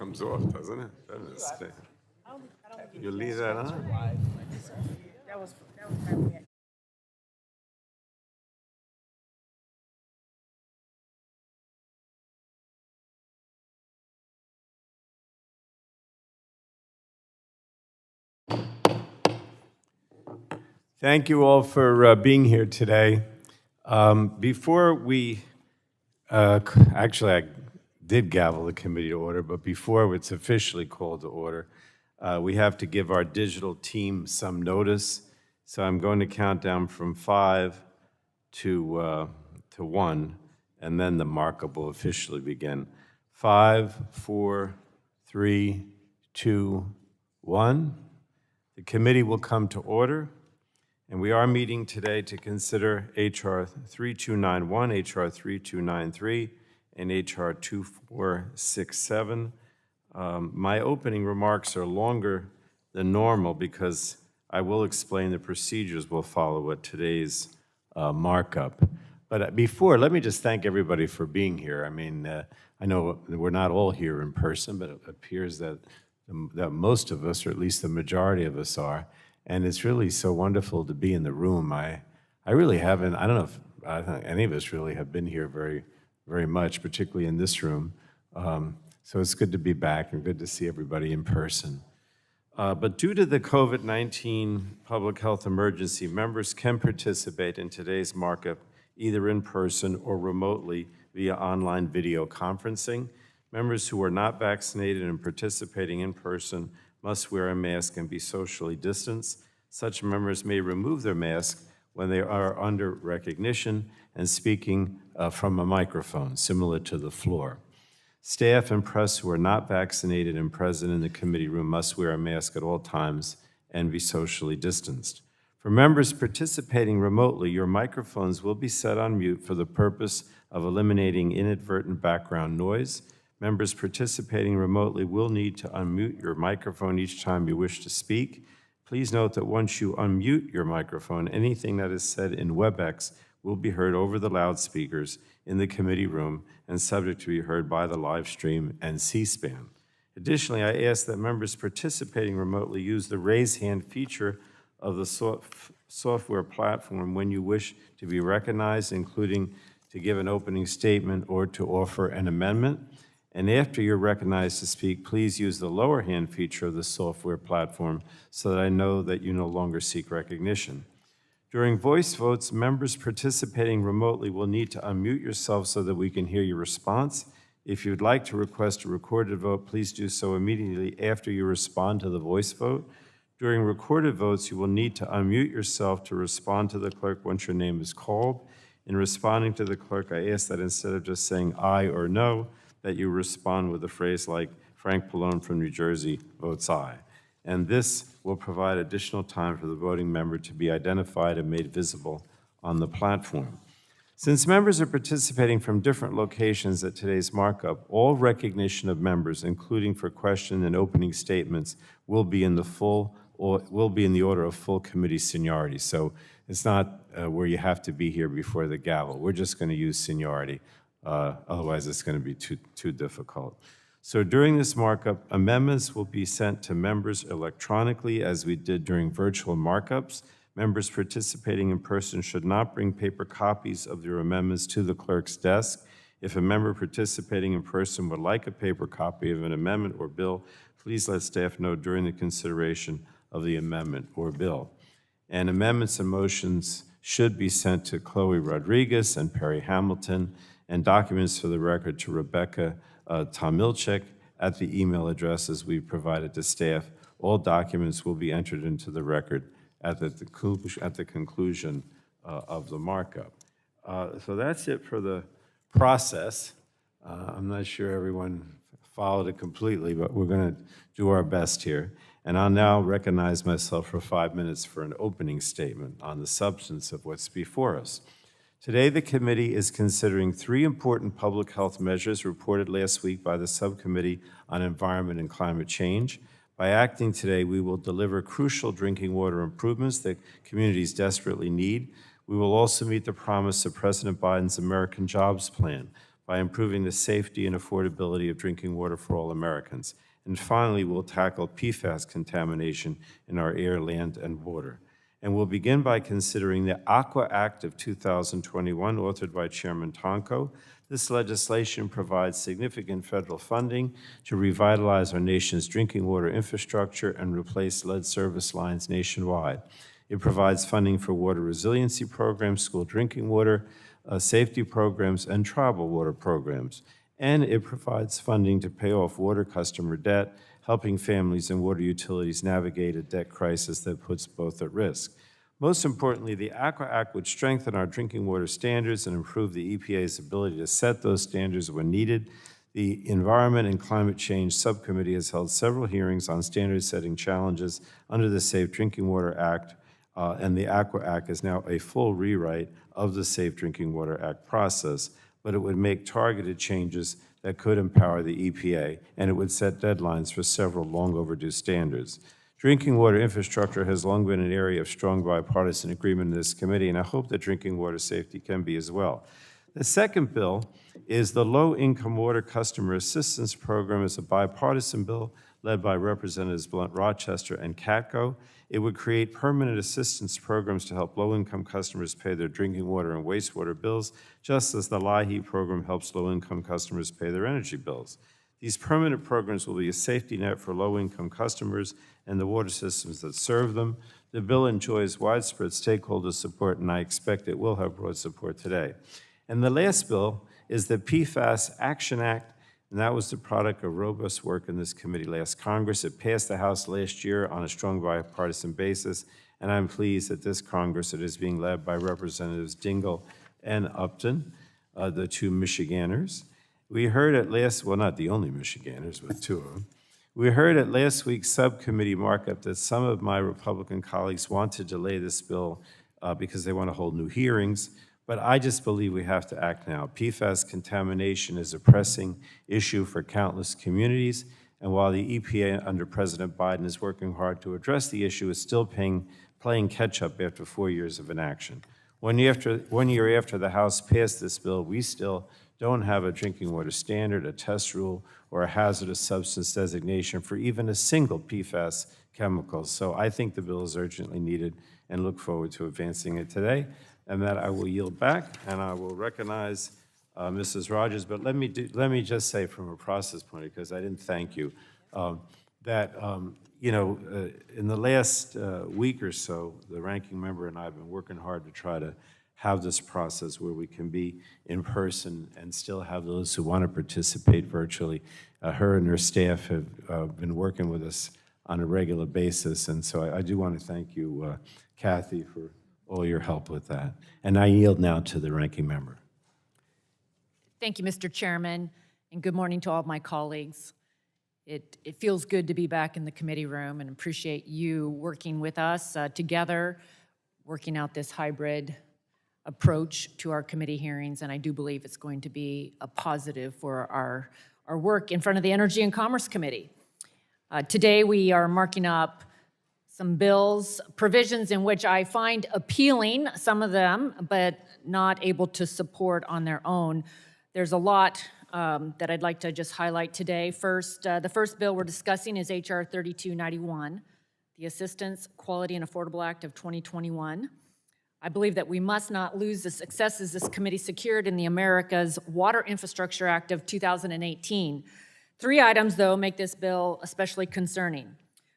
comes off, doesn't it? Doesn't it stay? You leave that on? That was my reaction. Thank you all for being here today. Before we, actually I did gavel the committee to order, but before it's officially called to order, we have to give our digital team some notice. So I'm going to count down from 5 to 1, and then the markup will officially begin. 5, 4, 3, 2, 1. The committee will come to order. And we are meeting today to consider H.R. 3291, H.R. 3293, and H.R. 2467. My opening remarks are longer than normal because I will explain the procedures we'll follow at today's markup. But before, let me just thank everybody for being here. I mean, I know we're not all here in person, but it appears that most of us, or at least the majority of us, are. And it's really so wonderful to be in the room. I really haven't, I don't know if I think any of us really have been here very much, particularly in this room. So it's good to be back and good to see everybody in person. But due to the COVID-19 public health emergency, members can participate in today's markup either in person or remotely via online video conferencing. Members who are not vaccinated and participating in person must wear a mask and be socially distanced. Such members may remove their mask when they are under recognition and speaking from a microphone, similar to the floor. Staff and press who are not vaccinated and present in the committee room must wear a mask at all times and be socially distanced. For members participating remotely, your microphones will be set on mute for the purpose of eliminating inadvertent background noise. Members participating remotely will need to unmute your microphone each time you wish to speak. Please note that once you unmute your microphone, anything that is said in Webex will be heard over the loudspeakers in the committee room and subject to be heard by the live stream and C-SPAN. Additionally, I ask that members participating remotely use the raise hand feature of the software platform when you wish to be recognized, including to give an opening statement or to offer an amendment. And after you're recognized to speak, please use the lower hand feature of the software platform so that I know that you no longer seek recognition. During voice votes, members participating remotely will need to unmute yourself so that we can hear your response. If you'd like to request a recorded vote, please do so immediately after you respond to the voice vote. During recorded votes, you will need to unmute yourself to respond to the clerk once your name is called. In responding to the clerk, I ask that instead of just saying aye or no, that you respond with a phrase like, Frank Pallone from New Jersey votes aye. And this will provide additional time for the voting member to be identified and made visible on the platform. Since members are participating from different locations at today's markup, all recognition of members, including for question and opening statements, will be in the order of full committee seniority. So it's not where you have to be here before the gavel. We're just going to use seniority. Otherwise, it's going to be too difficult. So during this markup, amendments will be sent to members electronically as we did during virtual markups. Members participating in person should not bring paper copies of their amendments to the clerk's desk. If a member participating in person would like a paper copy of an amendment or bill, please let staff know during the consideration of the amendment or bill. And amendments and motions should be sent to Chloe Rodriguez and Perry Hamilton, and documents for the record to Rebecca Tomilchek at the email addresses we provided to staff. All documents will be entered into the record at the conclusion of the markup. So that's it for the process. I'm not sure everyone followed it completely, but we're going to do our best here. And I'll now recognize myself for 5 minutes for an opening statement on the substance of what's before us. Today, the committee is considering 3 important public health measures reported last week by the Subcommittee on Environment and Climate Change. By acting today, we will deliver crucial drinking water improvements that communities desperately need. We will also meet the promise of President Biden's American Jobs Plan by improving the safety and affordability of drinking water for all Americans. And finally, we'll tackle PFAS contamination in our air, land, and water. And we'll begin by considering the Aqua Act of 2021, authored by Chairman Tonko. This legislation provides significant federal funding to revitalize our nation's drinking water infrastructure and replace lead service lines nationwide. It provides funding for water resiliency programs, school drinking water safety programs, and tribal water programs. And it provides funding to pay off water customer debt, helping families and water utilities navigate a debt crisis that puts both at risk. Most importantly, the Aqua Act would strengthen our drinking water standards and improve the EPA's ability to set those standards when needed. The Environment and Climate Change Subcommittee has held several hearings on standard-setting challenges under the Safe Drinking Water Act, and the Aqua Act is now a full rewrite of the Safe Drinking Water Act process, but it would make targeted changes that could empower the EPA, and it would set deadlines for several long overdue standards. Drinking water infrastructure has long been an area of strong bipartisan agreement in this committee, and I hope that drinking water safety can be as well. The second bill is the Low-Income Water Customer Assistance Program. It's a bipartisan bill led by Representatives Blunt Rochester and Katko. It would create permanent assistance programs to help low-income customers pay their drinking water and wastewater bills, just as the LIHEAP program helps low-income customers pay their energy bills. These permanent programs will be a safety net for low-income customers and the water systems that serve them. The bill enjoys widespread stakeholder support, and I expect it will have broad support today. And the last bill is the PFAS Action Act, and that was the product of robust work in this committee last Congress. It passed the House last year on a strong bipartisan basis, and I'm pleased that this Congress, it is being led by Representatives Dingell and Upton, the two Michiganders. We heard at last, well, not the only Michiganders, but two of them. We heard at last week's subcommittee markup that some of my Republican colleagues want to delay this bill because they want to hold new hearings, but I just believe we have to act now. PFAS contamination is a pressing issue for countless communities, and while the EPA under President Biden is working hard to address the issue, it's still playing catch-up after 4 years of inaction. 1 year after the House passed this bill, we still don't have a drinking water standard, a test rule, or a hazardous substance designation for even a single PFAS chemical. So I think the bill is urgently needed and look forward to advancing it today. And that I will yield back, and I will recognize Mrs. Rogers. But let me just say from a process point, because I didn't thank you, that in the last week or so, the ranking member and I have been working hard to try to have this process where we can be in person and still have those who want to participate virtually. Her and her staff have been working with us on a regular basis, and so I do want to thank you, Kathy, for all your help with that. And I yield now to the ranking member. Thank you, Mr. Chairman, and good morning to all of my colleagues. It feels good to be back in the committee room and appreciate you working with us together, working out this hybrid approach to our committee hearings, and I do believe it's going to be a positive for our work in front of the Energy and Commerce Committee. Today we are marking up some bills, provisions in which I find appealing, some of them, but not able to support on their own. There's a lot that I'd like to just highlight today. First, the first bill we're discussing is H.R. 3291, the Assistance, Quality, and Affordable Act of 2021. I believe that we must not lose the successes this committee secured in the America's Water Infrastructure Act of 2018. 3 items, though, make this bill especially concerning.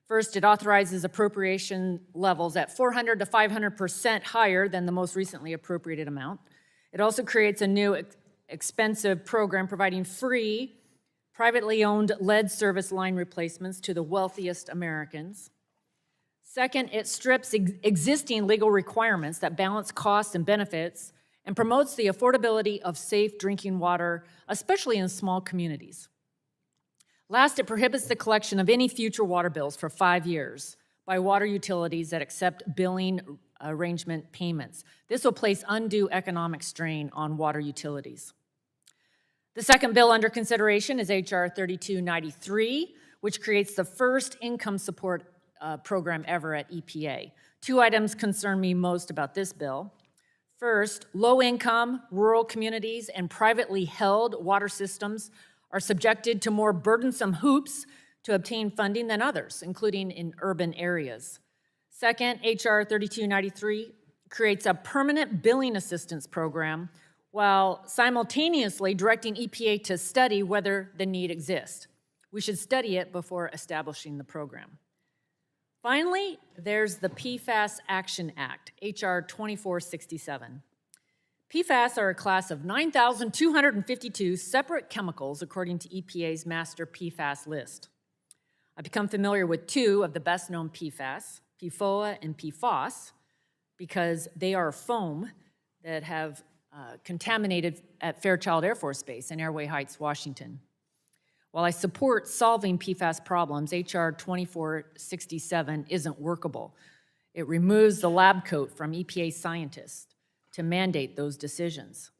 First, it authorizes appropriation levels at 400 to 500% higher than the most recently appropriated amount. It also creates a new expensive program providing free, privately owned lead service line replacements to the wealthiest Americans. Second, it strips existing legal requirements that balance costs and benefits and promotes the affordability of safe drinking water, especially in small communities. Last, it prohibits the collection of any future water bills for 5 years by water utilities that accept billing arrangement payments. This will place undue economic strain on water utilities. The second bill under consideration is H.R. 3293, which creates the first income support program ever at EPA. 2 items concern me most about this bill. First, low-income, rural communities and privately held water systems are subjected to more burdensome hoops to obtain funding than others, including in urban areas. Second, H.R. 3293 creates a permanent billing assistance program while simultaneously directing EPA to study whether the need exists. We should study it before establishing the program. Finally, there's the PFAS Action Act, H.R. 2467. PFAS are a class of 9,252 separate chemicals according to EPA's master PFAS list. I've become familiar with two of the best-known PFAS, PFOA and PFOS, because they are foam that have contaminated at Fairchild Air Force Base in Airway Heights, Washington. While I support solving PFAS problems, H.R. 2467 isn't workable. It removes the lab coat from EPA scientists to mandate those decisions.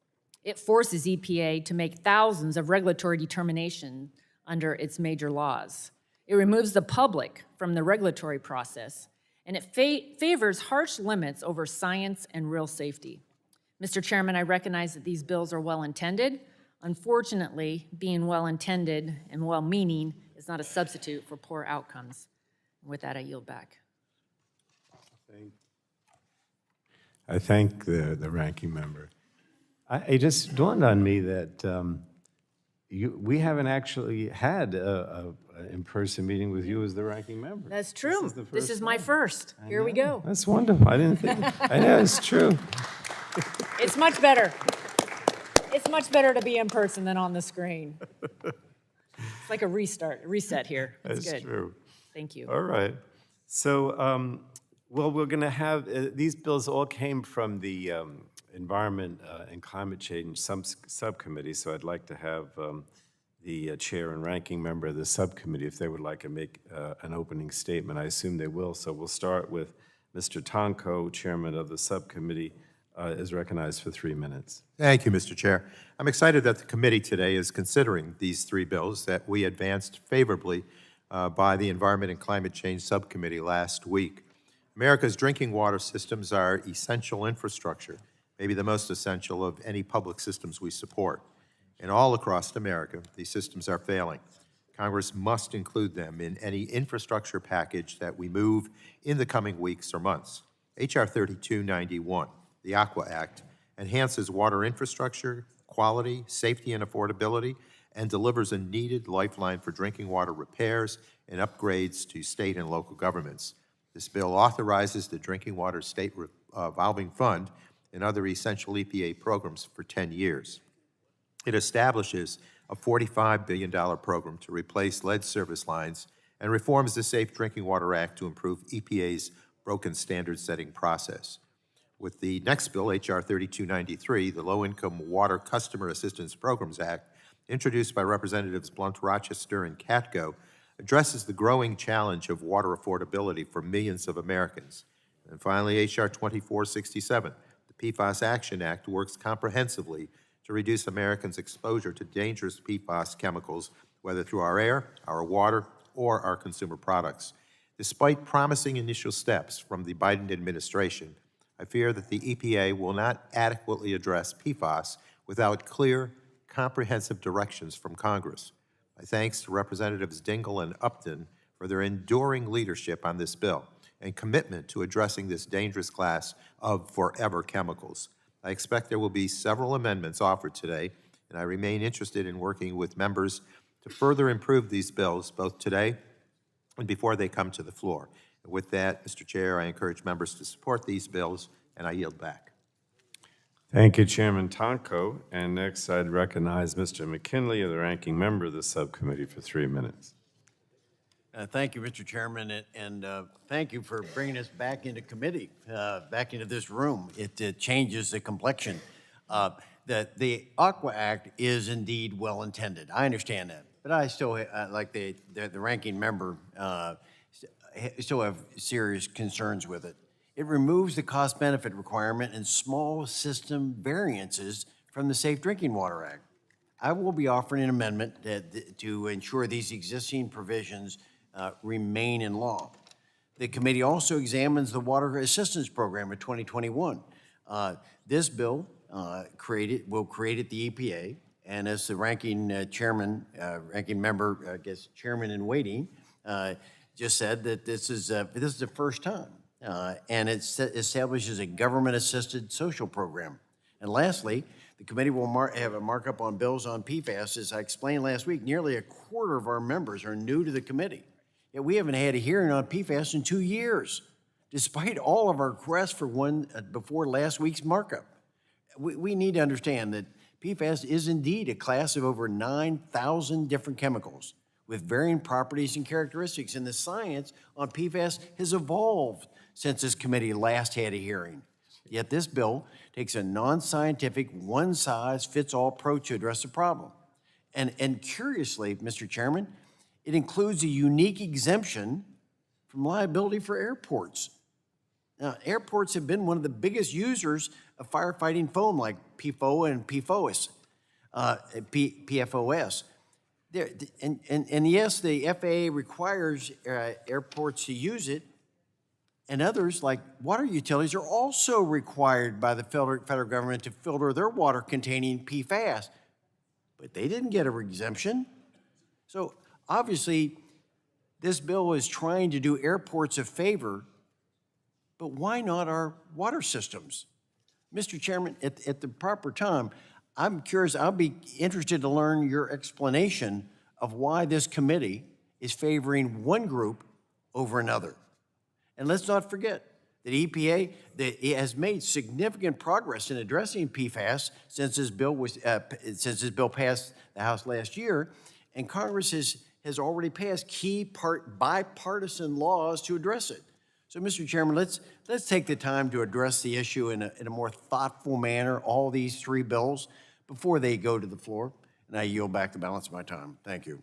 It forces EPA to make thousands of regulatory determinations under its major laws. It removes the public from the regulatory process, and it favors harsh limits over science and real safety. Mr. Chairman, I recognize that these bills are well-intended. Unfortunately, being well-intended and well-meaning is not a substitute for poor outcomes. And with that, I yield back. I thank the ranking member. It just dawned on me that we haven't actually had an in-person meeting with you as the ranking member. That's true. This This is my one. first. Here we go. That's wonderful. I didn't think, I know, it's true. It's much better. It's much better to be in person than on the screen. It's like a reset here. It's That's good. true. Thank you. All right. So, well, we're going to have, these bills all came from the Environment and Climate Change Subcommittee, so I'd like to have the chair and ranking member of the subcommittee, if they would like to make an opening statement. I assume they will, so we'll start with Mr. Tonko, chairman of the subcommittee, is recognized for 3 minutes. Thank you, Mr. Chair. I'm excited that the committee today is considering these three bills that we advanced favorably by the Environment and Climate Change Subcommittee last week. America's drinking water systems are essential infrastructure, maybe the most essential of any public systems we support. And all across America, these systems are failing. Congress must include them in any infrastructure package that we move in the coming weeks or months. H.R. 3291, the Aqua Act, enhances water infrastructure, quality, safety, and affordability, and delivers a needed lifeline for drinking water repairs and upgrades to state and local governments. This bill authorizes the Drinking Water State Revolving Fund and other essential EPA programs for 10 years. It establishes a $45 billion program to replace lead service lines and reforms the Safe Drinking Water Act to improve EPA's broken standard-setting process. With the next bill, H.R. 3293, the Low-Income Water Customer Assistance Programs Act, introduced by Representatives Blunt, Rochester, and Katko, addresses the growing challenge of water affordability for millions of Americans. And finally, H.R. 2467, the PFAS Action Act, works comprehensively to reduce Americans' exposure to dangerous PFAS chemicals, whether through our air, our water, or our consumer products. Despite promising initial steps from the Biden administration, I fear that the EPA will not adequately address PFAS without clear, comprehensive directions from Congress. My thanks to Representatives Dingell and Upton for their enduring leadership on this bill and commitment to addressing this dangerous class of forever chemicals. I expect there will be several amendments offered today, and I remain interested in working with members to further improve these bills, both today and before they come to the floor. And with that, Mr. Chair, I encourage members to support these bills, and I yield back. Thank you, Chairman Tonko. And next, I'd recognize Mr. McKinley, the ranking member of the subcommittee, for 3 minutes. Thank you, Mr. Chairman, and thank you for bringing us back into committee, back into this room. It changes the complexion. The Aqua Act is indeed well-intended. I understand that, but I still, like the ranking member, still have serious concerns with it. It removes the cost-benefit requirement and small system variances from the Safe Drinking Water Act. I will be offering an amendment to ensure these existing provisions remain in law. The committee also examines the Water Assistance Program of 2021. This bill will create at the EPA, and as the ranking member, I guess chairman in waiting, just said that this is the first time, and it establishes a government-assisted social program. And lastly, the committee will have a markup on bills on PFAS. As I explained last week, nearly a quarter of our members are new to the committee. Yet we haven't had a hearing on PFAS in 2 years, despite all of our requests for one before last week's markup. We need to understand that PFAS is indeed a class of over 9,000 different chemicals with varying properties and characteristics, and the science on PFAS has evolved since this committee last had a hearing. Yet this bill takes a non-scientific, one-size-fits-all approach to address the problem. And curiously, Mr. Chairman, it includes a unique exemption from liability for airports. Now, airports have been one of the biggest users of firefighting foam like PFOA and PFOS. And yes, the FAA requires airports to use it, and others, like water utilities, are also required by the federal government to filter their water containing PFAS. But they didn't get an exemption. So obviously, this bill is trying to do airports a favor, but why not our water systems? Mr. Chairman, at the proper time, I'm curious, I'll be interested to learn your explanation of why this committee is favoring one group over another. And let's not forget that EPA has made significant progress in addressing PFAS since this bill passed the House last year, and Congress has already passed key bipartisan laws to address it. So, Mr. Chairman, let's take the time to address the issue in a more thoughtful manner, all these three bills, before they go to the floor. And I yield back the balance of my time. Thank you.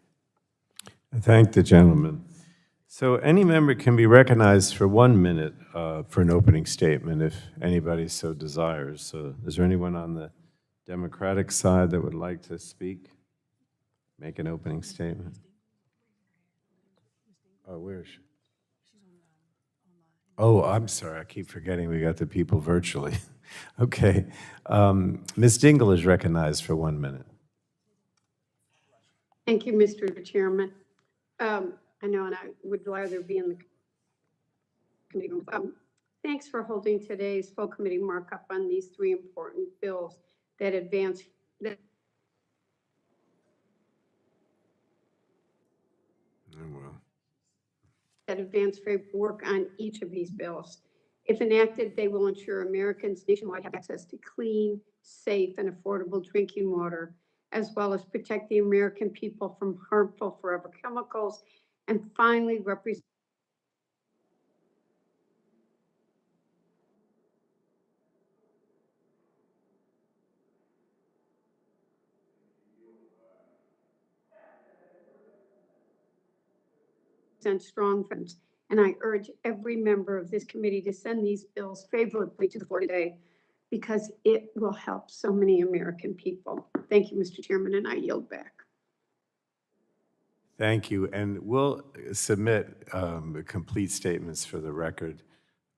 I thank the gentleman. So any member can be recognized for 1 minute for an opening statement if anybody so desires. So is there anyone on the Democratic side that would like to speak? Make an opening statement? Oh, where is she? Oh, I'm sorry. I keep forgetting we got the people virtually. Okay. Ms. Dingell is recognized for 1 minute. Thank you, Mr. Chairman. I know, and I would rather be in the committee room. Thanks for holding today's full committee markup on these three important bills that advance work on each of these bills. If enacted, they will ensure Americans nationwide have access to clean, safe, and affordable drinking water, as well as protect the American people from harmful forever chemicals, and finally represent strong friends. And I urge every member of this committee to send these bills favorably to the floor today, because it will help so many American people. Thank you, Mr. Chairman, and I yield back. Thank you, and we'll submit complete statements for the record.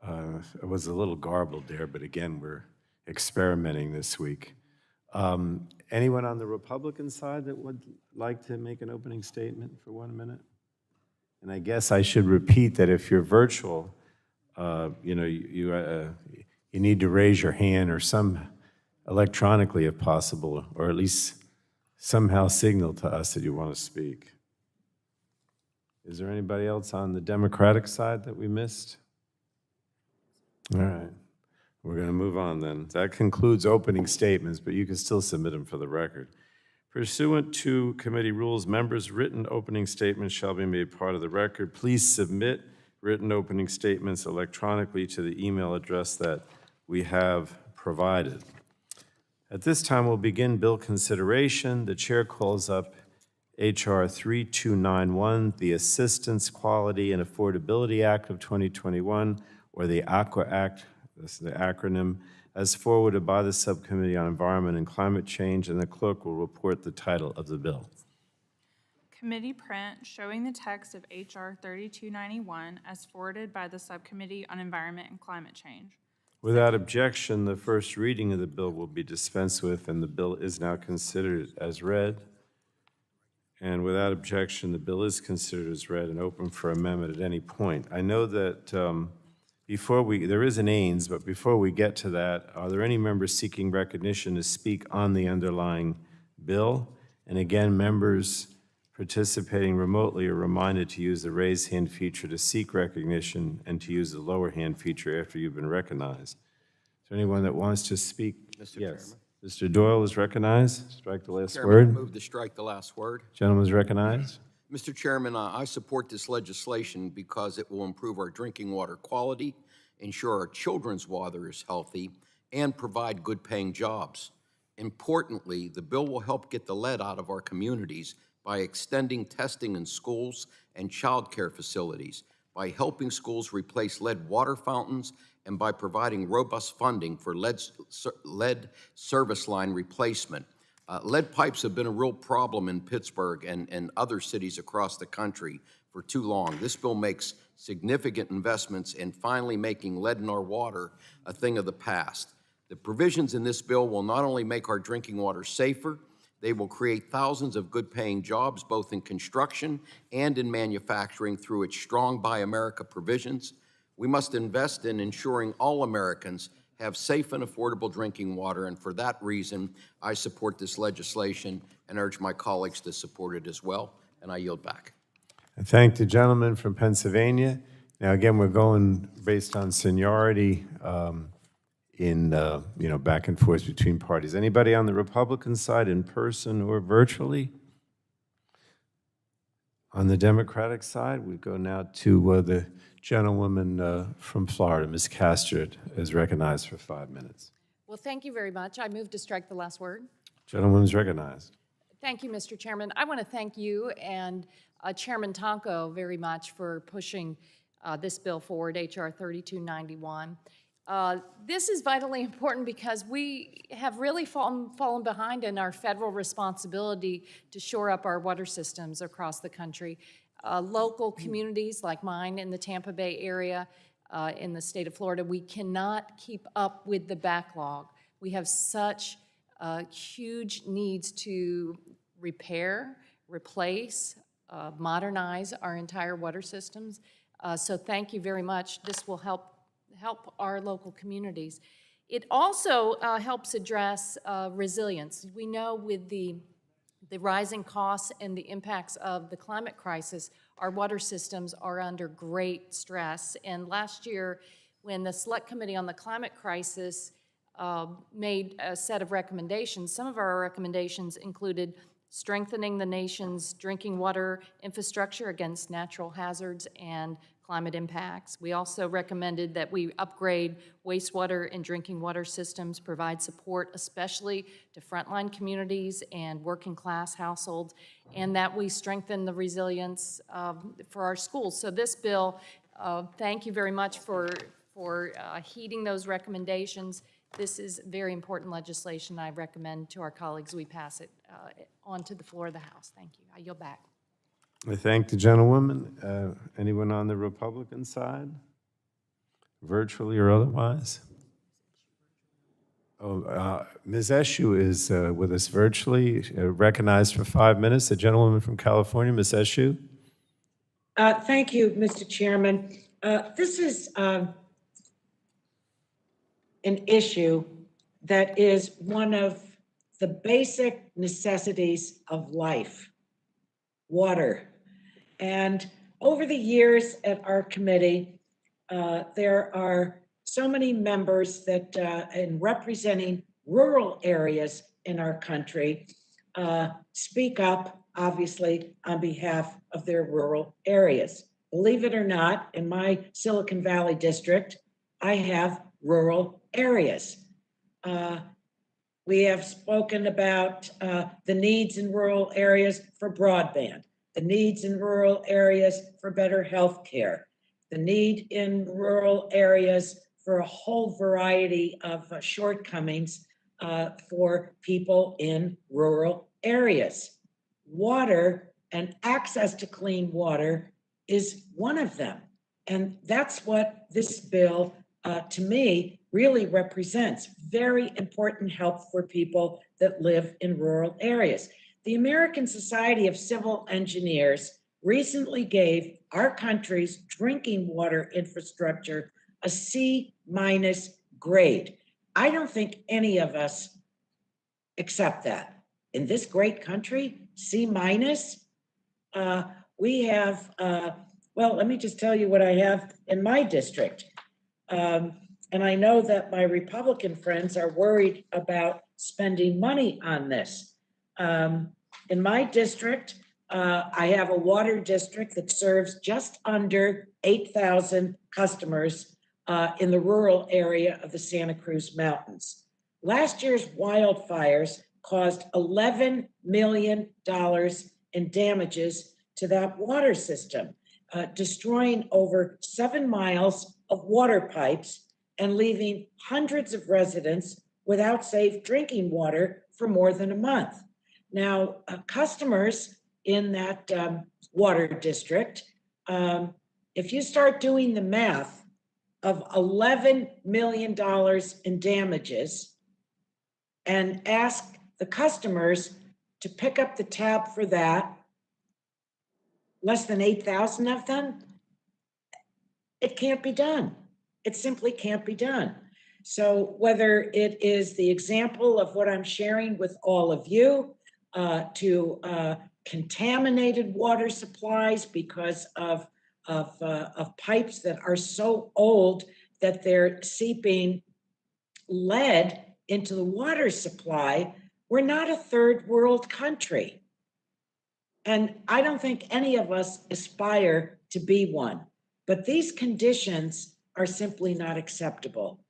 It was a little garbled there, but again, we're experimenting this week. Anyone on the Republican side that would like to make an opening statement for 1 minute? And I guess I should repeat that if you're virtual, you need to raise your hand or some electronically if possible, or at least somehow signal to us that you want to speak. Is there anybody else on the Democratic side that we missed? All right, we're going to move on then. That concludes opening statements, but you can still submit them for the record. Pursuant to committee rules, members' written opening statements shall be made part of the record. Please submit written opening statements electronically to the email address that we have provided. At this time, we'll begin bill consideration. The chair calls up H.R. 3291, the Assistance, Quality, and Affordability Act of 2021, or the AQUA Act, this is the acronym, as forwarded by the Subcommittee on Environment and Climate Change, and the clerk will report the title of the bill. Committee print showing the text of H.R. 3291 as forwarded by the Subcommittee on Environment and Climate Change. Without objection, the first reading of the bill will be dispensed with, and the bill is now considered as read. And without objection, the bill is considered as read and open for amendment at any point. I know that there is an Ains, but before we get to that, are there any members seeking recognition to speak on the underlying bill? And again, members participating remotely are reminded to use the raise hand feature to seek recognition and to use the lower hand feature after you've been recognized. Is there anyone that wants to speak? Mr. Yes. Chairman. Mr. Doyle is recognized. Strike the last Chairman, I word. move to strike the last word. Gentleman is recognized. Mr. Chairman, I support this legislation because it will improve our drinking water quality, ensure our children's water is healthy, and provide good-paying jobs. Importantly, the bill will help get the lead out of our communities by extending testing in schools and child care facilities, by helping schools replace lead water fountains, and by providing robust funding for lead service line replacement. Lead pipes have been a real problem in Pittsburgh and other cities across the country for too long. This bill makes significant investments in finally making lead in our water a thing of the past. The provisions in this bill will not only make our drinking water safer, they will create thousands of good-paying jobs, both in construction and in manufacturing, through its strong Buy America provisions. We must invest in ensuring all Americans have safe and affordable drinking water, and for that reason, I support this legislation and urge my colleagues to support it as well, and I yield back. I thank the gentleman from Pennsylvania. Now, again, we're going based on seniority back and forth between parties. Anybody on the Republican side in person or virtually? On the Democratic side, we go now to the gentlewoman from Florida. Ms. Castro is recognized for 5 minutes. Well, thank you very much. I move to strike the last word. Gentlewoman is recognized. Thank you, Mr. Chairman. I want to thank you and Chairman Tonko very much for pushing this bill forward, H.R. 3291. This is vitally important because we have really fallen behind in our federal responsibility to shore up our water systems across the country. Local communities like mine in the Tampa Bay area, in the state of Florida, we cannot keep up with the backlog. We have such huge needs to repair, replace, modernize our entire water systems. So thank you very much. This will help our local communities. It also helps address resilience. We know with the rising costs and the impacts of the climate crisis, our water systems are under great stress. And last year, when the Select Committee on the Climate Crisis made a set of recommendations, some of our recommendations included strengthening the nation's drinking water infrastructure against natural hazards and climate impacts. We also recommended that we upgrade wastewater and drinking water systems, provide support especially to frontline communities and working class households, and that we strengthen the resilience for our schools. So this bill, thank you very much for heeding those recommendations. This is very important legislation. I recommend to our colleagues we pass it on to the floor of the House. Thank you. I yield back. I thank the gentlewoman. Anyone on the Republican side, virtually or otherwise? Ms. Eshoo is with us virtually, recognized for 5 minutes. The gentlewoman from California, Ms. Eshoo. Thank you, Mr. Chairman. This is an issue that is one of the basic necessities of life, water. And over the years at our committee, there are so many members that, in representing rural areas in our country, speak up, obviously, on behalf of their rural areas. Believe it or not, in my Silicon Valley district, I have rural areas. We have spoken about the needs in rural areas for broadband, the needs in rural areas for better health care, the need in rural areas for a whole variety of shortcomings for people in rural areas. Water and access to clean water is one of them. And that's what this bill to me, really represents very important help for people that live in rural areas. The American Society of Civil Engineers recently gave our country's drinking water infrastructure a C- grade. I don't think any of us accept that. In this great country, C-. We have, well, let me just tell you what I have in my district. And I know that my Republican friends are worried about spending money on this. In my district, I have a water district that serves just under 8,000 customers in the rural area of the Santa Cruz Mountains. Last year's wildfires caused $11 million in damages to that water system, destroying over 7 miles of water pipes and leaving hundreds of residents without safe drinking water for more than a month. Now, customers in that water district, if you start doing the math of $11 million in damages and ask the customers to pick up the tab for that, less than 8,000 of them, it can't be done. It simply can't be done. So whether it is the example of what I'm sharing with all of you, to contaminated water supplies because of pipes that are so old that they're seeping lead into the water supply, we're not a third world country. And I don't think any of us aspire to be one. But these conditions are simply not acceptable.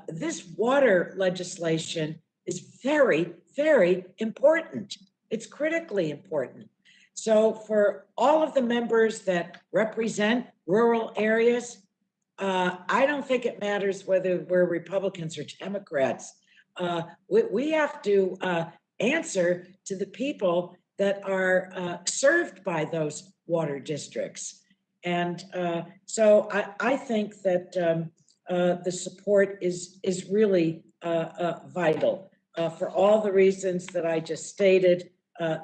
This water legislation is very, very important. It's critically important. So for all of the members that represent rural areas, I don't think it matters whether we're Republicans or Democrats. We have to answer to the people that are served by those water districts. And so I think that the support is really vital for all the reasons that I just stated.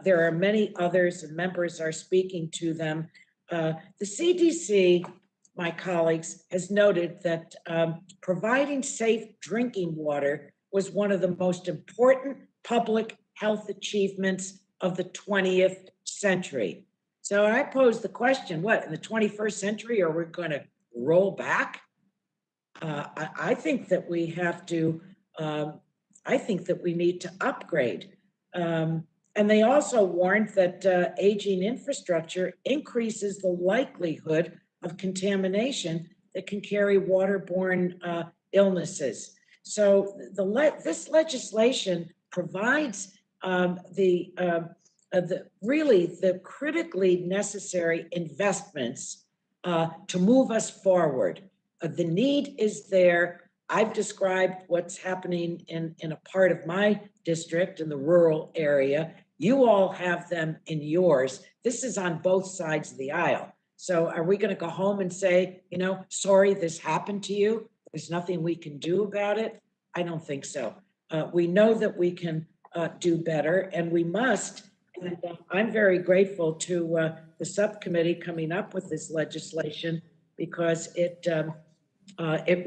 There are many others, and members are speaking to them. The CDC, my colleagues, has noted that providing safe drinking water was one of the most important public health achievements of the 20th century. So I pose the question, what, in the 21st century, are we going to roll back? I think that we have to, I think that we need to upgrade. And they also warned that aging infrastructure increases the likelihood of contamination that can carry waterborne illnesses. So this legislation provides really the critically necessary investments to move us forward. The need is there. I've described what's happening in a part of my district in the rural area. You all have them in yours. This is on both sides of the aisle. So are we going to go home and say, you know, sorry, this happened to you? There's nothing we can do about it? I don't think so. We know that we can do better, and we must. And I'm very grateful to the subcommittee coming up with this legislation, because it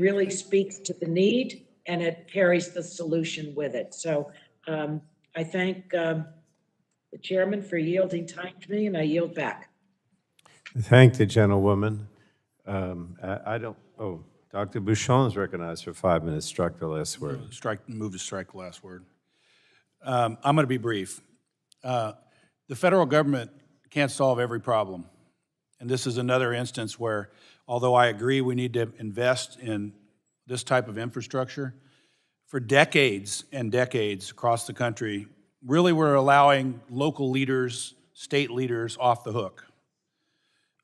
really speaks to the need and it carries the solution with it. So I thank the chairman for yielding time to me, and I yield back. Thank the gentlewoman. I don't, oh, Dr. Bouchon is recognized for 5 minutes. Struck the last word. Move to strike the last word. I'm going to be brief. The federal government can't solve every problem. And this is another instance where, although I agree we need to invest in this type of infrastructure, for decades and decades across the country, really we're allowing local leaders, state leaders off the hook.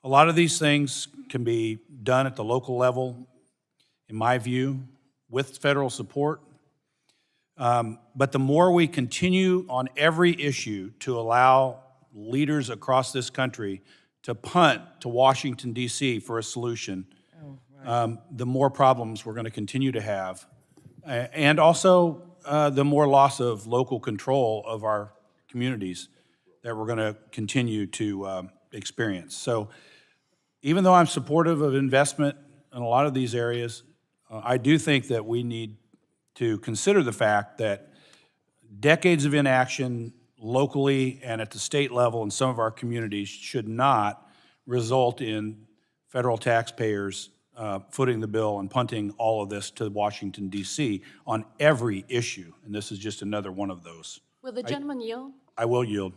A lot of these things can be done at the local level, in my view, with federal support. But the more we continue on every issue to allow leaders across this country to punt to Washington, D.C. for a solution, the more problems we're going to continue to have. And also, the more loss of local control of our communities that we're going to continue to experience. So even though I'm supportive of investment in a lot of these areas, I do think that we need to consider the fact that decades of inaction locally and at the state level in some of our communities should not result in federal taxpayers footing the bill and punting all of this to Washington, D.C. on every issue, and this is just another one of those. Will the gentleman yield? I will yield.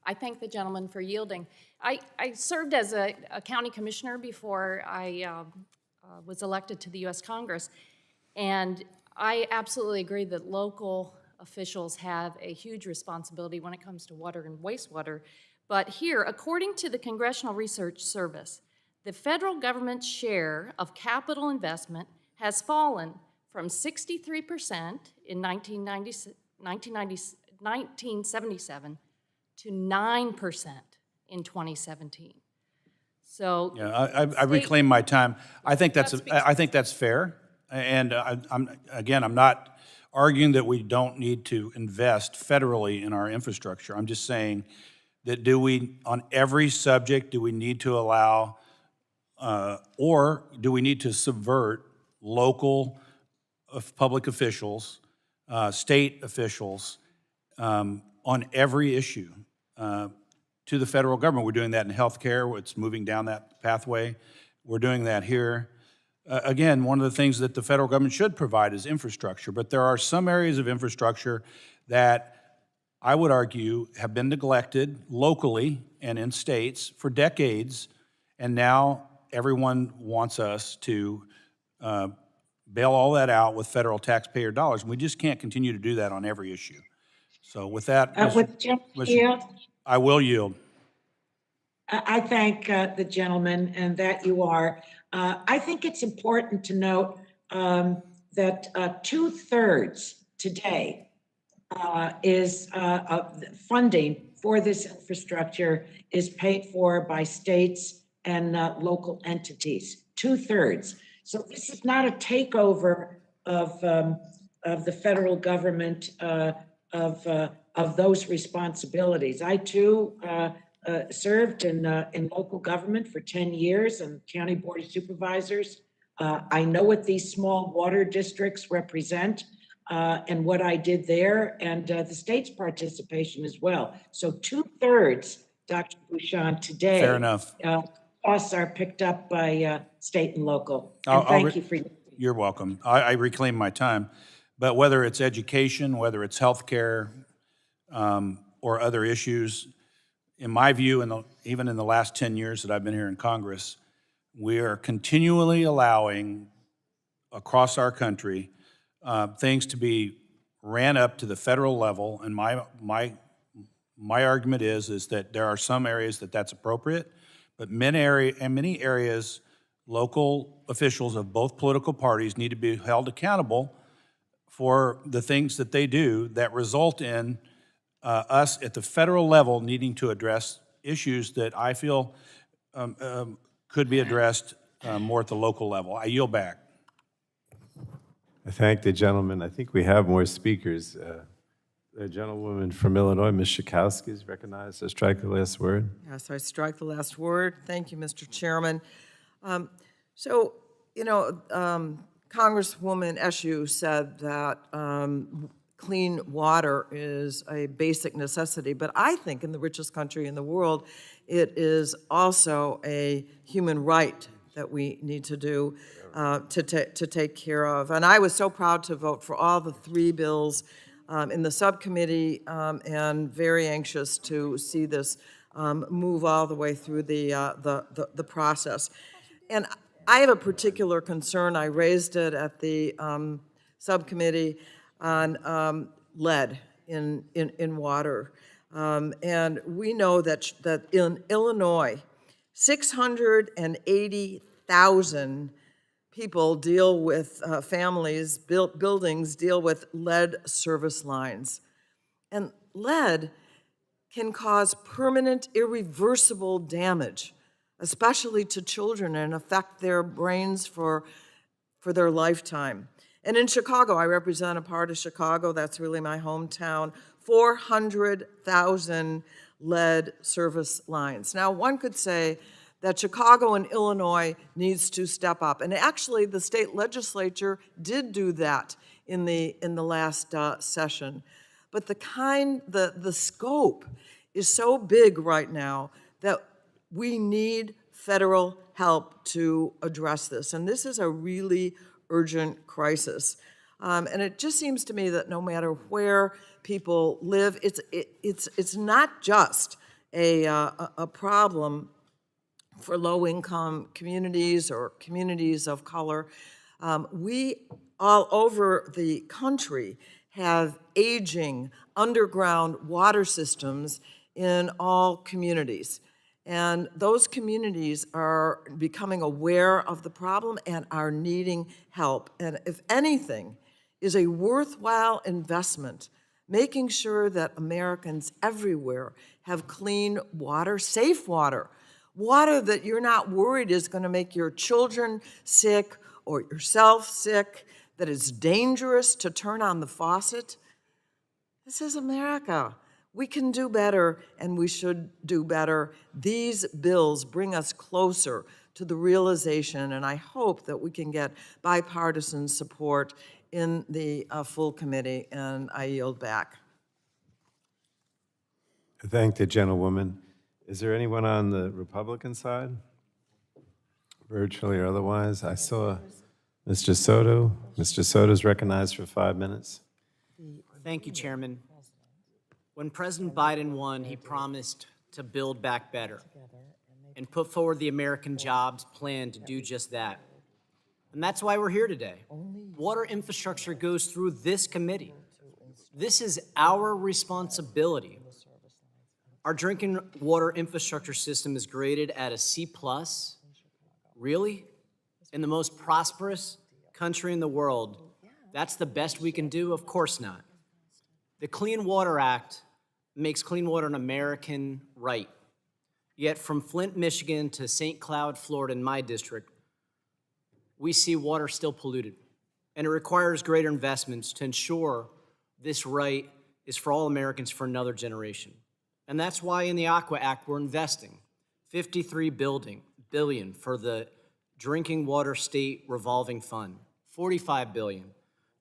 I thank the gentleman for yielding. I served as a county commissioner before I was elected to the U.S. Congress, and I absolutely agree that local officials have a huge responsibility when it comes to water and wastewater. But here, according to the Congressional Research Service, the federal government's share of capital investment has fallen from 63% in 1977 to 9% in 2017. So Yeah, I reclaim my time. I think that's fair, and I'm not arguing that we don't need to invest federally in our infrastructure. I'm just saying that on every subject, do we need to allow, or do we need to subvert local public officials, state officials, on every issue to the federal government? We're doing that in healthcare. It's moving down that pathway. We're doing that here. Again, one of the things that the federal government should provide is infrastructure, but there are some areas of infrastructure that I would argue have been neglected locally and in states for decades, and now everyone wants us to bail all that out with federal taxpayer dollars. And we just can't continue to do that on every issue. So with that, I will yield. I thank the gentleman and that you are. I think it's important to note that 2/3 today is funding for this infrastructure is paid for by states and local entities. 2/3. So this is not a takeover of the federal government of those responsibilities. I too served in local government for 10 years and county board of supervisors. I know what these small water districts represent and what I did there, and the state's participation as well. So 2/3, Dr. Bouchon, today. Fair enough. Costs are picked up by state and local. I'll And thank you for. You're welcome. I reclaim my time. But whether it's education, whether it's healthcare, or other issues, in my view, even in the last 10 years that I've been here in Congress, we are continually allowing across our country things to be ran up to the federal level. And my argument is that there are some areas that's appropriate, but many areas, local officials of both political parties need to be held accountable for the things that they do that result in us at the federal level needing to address issues that I feel could be addressed more at the local level. I yield back. I thank the gentleman. I think we have more speakers. The gentlewoman from Illinois, Ms. Schakowsky, is recognized. So strike the last word. Yes, I strike the last word. Thank you, Mr. Chairman. Congresswoman Eshoo said that clean water is a basic necessity, but I think in the richest country in the world, it is also a human right that we need to do to take care of. And I was so proud to vote for all the 3 bills in the subcommittee and very anxious to see this move all the way through the process. And I have a particular concern. I raised it at the subcommittee on lead in water. And we know that in Illinois, 680,000 people deal with, families, buildings deal with lead service lines. And lead can cause permanent, irreversible damage especially to children, and affect their brains for their lifetime. And in Chicago, I represent a part of Chicago, that's really my hometown, 400,000 lead service lines. Now, one could say that Chicago and Illinois needs to step up. And actually, the state legislature did do that in the last session. But the scope is so big right now that we need federal help to address this. And this is a really urgent crisis. And it just seems to me that no matter where people live, it's not just a problem for low-income communities or communities of color. We, all over the country, have aging underground water systems in all communities. And those communities are becoming aware of the problem and are needing help. And if anything is a worthwhile investment, making sure that Americans everywhere have clean water, safe water, water that you're not worried is going to make your children sick or yourself sick, that it's dangerous to turn on the faucet. This is America. We can do better, and we should do better. These bills bring us closer to the realization, and I hope that we can get bipartisan support in the full committee, and I yield back. I thank the gentlewoman. Is there anyone on the Republican side? Virtually or otherwise? I saw Mr. Soto. Mr. Soto is recognized for 5 minutes. Thank you, Chairman. When President Biden won, he promised to build back better and put forward the American Jobs Plan to do just that. And that's why we're here today. Water infrastructure goes through this committee. This is our responsibility. Our drinking water infrastructure system is graded at a C+. Really? In the most prosperous country in the world, that's the best we can do? Of course not. The Clean Water Act makes clean water an American right. Yet from Flint, Michigan to St. Cloud, Florida, in my district, we see water still polluted. And it requires greater investments to ensure this right is for all Americans for another generation. And that's why in the Aqua Act, we're investing $53 billion for the Drinking Water State Revolving Fund, $45 billion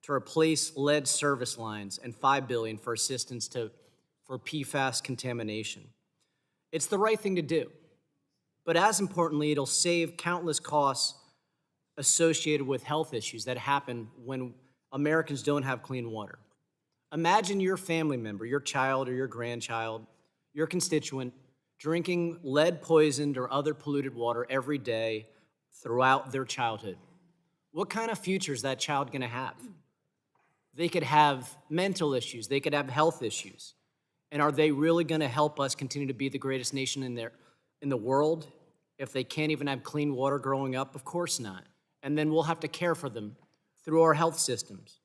to replace lead service lines, and $5 billion for assistance for PFAS contamination. It's the right thing to do. But as importantly, it'll save countless costs associated with health issues that happen when Americans don't have clean water. Imagine your family member, your child or your grandchild, your constituent, drinking lead-poisoned or other polluted water every day throughout their childhood. What kind of future is that child going to have? They could have mental issues. They could have health issues. And are they really going to help us continue to be the greatest nation in the world if they can't even have clean water growing up? Of course not. And then we'll have to care for them through our health systems.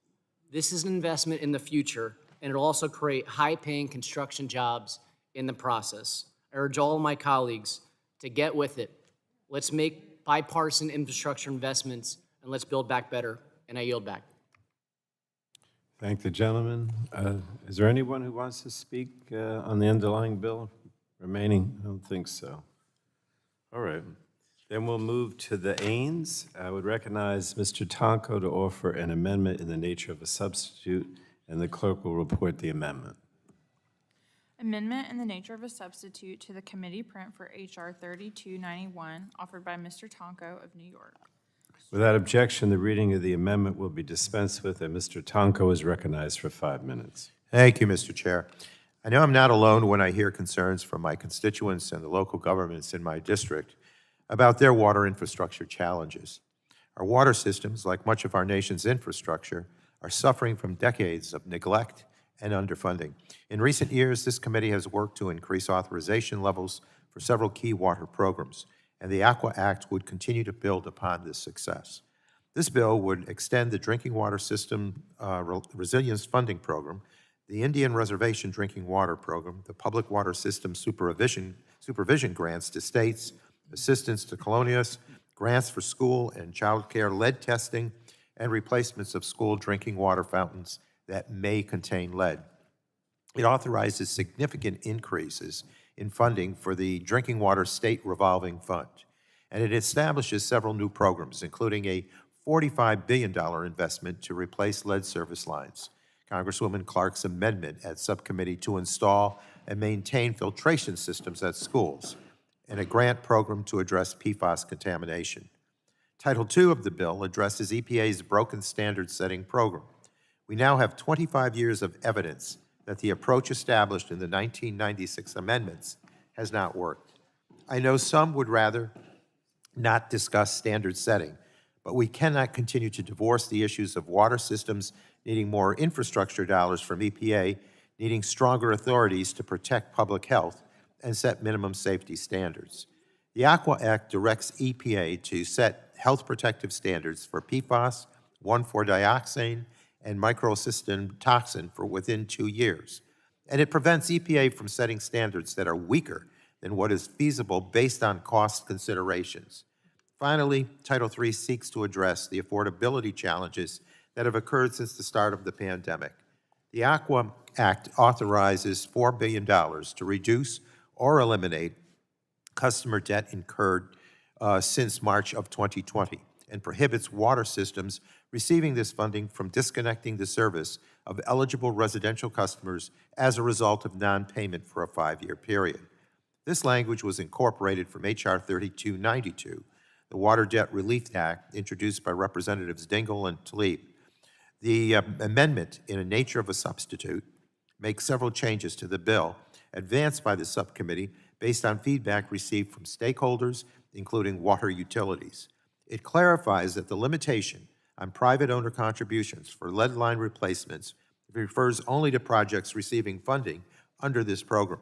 This is an investment in the future, and it'll also create high-paying construction jobs in the process. I urge all of my colleagues to get with it. Let's make bipartisan infrastructure investments, and let's build back better. And I yield back. Thank the gentleman. Is there anyone who wants to speak on the underlying bill remaining? I don't think so. All right. Then we'll move to the Ains. I would recognize Mr. Tonko to offer an amendment in the nature of a substitute, and the clerk will report the amendment. Amendment in the nature of a substitute to the committee print for H.R. 3291, offered by Mr. Tonko of New York. Without objection, the reading of the amendment will be dispensed with, and Mr. Tonko is recognized for 5 minutes. Thank you, Mr. Chair. I know I'm not alone when I hear concerns from my constituents and the local governments in my district about their water infrastructure challenges. Our water systems, like much of our nation's infrastructure, are suffering from decades of neglect and underfunding. In recent years, this committee has worked to increase authorization levels for several key water programs, and the Aqua Act would continue to build upon this success. This bill would extend the Drinking Water System Resilience Funding Program, the Indian Reservation Drinking Water Program, the Public Water System Supervision Grants to states, assistance to colonials, grants for school and child care, lead testing, and replacements of school drinking water fountains that may contain lead. It authorizes significant increases in funding for the Drinking Water State Revolving Fund, and it establishes several new programs, including a $45 billion investment to replace lead service lines, Congresswoman Clark's amendment at subcommittee to install and maintain filtration systems at schools, and a grant program to address PFAS contamination. Title II of the bill addresses EPA's broken standard setting program. We now have 25 years of evidence that the approach established in the 1996 amendments has not worked. I know some would rather not discuss standard setting, but we cannot continue to divorce the issues of water systems needing more infrastructure dollars from EPA, needing stronger authorities to protect public health and set minimum safety standards. The Aqua Act directs EPA to set health protective standards for PFAS, 1,4-dioxane, and microcystin toxin for within 2 years. And it prevents EPA from setting standards that are weaker than what is feasible based on cost considerations. Finally, Title III seeks to address the affordability challenges that have occurred since the start of the pandemic. The Aqua Act authorizes $4 billion to reduce or eliminate customer debt incurred since March of 2020 and prohibits water systems receiving this funding from disconnecting the service of eligible residential customers as a result of non-payment for a 5-year period. This language was incorporated from H.R. 3292, the Water Debt Relief Act introduced by Representatives Dingell and Tlaib. The amendment, in the nature of a substitute, makes several changes to the bill advanced by the subcommittee based on feedback received from stakeholders, including water utilities. It clarifies that the limitation on private owner contributions for lead line replacements refers only to projects receiving funding under this program.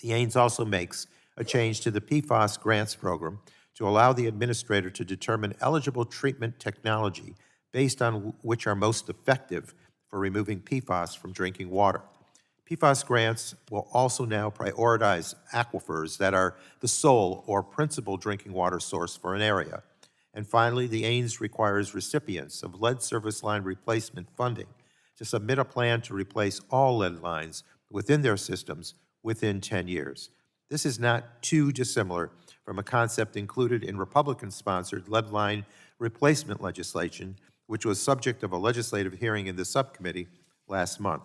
The AINS also makes a change to the PFAS grants program to allow the administrator to determine eligible treatment technology based on which are most effective for removing PFAS from drinking water. PFAS grants will also now prioritize aquifers that are the sole or principal drinking water source for an area. And finally, the AINS requires recipients of lead service line replacement funding to submit a plan to replace all lead lines within their systems within 10 years. This is not too dissimilar from a concept included in Republican-sponsored lead line replacement legislation, which was subject of a legislative hearing in the subcommittee last month.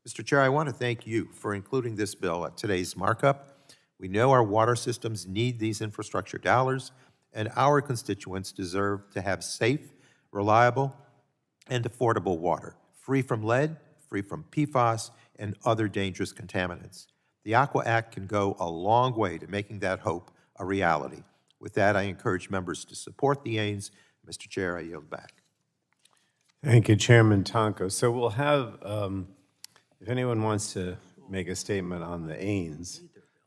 Mr. Chair, I want to thank you for including this bill at today's markup. We know our water systems need these infrastructure dollars, and our constituents deserve to have safe, reliable, and affordable water, free from lead, free from PFAS, and other dangerous contaminants. The Aqua Act can go a long way to making that hope a reality. With that, I encourage members to support the AINS. Mr. Chair, I yield back. Thank you, Chairman Tonko. So we'll have, if anyone wants to make a statement on the AINS,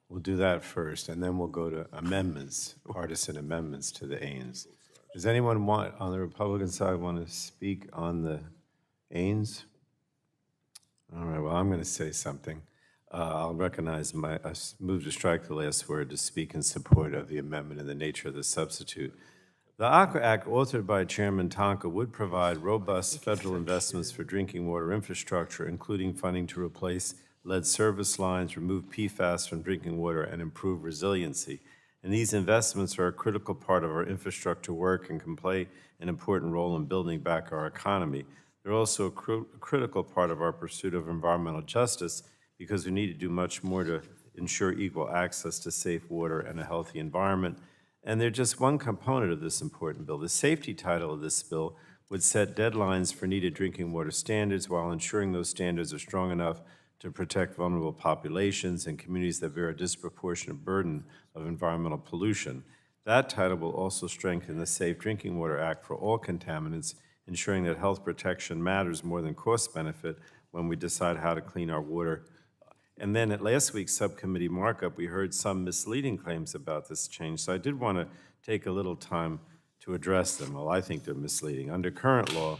we'll do that first, and then we'll go to amendments, partisan amendments to the AINS. Does anyone on the Republican side want to speak on the AINS? All right, well, I'm going to say something. I'll recognize I move to strike the last word to speak in support of the amendment in the nature of the substitute. The Aqua Act, authored by Chairman Tonka, would provide robust federal investments for drinking water infrastructure, including funding to replace lead service lines, remove PFAS from drinking water, and improve resiliency. And these investments are a critical part of our infrastructure work and can play an important role in building back our economy. They're also a critical part of our pursuit of environmental justice because we need to do much more to ensure equal access to safe water and a healthy environment. And they're just one component of this important bill. The safety title of this bill would set deadlines for needed drinking water standards while ensuring those standards are strong enough to protect vulnerable populations and communities that bear a disproportionate burden of environmental pollution. That title will also strengthen the Safe Drinking Water Act for all contaminants, ensuring that health protection matters more than cost benefit when we decide how to clean our water. And then at last week's subcommittee markup, we heard some misleading claims about this change, so I did want to take a little time to address them. Well, I think they're misleading. Under current law,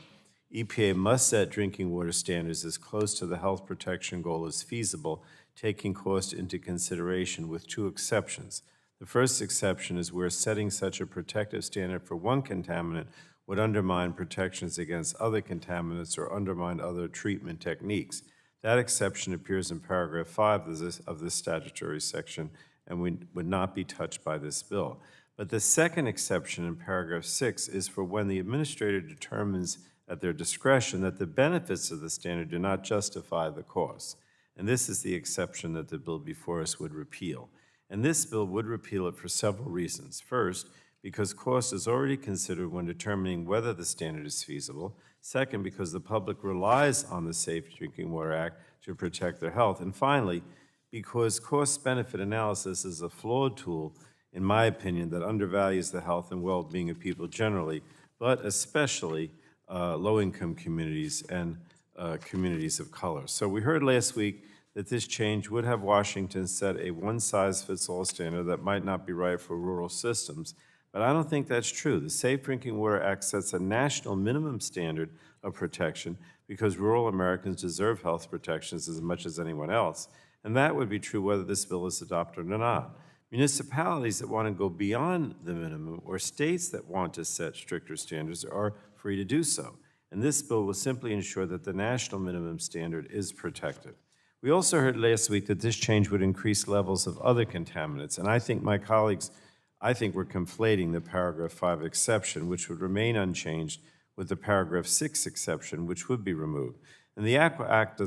EPA must set drinking water standards as close to the health protection goal as feasible, taking cost into consideration with two exceptions. The first exception is where setting such a protective standard for one contaminant would undermine protections against other contaminants or undermine other treatment techniques. That exception appears in paragraph 5 of this statutory section and would not be touched by this bill. But the second exception in paragraph 6 is for when the administrator determines at their discretion that the benefits of the standard do not justify the costs. And this is the exception that the bill before us would repeal. And this bill would repeal it for several reasons. First, because cost is already considered when determining whether the standard is feasible. Second, because the public relies on the Safe Drinking Water Act to protect their health. And finally, because cost-benefit analysis is a flawed tool, in my opinion, that undervalues the health and well-being of people generally, but especially low-income communities and communities of color. So we heard last week that this change would have Washington set a one-size-fits-all standard that might not be right for rural systems. But I don't think that's true. The Safe Drinking Water Act sets a national minimum standard of protection because rural Americans deserve health protections as much as anyone else. And that would be true whether this bill is adopted or not. Municipalities that want to go beyond the minimum or states that want to set stricter standards are free to do so. And this bill will simply ensure that the national minimum standard is protected. We also heard last week that this change would increase levels of other contaminants. And I think my colleagues we're conflating the paragraph 5 exception, which would remain unchanged, with the paragraph 6 exception, which would be removed. And the Aqua Act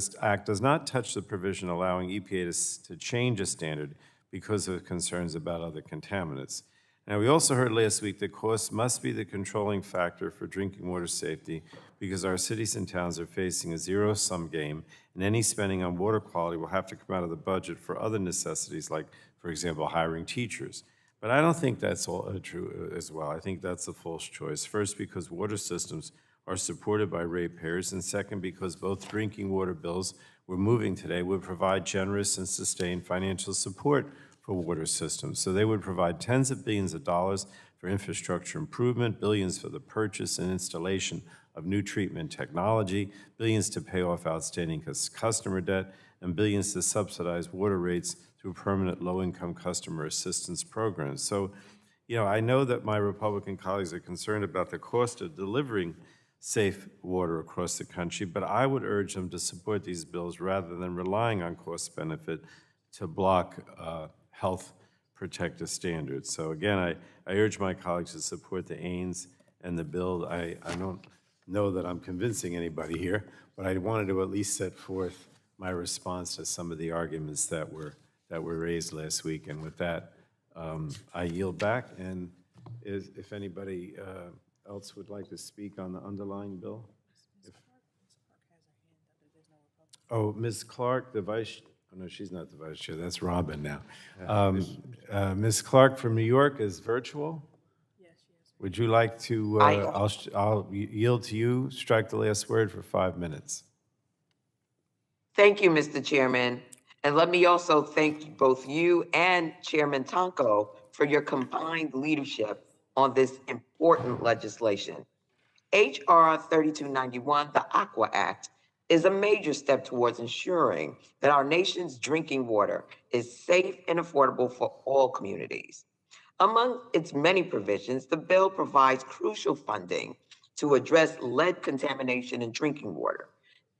does not touch the provision allowing EPA to change a standard because of concerns about other contaminants. Now, we also heard last week that cost must be the controlling factor for drinking water safety because our cities and towns are facing a zero-sum game, and any spending on water quality will have to come out of the budget for other necessities like, for example, hiring teachers. But I don't think that's all true as well. I think that's a false choice. First, because water systems are supported by ratepayers, and second, because both drinking water bills we're moving today would provide generous and sustained financial support for water systems. So they would provide tens of billions of dollars for infrastructure improvement, billions for the purchase and installation of new treatment technology, billions to pay off outstanding customer debt, and billions to subsidize water rates through permanent low-income customer assistance programs. So, I know that my Republican colleagues are concerned about the cost of delivering safe water across the country, but I would urge them to support these bills rather than relying on cost-benefit to block health protective standards. So again, I urge my colleagues to support the AINS and the bill. I don't know that I'm convincing anybody here, but I wanted to at least set forth my response to some of the arguments that were raised last week. And with that, I yield back. And if anybody else would like to speak on the underlying bill? Oh, Ms. Clark, the vice, oh no, she's not the vice chair, that's Robin now. Ms. Clark from New York is virtual? Yes, she is. Would you like to, I'll yield to you, strike the last word for 5 minutes. Thank you, Mr. Chairman. And let me also thank both you and Chairman Tonko for your combined leadership on this important legislation. H.R. 3291, the Aqua Act, is a major step towards ensuring that our nation's drinking water is safe and affordable for all communities. Among its many provisions, the bill provides crucial funding to address lead contamination in drinking water.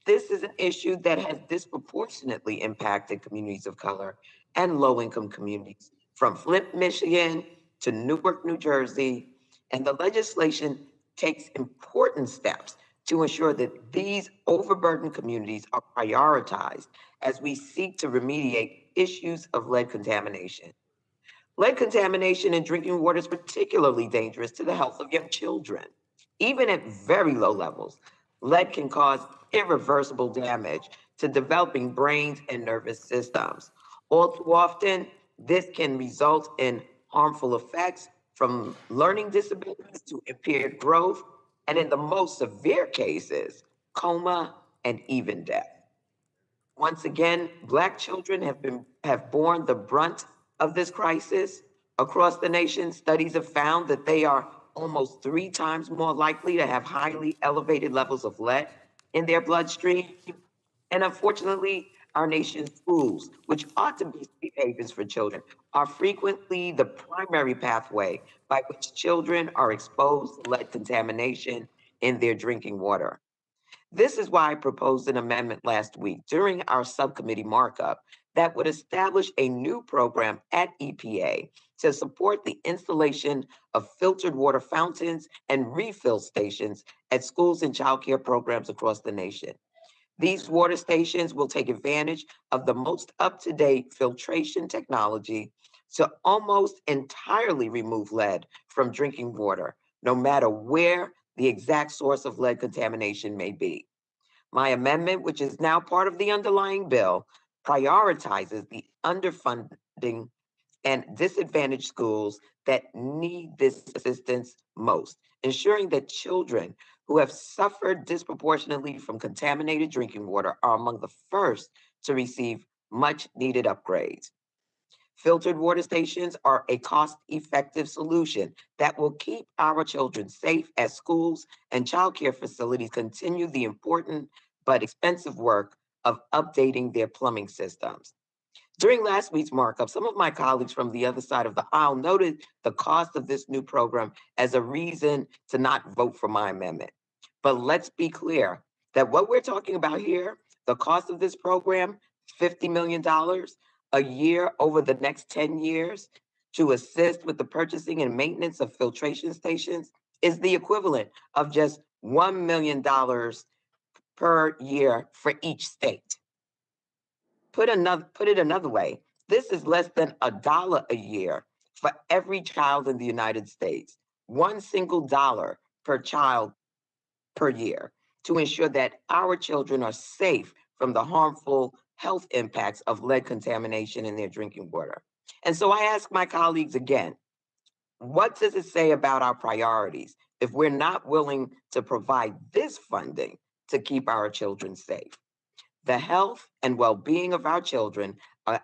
This is an issue that has disproportionately impacted communities of color and low-income communities, from Flint, Michigan to Newark, New Jersey, and the legislation takes important steps to ensure that these overburdened communities are prioritized as we seek to remediate issues of lead contamination. Lead contamination in drinking water is particularly dangerous to the health of young children. Even at very low levels, lead can cause irreversible damage to developing brains and nervous systems. All too often, this can result in harmful effects from learning disabilities to impaired growth, and in the most severe cases, coma and even death. Once again, Black children have borne the brunt of this crisis. Across the nation, studies have found that they are almost 3 times more likely to have highly elevated levels of lead in their bloodstream. And unfortunately, Our nation's schools, which ought to be safe havens for children, are frequently the primary pathway by which children are exposed to lead contamination in their drinking water. This is why I proposed an amendment last week during our subcommittee markup that would establish a new program at EPA to support the installation of filtered water fountains and refill stations at schools and childcare programs across the nation. These water stations will take advantage of the most up-to-date filtration technology to almost entirely remove lead from drinking water, no matter where the exact source of lead contamination may be. My amendment, which is now part of the underlying bill, prioritizes the underfunding and disadvantaged schools that need this assistance most, ensuring that children who have suffered disproportionately from contaminated drinking water are among the first to receive much needed upgrades. Filtered water stations are a cost-effective solution that will keep our children safe as schools and childcare facilities continue the important but expensive work of updating their plumbing systems. During last week's markup, some of my colleagues from the other side of the aisle noted the cost of this new program as a reason to not vote for my amendment. But let's be clear that what we're talking about here, the cost of this program, $50 million a year over the next 10 years to assist with the purchasing and maintenance of filtration stations, is the equivalent of just $1 million per year for each state. Put it another way, this is less than $1 a year for every child in the United States. One single dollar per child per year to ensure that our children are safe from the harmful health impacts of lead contamination in their drinking water. And so I ask my colleagues again, what does it say about our priorities if we're not willing to provide this funding to keep our children safe? The health and well-being of our children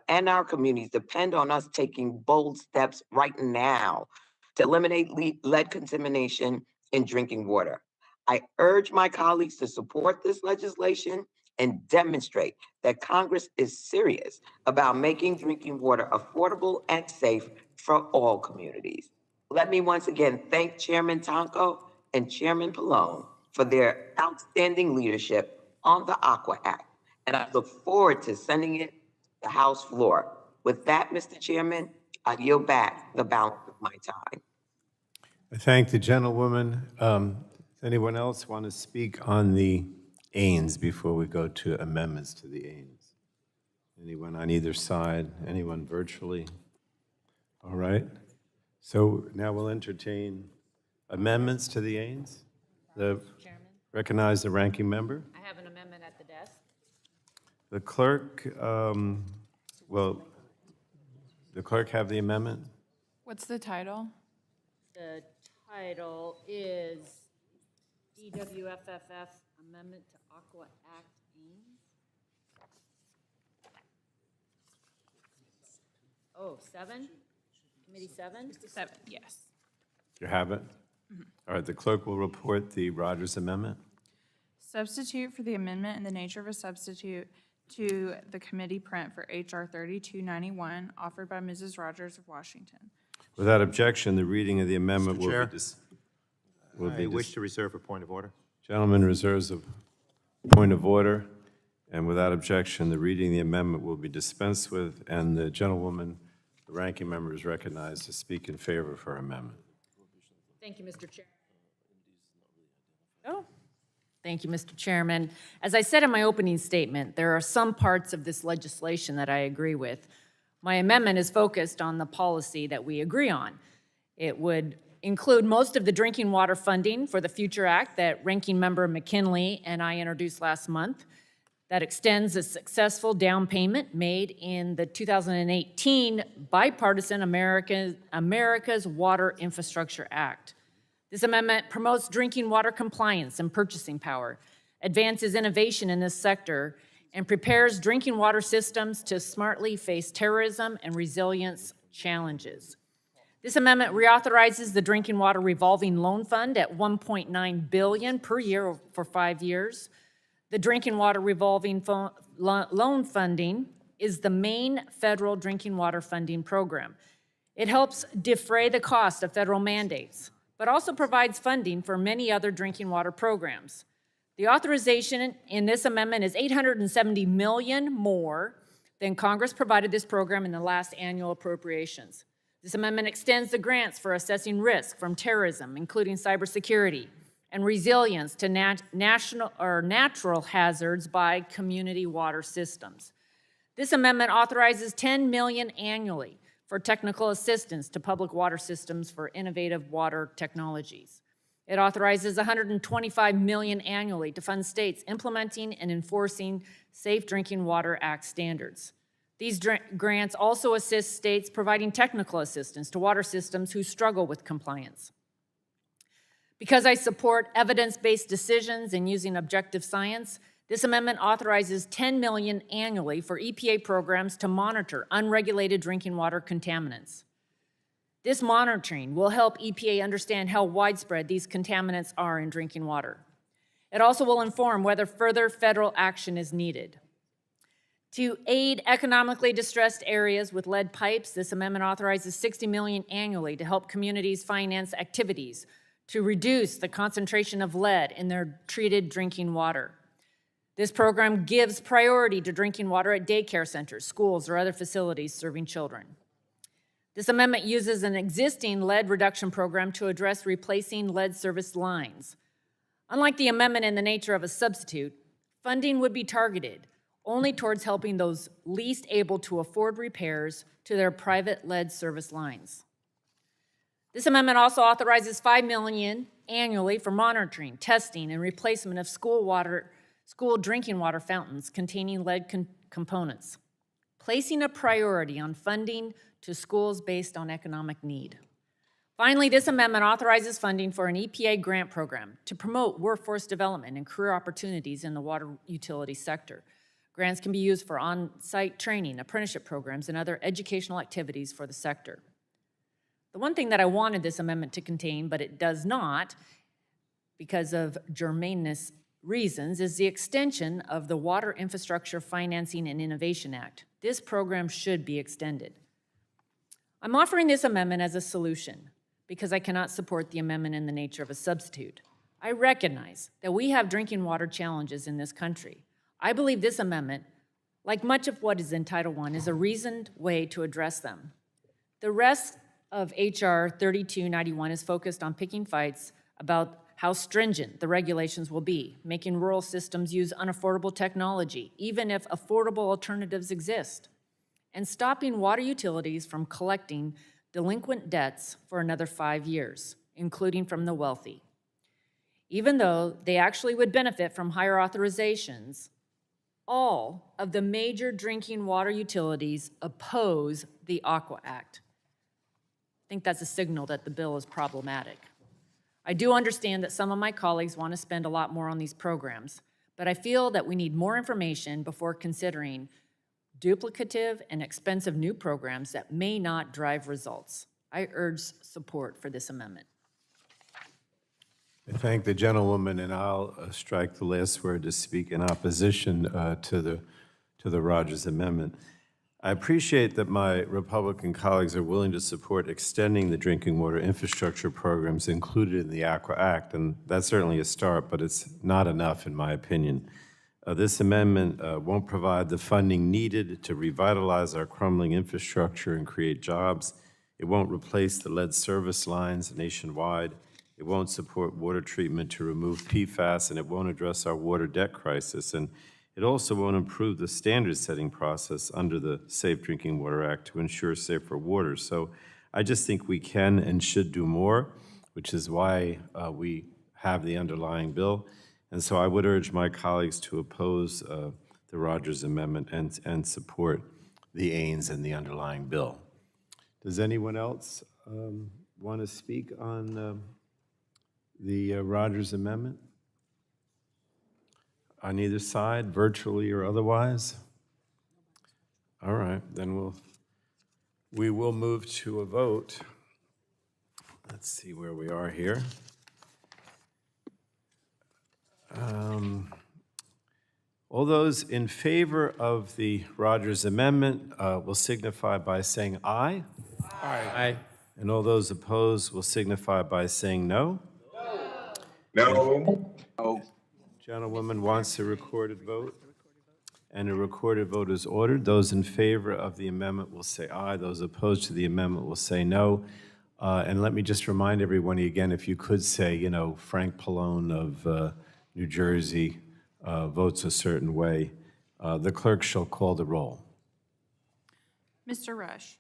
and our communities depend on us taking bold steps right now to eliminate lead contamination in drinking water. I urge my colleagues to support this legislation and demonstrate that Congress is serious about making drinking water affordable and safe for all communities. Let me once again thank Chairman Tonko and Chairman Pallone for their outstanding leadership on the Aqua Act, and I look forward to sending it to the House floor. With that, Mr. Chairman, I yield back the balance of my time. I thank the gentlewoman. Does anyone else want to speak on the Ains before we go to amendments to the Ains? Anyone on either side? Anyone virtually? All right. So now we'll entertain amendments to the Ains. Recognize the ranking member. I have an amendment at the desk. The clerk, will the clerk have the amendment? What's the title? The title is DWFFF Amendment to Aqua Act Ains. Oh, 7? Committee 7? 7, yes. You have it? All right, the clerk will report the Rogers Amendment. Substitute for the amendment in the nature of a substitute to the committee print for H.R. 3291, offered by Mrs. Rogers of Washington. Without objection, the reading of the amendment Mr. will Chair, be I wish to reserve a point of order. Gentleman reserves a point of order, and without objection, the reading of the amendment will be dispensed with, and the gentlewoman, the ranking member, is recognized to speak in favor of her amendment. Thank you, Mr. Chair. Oh, thank you, Mr. Chairman. As I said in my opening statement, there are some parts of this legislation that I agree with. My amendment is focused on the policy that we agree on. It would include most of the drinking water funding for the Future Act that Ranking Member McKinley and I introduced last month. That extends a successful down payment made in the 2018 bipartisan America's Water Infrastructure Act. This amendment promotes drinking water compliance and purchasing power, advances innovation in this sector, and prepares drinking water systems to smartly face terrorism and resilience challenges. This amendment reauthorizes the Drinking Water Revolving Loan Fund at $1.9 billion per year for 5 years. The Drinking Water Revolving Loan Funding is the main federal drinking water funding program. It helps defray the cost of federal mandates, but also provides funding for many other drinking water programs. The authorization in this amendment is $870 million more than Congress provided this program in the last annual appropriations. This amendment extends the grants for assessing risk from terrorism, including cybersecurity, and resilience to natural hazards by community water systems. This amendment authorizes $10 million annually for technical assistance to public water systems for innovative water technologies. It authorizes $125 million annually to fund states implementing and enforcing Safe Drinking Water Act standards. These grants also assist states providing technical assistance to water systems who struggle with compliance. Because I support evidence-based decisions and using objective science, this amendment authorizes $10 million annually for EPA programs to monitor unregulated drinking water contaminants. This monitoring will help EPA understand how widespread these contaminants are in drinking water. It also will inform whether further federal action is needed. To aid economically distressed areas with lead pipes, this amendment authorizes $60 million annually to help communities finance activities to reduce the concentration of lead in their treated drinking water. This program gives priority to drinking water at daycare centers, schools, or other facilities serving children. This amendment uses an existing lead reduction program to address replacing lead service lines. Unlike the amendment in the nature of a substitute, funding would be targeted only towards helping those least able to afford repairs to their private lead service lines. This amendment also authorizes $5 million annually for monitoring, testing, and replacement of school drinking water fountains containing lead components, placing a priority on funding to schools based on economic need. Finally, this amendment authorizes funding for an EPA grant program to promote workforce development and career opportunities in the water utility sector. Grants can be used for on-site training, apprenticeship programs, and other educational activities for the sector. The one thing that I wanted this amendment to contain, but it does not, because of germaneness reasons, is the extension of the Water Infrastructure Financing and Innovation Act. This program should be extended. I'm offering this amendment as a solution because I cannot support the amendment in the nature of a substitute. I recognize that we have drinking water challenges in this country. I believe this amendment, like much of what is in Title I, is a reasoned way to address them. The rest of H.R. 3291 is focused on picking fights about how stringent the regulations will be, making rural systems use unaffordable technology, even if affordable alternatives exist, and stopping water utilities from collecting delinquent debts for another 5 years, including from the wealthy. Even though they actually would benefit from higher authorizations, all of the major drinking water utilities oppose the Aqua Act. I think that's a signal that the bill is problematic. I do understand that some of my colleagues want to spend a lot more on these programs, but I feel that we need more information before considering duplicative and expensive new programs that may not drive results. I urge support for this amendment. I thank the gentlewoman, and I'll strike the last word to speak in opposition to the Rogers Amendment. I appreciate that my Republican colleagues are willing to support extending the drinking water infrastructure programs included in the Aqua Act, and that's certainly a start, but it's not enough in my opinion. This amendment won't provide the funding needed to revitalize our crumbling infrastructure and create jobs. It won't replace the lead service lines nationwide. It won't support water treatment to remove PFAS, and it won't address our water debt crisis. And it also won't improve the standard-setting process under the Safe Drinking Water Act to ensure safer water. So I just think we can and should do more, which is why we have the underlying bill. And so I would urge my colleagues to oppose the Rogers Amendment and support the Ains and the underlying bill. Does anyone else want to speak on the Rogers Amendment? On either side, virtually or otherwise? All right, then we will move to a vote. Let's see where we are here. All those in favor of the Rogers Amendment will signify by saying aye. Aye. And all those opposed will signify by saying no. No. Gentlewoman wants a recorded vote, and a recorded vote is ordered. Those in favor of the amendment will say aye. Those opposed to the amendment will say no. And let me just remind everyone again, if you could say, you know, Frank Pallone of New Jersey votes a certain way, the clerk shall call the roll. Mr. Rush.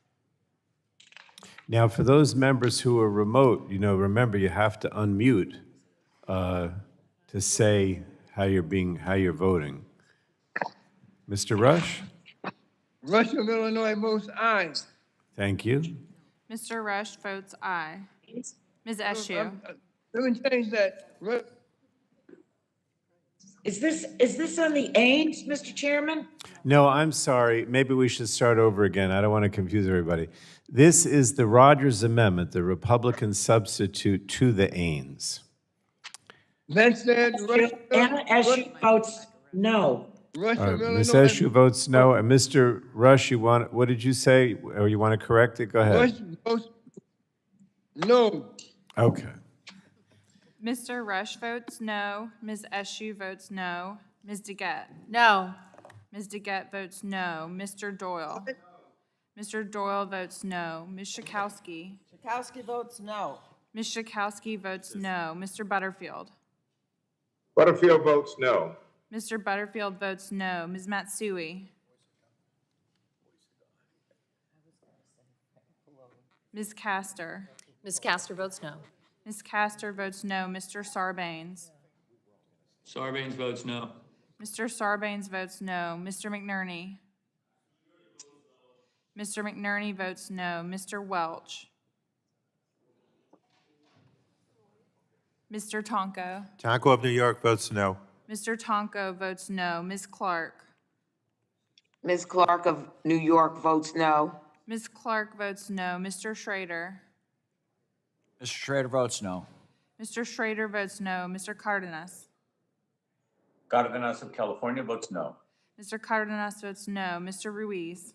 Now, for those members who are remote, you know, remember you have to unmute to say how you're voting. Mr. Rush? Rush of Illinois votes aye. Thank you. Mr. Rush votes aye. Ms. Eschew. Let me change that. Is this on the Ames, Mr. Chairman? No, I'm sorry. Maybe we should start over again. I don't want to confuse everybody. This is the Rogers Amendment, the Republican substitute to the Ains. That said, Anna Eschew votes no. Rush All of right, Illinois. Ms. Eschew votes no, and Mr. Rush, what did you say? Or you want to correct it? Go ahead. Rush votes no. Okay. Mr. Rush votes no. Ms. Eschew votes no. Ms. DeGette. No. Ms. DeGette votes no. Mr. Doyle. Mr. Doyle votes no. Ms. Schakowsky. Schakowsky votes no. Ms. Schakowsky votes no. Mr. Butterfield. Butterfield votes no. Mr. Butterfield votes no. Ms. Matsui. Ms. Castor. Ms. Castor votes no. Ms. Castor votes no. Mr. Sarbanes. Sarbanes votes no. Mr. Sarbanes votes no. Mr. McNerney. Mr. McNerney votes no. Mr. Welch. Mr. Tonko. Tonko of New York votes no. Mr. Tonko votes no. Ms. Clark. Ms. Clark of New York votes no. Ms. Clark votes no. Mr. Schrader. Mr. Schrader votes no. Mr. Schrader votes no. Mr. Cardenas. Cardenas of California votes no. Mr. Cardenas votes no. Mr. Ruiz.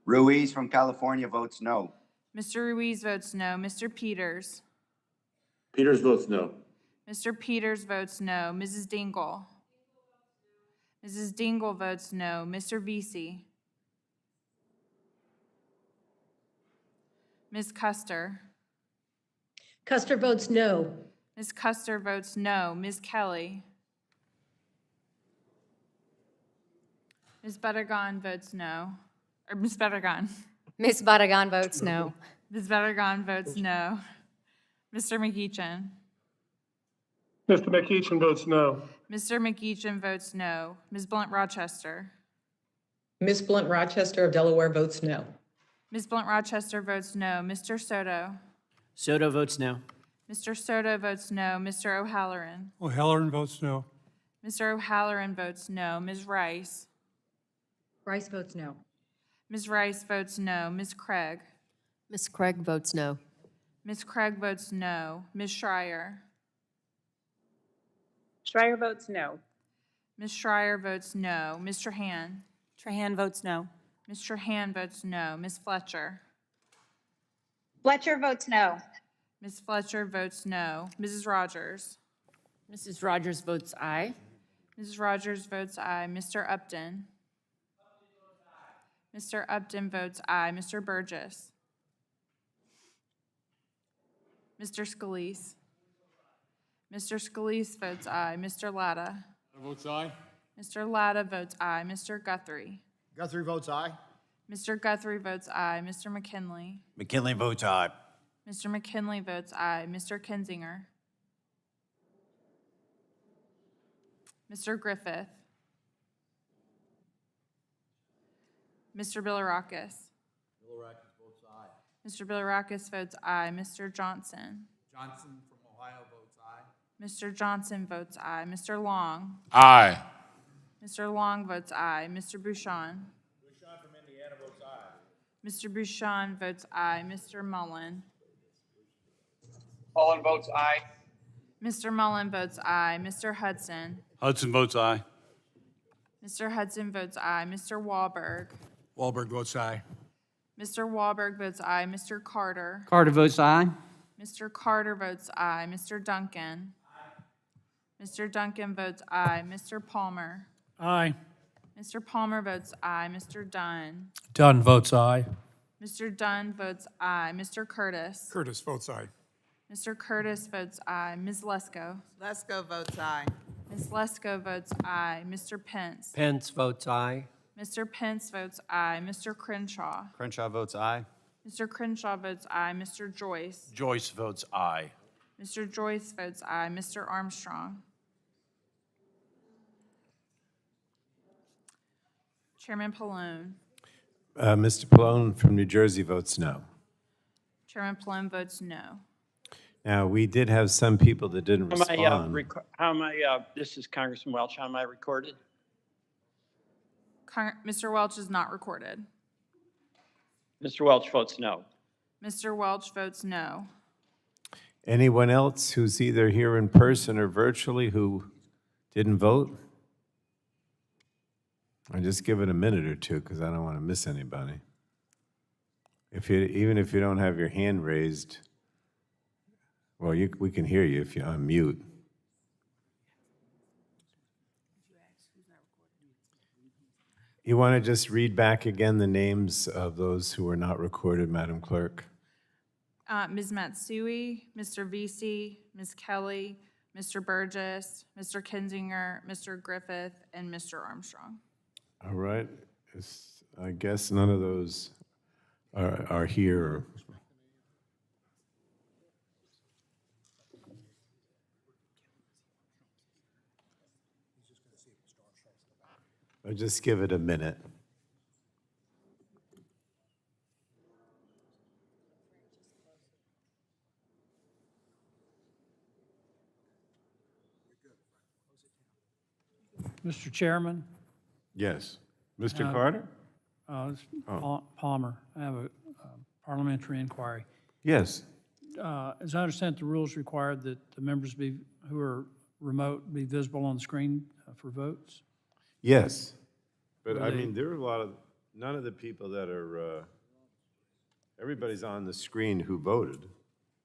Ruiz from California votes no. Mr. Ruiz votes no. Mr. Peters. Peters votes no. Mr. Peters votes no. Mrs. Dingell. Mrs. Dingell votes no. Mr. Vesey. Ms. Custer. Custer votes no. Ms. Custer votes no. Ms. Kelly. Ms. Buttergon votes no. Or Ms. Buttergon. Ms. Baragan votes no. Ms. Buttergon votes no. Mr. McEachin. Mr. McEachin votes no. Mr. McEachin votes no. Ms. Blunt Rochester. Ms. Blunt Rochester of Delaware votes no. Ms. Blunt Rochester votes no. Mr. Soto. Soto votes no. Mr. Soto votes no. Mr. O'Halloran. O'Halloran votes no. Mr. O'Halloran votes no. Ms. Rice. Rice votes no. Ms. Rice votes no. Ms. Craig. Ms. Craig votes no. Ms. Craig votes no. Ms. Schreier. Schreier votes no. Ms. Schreier votes no. Mr. Han. Trahan votes no. Mr. Han votes no. Ms. Fletcher. Fletcher votes no. Ms. Fletcher votes no. Mrs. Rogers. Mrs. Rogers votes aye. Mrs. Rogers votes aye. Mr. Upton. Mr. Upton votes aye. Mr. Burgess. Mr. Scalise. Mr. Scalise votes aye. Mr. Latta. Votes aye. Mr. Latta votes aye. Mr. Guthrie. Guthrie votes aye. Mr. Guthrie votes aye. Mr. McKinley. McKinley votes aye. Mr. McKinley votes aye. Mr. Kinzinger. Mr. Griffith. Mr. Bilirakis. Bilirakis votes aye. Mr. Bilirakis votes aye. Mr. Johnson. Johnson from Ohio votes aye. Mr. Johnson votes aye. Mr. Long. Aye. Mr. Long votes aye. Mr. Bouchon. Bouchon from Indiana votes aye. Mr. Bouchon votes aye. Mr. Mullen. Mullen votes aye. Mr. Mullen votes aye. Mr. Hudson. Hudson votes aye. Mr. Hudson votes aye. Mr. Wahlberg. Wahlberg votes aye. Mr. Wahlberg votes aye. Mr. Carter. Carter votes aye. Mr. Carter votes aye. Mr. Duncan. Mr. Duncan votes aye. Mr. Palmer. Aye. Mr. Palmer votes aye. Mr. Dunn. Dunn votes aye. Mr. Dunn votes aye. Mr. Curtis. Curtis votes aye. Mr. Curtis votes aye. Ms. Lesko. Lesko votes aye. Ms. Lesko votes aye. Mr. Pence. Pence votes aye. Mr. Pence votes aye. Mr. Crenshaw. Crenshaw votes aye. Mr. Crenshaw votes aye. Mr. Joyce. Joyce votes aye. Mr. Joyce votes aye. Mr. Armstrong. Chairman Pallone. Mr. Pallone from New Jersey votes no. Chairman Pallone votes no. Now, we did have some people that didn't respond. This is Congressman Welch. How am I recorded? Mr. Welch is not recorded. Mr. Welch votes no. Mr. Welch votes no. Anyone else who's either here in person or virtually who didn't vote? I'll just give it a minute or two because I don't want to miss anybody. Even if you don't have your hand raised, well, we can hear you if you unmute. You want to just read back again the names of those who were not recorded, Madam Clerk? Ms. Matsui, Mr. Vesey, Ms. Kelly, Mr. Burgess, Mr. Kinzinger, Mr. Griffith, and Mr. Armstrong. All right. I guess none of those are here. I'll just give it a minute. Mr. Chairman, Yes. Mr. Carter? this is Palmer, I have a parliamentary inquiry. Yes. As I understand, the rules require that the members who are remote be visible on the screen for votes. Yes. But Were I they- mean, there are none of the people that are, everybody's on the screen who voted.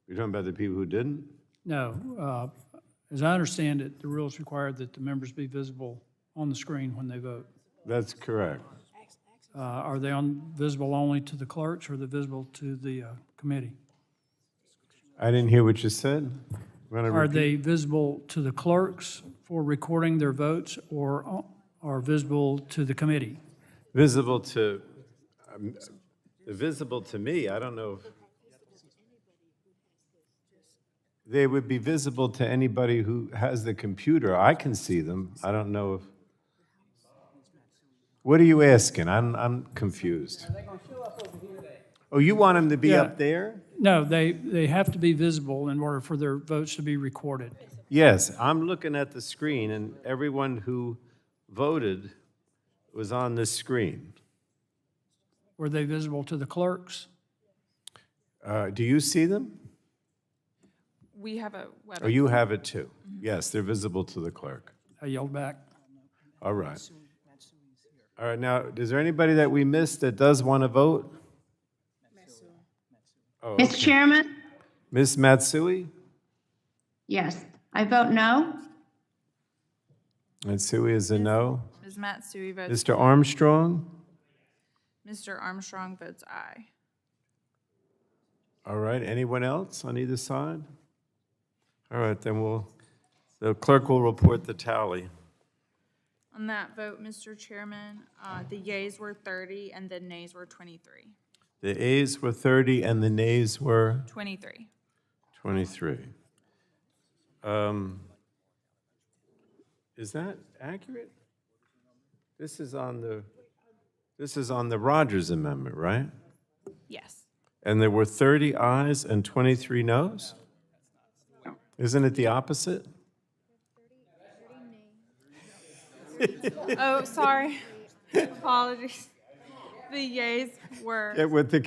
You're talking about the people who didn't? No, as I understand it, the rules require that the members be visible on the screen when they vote. That's correct. Are they visible only to the clerks or are they visible to the committee? I didn't hear what you said. Want to Are repeat? they visible to the clerks for recording their votes or are visible to the committee? Visible to me, I don't know. They would be visible to anybody who has the computer. I can see them. I don't know if. What are you asking? I'm confused. Oh, you want them to be Yeah. up there? No, they have to be visible in order for their votes to be recorded. Yes, I'm looking at the screen, and everyone who voted was on this screen. Were they visible to the clerks? Do you see them? We have a Oh, you have it too? Yes, they're visible to the clerk. I yelled back. All right. All right, now, is there anybody that we missed that does want to vote? Oh, Mr. okay. Chairman? Ms. Matsui? Yes, I vote no. Matsui is a no. Ms. Matsui votes. Mr. Armstrong? Mr. Armstrong votes aye. All right, anyone else on either side? All right, then the clerk will report the tally. On that vote, Mr. Chairman, the yeas were 30 and the nays were 23. The ayes were 30 and the nays were 23. 23. Is that accurate? This is on the Rogers Amendment, right? Yes. And there were 30 ayes and 23 noes? Isn't it the opposite? Oh, sorry. Apologies. The yeas were. Yeah, with the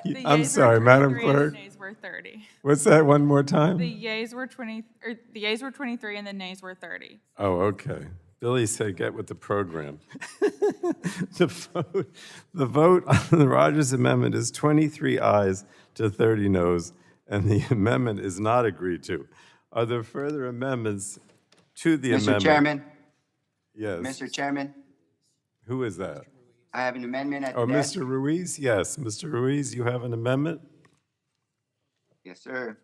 The I'm yeas sorry, were Madam 23 and Clerk. the nays were 30. What's that one more time? The yeas were 23 and the nays were 30. Oh, okay. Billy said, get with the program. The vote on the Rogers Amendment is 23 ayes to 30 noes, and the amendment is not agreed to. Are there further amendments to the amendment? Mr. Chairman, Yes. Mr. Chairman, Who is that? I have an amendment at the Oh, desk. Mr. Ruiz? Yes, Mr. Ruiz, you have an amendment? Yes, sir.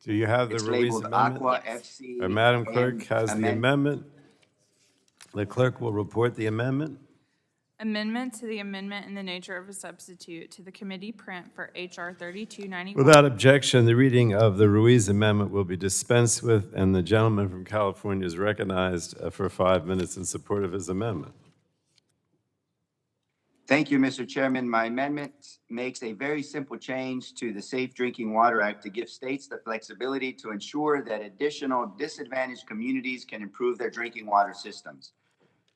Do you have the It's Ruiz labeled amendment? Aqua FC. Madam Clerk and has the amendment. The clerk will report the amendment. Amendment to the amendment in the nature of a substitute to the committee print for HR 3291. Without objection, the reading of the Ruiz amendment will be dispensed with, and the gentleman from California is recognized for 5 minutes in support of his amendment. Thank you, Mr. Chairman. My amendment makes a very simple change to the Safe Drinking Water Act to give states the flexibility to ensure that additional disadvantaged communities can improve their drinking water systems.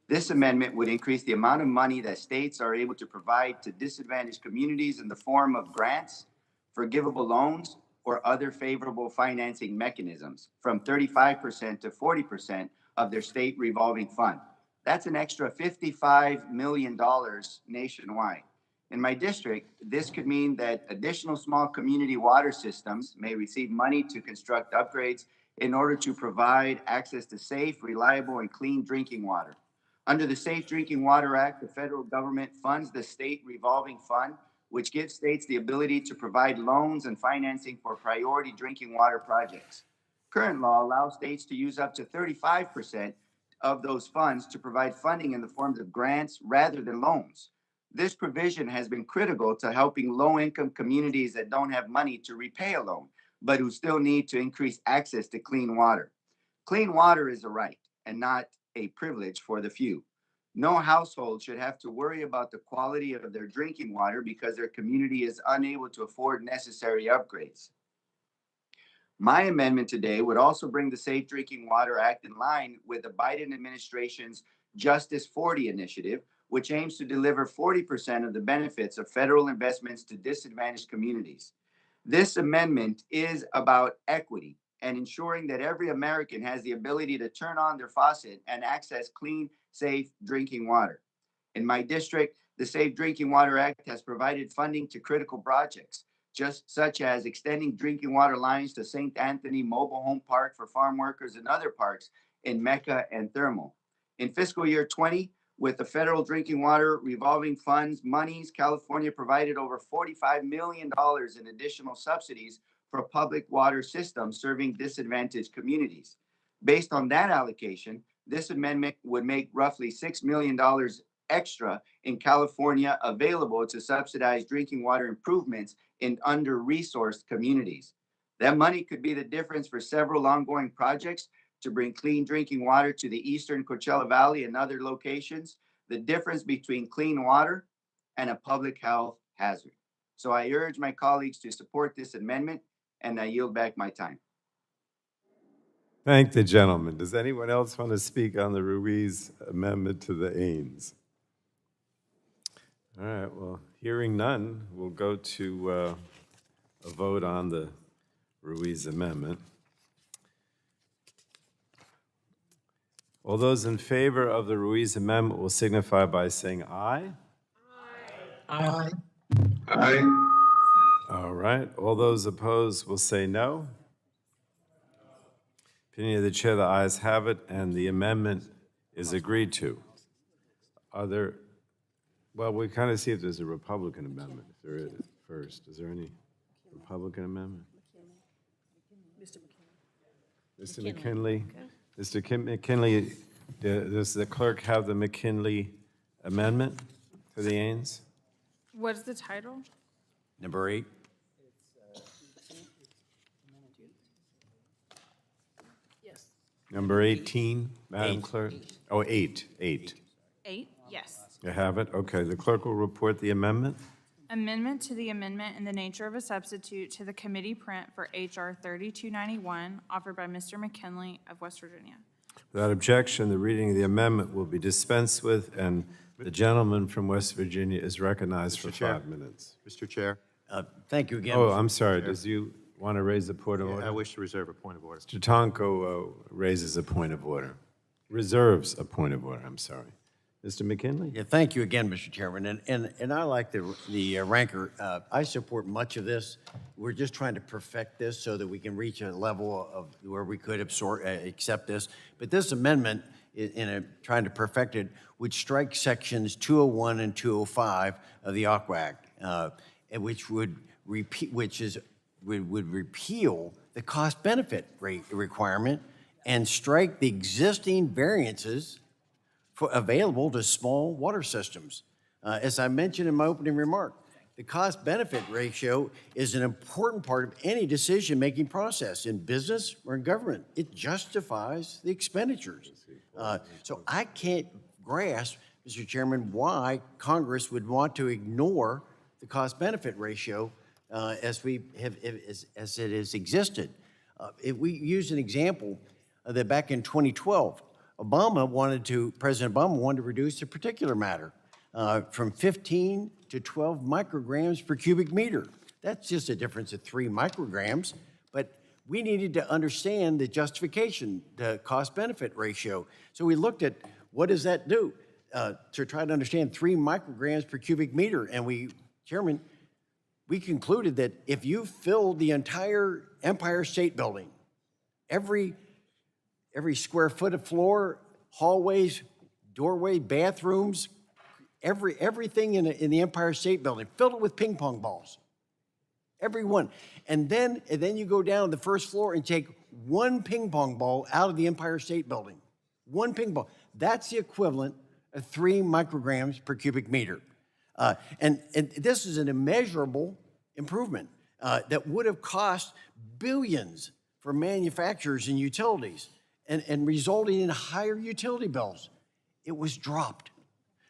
This amendment would increase the amount of money that states are able to provide to disadvantaged communities in the form of grants, forgivable loans, or other favorable financing mechanisms from 35% to 40% of their state revolving fund. That's an extra $55 million nationwide. In my district, this could mean that additional small community water systems may receive money to construct upgrades in order to provide access to safe, reliable, and clean drinking water. Under the Safe Drinking Water Act, the federal government funds the state revolving fund, which gives states the ability to provide loans and financing for priority drinking water projects. Current law allows states to use up to 35% of those funds to provide funding in the forms of grants rather than loans. This provision has been critical to helping low-income communities that don't have money to repay a loan, but who still need to increase access to clean water. Clean water is a right and not a privilege for the few. No household should have to worry about the quality of their drinking water because their community is unable to afford necessary upgrades. My amendment today would also bring the Safe Drinking Water Act in line with the Biden administration's Justice 40 initiative, which aims to deliver 40% of the benefits of federal investments to disadvantaged communities. This amendment is about equity and ensuring that every American has the ability to turn on their faucet and access clean, safe drinking water. In my district, the Safe Drinking Water Act has provided funding to critical projects, just such as extending drinking water lines to St. Anthony Mobile Home Park for farm workers and other parks in Mecca and Thermal. In fiscal year 20, with the federal drinking water revolving funds monies, California provided over $45 million in additional subsidies for public water systems serving disadvantaged communities. Based on that allocation, this amendment would make roughly $6 million extra in California available to subsidize drinking water improvements in under-resourced communities. That money could be the difference for several ongoing projects to bring clean drinking water to the eastern Coachella Valley and other locations, the difference between clean water and a public health hazard. So I urge my colleagues to support this amendment, and I yield back my time. Thank the gentleman. Does anyone else want to speak on the Ruiz amendment to the Ains? All right, well, hearing none, we'll go to a vote on the Ruiz amendment. All those in favor of the Ruiz amendment will signify by saying aye. Aye. Aye. All right, all those opposed will say no. Opinion of the chair, the ayes have it, and the amendment is agreed to. Are there, well, we kind of see if there's a Republican amendment, if there is first. Is there any Republican amendment? Mr. McKinley? Mr. McKinley, does the clerk have the McKinley amendment to the Ains? What's the title? Number 8. Number 18, Madam Clerk? Oh, 8. 8, yes. You have it? Okay, the clerk will report the amendment. Amendment to the amendment in the nature of a substitute to the committee print for HR 3291, offered by Mr. McKinley of West Virginia. Without objection, the reading of the amendment will be dispensed with, and the gentleman from West Virginia is recognized for Chair. 5 minutes. Mr. Chair. Thank you again. Oh, I'm sorry, does you Want to raise a point of order? I wish to reserve a point of order. Mr. Tonko raises a point of order. Reserves a point of order, I'm sorry. Mr. McKinley? Yeah, thank you again, Mr. Chairman. And I like the ranker. I support much of this. We're just trying to perfect this so that we can reach a level of where we could accept this. But this amendment, trying to perfect it, would strike sections 201 and 205 of the Aqua Act, and which would repeal the cost-benefit rate requirement and strike the existing variances available to small water systems. As I mentioned in my opening remark, the cost-benefit ratio is an important part of any decision-making process in business or in government. It justifies the expenditures. So I can't grasp, Mr. Chairman, why Congress would want to ignore the cost-benefit ratio as it has existed. If we use an example that back in 2012, President Obama wanted to reduce the particulate matter from 15 to 12 micrograms per cubic meter. That's just a difference of 3 micrograms, but we needed to understand the justification, the cost-benefit ratio. So we looked at what does that do to try to understand 3 micrograms per cubic meter, and Chairman, we concluded that if you filled the entire Empire State Building, every square foot of floor, hallways, doorway, bathrooms, everything in the Empire State Building, filled it with ping pong balls. Every one. And then you go down to the first floor and take 1 ping pong ball out of the Empire State Building. 1 ping pong. That's the equivalent of 3 micrograms per cubic meter. And this is an immeasurable improvement that would have cost billions for manufacturers and utilities and resulting in higher utility bills. It was dropped.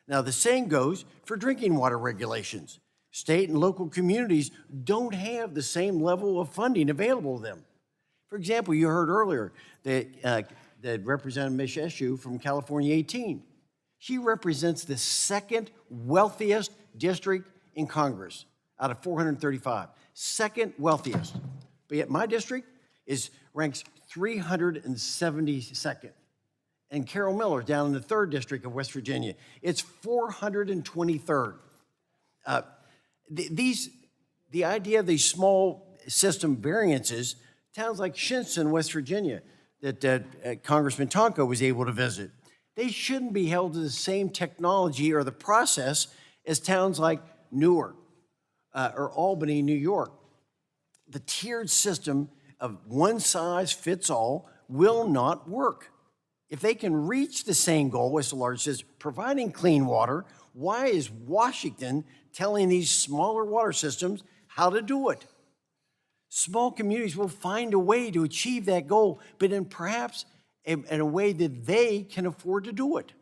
Now, the same goes for drinking water regulations. State and local communities don't have the same level of funding available to them. For example, you heard earlier that Representative Misheshu from California 18. She represents the second wealthiest district in Congress out of 435. Second wealthiest. But yet my district ranks 372nd. And Carol Miller down in the 3rd District of West Virginia, it's 423rd. The idea of these small system variances, towns like Shinnston, West Virginia, that Congressman Tonko was able to visit, they shouldn't be held to the same technology or the process as towns like Newark or Albany, New York. The tiered system of one size fits all will not work. If they can reach the same goal as the largest, providing clean water, why is Washington telling these smaller water systems how to do it? Small communities will find a way to achieve that goal, but perhaps in a way that they can afford to do it.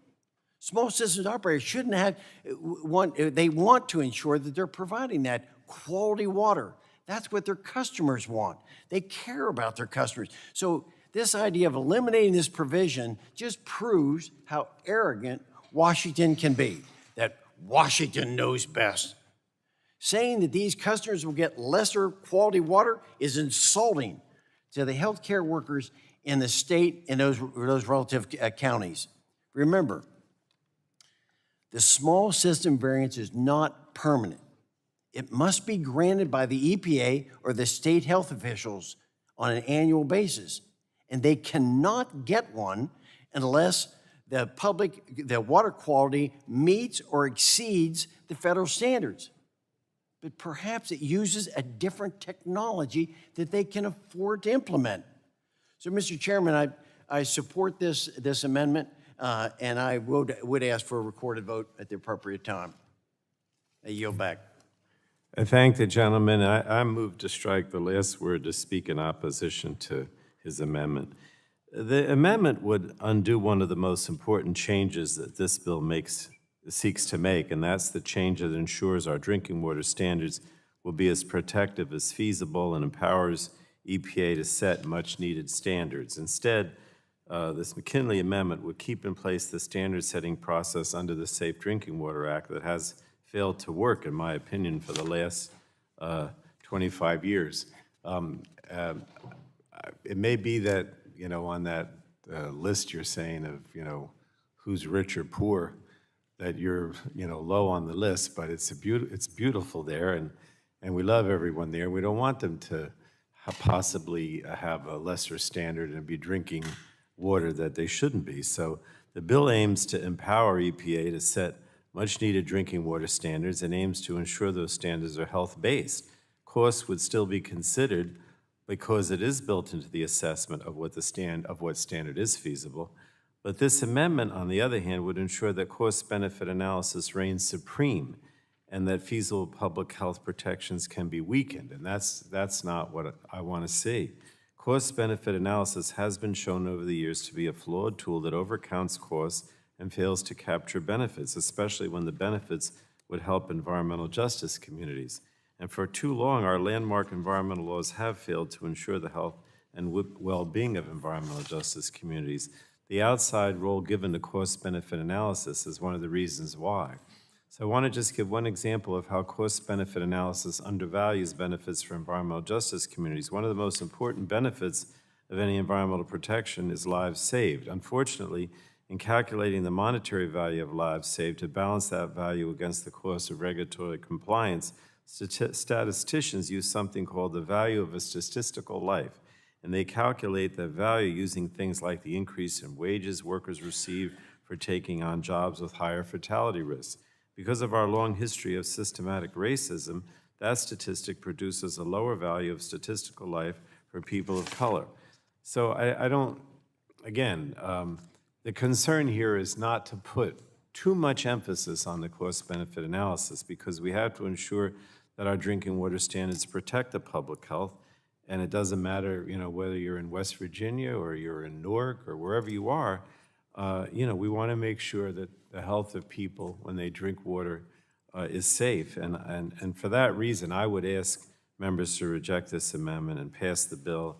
Small systems operators shouldn't they want to ensure that they're providing that quality water. That's what their customers want. They care about their customers. So this idea of eliminating this provision just proves how arrogant Washington can be, that Washington knows best. Saying that these customers will get lesser quality water is insulting to the healthcare workers in the state and those relative counties. Remember, the small system variance is not permanent. It must be granted by the EPA or the state health officials on an annual basis, and they cannot get one unless the water quality meets or exceeds the federal standards. But perhaps it uses a different technology that they can afford to implement. So, Mr. Chairman, I support this amendment, and I would ask for a recorded vote at the appropriate time. I yield back. I thank the gentleman. I move to strike the last word to speak in opposition to his amendment. The amendment would undo one of the most important changes that this bill seeks to make, and that's the change that ensures our drinking water standards will be as protective as feasible and empowers EPA to set much-needed standards. Instead, this McKinley amendment would keep in place the standard-setting process under the Safe Drinking Water Act that has failed to work, in my opinion, for the last 25 years. It may be that, on that list you're saying of, who's rich or poor, that you're, low on the list, but it's beautiful there, and we love everyone there. We don't want them to possibly have a lesser standard and be drinking water that they shouldn't be. So the bill aims to empower EPA to set much-needed drinking water standards and aims to ensure those standards are health-based. Costs would still be considered because it is built into the assessment of what standard is feasible. But this amendment, on the other hand, would ensure that cost-benefit analysis reigns supreme and that feasible public health protections can be weakened, and that's not what I want to see. Cost-benefit analysis has been shown over the years to be a flawed tool that overcounts costs and fails to capture benefits, especially when the benefits would help environmental justice communities. And for too long, our landmark environmental laws have failed to ensure the health and well-being of environmental justice communities. The outside role given to cost-benefit analysis is one of the reasons why. So I want to just give one example of how cost-benefit analysis undervalues benefits for environmental justice communities. One of the most important benefits of any environmental protection is lives saved. Unfortunately, in calculating the monetary value of lives saved, to balance that value against the cost of regulatory compliance, statisticians use something called the value of a statistical life, and they calculate that value using things like the increase in wages workers receive for taking on jobs with higher fatality risks. Because of our long history of systematic racism, that statistic produces a lower value of statistical life for people of color. So I don't, again, the concern here is not to put too much emphasis on the cost-benefit analysis, because we have to ensure that our drinking water standards protect the public health, and it doesn't matter, whether you're in West Virginia or you're in Newark or wherever you are. We want to make sure that the health of people when they drink water is safe, and for that reason, I would ask members to reject this amendment and pass the bill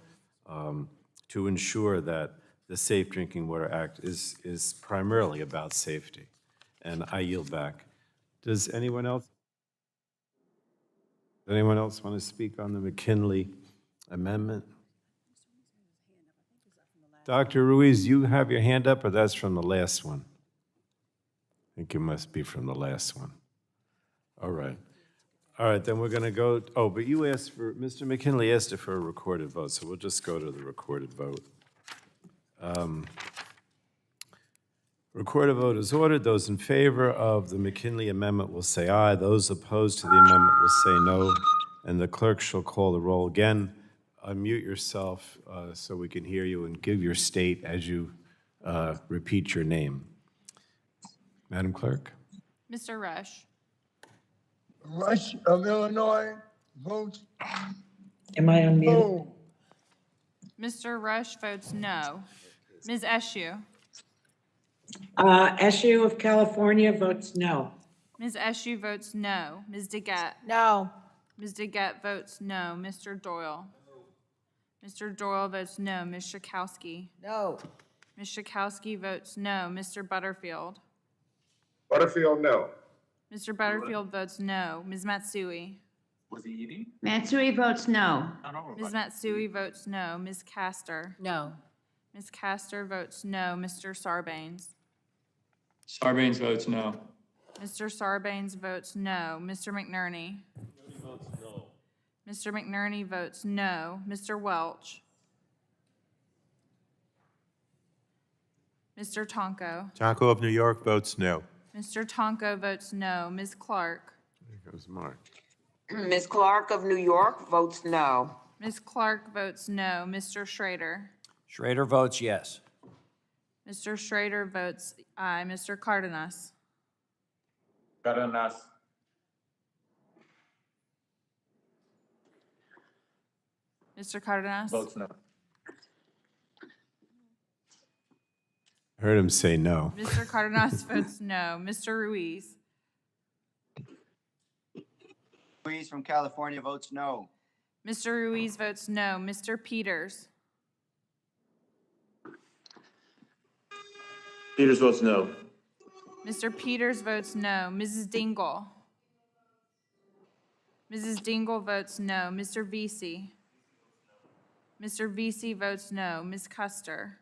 to ensure that the Safe Drinking Water Act is primarily about safety. And I yield back. Does anyone else want to speak on the McKinley amendment? Dr. Ruiz, you have your hand up, or that's from the last one? I think it must be from the last one. All right. All right, then we're going to go, but you asked for, Mr. McKinley asked for a recorded vote, so we'll just go to the recorded vote. Recorded vote is ordered. Those in favor of the McKinley amendment will say aye. Those opposed to the amendment will say no, and the clerk shall call the roll again. Unmute yourself so we can hear you, and give your state as you repeat your name. Madam Clerk? Mr. Rush. Rush of Illinois votes Am I unmuted? no. Mr. Rush votes no. Ms. Eshoo. Eshoo of California votes no. Ms. Eshoo votes no. Ms. DeGette. No. Ms. DeGette votes no. Mr. Doyle. Mr. Doyle votes no. Ms. Schakowsky. No. Ms. Schakowsky votes no. Mr. Butterfield. Butterfield, no. Mr. Butterfield votes no. Ms. Matsui. Was he eating? Matsui votes no. Ms. Matsui votes no. Ms. Castor. No. Ms. Castor votes no. Mr. Sarbanes. Sarbanes votes no. Mr. Sarbanes votes no. Mr. McNerney. Mr. McNerney votes no. Mr. Welch. Mr. Tonko. Tonko of New York votes no. Mr. Tonko votes no. Ms. Clark. There goes Mark. Ms. Clark of New York votes no. Ms. Clark votes no. Mr. Schrader. Schrader votes yes. Mr. Schrader votes aye. Mr. Cardenas. Cardenas. Mr. Cardenas. Votes no. I heard him say no. Mr. Cardenas votes no. Mr. Ruiz. Ruiz from California votes no. Mr. Ruiz votes no. Mr. Peters. Peters votes no. Mr. Peters votes no. Mrs. Dingell. Mrs. Dingell votes no. Mr. Vesey. Mr. VC votes no. Ms. Custer?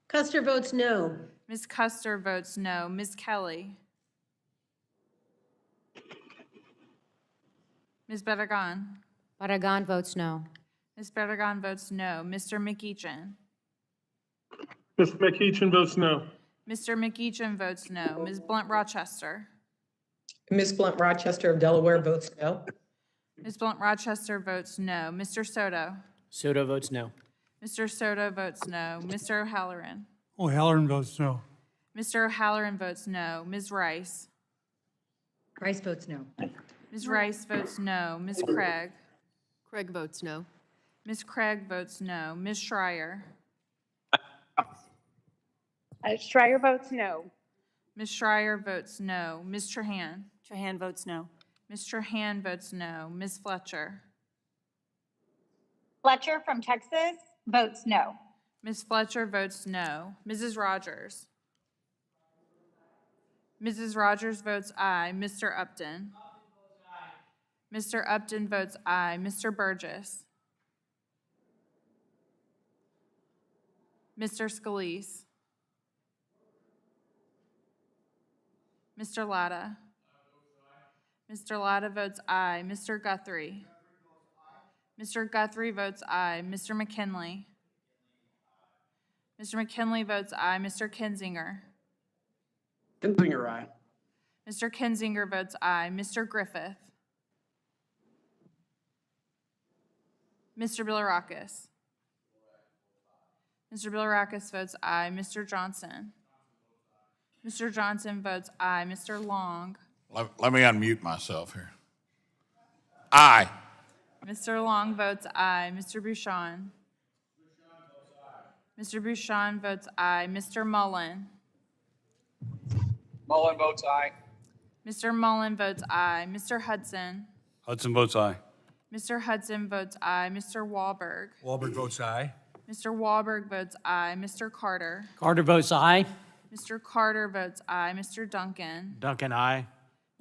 Custer votes no. Ms. Custer votes no. Ms. Kelly? Ms. Barragan? Barragan votes no. Ms. Barragan votes no. Mr. McEachin? Mr. McEachin votes no. Mr. McEachin votes no. Ms. Blunt Rochester? Ms. Blunt Rochester of Delaware votes no. Ms. Blunt Rochester votes no. Mr. Soto? Soto votes no. Mr. Soto votes no. Mr. O'Halloran? O'Halloran votes no. Mr. O'Halloran votes no. Ms. Rice? Rice votes no. Ms. Rice votes no. Ms. Craig? Craig votes no. Ms. Craig votes no. Ms. Schreier? Schreier votes no. Ms. Schreier votes no. Ms. Trahan? Trahan votes no. Ms. Trahan votes no. Ms. Fletcher? Fletcher from Texas votes no. Ms. Fletcher votes no. Mrs. Rogers? Mrs. Rogers votes aye. Mr. Upton? Mr. Upton votes aye. Mr. Burgess? Mr. Scalise? Mr. Latta? Mr. Latta votes aye. Mr. Guthrie? Mr. Guthrie votes aye. Mr. McKinley? Mr. McKinley votes aye. Mr. Kinzinger? Kinzinger, aye. Mr. Kinzinger votes aye. Mr. Griffith? Mr. Bilirakis? Mr. Bilirakis votes aye. Mr. Johnson? Mr. Johnson votes aye. Mr. Long? Let me unmute myself here. Aye. Mr. Long votes aye. Mr. Bouchon? Mr. Bouchon votes aye. Mr. Mullen? Mullen votes aye. Mr. Mullen votes aye. Mr. Hudson? Hudson votes aye. Mr. Hudson votes aye. Mr. Wahlberg? Wahlberg votes aye. Mr. Wahlberg votes aye. Mr. Carter? Carter votes aye. Mr. Carter votes aye. Mr. Duncan? Duncan, aye.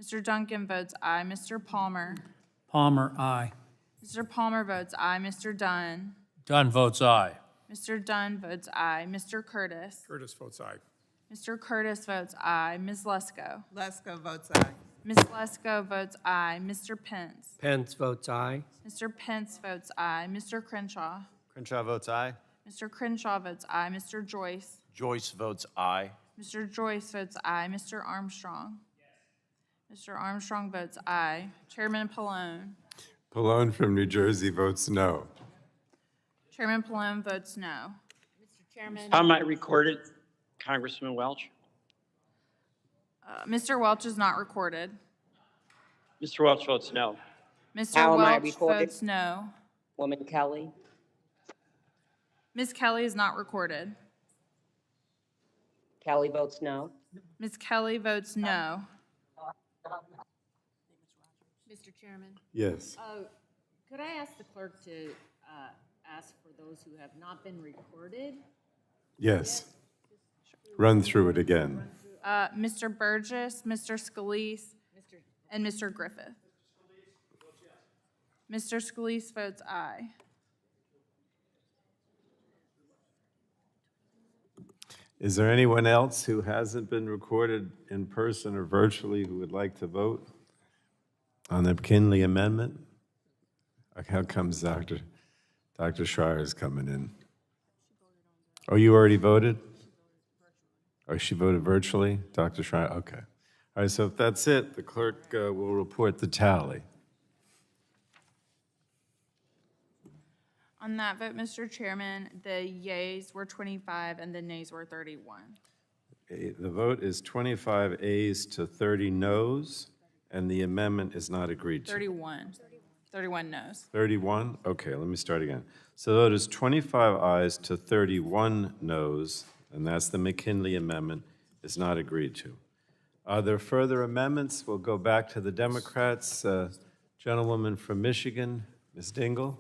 Mr. Duncan votes aye. Mr. Palmer? Palmer, aye. Mr. Palmer votes aye. Mr. Dunn? Dunn votes aye. Mr. Dunn votes aye. Mr. Curtis? Curtis votes aye. Mr. Curtis votes aye. Ms. Lesko? Lesko votes aye. Ms. Lesko votes aye. Mr. Pence? Pence votes aye. Mr. Pence votes aye. Mr. Crenshaw? Crenshaw votes aye. Mr. Crenshaw votes aye. Mr. Joyce? Joyce votes aye. Mr. Joyce votes aye. Mr. Armstrong? Mr. Armstrong votes aye. Chairman Pallone? Pallone from New Jersey votes no. Chairman Pallone votes no. Mr. Chairman. How am I recorded? Congressman Welch? Mr. Welch is not recorded. Mr. Welch votes no. Mr. How am I Welch recorded? votes no. Woman Kelly. Ms. Kelly is not recorded. Kelly votes no. Ms. Kelly votes no. Mr. Chairman. Yes. Could I ask the clerk to ask for those who have not been recorded? Yes. Run through it again. Mr. Burgess, Mr. Scalise, and Mr. Griffith. Mr. Scalise votes aye. Is there anyone else who hasn't been recorded in person or virtually who would like to vote on the McKinley Amendment? How comes Dr. Schreier is coming in? Oh, you already voted? Oh, she voted virtually? Dr. Schreier, okay. All right, so if that's it, the clerk will report the tally. On that vote, Mr. Chairman, the yeas were 25 and the nays were 31. The vote is 25 ayes to 30 noes, and the amendment is not agreed to. 31. 31 noes. 31? Okay, let me start again. So the vote is 25 ayes to 31 noes, and that's the McKinley Amendment, is not agreed to. Are there further amendments? We'll go back to the Democrats. Gentlewoman from Michigan, Ms. Dingell.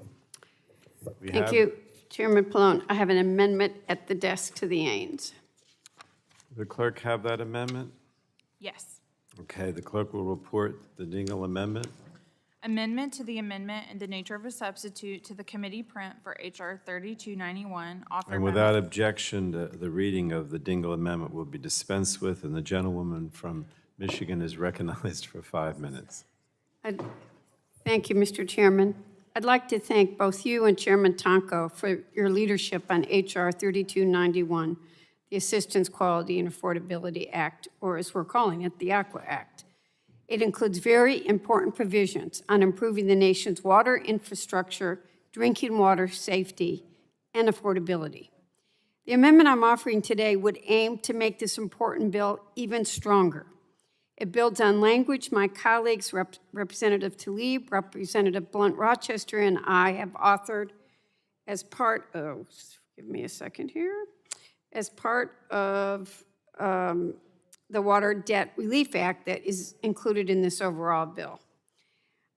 Thank you, Chairman Pallone. I have an amendment at the desk to the Ains. The clerk have that amendment? Yes. Okay, the clerk will report the Dingell Amendment. Amendment to the amendment in the nature of a substitute to the committee print for H.R. 3291, offered by... And without objection, the reading of the Dingell Amendment will be dispensed with, and the gentlewoman from Michigan is recognized for 5 minutes. Thank you, Mr. Chairman. I'd like to thank both you and Chairman Tonko for your leadership on H.R. 3291, the Assistance, Quality, and Affordability Act, or as we're calling it, the AQUA Act. It includes very important provisions on improving the nation's water infrastructure, drinking water safety, and affordability. The amendment I'm offering today would aim to make this important bill even stronger. It builds on language my colleagues, Representative Tlaib, Representative Blunt Rochester, and I have authored as part of, give me a second here, as part of the Water Debt Relief Act that is included in this overall bill.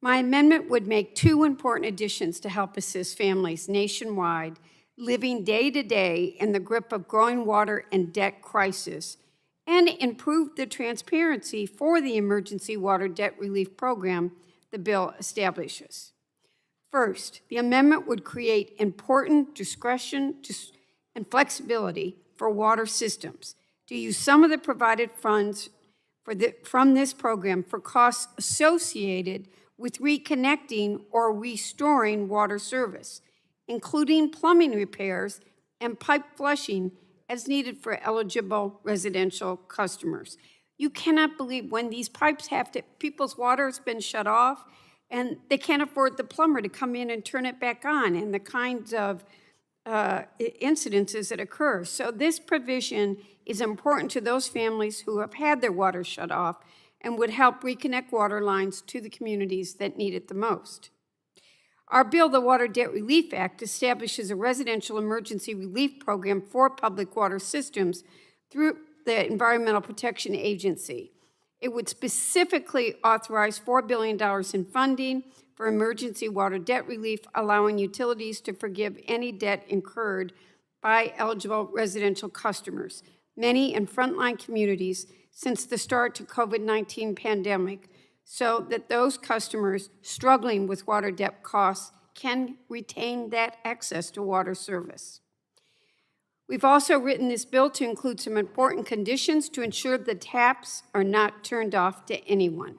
My amendment would make 2 important additions to help assist families nationwide living day to day in the grip of growing water and debt crisis, and improve the transparency for the emergency water debt relief program the bill establishes. First, the amendment would create important discretion and flexibility for water systems to use some of the provided funds from this program for costs associated with reconnecting or restoring water service, including plumbing repairs and pipe flushing as needed for eligible residential customers. You cannot believe when these pipes people's water has been shut off and they can't afford the plumber to come in and turn it back on, and the kinds of incidences that occur. So this provision is important to those families who have had their water shut off and would help reconnect water lines to the communities that need it the most. Our bill, the Water Debt Relief Act, establishes a residential emergency relief program for public water systems through the Environmental Protection Agency. It would specifically authorize $4 billion in funding for emergency water debt relief, allowing utilities to forgive any debt incurred by eligible residential customers, many in frontline communities since the start to COVID-19 pandemic, so that those customers struggling with water debt costs can retain that access to water service. We've also written this bill to include some important conditions to ensure the taps are not turned off to anyone.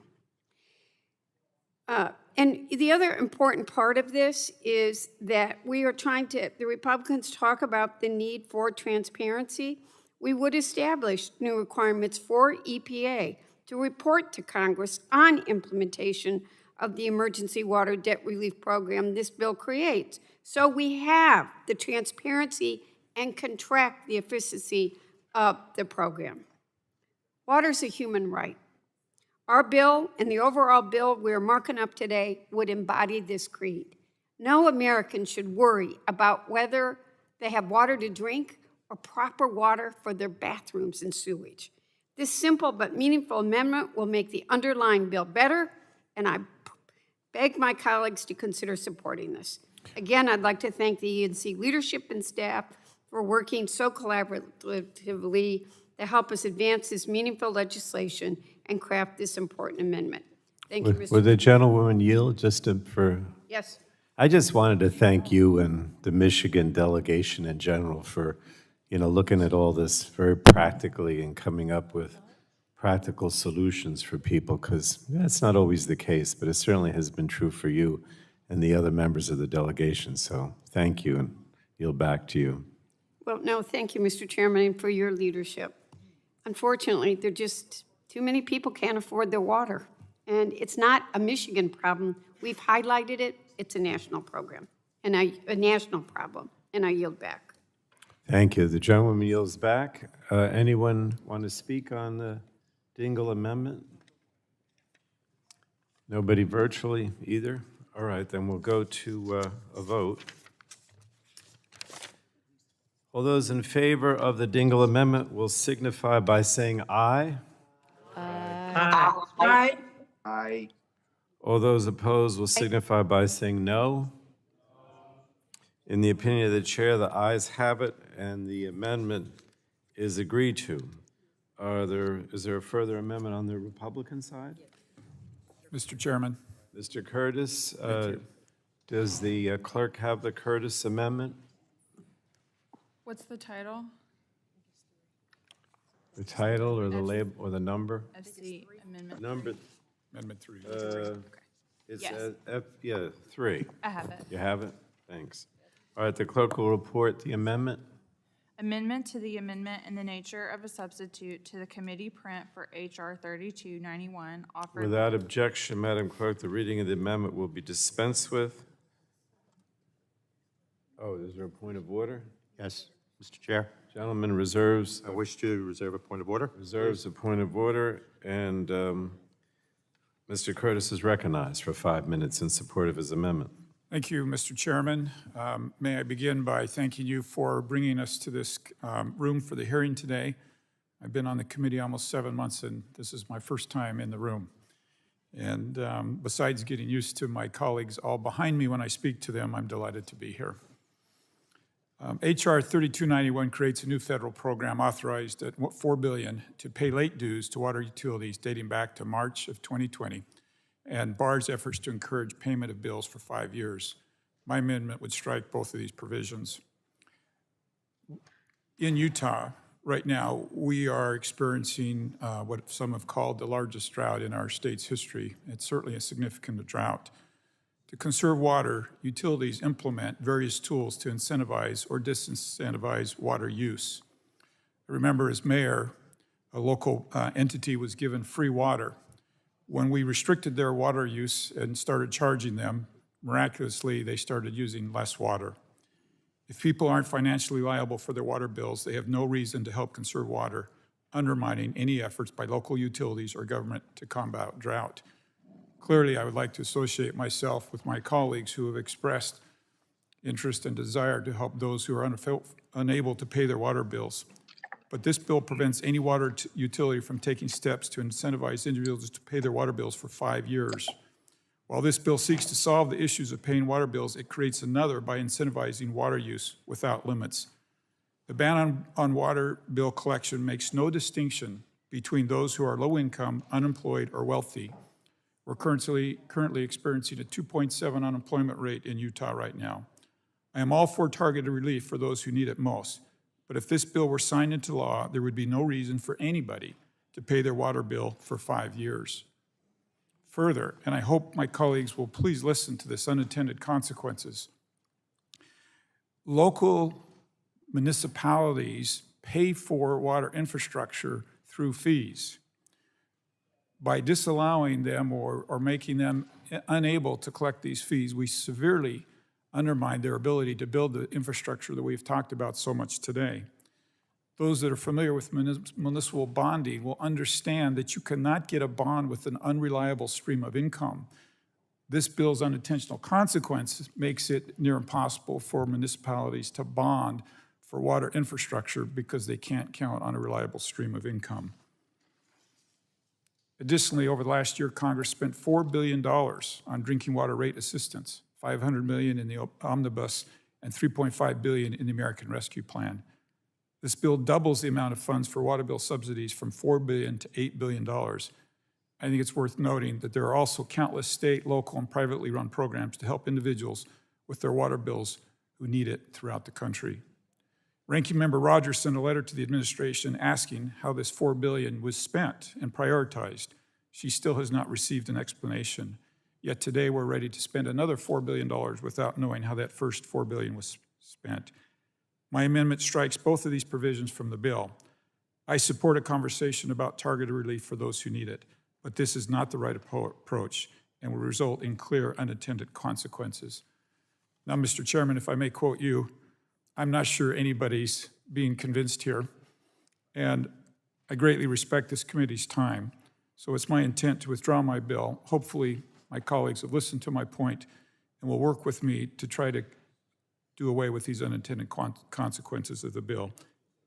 And the other important part of this is that we are the Republicans talk about the need for transparency. We would establish new requirements for EPA to report to Congress on implementation of the emergency water debt relief program this bill creates. So we have the transparency and can track the efficiency of the program. Water is a human right. Our bill and the overall bill we're marking up today would embody this creed. No American should worry about whether they have water to drink or proper water for their bathrooms and sewage. This simple but meaningful amendment will make the underlying bill better, and I beg my colleagues to consider supporting this. Again, I'd like to thank the ENC leadership and staff for working so collaboratively to help us advance this meaningful legislation and craft this important amendment. Thank you, Mr. Would the gentlewoman yield for? Yes. I just wanted to thank you and the Michigan delegation in general for, looking at all this very practically and coming up with practical solutions for people, because that's not always the case, but it certainly has been true for you and the other members of the delegation. So thank you, and yield back to you. Well, no, thank you, Mr. Chairman, for your leadership. Unfortunately, there just too many people can't afford their water. And it's not a Michigan problem. We've highlighted it. It's a national program and a national problem. And I yield back. Thank you. The gentleman yields back. Anyone want to speak on the Dingell Amendment? Nobody virtually either? All right, then we'll go to a vote. All those in favor of the Dingell Amendment will signify by saying aye. Aye. Aye. All those opposed will signify by saying no. In the opinion of the chair, the ayes have it, and the amendment is agreed to. Is there a further amendment on the Republican side? Mr. Chairman, Mr. Curtis, does the clerk have the Curtis amendment? What's the title? The title or the label or the number? FC Amendment. Number, Amendment 3. it's Yes. yeah, 3. I have it. You have it? Thanks. All right, the clerk will report the amendment. Amendment to the amendment in the nature of a substitute to the committee print for H.R. 3291 offered. Without objection, Madam Clerk, the reading of the amendment will be dispensed with. Oh, is there a point of order? Yes, Mr. Chair. Gentleman reserves, I wish to reserve a point of order. reserves a point of order, and Mr. Curtis is recognized for 5 minutes in support of his amendment. Thank you, Mr. Chairman. May I begin by thanking you for bringing us to this room for the hearing today. I've been on the committee almost 7 months, and this is my first time in the room. And besides getting used to my colleagues all behind me when I speak to them, I'm delighted to be here. H.R. 3291 creates a new federal program authorized at $4 billion to pay late dues to water utilities dating back to March of 2020 and bars efforts to encourage payment of bills for 5 years. My amendment would strike both of these provisions. In Utah, right now, we are experiencing what some have called the largest drought in our state's history. It's certainly a significant drought. To conserve water, utilities implement various tools to incentivize or disincentivize water use. I remember as mayor, a local entity was given free water. When we restricted their water use and started charging them, miraculously, they started using less water. If people aren't financially liable for their water bills, they have no reason to help conserve water, undermining any efforts by local utilities or government to combat drought. Clearly, I would like to associate myself with my colleagues who have expressed interest and desire to help those who are unable to pay their water bills. But this bill prevents any water utility from taking steps to incentivize individuals to pay their water bills for 5 years. While this bill seeks to solve the issues of paying water bills, it creates another by incentivizing water use without limits. The ban on water bill collection makes no distinction between those who are low income, unemployed, or wealthy. We're currently experiencing a 2.7 unemployment rate in Utah right now. I am all for targeted relief for those who need it most, but if this bill were signed into law, there would be no reason for anybody to pay their water bill for 5 years. Further, and I hope my colleagues will please listen to this unintended consequences, local municipalities pay for water infrastructure through fees. By disallowing them or making them unable to collect these fees, we severely undermine their ability to build the infrastructure that we've talked about so much today. Those that are familiar with municipal bonding will understand that you cannot get a bond with an unreliable stream of income. This bill's unintentional consequence makes it near impossible for municipalities to bond for water infrastructure because they can't count on a reliable stream of income. Additionally, over the last year, Congress spent $4 billion on drinking water rate assistance, $500 million in the omnibus, and $3.5 billion in the American Rescue Plan. This bill doubles the amount of funds for water bill subsidies from $4 billion to $8 billion. I think it's worth noting that there are also countless state, local, and privately run programs to help individuals with their water bills who need it throughout the country. Ranking Member Rogers sent a letter to the administration asking how this $4 billion was spent and prioritized. She still has not received an explanation. Yet today we're ready to spend another $4 billion without knowing how that first $4 billion was spent. My amendment strikes both of these provisions from the bill. I support a conversation about targeted relief for those who need it, but this is not the right approach and will result in clear unintended consequences. Now, Mr. Chairman, if I may quote you, I'm not sure anybody's being convinced here, and I greatly respect this committee's time, so it's my intent to withdraw my bill. Hopefully, my colleagues have listened to my point and will work with me to try to do away with these unintended consequences of the bill.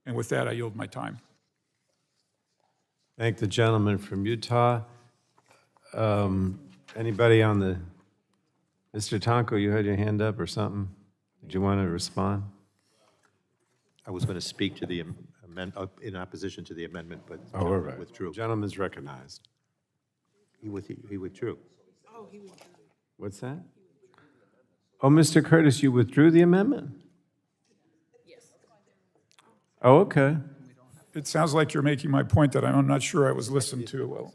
And with that, I yield my time. Thank the gentleman from Utah. Anybody on the, Mr. Tonko, you had your hand up or something? Did you want to respond? I was going to speak to the amendment in opposition to the amendment, but Oh, all right. withdrew. Gentleman's recognized. He withdrew. Oh, he withdrew. What's that? Oh, Mr. Curtis, you withdrew the amendment? Yes. Oh, okay. It sounds like you're making my point that I'm not sure I was listened to well.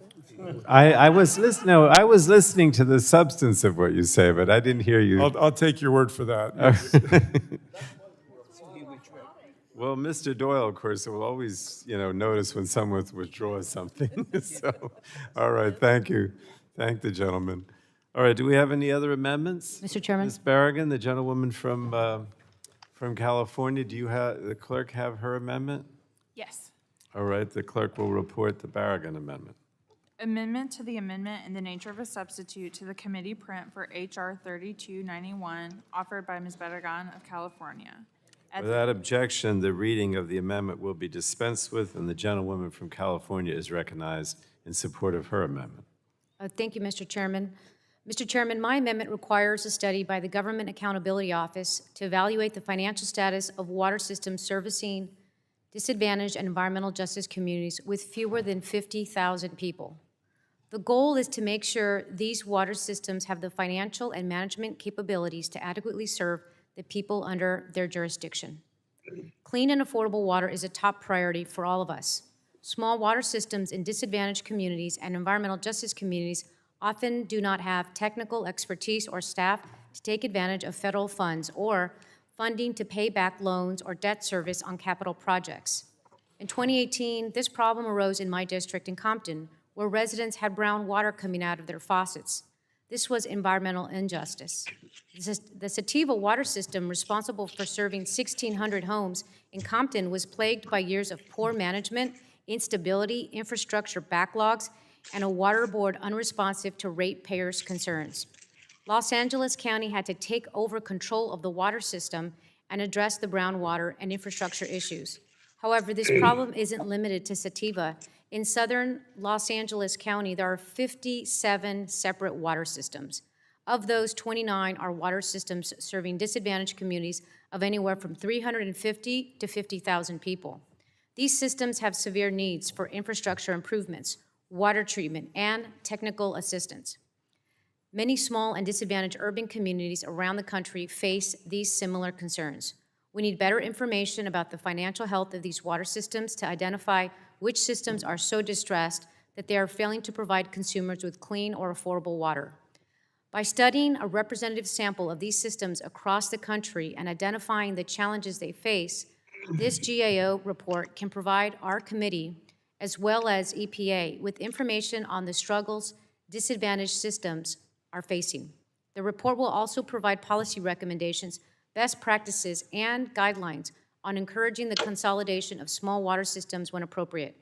I was listening. No, I was listening to the substance of what you say, but I didn't hear you. I'll take your word for that. Yes. Well, Mr. Doyle, of course, will always, notice when someone withdraws something. So, all right, thank you. Thank the gentleman. All right, do we have any other amendments? Mr. Chairman? Ms. Berrigan, the gentlewoman from California, do you have, the clerk have her amendment? Yes. All right, the clerk will report the Berrigan amendment. Amendment to the amendment in the nature of a substitute to the committee print for H.R. 3291, offered by Ms. Barragan of California. Without objection, the reading of the amendment will be dispensed with, and the gentlewoman from California is recognized in support of her amendment. Thank you, Mr. Chairman. Mr. Chairman, my amendment requires a study by the Government Accountability Office to evaluate the financial status of water systems servicing disadvantaged and environmental justice communities with fewer than 50,000 people. The goal is to make sure these water systems have the financial and management capabilities to adequately serve the people under their jurisdiction. Clean and affordable water is a top priority for all of us. Small water systems in disadvantaged communities and environmental justice communities often do not have technical expertise or staff to take advantage of federal funds or funding to pay back loans or debt service on capital projects. In 2018, this problem arose in my district in Compton, where residents had brown water coming out of their faucets. This was environmental injustice. The Sativa water system, responsible for serving 1,600 homes in Compton, was plagued by years of poor management, instability, infrastructure backlogs, and a water board unresponsive to ratepayers' concerns. Los Angeles County had to take over control of the water system and address the brown water and infrastructure issues. However, this problem isn't limited to Sativa. In southern Los Angeles County, there are 57 separate water systems. Of those, 29 are water systems serving disadvantaged communities of anywhere from 350 to 50,000 people. These systems have severe needs for infrastructure improvements, water treatment, and technical assistance. Many small and disadvantaged urban communities around the country face these similar concerns. We need better information about the financial health of these water systems to identify which systems are so distressed that they are failing to provide consumers with clean or affordable water. By studying a representative sample of these systems across the country and identifying the challenges they face, this GAO report can provide our committee, as well as EPA, with information on the struggles disadvantaged systems are facing. The report will also provide policy recommendations, best practices, and guidelines on encouraging the consolidation of small water systems when appropriate.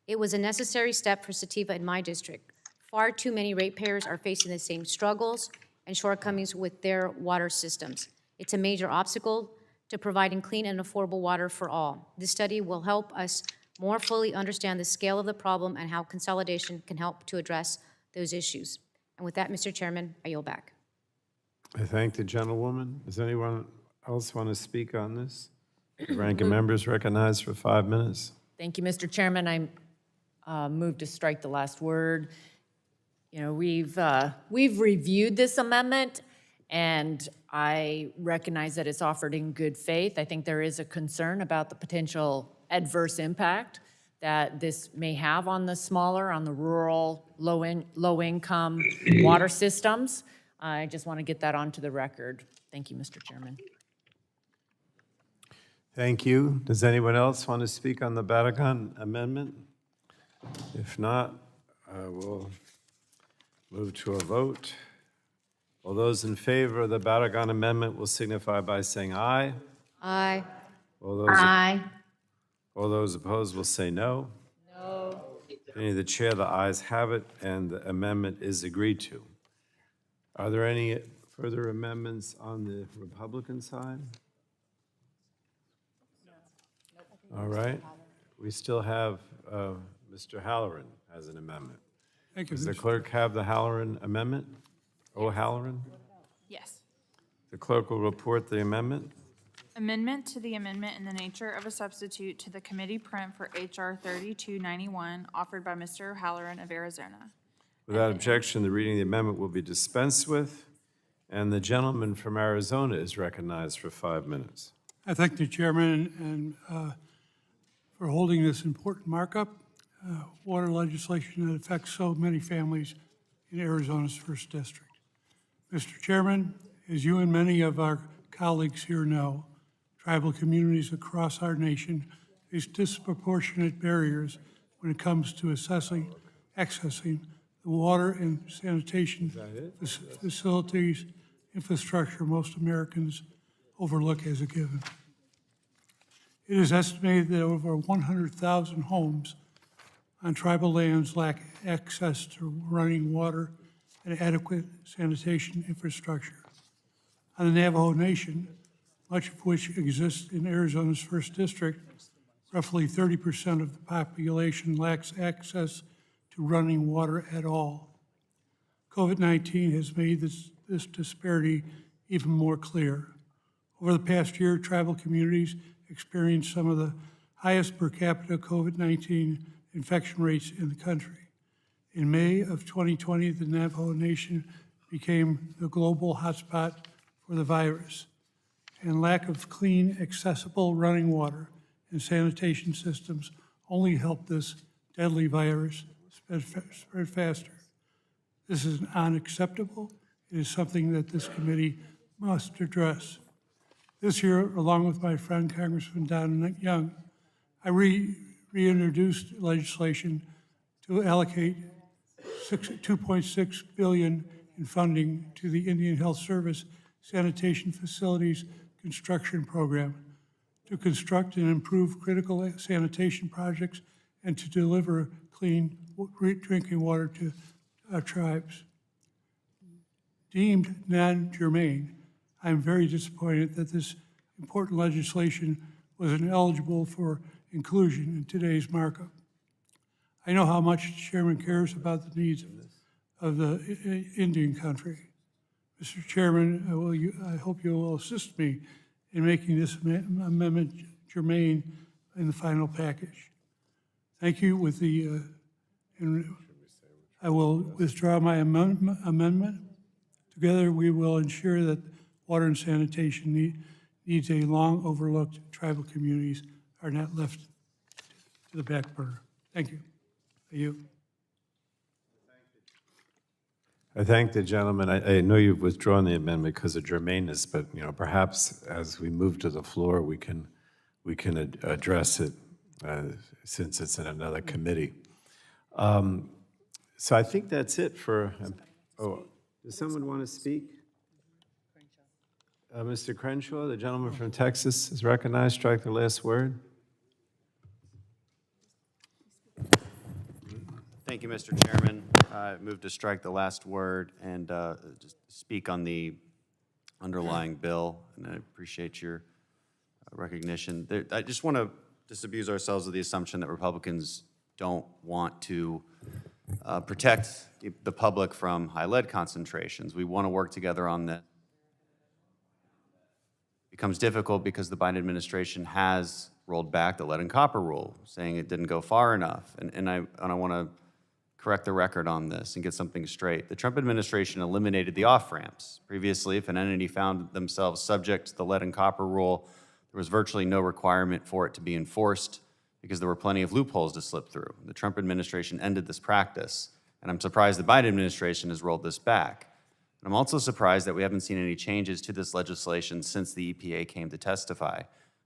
It was a necessary step for Sativa in my district. Far too many ratepayers are facing the same struggles and shortcomings with their water systems. It's a major obstacle to providing clean and affordable water for all. This study will help us more fully understand the scale of the problem and how consolidation can help to address those issues. And with that, Mr. Chairman, I yield back. I thank the gentlewoman. Does anyone else want to speak on this? The ranking member is recognized for 5 minutes. Thank you, Mr. Chairman. I move to strike the last word. You know, we've reviewed this amendment, and I recognize that it's offered in good faith. I think there is a concern about the potential adverse impact that this may have on the smaller, on the rural, low-income water systems. I just want to get that onto the record. Thank you, Mr. Chairman. Thank you. Does anyone else want to speak on the Barragan amendment? If not, we'll move to a vote. All those in favor of the Barragan amendment will signify by saying aye. Aye. Aye. All those opposed will say no. No. Any the chair, the ayes have it, and the amendment is agreed to. Are there any further amendments on the Republican side? All right. We still have Mr. Halloran as an amendment. Thank you. Does the clerk have the Halloran amendment? O'Halloran? Yes. The clerk will report the amendment. Amendment to the amendment in the nature of a substitute to the committee print for H.R. 3291, offered by Mr. Halloran of Arizona. Without objection, the reading of the amendment will be dispensed with, And the gentleman from Arizona is recognized for 5 minutes. I thank the chairman and for holding this important markup, water legislation that affects so many families in Arizona's 1st District. Mr. Chairman, as you and many of our colleagues here know, tribal communities across our nation face disproportionate barriers when it comes to accessing the water and sanitation facilities infrastructure most Americans overlook as a given. It is estimated that over 100,000 homes on tribal lands lack access to running water and adequate sanitation infrastructure. On the Navajo Nation, much of which exists in Arizona's 1st District, roughly 30% of the population lacks access to running water at all. COVID-19 has made this disparity even more clear. Over the past year, tribal communities experienced some of the highest per capita COVID-19 infection rates in the country. In May of 2020, the Navajo Nation became the global hotspot for the virus, and lack of clean, accessible running water and sanitation systems only helped this deadly virus spread faster. This is unacceptable. It is something that this committee must address. This year, along with my friend Congressman Don Young, I reintroduced legislation to allocate $2.6 billion in funding to the Indian Health Service Sanitation Facilities Construction Program to construct and improve critical sanitation projects and to deliver clean drinking water to our tribes. Deemed non-germane, I am very disappointed that this important legislation was ineligible for inclusion in today's markup. I know how much the chairman cares about the needs of the Indian country. Mr. Chairman, I hope you will assist me in making this amendment germane in the final package. Thank you. I will withdraw my amendment. Together, we will ensure that water and sanitation needs a long overlooked tribal communities are not left to the back burner. Thank you. I thank the gentleman. I know you've withdrawn the amendment because of germaneness, but perhaps as we move to the floor, we can address it since it's in another committee. So I think that's it for. Oh, does someone want to speak? Mr. Crenshaw, the gentleman from Texas, is recognized. Strike the last word. Thank you, Mr. Chairman. I move to strike the last word and just speak on the underlying bill, and I appreciate your recognition. I just want to disabuse ourselves of the assumption that Republicans don't want to protect the public from high lead concentrations. We want to work together on that. It becomes difficult because the Biden administration has rolled back the lead and copper rule, saying it didn't go far enough. And I want to correct the record on this and get something straight. The Trump administration eliminated the off-ramps. Previously, if an entity found themselves subject to the lead and copper rule, there was virtually no requirement for it to be enforced because there were plenty of loopholes to slip through. The Trump administration ended this practice, and I'm surprised the Biden administration has rolled this back. And I'm also surprised that we haven't seen any changes to this legislation since the EPA came to testify.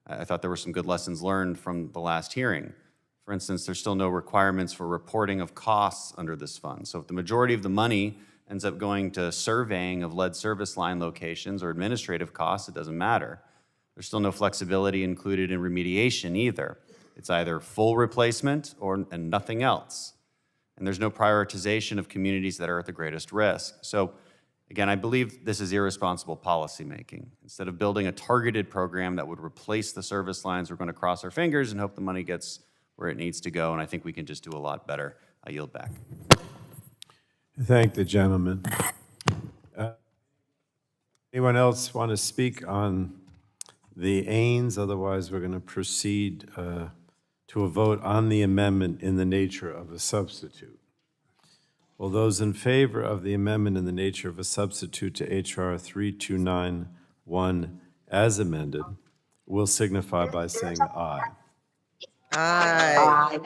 I thought there were some good lessons learned from the last hearing. For instance, there's still no requirements for reporting of costs under this fund. So if the majority of the money ends up going to surveying of lead service line locations or administrative costs, it doesn't matter. There's still no flexibility included in remediation either. It's either full replacement and nothing else. And there's no prioritization of communities that are at the greatest risk. So again, I believe this is irresponsible policymaking. Instead of building a targeted program that would replace the service lines, we're going to cross our fingers and hope the money gets where it needs to go, and I think we can just do a lot better. I yield back. Thank the gentleman. Anyone else want to speak on the Ains? Otherwise, we're going to proceed to a vote on the amendment in the nature of a substitute. All those in favor of the amendment in the nature of a substitute to H.R. 3291 as amended will signify by saying aye. Aye.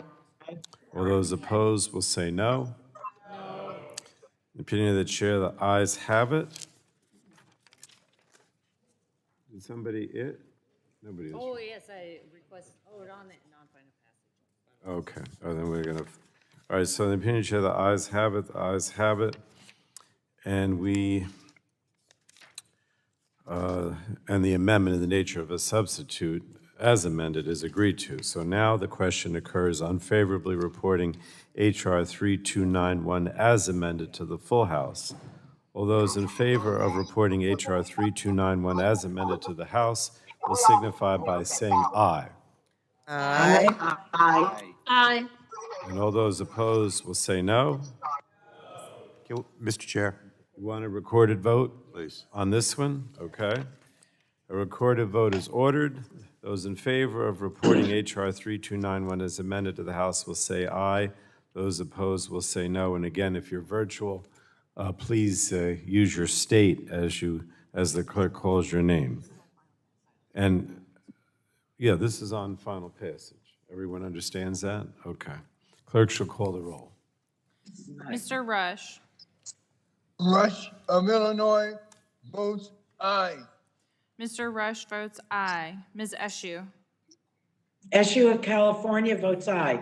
All those opposed will say no. In the opinion of the chair, the ayes have it. Did somebody Nobody is. Oh, yes, I request, on the non-final passage. Okay, then we're gonna, all right, so in the opinion of the chair, the ayes have it, the ayes have it. And and the amendment in the nature of a substitute as amended is agreed to. So now the question occurs, unfavorably reporting H.R. 3291 as amended to the full House. All those in favor of reporting H.R. 3291 as amended to the House will signify by saying aye. Aye. Aye. And all those opposed will say no. Mr. Chair. You want a recorded vote? Please. On this one? Okay. A recorded vote is ordered. Those in favor of reporting H.R. 3291 as amended to the House will say aye. Those opposed will say no. And again, if you're virtual, please use your state as the clerk calls your name. And yeah, this is on final passage. Everyone understands that? Okay. Clerk shall call the roll. Mr. Rush. Rush of Illinois votes aye. Mr. Rush votes aye. Ms. Eshoo. Eshoo of California votes aye.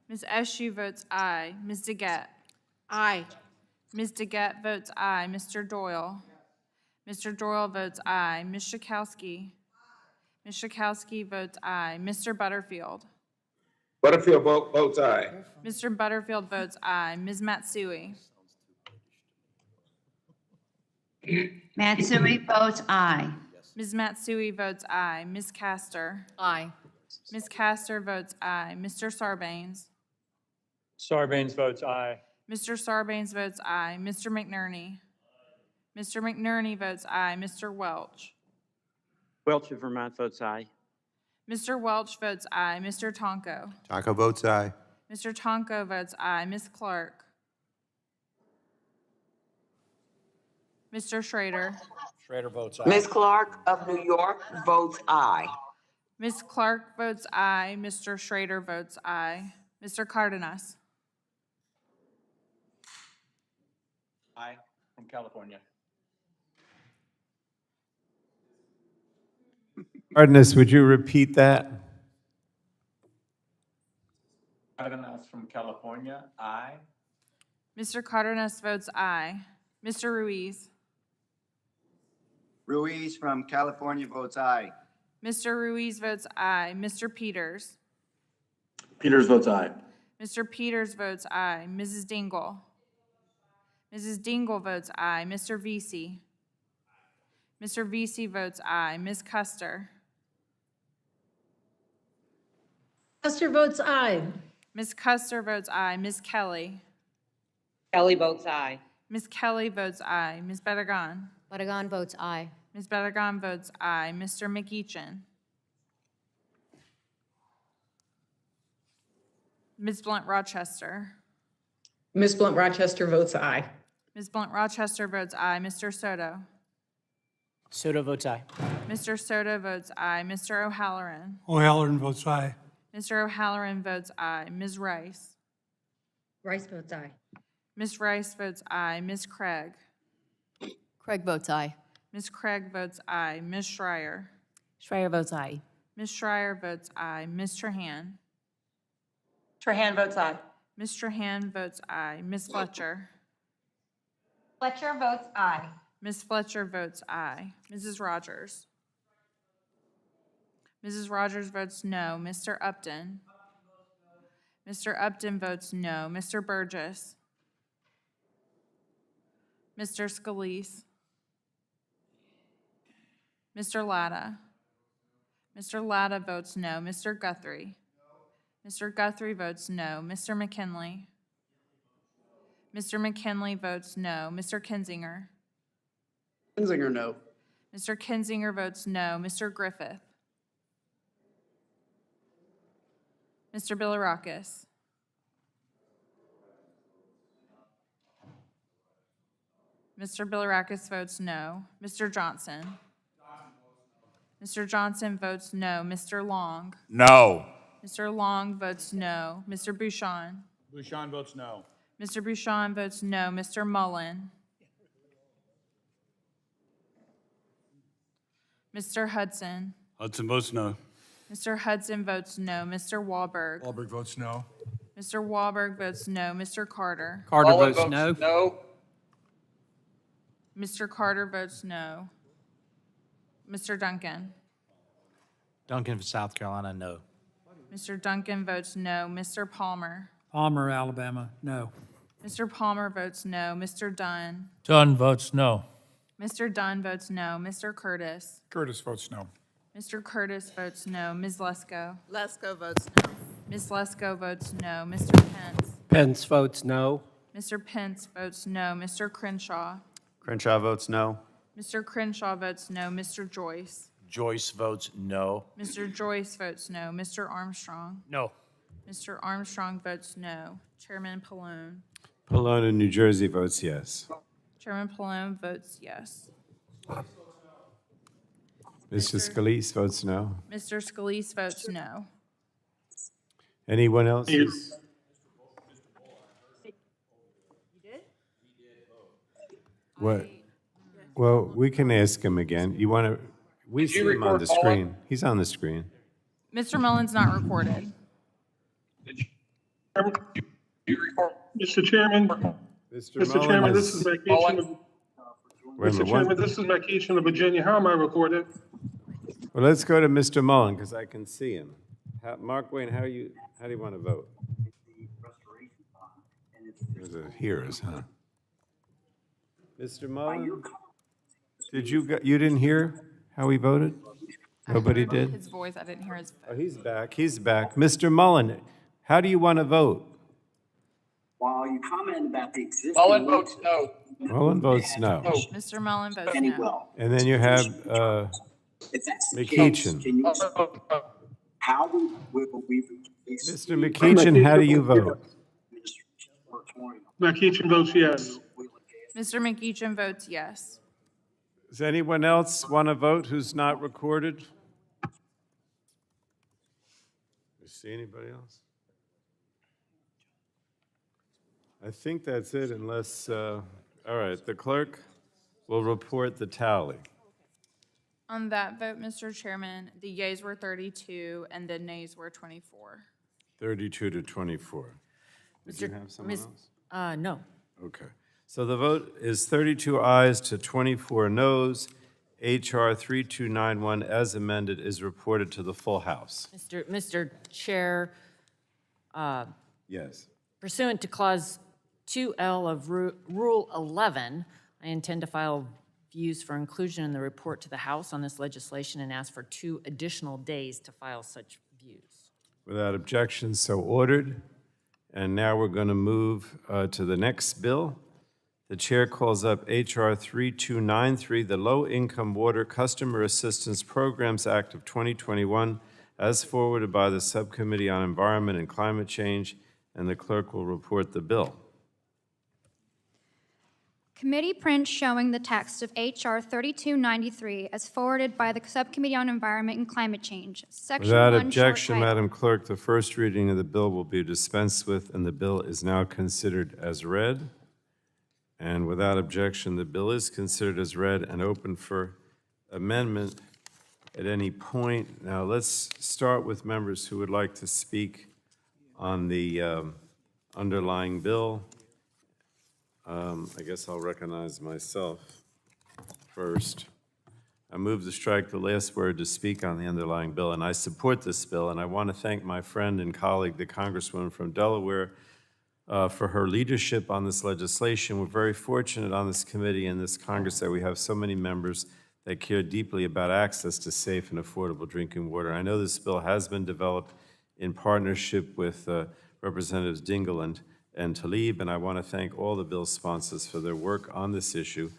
Ms. Eshoo votes aye. Ms. DeGette. Aye. Ms. DeGette votes aye. Mr. Doyle. Mr. Doyle votes aye. Ms. Schakowsky. Ms. Schakowsky votes aye. Mr. Butterfield. Butterfield votes aye. Mr. Butterfield votes aye. Ms. Matsui. Matsui votes aye. Ms. Matsui votes aye. Ms. Castor. Aye. Ms. Castor votes aye. Mr. Sarbanes. Sarbanes votes aye. Mr. Sarbanes votes aye. Mr. McNerney. Mr. McNerney votes aye. Mr. Welch. Welch of Vermont votes aye. Mr. Welch votes aye. Mr. Tonko. Tonko votes aye. Mr. Tonko votes aye. Ms. Clark. Mr. Schrader. Schrader votes aye. Ms. Clark of New York votes aye. Ms. Clark votes aye. Mr. Schrader votes aye. Mr. Cardenas. Aye, from California. Cardenas, would you repeat that? Cardenas from California, aye. Mr. Cardenas votes aye. Mr. Ruiz. Ruiz from California votes aye. Mr. Ruiz votes aye. Mr. Peters. Peters votes aye. Mr. Peters votes aye. Mrs. Dingell. Mrs. Dingell votes aye. Mr. Vesey. Mr. Vesey votes aye. Ms. Custer. Custer votes aye. Ms. Custer votes aye. Ms. Kelly. Kelly votes aye. Ms. Kelly votes aye. Ms. Bedegan. Bedegan votes aye. Ms. Bedegan votes aye. Mr. McEachin. Ms. Blunt Rochester. Ms. Blunt Rochester votes aye. Ms. Blunt Rochester votes aye. Mr. Soto. Soto votes aye. Mr. Soto votes aye. Mr. O'Halloran. O'Halloran votes aye. Mr. O'Halloran votes aye. Ms. Rice. Rice votes aye. Ms. Rice votes aye. Ms. Craig. Craig votes aye. Ms. Craig votes aye. Ms. Schreier. Schreier votes aye. Ms. Schreier votes aye. Ms. Trahan. Trahan votes aye. Ms. Trahan votes aye. Ms. Fletcher. Fletcher votes aye. Ms. Fletcher votes aye. Mrs. Rogers. Mrs. Rogers votes no. Mr. Upton. Mr. Upton votes no. Mr. Burgess. Mr. Scalise. Mr. Latta. Mr. Latta votes no. Mr. Guthrie. Mr. Guthrie votes no. Mr. McKinley. Mr. McKinley votes no. Mr. Kinzinger. Kinzinger, no. Mr. Kinzinger votes no. Mr. Griffith. Mr. Bilirakis. Mr. Bilirakis votes no. Mr. Johnson? Mr. Johnson votes no. Mr. Long? No. Mr. Long votes no. Mr. Bouchon? Bouchon votes no. Mr. Bouchon votes no. Mr. Mullen? Mr. Hudson? Hudson votes no. Mr. Hudson votes no. Mr. Wahlberg? Wahlberg votes no. Mr. Wahlberg votes no. Mr. Carter? Carter Mullen votes no. No. Mr. Carter votes no. Mr. Duncan? Duncan for South Carolina, no. Mr. Duncan votes no. Mr. Palmer? Palmer, Alabama, no. Mr. Palmer votes no. Mr. Dunn? Dunn votes no. Mr. Dunn votes no. Mr. Curtis? Curtis votes no. Mr. Curtis votes no. Ms. Lesko? Lesko votes no. Ms. Lesko votes no. Mr. Pence? Pence votes no. Mr. Pence votes no. Mr. Crenshaw? Crenshaw votes no. Mr. Crenshaw votes no. Mr. Joyce? Joyce votes no. Mr. Joyce votes no. Mr. Armstrong? No. Mr. Armstrong votes no. Chairman Pallone? Pallone in New Jersey votes yes. Chairman Pallone votes yes. Mr. Scalise votes no. Mr. Scalise votes no. Anyone else? What? Well, we can ask him again. You want to, we see him on the screen. He's on the screen. Mr. Mullen's not recorded. Mr. Chairman, Mr. Chairman, this is Makeishan of, Mr. Chairman, this is Makeishan of Virginia. How am I recorded? Well, let's go to Mr. Mullen, because I can see him. Mark Wayne, how do you want to vote? There's a hearers, huh? Mr. Mullen, you didn't hear how he voted? Nobody did? His voice, I didn't hear his vote. Oh, he's back, he's back. Mr. Mullen, how do you want to vote? While you comment about the existing. Mullen votes no. Mullen votes no. Mr. Mullen votes no. And then you have McEachin. How will we? Mr. McEachin, how do you vote? Makeishan votes yes. Mr. McEachin votes yes. Does anyone else want to vote who's not recorded? You see anybody else? I think that's it unless, all right, the clerk will report the tally. On that vote, Mr. Chairman, the yeas were 32 and the nays were 24. 32 to 24. Did you have someone else? No. Okay. So the vote is 32 ayes to 24 noes. HR 3291 as amended is reported to the full House. Mr. Chair, Yes. pursuant to Clause 2L of Rule 11, I intend to file views for inclusion in the report to the House on this legislation and ask for 2 additional days to file such views. Without objection, so ordered. And now we're going to move to the next bill. The chair calls up HR 3293, the Low Income Water Customer Assistance Programs Act of 2021, as forwarded by the Subcommittee on Environment and Climate Change, and the clerk will report the bill. Committee print showing the text of H.R. 3293 as forwarded by the Subcommittee on Environment and Climate Change. Section Without 1, objection, short title. Madam Clerk, the first reading of the bill will be dispensed with, and the bill is now considered as read. And without objection, the bill is considered as read and open for amendment at any point. Now, let's start with members who would like to speak on the underlying bill. I guess I'll recognize myself first. I move to strike the last word to speak on the underlying bill, and I support this bill, and I want to thank my friend and colleague, the Congresswoman from Delaware, for her leadership on this legislation. We're very fortunate on this committee and this Congress that we have so many members that care deeply about access to safe and affordable drinking water. I know this bill has been developed in partnership with Representatives Dingell and Tlaib, and I want to thank all the bill sponsors for their work on this issue.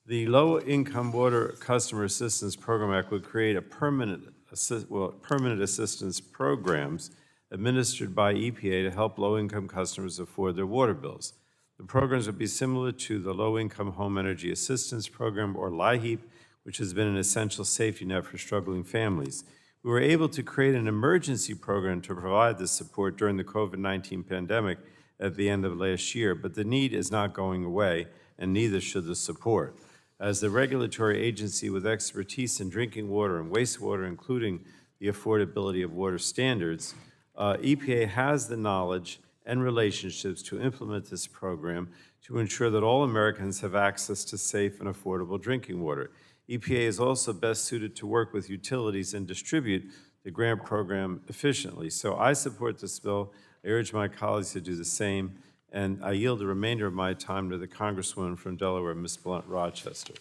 The Low Income Water Customer Assistance Program Act would create a permanent assistance programs administered by EPA to help low-income customers afford their water bills. The The programs would be similar to the Low Income Home Energy Assistance Program, or LIHEAP, which has been an essential safety net for struggling families. We were able to create an emergency program to provide this support during the COVID-19 pandemic at the end of last year, but the need is not going away, and neither should the support. As the regulatory agency with expertise in drinking water and wastewater, including the affordability of water standards, EPA has the knowledge and relationships to implement this program to ensure that all Americans have access to safe and affordable drinking water. EPA is also best suited to work with utilities and distribute the grant program efficiently. So I support this bill. I urge my colleagues to do the same, and I yield the remainder of my time to the Congresswoman from Delaware, Ms. Blunt Rochester.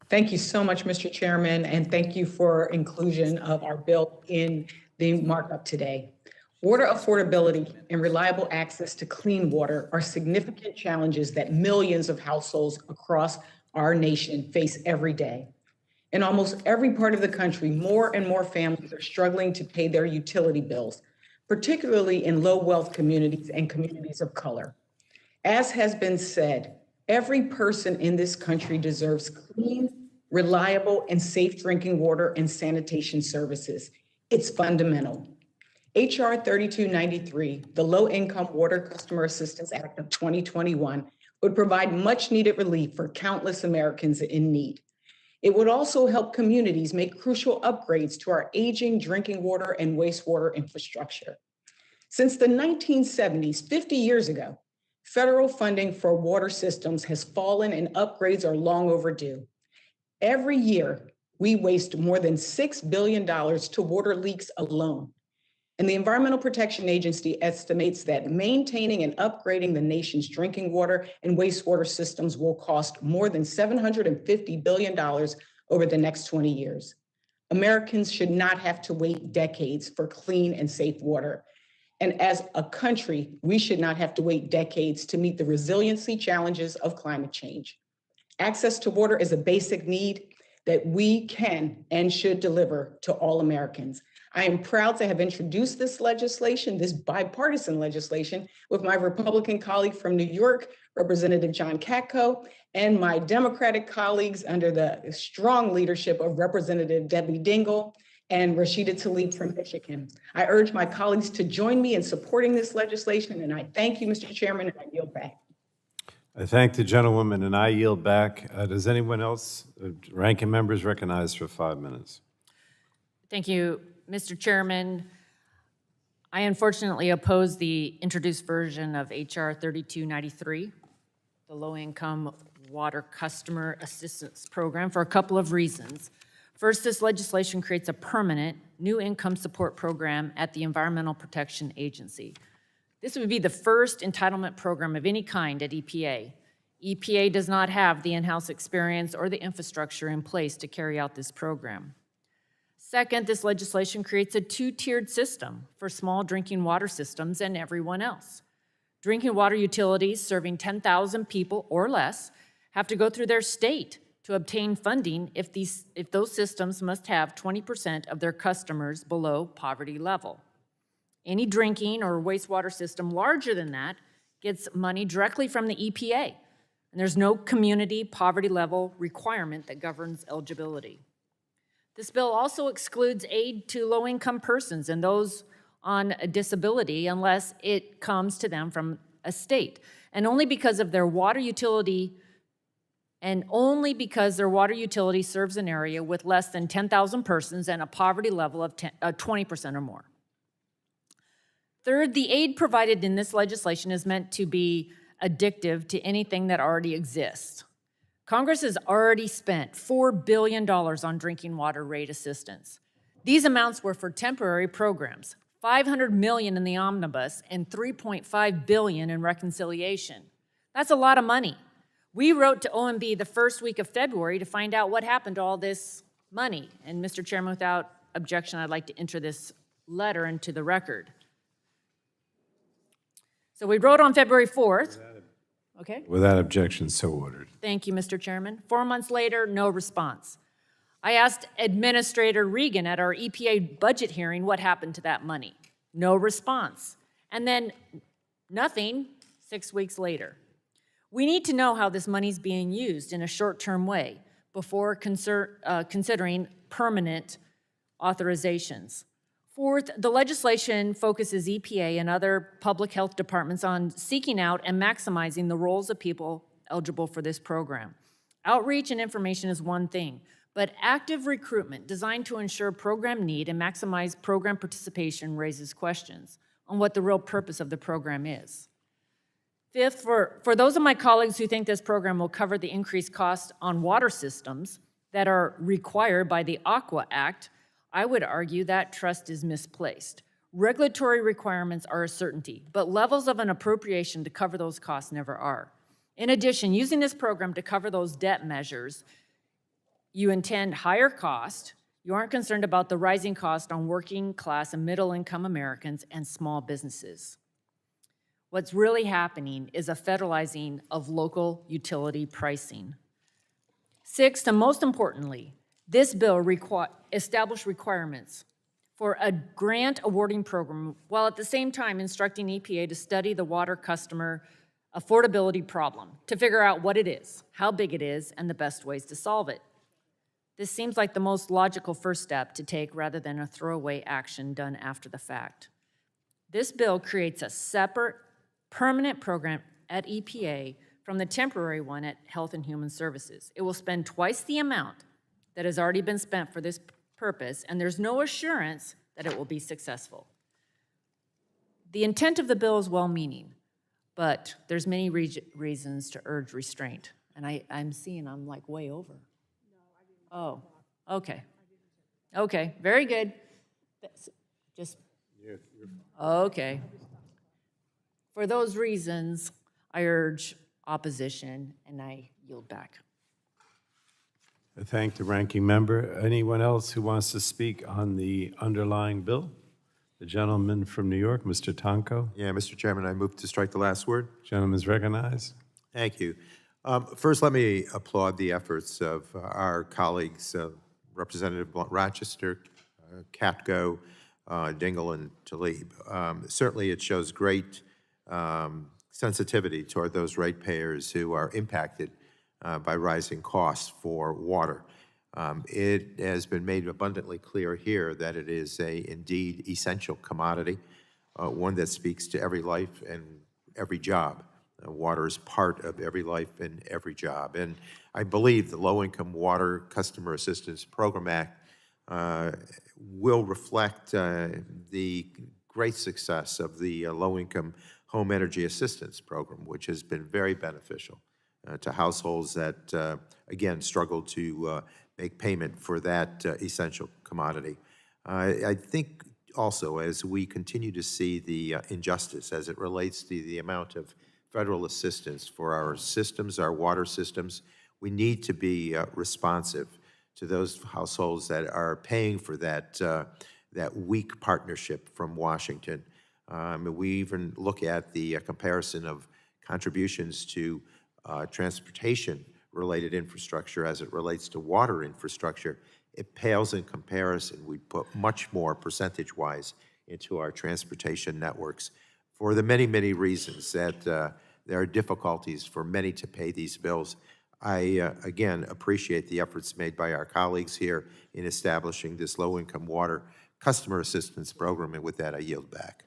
Thank you so much, Mr. Chairman, and thank you for inclusion of our bill in the markup today. Water affordability and reliable access to clean water are significant challenges that millions of households across our nation face every day. In almost every part of the country, more and more families are struggling to pay their utility bills, particularly in low-wealth communities and communities of color. As has been said, every person in this country deserves clean, reliable, and safe drinking water and sanitation services. It's fundamental. H.R. 3293, the Low Income Water Customer Assistance Act of 2021, would provide much-needed relief for countless Americans in need. It would also help communities make crucial upgrades to our aging drinking water and wastewater infrastructure. Since the 1970s, 50 years ago, federal funding for water systems has fallen and upgrades are long overdue. Every year, we waste more than $6 billion to water leaks alone. And the Environmental Protection Agency estimates that maintaining and upgrading the nation's drinking water and wastewater systems will cost more than $750 billion over the next 20 years. Americans should not have to wait decades for clean and safe water. And as a country, we should not have to wait decades to meet the resiliency challenges of climate change. Access to water is a basic need that we can and should deliver to all Americans. I am proud to have introduced this legislation, this bipartisan legislation, with my Republican colleague from New York, Representative John Katko, and my Democratic colleagues under the strong leadership of Representative Debbie Dingell and Rashida Tlaib from Michigan. I urge my colleagues to join me in supporting this legislation, and I thank you, Mr. Chairman, and I yield back. I thank the gentlewoman, and I yield back. Does anyone else, ranking members, recognized for 5 minutes? Thank you, Mr. Chairman. I unfortunately oppose the introduced version of H.R. 3293, the Low Income Water Customer Assistance Program, for a couple of reasons. First, this legislation creates a permanent new income support program at the Environmental Protection Agency. This would be the first entitlement program of any kind at EPA. EPA does not have the in-house experience or the infrastructure in place to carry out this program. Second, this legislation creates a two-tiered system for small drinking water systems and everyone else. Drinking water utilities serving 10,000 people or less have to go through their state to obtain funding if those systems must have 20% of their customers below poverty level. Any drinking or wastewater system larger than that gets money directly from the EPA, and there's no community poverty level requirement that governs eligibility. This bill also excludes aid to low-income persons and those on a disability unless it comes to them from a state, and only because their water utility serves an area with less than 10,000 persons and a poverty level of 20% or more. Third, the aid provided in this legislation is meant to be addictive to anything that already exists. Congress has already spent $4 billion on drinking water rate assistance. These amounts were for temporary programs, $500 million in the omnibus and $3.5 billion in reconciliation. That's a lot of money. We wrote to OMB the first week of February to find out what happened to all this money. And Mr. Chairman, without objection, I'd like to enter this letter into the record. So we wrote on February 4th. Okay. Without objection, so ordered. Thank you, Mr. Chairman. 4 months later, no response. I asked Administrator Regan at our EPA budget hearing what happened to that money. No response. And then nothing 6 weeks later. We need to know how this money's being used in a short-term way before considering permanent authorizations. Fourth, the legislation focuses EPA and other public health departments on seeking out and maximizing the roles of people eligible for this program. Outreach and information is one thing, but active recruitment designed to ensure program need and maximize program participation raises questions on what the real purpose of the program is. Fifth, for those of my colleagues who think this program will cover the increased cost on water systems that are required by the Aqua Act, I would argue that trust is misplaced. Regulatory requirements are a certainty, but levels of an appropriation to cover those costs never are. In addition, using this program to cover those debt measures, you intend higher cost. You aren't concerned about the rising cost on working class and middle income Americans and small businesses. What's really happening is a federalizing of local utility pricing. Sixth, and most importantly, this bill established requirements for a grant awarding program while at the same time instructing EPA to study the water customer affordability problem to figure out what it is, how big it is, and the best ways to solve it. This seems like the most logical first step to take rather than a throwaway action done after the fact. This bill creates a separate, permanent program at EPA from the temporary one at Health and Human Services. It will spend twice the amount that has already been spent for this purpose, and there's no assurance that it will be successful. The intent of the bill is well-meaning, but there's many reasons to urge restraint. And I'm seeing I'm like way over. Oh, okay. Okay, very good. Just, okay. For those reasons, I urge opposition, and I yield back. I thank the ranking member. Anyone else who wants to speak on the underlying bill? The gentleman from New York, Mr. Tonko. Yeah, Mr. Chairman, I move to strike the last word. Gentleman is recognized. Thank you. First, let me applaud the efforts of our colleagues, Representative Rochester, Katko, Dingell, and Talib. Certainly, it shows great sensitivity toward those ratepayers who are impacted by rising costs for water. It has been made abundantly clear here that it is a indeed essential commodity, one that speaks to every life and every job. Water is part of every life and every job. And I believe the Low-Income Water Customer Assistance Program Act will reflect the great success of the Low-Income Home Energy Assistance Program, which has been very beneficial to households that, again, struggle to make payment for that essential commodity. I think also as we continue to see the injustice as it relates to the amount of federal assistance for our systems, our water systems, we need to be responsive to those households that are paying for that, that weak partnership from Washington. We even look at the comparison of contributions to transportation-related infrastructure as it relates to water infrastructure. It pales in comparison. We put much more percentage-wise into our transportation networks for the many, many reasons that there are difficulties for many to pay these bills. I, again, appreciate the efforts made by our colleagues here in establishing this low-income water customer assistance program, and with that, I yield back.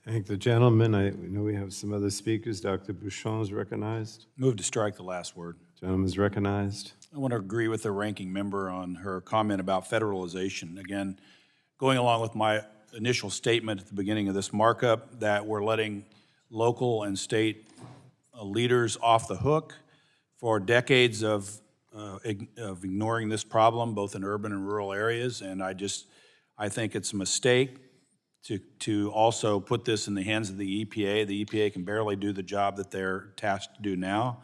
Thank the gentleman. I know we have some other speakers. Dr. Bouchon is recognized. Move to strike the last word. Gentleman is recognized. I want to agree with the ranking member on her comment about federalization. Again, going along with my initial statement at the beginning of this markup that we're letting local and state leaders off the hook for decades of ignoring this problem, both in urban and rural areas. And I think it's a mistake to also put this in the hands of the EPA. The EPA can barely do the job that they're tasked to do now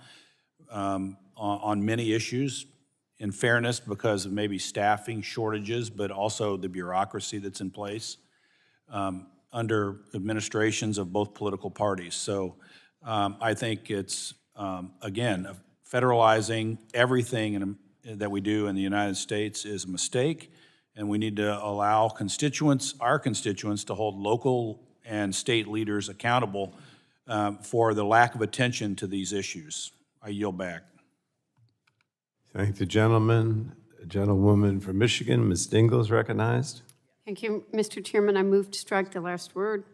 on many issues, in fairness, because of maybe staffing shortages, but also the bureaucracy that's in place under administrations of both political parties. So I think it's, again, federalizing everything that we do in the United States is a mistake, and we need to allow our constituents, to hold local and state leaders accountable for the lack of attention to these issues. I yield back. Thank the gentleman. Gentlewoman from Michigan, Ms. Dingell is recognized. Thank you, Mr. Chairman. I move to strike the last word.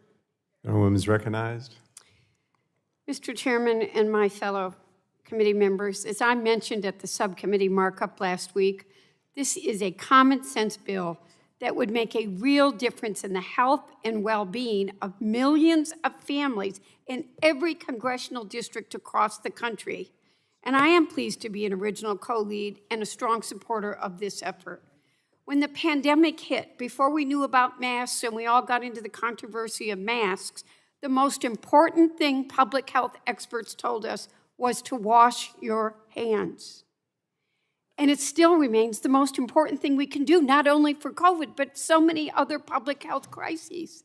Gentlewoman is recognized. Mr. Chairman and my fellow committee members, as I mentioned at the subcommittee markup last week, this is a common sense bill that would make a real difference in the health and well-being of millions of families in every congressional district across the country. And I am pleased to be an original co-lead and a strong supporter of this effort. When the pandemic hit, before we knew about masks and we all got into the controversy of masks, the most important thing public health experts told us was to wash your hands. And it still remains the most important thing we can do, not only for COVID, but so many other public health crises.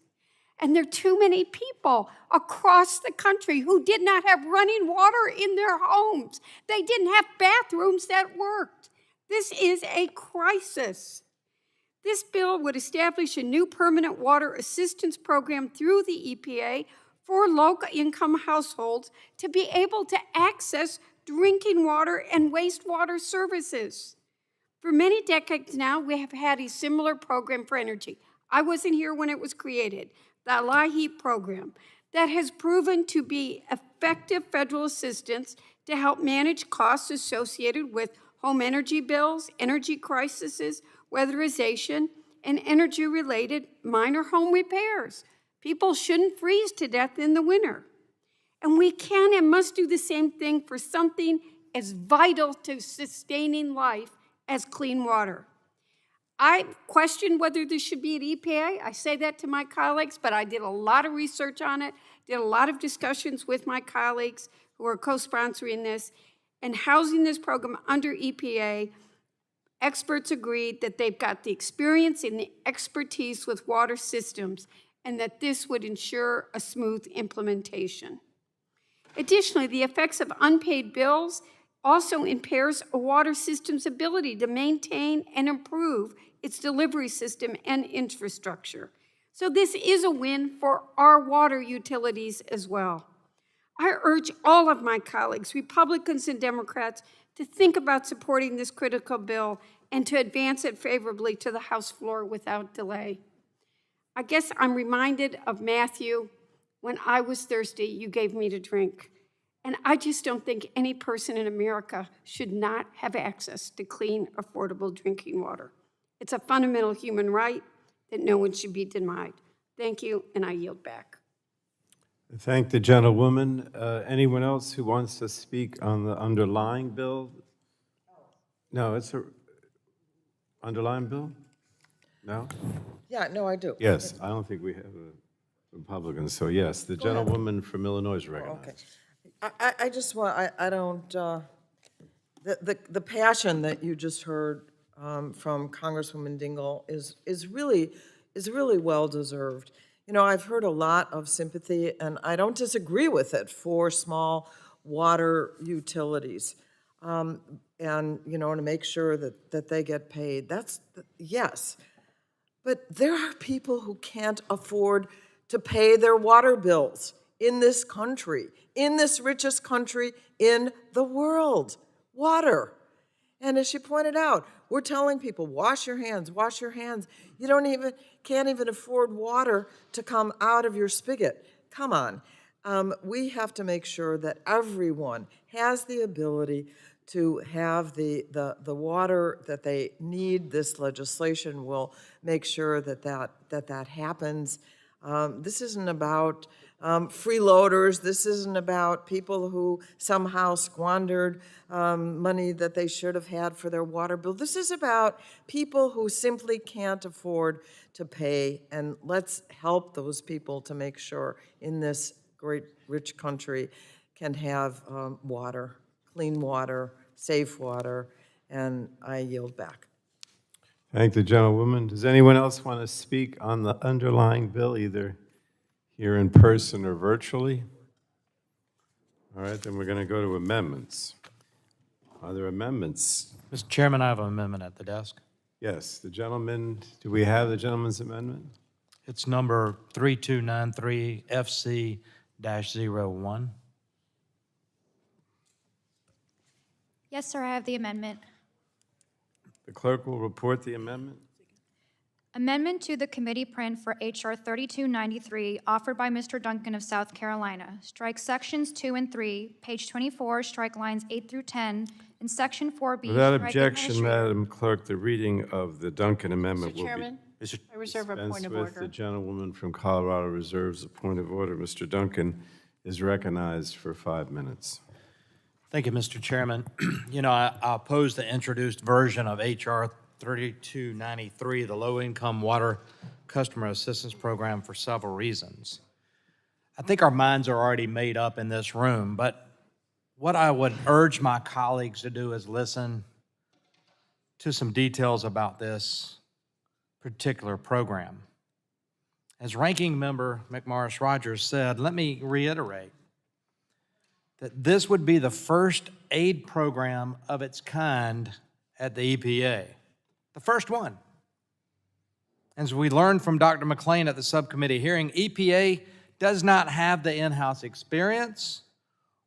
And there are too many people across the country who did not have running water in their homes. They didn't have bathrooms that worked. This is a crisis. This bill would establish a new permanent water assistance program through the EPA for low-income households to be able to access drinking water and wastewater services. For many decades now, we have had a similar program for energy. I wasn't here when it was created, the LIHEAP program, that has proven to be effective federal assistance to help manage costs associated with home energy bills, energy crises, weatherization, and energy-related minor home repairs. People shouldn't freeze to death in the winter. And we can and must do the same thing for something as vital to sustaining life as clean water. I question whether this should be at EPA. I say that to my colleagues, but I did a lot of research on it, did a lot of discussions with my colleagues who are co-sponsoring this, and housing this program under EPA. Experts agreed that they've got the experience and the expertise with water systems, and that this would ensure a smooth implementation. Additionally, the effects of unpaid bills also impairs a water system's ability to maintain and improve its delivery system and infrastructure. So this is a win for our water utilities as well. I urge all of my colleagues, Republicans and Democrats, to think about supporting this critical bill and to advance it favorably to the House floor without delay. I guess I'm reminded of Matthew, when I was thirsty, you gave me to drink. And I just don't think any person in America should not have access to clean, affordable drinking water. It's a fundamental human right that no one should be denied. Thank you, and I yield back. Thank the gentlewoman. Anyone else who wants to speak on the underlying bill? No, it's a underlying bill? No? Yeah, no, I do. Yes, I don't think we have a Republican, so yes, the gentlewoman from Illinois is recognized. Okay. I just want, I don't, the passion that you just heard from Congresswoman Dingell is really well-deserved. You know, I've heard a lot of sympathy, and I don't disagree with it, for small water utilities. And, you know, to make sure that they get paid. Yes. But there are people who can't afford to pay their water bills in this country, in this richest country in the world. Water. And as she pointed out, we're telling people, wash your hands, wash your hands. You can't even afford water to come out of your spigot. Come on. We have to make sure that everyone has the ability to have the water that they need. This legislation will make sure that happens. This isn't about freeloaders. This isn't about people who somehow squandered money that they should have had for their water bill. This is about people who simply can't afford to pay, and let's help those people to make sure in this great rich country can have water, clean water, safe water, and I yield back. Thank the gentlewoman. Does anyone else want to speak on the underlying bill, either here in person or virtually? All right, then we're going to go to amendments. Are there amendments? Mr. Chairman, I have an amendment at the desk. Yes, the gentleman, do we have the gentleman's amendment? It's number 3293 FC -01. Yes, sir, I have the amendment. The clerk will report the amendment. Amendment to the committee print for H.R. 3293, offered by Mr. Duncan of South Carolina. Strike sections 2 and 3, page 24, strike lines 8 through 10, and section 4B. Without strike objection, administrator. Madam Clerk, the reading of the Duncan amendment will be Chairman, I reserve a point dispensed of with. The order. gentlewoman from Colorado reserves a point of order. Mr. Duncan is recognized for 5 minutes. Thank you, Mr. Chairman. You know, I oppose the introduced version of H.R. 3293, the Low-Income Water Customer Assistance Program, for several reasons. I think our minds are already made up in this room, but what I would urge my colleagues to do is listen to some details about this particular program. As Ranking Member McMorris Rogers said, let me reiterate that this would be the first aid program of its kind at the EPA. The first one. As we learned from Dr. McLean at the subcommittee hearing, EPA does not have the in-house experience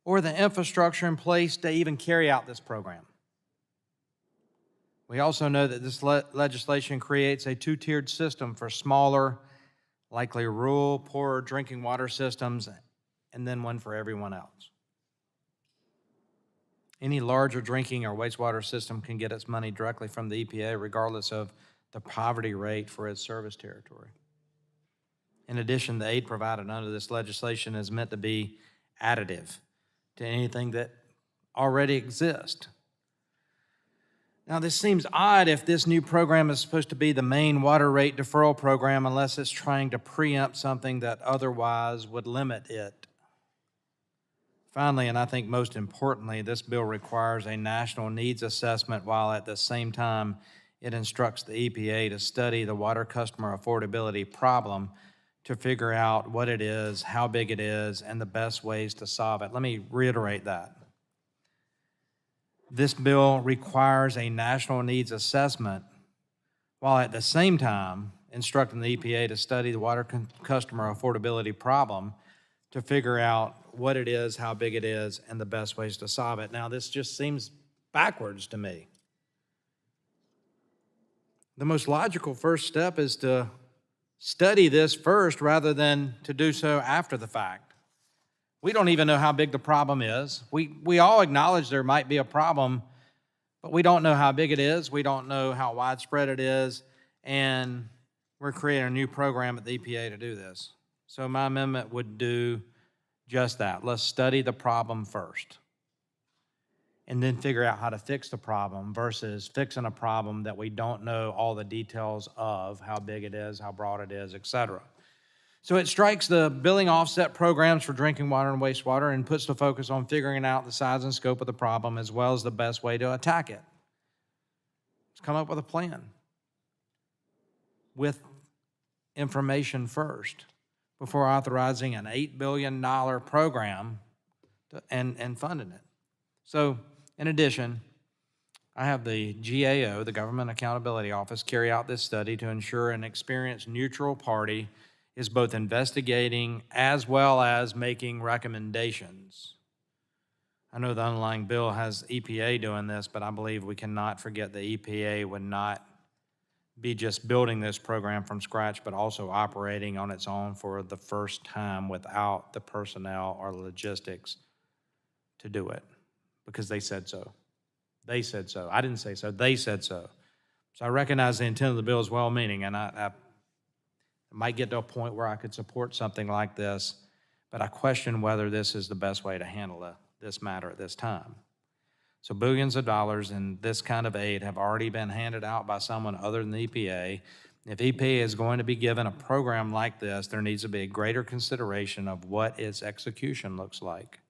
or the infrastructure in place to even carry out this program. We also know that this legislation creates a two-tiered system for smaller, likely rural, poorer drinking water systems, and then one for everyone else. Any larger drinking or wastewater system can get its money directly from the EPA regardless of the poverty rate for its service territory. In addition, the aid provided under this legislation is meant to be additive to anything that already exists. Now, this seems odd if this new program is supposed to be the main water rate deferral program unless it's trying to preempt something that otherwise would limit it. Finally, and I think most importantly, this bill requires a national needs assessment while at the same time it instructs the EPA to study the water customer affordability problem to figure out what it is, how big it is, and the best ways to solve it. Let me reiterate that. This bill requires a national needs assessment while at the same time instructing the EPA to study the water customer affordability problem to figure out what it is, how big it is, and the best ways to solve it. Now, this just seems backwards to me. The most logical first step is to study this first rather than to do so after the fact. We don't even know how big the problem is. We all acknowledge there might be a problem, but we don't know how big it is. We don't know how widespread it is, and we're creating a new program at the EPA to do this. So my amendment would do just that. Let's study the problem first and then figure out how to fix the problem versus fixing a problem that we don't know all the details of, how big it is, how broad it is, et cetera. So it strikes the billing offset programs for drinking water and wastewater and puts the focus on figuring out the size and scope of the problem as well as the best way to attack it. Let's come up with a plan with information first before authorizing an $8 billion program and funding it. So, in addition, I have the GAO, the Government Accountability Office, carry out this study to ensure an experienced neutral party is both investigating as well as making recommendations. I know the underlying bill has EPA doing this, but I believe we cannot forget the EPA would not be just building this program from scratch, but also operating on its own for the first time without the personnel or logistics to do it, because they said so. They said so. I didn't say so. They said so. So I recognize the intent of the bill is well-meaning, and I might get to a point where I could support something like this, but I question whether this is the best way to handle this matter at this time. So billions of dollars in this kind of aid have already been handed out by someone other than the EPA. If EPA is going to be given a program like this, there needs to be a greater consideration of what its execution looks like.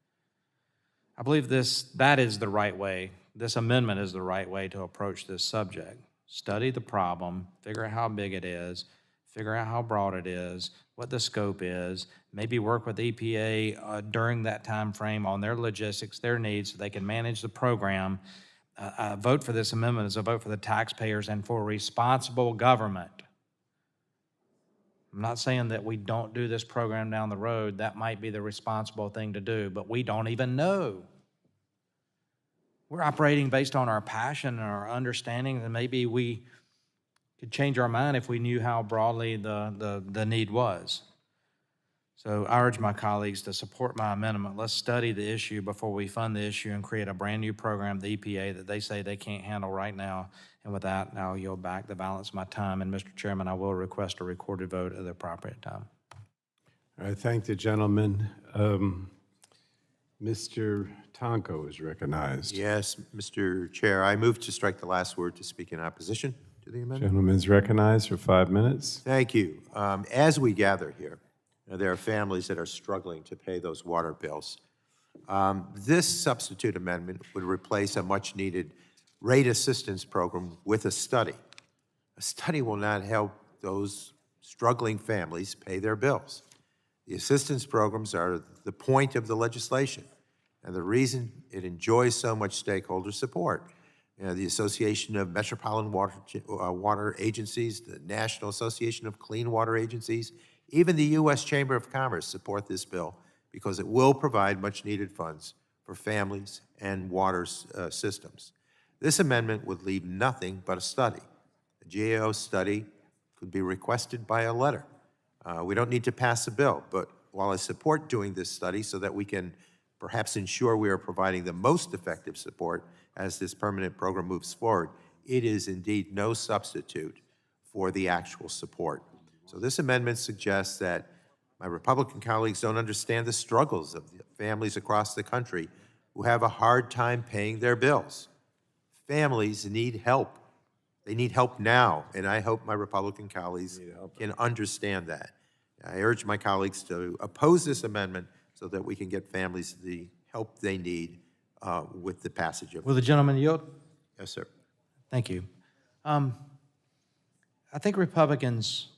I believe that is the right way. This amendment is the right way to approach this subject. Study the problem, figure out how big it is, figure out how broad it is, what the scope is, maybe work with EPA during that time frame on their logistics, their needs, so they can manage the program. A vote for this amendment is a vote for the taxpayers and for responsible government. I'm not saying that we don't do this program down the road. That might be the responsible thing to do, but we don't even know. We're operating based on our passion and our understanding, and maybe we could change our mind if we knew how broadly the need was. So I urge my colleagues to support my amendment. Let's study the issue before we fund the issue and create a brand-new program, the EPA, that they say they can't handle right now. And with that, I'll yield back the balance of my time. And Mr. Chairman, I will request a recorded vote at the appropriate time. All right, thank the gentleman. Mr. Tonko is recognized. Yes, Mr. Chair, I move to strike the last word to speak in opposition to the amendment. Gentleman's recognized for 5 minutes. Thank you. As we gather here, there are families that are struggling to pay those water bills. This substitute amendment would replace a much-needed rate assistance program with a study. A study will not help those struggling families pay their bills. The assistance programs are the point of the legislation and the reason it enjoys so much stakeholder support. You know, the Association of Metropolitan Water Agencies, the National Association of Clean Water Agencies, even the U.S. Chamber of Commerce support this bill because it will provide much-needed funds for families and water systems. This amendment would leave nothing but a study. A GAO study could be requested by a letter. We don't need to pass a bill, but while I support doing this study so that we can perhaps ensure we are providing the most effective support as this permanent program moves forward, it is indeed no substitute for the actual support. So this amendment suggests that my Republican colleagues don't understand the struggles of the families across the country who have a hard time paying their bills. Families need help. They need help now, and I hope my Republican colleagues can understand that. I urge my colleagues to oppose this amendment so that we can get families the help they need with the passage of. Will the gentleman yield? Yes, sir. Thank you. I think Republicans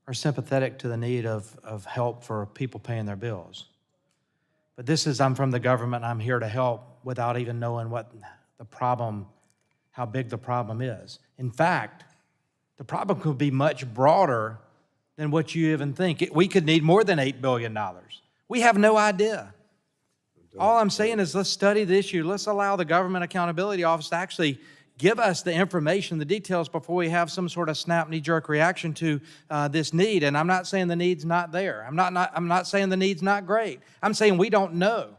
are sympathetic to the need of help for people paying their bills. But this is, I'm from the government, I'm here to help without even knowing what the problem, how big the problem is. In fact, the problem could be much broader than what you even think. We could need more than $8 billion. We have no idea. All I'm saying is let's study the issue. Let's allow the Government Accountability Office to actually give us the information, the details, before we have some sort of snap, knee-jerk reaction to this need. And I'm not saying the need's not there. I'm not saying the need's not great. I'm saying we don't know.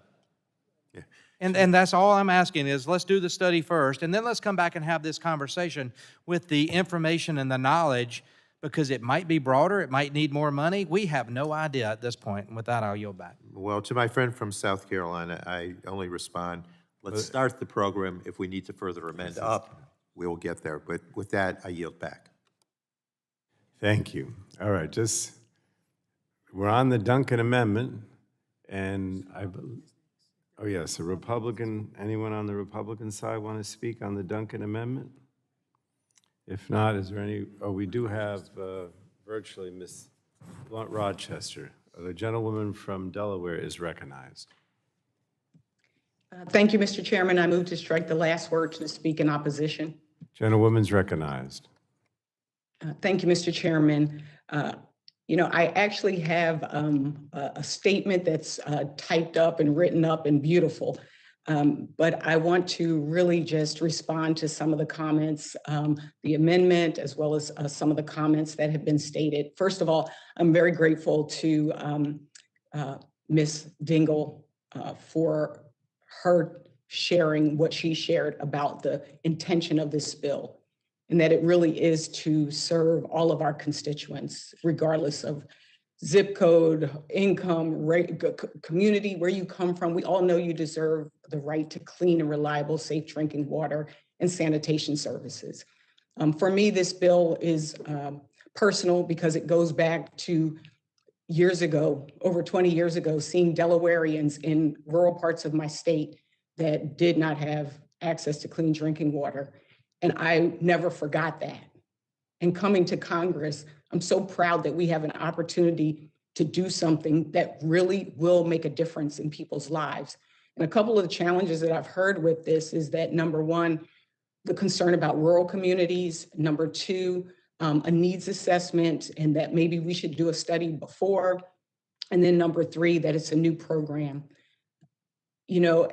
Yeah. And that's all I'm asking is let's do the study first, and then let's come back and have this conversation with the information and the knowledge, because it might be broader, it might need more money. We have no idea at this point. And with that, I'll yield back. Well, to my friend from South Carolina, I only respond, let's start the program. If we need to further amend up, we will get there. But with that, I yield back. Thank you. All right, we're on the Duncan Amendment, and oh yes, a Republican, anyone on the Republican side want to speak on the Duncan Amendment? If not, is there any, we do have virtually Ms. Blunt Rochester. The gentlewoman from Delaware is recognized. Thank you, Mr. Chairman. I move to strike the last word to speak in opposition. Gentlewoman's recognized. Thank you, Mr. Chairman. You know, I actually have a statement that's typed up and written up and beautiful, but I want to really just respond to some of the comments, the amendment, as well as some of the comments that have been stated. First of all, I'm very grateful to Ms. Dingell for her sharing what she shared about the intention of this bill, and that it really is to serve all of our constituents, regardless of zip code, income, community, where you come from. We all know you deserve the right to clean and reliable, safe drinking water and sanitation services. For me, this bill is personal because it goes back to years ago, over 20 years ago, seeing Delawareans in rural parts of my state that did not have access to clean drinking water. And I never forgot that. And coming to Congress, I'm so proud that we have an opportunity to do something that really will make a difference in people's lives. And a couple of the challenges that I've heard with this is that, number one, the concern about rural communities. Number two, a needs assessment, and that maybe we should do a study before. And then number three, that it's a new program. You know,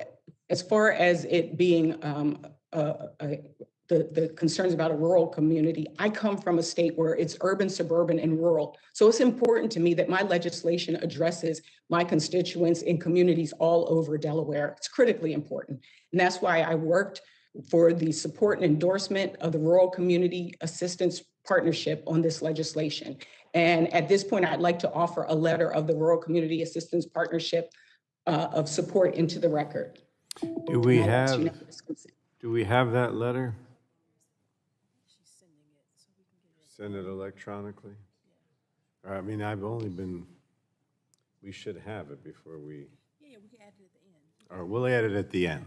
as far as it being the concerns about a rural community, I come from a state where it's urban, suburban, and rural. So it's important to me that my legislation addresses my constituents in communities all over Delaware. It's critically important. And that's why I worked for the support and endorsement of the Rural Community Assistance Partnership on this legislation. And at this point, I'd like to offer a letter of the Rural Community Assistance Partnership of support into the record. Do we have that letter? Send it electronically? I mean, we should have it before we. Yeah, we can add it at the end. All right, we'll add it at the end.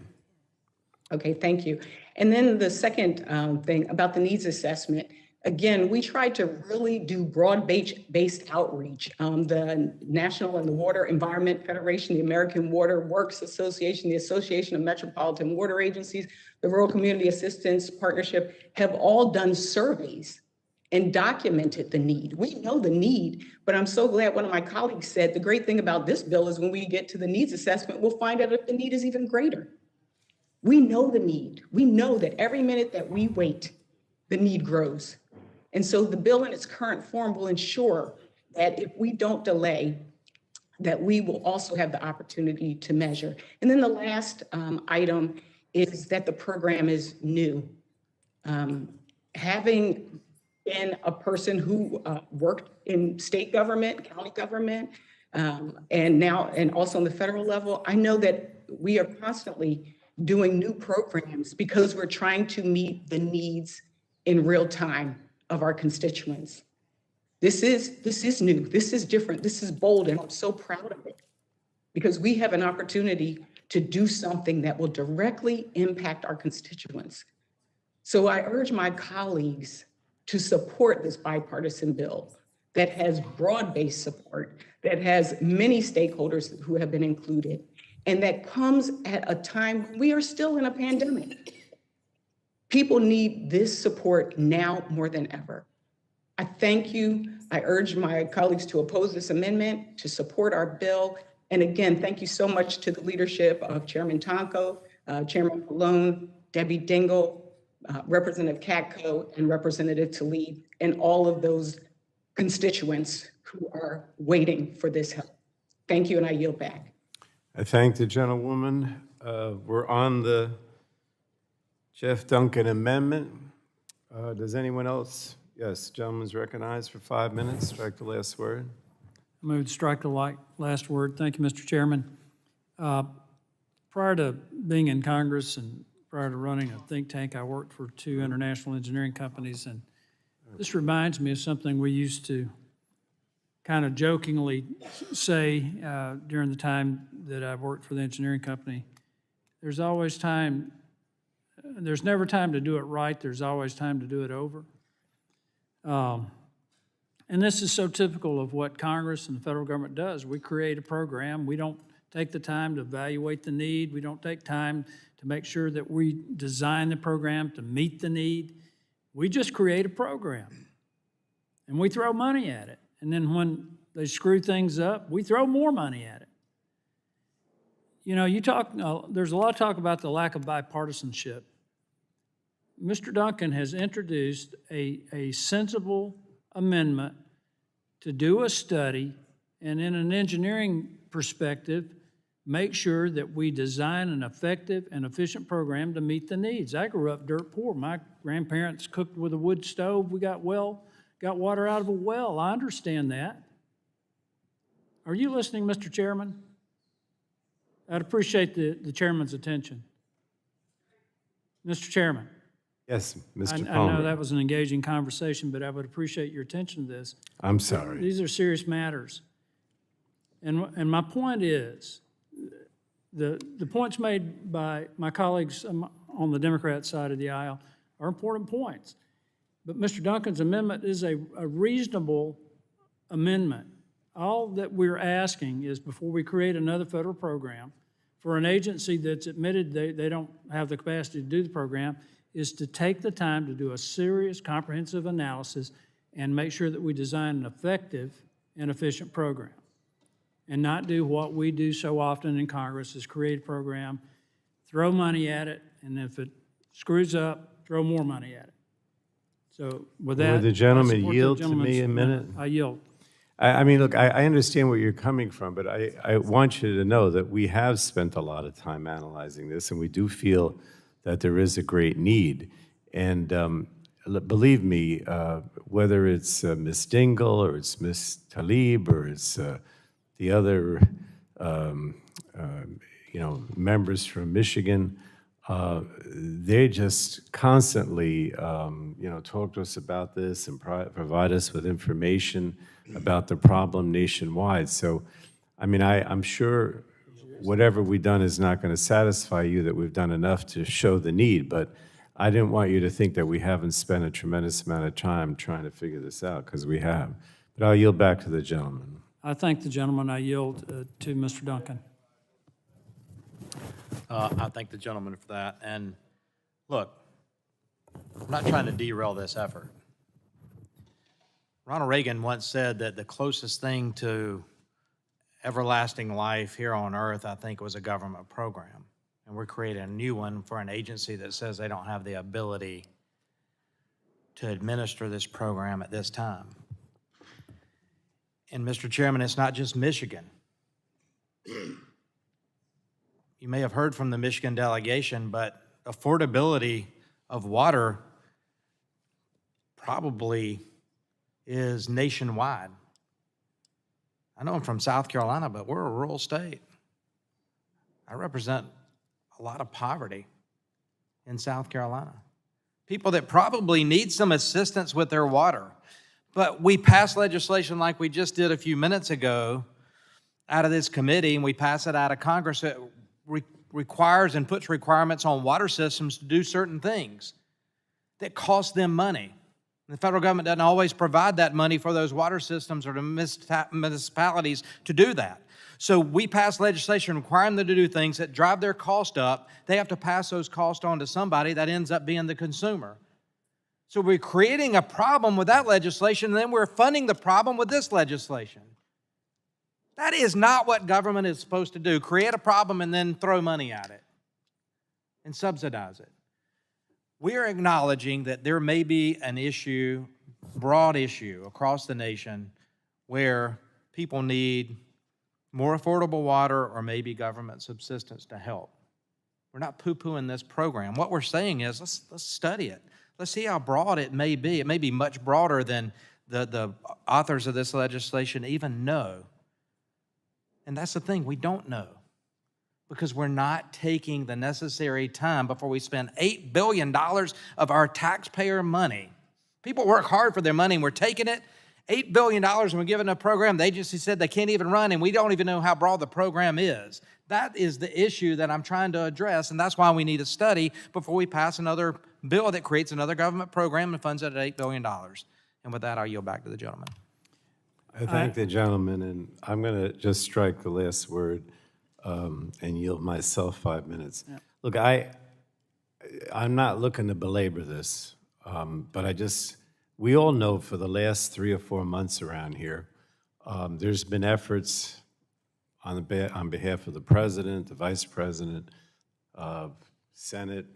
Okay, thank you. And then the second thing about the needs assessment, again, we tried to really do broad-based outreach. The National and the Water Environment Federation, the American Water Works Association, the Association of Metropolitan Water Agencies, the Rural Community Assistance Partnership have all done surveys and documented the need. We know the need, but I'm so glad one of my colleagues said the great thing about this bill is when we get to the needs assessment, we'll find out if the need is even greater. We know the need. We know that every minute that we wait, the need grows. And so the bill in its current form will ensure that if we don't delay, that we will also have the opportunity to measure. And then the last item is that the program is new. Having been a person who worked in state government, county government, and also on the federal level, I know that we are constantly doing new programs because we're trying to meet the needs in real time of our constituents. This is new, this is different, this is bold, and I'm so proud of it because we have an opportunity to do something that will directly impact our constituents. So I urge my colleagues to support this bipartisan bill that has broad-based support, that has many stakeholders who have been included, and that comes at a time when we are still in a pandemic. People need this support now more than ever. I thank you. I urge my colleagues to oppose this amendment, to support our bill. And again, thank you so much to the leadership of Chairman Tonko, Chairman Pallone, Debbie Dingell, Representative Katko, and Representative Tlaib, and all of those constituents who are waiting for this help. Thank you, and I yield back. I thank the gentlewoman. We're on the Jeff Duncan amendment. Does anyone else? Yes, gentleman's recognized for 5 minutes. Strike the last word. I move to strike the last word. Thank you, Mr. Chairman. Prior to being in Congress and prior to running a think tank, I worked for 2 international engineering companies, and this reminds me of something we used to kind of jokingly say during the time that I've worked for the engineering company. There's always time, there's never time to do it right, there's always time to do it over. And this is so typical of what Congress and the federal government does. We create a program, we don't take the time to evaluate the need, we don't take time to make sure that we design the program to meet the need. We just create a program and we throw money at it. And then when they screw things up, we throw more money at it. You know, there's a lot of talk about the lack of bipartisanship. Mr. Duncan has introduced a sensible amendment to do a study and in an engineering perspective, make sure that we design an effective and efficient program to meet the needs. I grew up dirt poor. My grandparents cooked with a wood stove. We got water out of a well. I understand that. Are you listening, Mr. Chairman? I'd appreciate the chairman's attention. Mr. Chairman. Yes, Mr. I Palmer. know that was an engaging conversation, but I would appreciate your attention to this. I'm sorry. These are serious matters. And my point is, the points made by my colleagues on the Democrat side of the aisle are important points. But Mr. Duncan's amendment is a reasonable amendment. All that we're asking is before we create another federal program for an agency that's admitted they don't have the capacity to do the program, is to take the time to do a serious, comprehensive analysis and make sure that we design an effective and efficient program, and not do what we do so often in Congress, is create a program, throw money at it, and if it screws up, throw more money at it. So with that, Would the I gentleman support the yield to me gentleman's a minute? I yield. I mean, look, I understand where you're coming from, but I want you to know that we have spent a lot of time analyzing this, and we do feel that there is a great need. And believe me, whether it's Ms. Dingell or it's Ms. Tlaib or it's the other, members from Michigan, they just constantly, talk to us about this and provide us with information about the problem nationwide. So, I mean, I'm sure whatever we've done is not going to satisfy you that we've done enough to show the need, but I didn't want you to think that we haven't spent a tremendous amount of time trying to figure this out, because we have. But I'll yield back to the gentleman. I thank the gentleman. I yield to Mr. Duncan. I thank the gentleman for that. And look, I'm not trying to derail this effort. Ronald Reagan once said that the closest thing to everlasting life here on earth, I think, was a government program. And we're creating a new one for an agency that says they don't have the ability to administer this program at this time. And Mr. Chairman, it's not just Michigan. You may have heard from the Michigan delegation, but affordability of water probably is nationwide. I know I'm from South Carolina, but we're a rural state. I represent a lot of poverty in South Carolina. People that probably need some assistance with their water. But we pass legislation like we just did a few minutes ago out of this committee, and we pass it out of Congress that requires and puts requirements on water systems to do certain things that cost them money. The federal government doesn't always provide that money for those water systems or the municipalities to do that. So we pass legislation requiring them to do things that drive their cost up. They have to pass those costs on to somebody that ends up being the consumer. So we're creating a problem with that legislation, and then we're funding the problem with this legislation. That is not what government is supposed to do, create a problem and then throw money at it and subsidize it. We are acknowledging that there may be an issue, broad issue across the nation where people need more affordable water or maybe government subsistence to help. We're not poo-pooing this program. What we're saying is let's study it. Let's see how broad it may be. It may be much broader than the authors of this legislation even know. And that's the thing, we don't know, because we're not taking the necessary time before we spend $8 billion of our taxpayer money. People work hard for their money, and we're taking it, $8 billion, and we're giving a program the agency said they can't even run, and we don't even know how broad the program is. That is the issue that I'm trying to address, and that's why we need a study before we pass another bill that creates another government program and funds it at $8 billion. And with that, I'll yield back to the gentleman. I thank the gentleman, and I'm going to just strike the last word and yield myself 5 minutes. Yeah. Look, I'm not looking to belabor this, but we all know for the last 3 or 4 months around here, there's been efforts on behalf of the president, the vice president, Senate,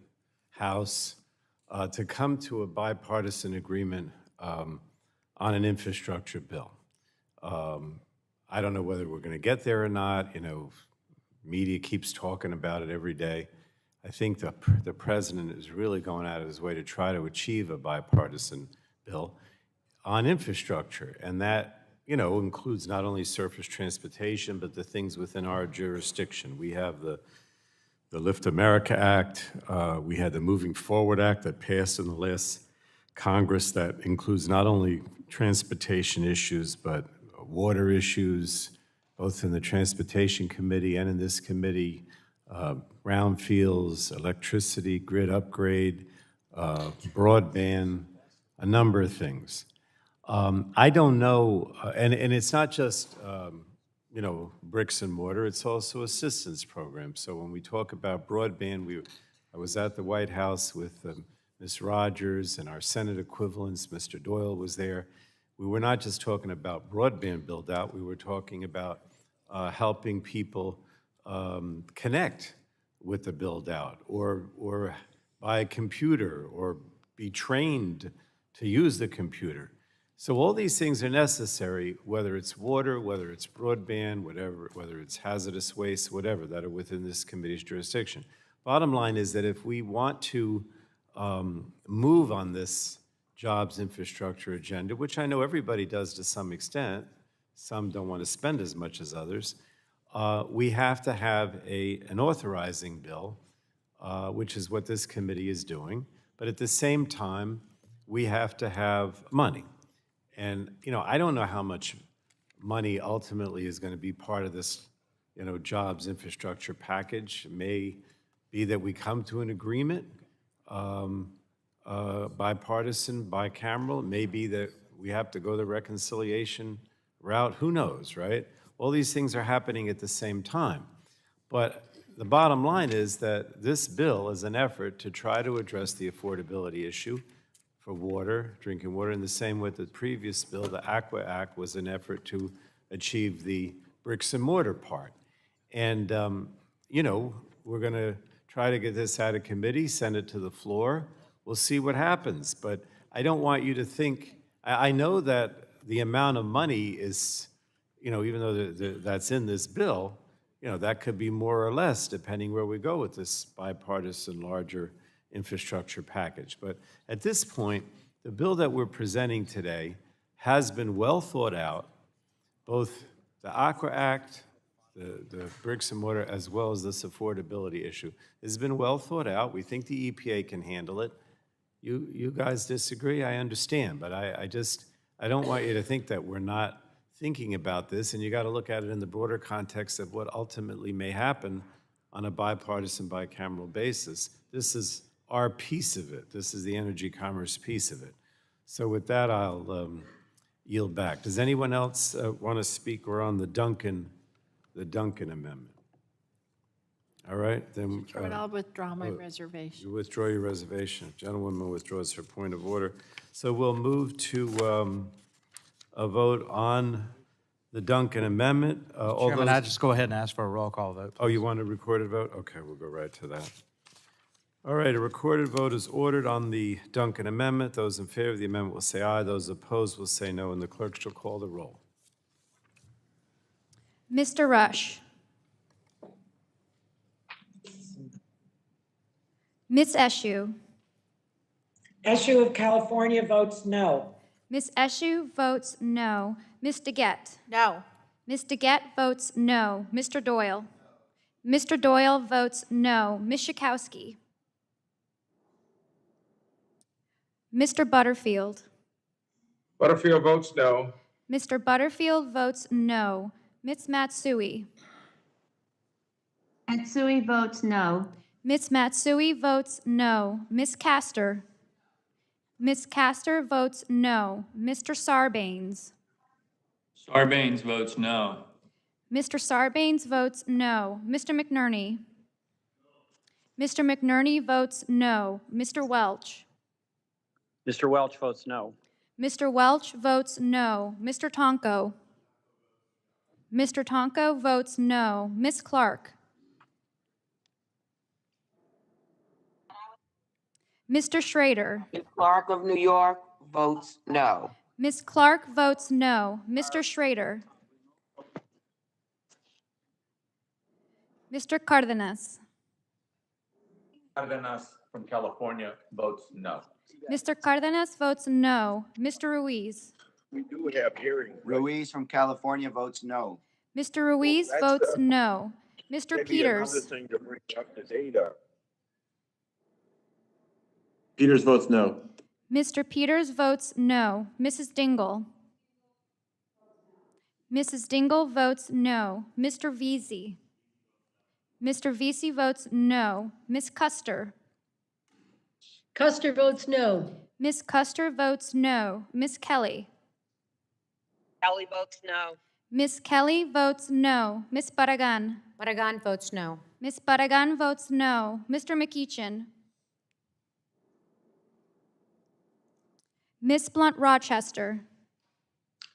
House, to come to a bipartisan agreement on an infrastructure bill. I don't know whether we're going to get there or not. Media keeps talking about it every day. I think the president is really going out of his way to try to achieve a bipartisan bill on infrastructure, and that includes not only surface transportation, but the things within our jurisdiction. We have the Lift America Act. We had the Moving Forward Act that passed in the last Congress that includes not only transportation issues, but water issues, both in the Transportation Committee and in this committee, brownfields, electricity, grid upgrade, broadband, a number of things. I don't know, and it's not just bricks and mortar, it's also assistance programs. So when we talk about broadband, I was at the White House with Ms. Rogers and our Senate equivalents, Mr. Doyle was there, we were not just talking about broadband build-out, we were talking about helping people connect with the build-out, or buy a computer, or be trained to use the computer. So all these things are necessary, whether it's water, whether it's broadband, whatever, whether it's hazardous waste, whatever, that are within this committee's jurisdiction. Bottom line is that if we want to move on this jobs infrastructure agenda, which I know everybody does to some extent, some don't want to spend as much as others, we have to have an authorizing bill, which is what this committee is doing. But at the same time, we have to have money. And, you know, I don't know how much money ultimately is going to be part of this, you know, jobs infrastructure package. It may be that we come to an agreement, bipartisan, bicameral. It may be that we have to go the reconciliation route. Who knows, right? All these things are happening at the same time. But the bottom line is that this bill is an effort to try to address the affordability issue for water, drinking water, in the same way the previous bill, the Aqua Act, was an effort to achieve the bricks and mortar part. And, you know, we're going to try to get this out of committee, send it to the floor. We'll see what happens. But I don't want you to think, I know that the amount of money is, you know, even though that's in this bill, you know, that could be more or less depending where we go with this bipartisan larger infrastructure package. But at this point, the bill that we're presenting today has been well thought out, both the Aqua Act, the bricks and mortar, as well as this affordability issue. It's been well thought out. We think the EPA can handle it. You guys disagree, I understand, but I don't want you to think that we're not thinking about this, and you got to look at it in the broader context of what ultimately may happen on a bipartisan, bicameral basis. This is our piece of it. This is the energy commerce piece of it. So with that, I'll yield back. Does anyone else want to speak? We're on the Duncan amendment. All right, then. I'll withdraw my reservation. You withdraw your reservation. Gentlewoman withdraws her point of order. So we'll move to a vote on the Duncan amendment. Chairman, I just go ahead and ask for a roll call vote. Oh, you want a recorded vote? Okay, we'll go right to that. All right, a recorded vote is ordered on the Duncan amendment. Those in favor of the amendment will say aye. Those opposed will say no, and the clerk shall call the roll. Mr. Rush. Ms. Eshoo. Eshoo of California votes no. Ms. Eshoo votes no. Ms. DeGette. No. Ms. DeGette votes no. Mr. Doyle. Mr. Doyle votes no. Ms. Schakowsky. Mr. Butterfield. Butterfield votes no. Mr. Butterfield votes no. Ms. Matsui. Matsui votes no. Ms. Matsui votes no. Ms. Castor. Ms. Castor votes no. Mr. Sarbanes. Sarbanes votes no. Mr. Sarbanes votes no. Mr. McNerney. Mr. McNerney votes no. Mr. Welch. Mr. Welch votes no. Mr. Welch votes no. Mr. Tonko. Mr. Tonko votes no. Ms. Clark. Mr. Schrader. Ms. Clark of New York votes no. Ms. Clark votes no. Mr. Schrader. Mr. Cardenas. Cardenas from California votes no. Mr. Cardenas votes no. Mr. Ruiz. We do have hearings. Ruiz from California votes no. Mr. Ruiz That's votes a- no. Mr. Maybe another Peters. thing to bring up to data. Peters votes no. Mr. Peters votes no. Mrs. Dingell. Mrs. Dingell votes no. Mr. Vesey. Mr. Vesey votes no. Ms. Custer. Custer votes no. Ms. Custer votes no. Ms. Kelly. Kelly votes no. Ms. Kelly votes no. Ms. Barragan. Barragan votes no. Ms. Barragan votes no. Mr. McEachin. Ms. Blunt Rochester.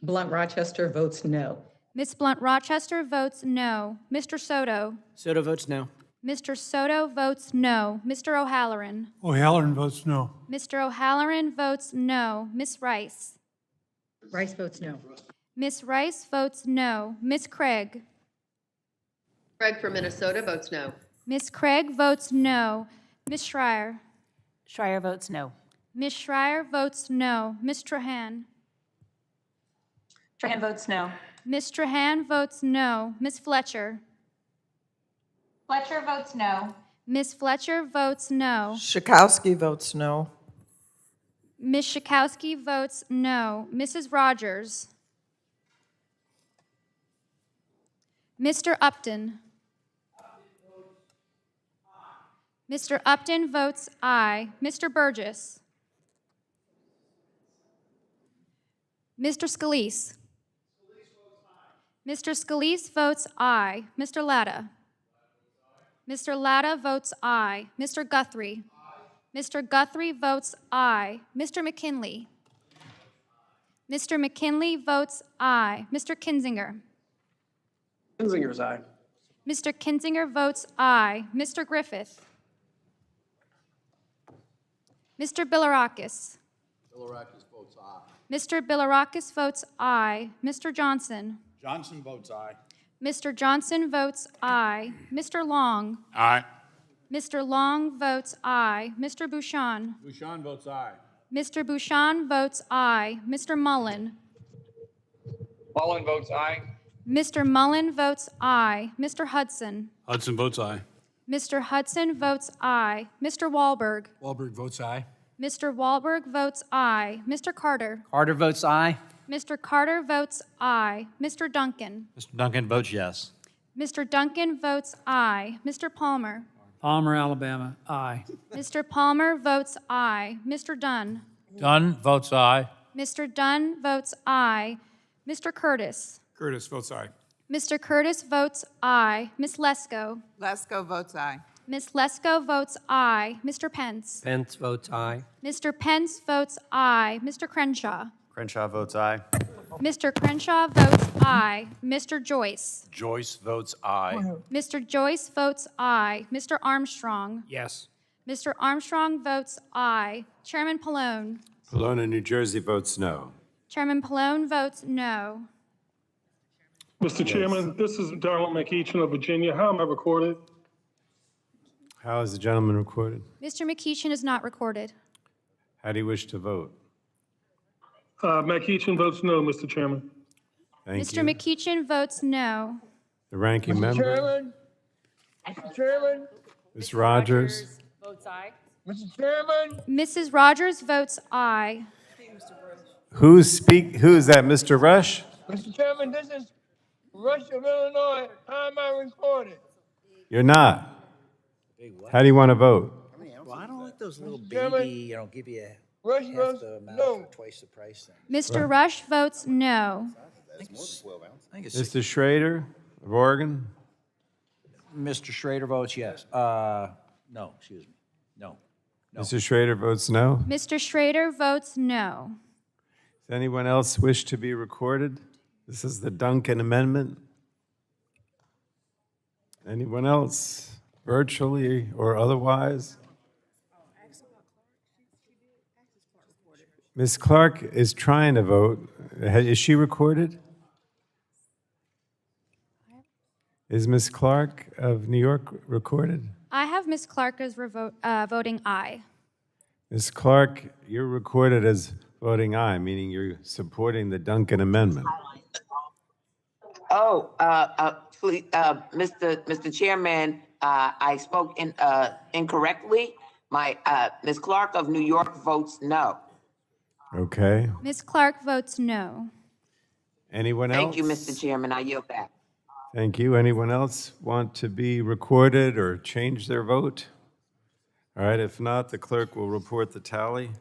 Blunt Rochester votes no. Ms. Blunt Rochester votes no. Mr. Soto? Soto votes no. Mr. Soto votes no. Mr. O'Halloran? O'Halloran votes no. Mr. O'Halloran votes no. Ms. Rice? Rice votes no. Ms. Rice votes no. Ms. Craig? Craig for Minnesota votes no. Ms. Craig votes no. Ms. Schreier? Schreier votes no. Ms. Schreier votes no. Ms. Trahan? Trahan votes no. Ms. Trahan votes no. Ms. Fletcher? Fletcher votes no. Ms. Fletcher votes no. Schakowsky votes no. Ms. Schakowsky votes no. Mrs. Rogers? Mr. Upton? Mr. Upton votes aye. Mr. Burgess? Mr. Scalise? Mr. Scalise votes aye. Mr. Latta? Mr. Latta votes aye. Mr. Guthrie? Mr. Guthrie votes aye. Mr. McKinley? Mr. McKinley votes aye. Mr. Kinzinger? Kinzinger's aye. Mr. Kinzinger votes aye. Mr. Griffith? Mr. Bilirakis? Bilirakis votes aye. Mr. Bilirakis votes aye. Mr. Johnson? Johnson votes aye. Mr. Johnson votes aye. Mr. Long? Aye. Mr. Long votes aye. Mr. Bouchon? Bouchon votes aye. Mr. Bouchon votes aye. Mr. Mullen? Mullen votes aye. Mr. Mullen votes aye. Mr. Hudson? Hudson votes aye. Mr. Hudson votes aye. Mr. Wahlberg? Wahlberg votes aye. Mr. Wahlberg votes aye. Mr. Carter? Carter votes aye. Mr. Carter votes aye. Mr. Duncan? Mr. Duncan votes yes. Mr. Duncan votes aye. Mr. Palmer? Palmer, Alabama, aye. Mr. Palmer votes aye. Mr. Dunn? Dunn votes aye. Mr. Dunn votes aye. Mr. Curtis? Curtis votes aye. Mr. Curtis votes aye. Ms. Lesko? Lesko votes aye. Ms. Lesko votes aye. Mr. Pence? Pence votes aye. Mr. Pence votes aye. Mr. Crenshaw? Crenshaw votes aye. Mr. Crenshaw votes aye. Mr. Joyce? Joyce votes aye. Mr. Joyce votes aye. Mr. Armstrong? Yes. Mr. Armstrong votes aye. Chairman Pallone? Kelowna, New Jersey votes no. Chairman Pallone votes no. Mr. Chairman, this is Darrell McEachin of Virginia. How am I recorded? How is the gentleman recorded? Mr. McEachin is not recorded. How do you wish to vote? McEachin votes no, Mr. Chairman. Thank Mr. you. McEachin votes no. The ranking member, Mr. Chairman, Ms. Rogers. Votes aye. Mr. Chairman, Mrs. Rogers votes aye. Who is that, Mr. Rush? Mr. Chairman, this is Rush of Illinois. How am I recorded? You're not. How do you want to vote? Well, I don't like those little Chairman, baby, give you Rush half votes the amount no. for twice the price. Mr. Rush votes no. I think it's Mr. Schrader of Oregon? Mr. Schrader votes yes. No, excuse me. No. Mr. Schrader votes no. Mr. Schrader votes no. Does anyone else wish to be recorded? This is the Duncan Amendment. Anyone else, virtually or otherwise? Ms. Clark is trying to vote. Is she recorded? Is Ms. Clark of New York recorded? I have Ms. Clark as voting aye. Ms. Clark, you're recorded as voting aye, meaning you're supporting the Duncan Amendment. Oh, please, Mr. Chairman, I spoke incorrectly. Ms. Clark of New York votes no. Okay. Ms. Clark votes no. Anyone else? Thank you, Mr. Chairman. I yield back. Thank you. Anyone else want to be recorded or change their vote? All right, if not, the clerk will report the tally.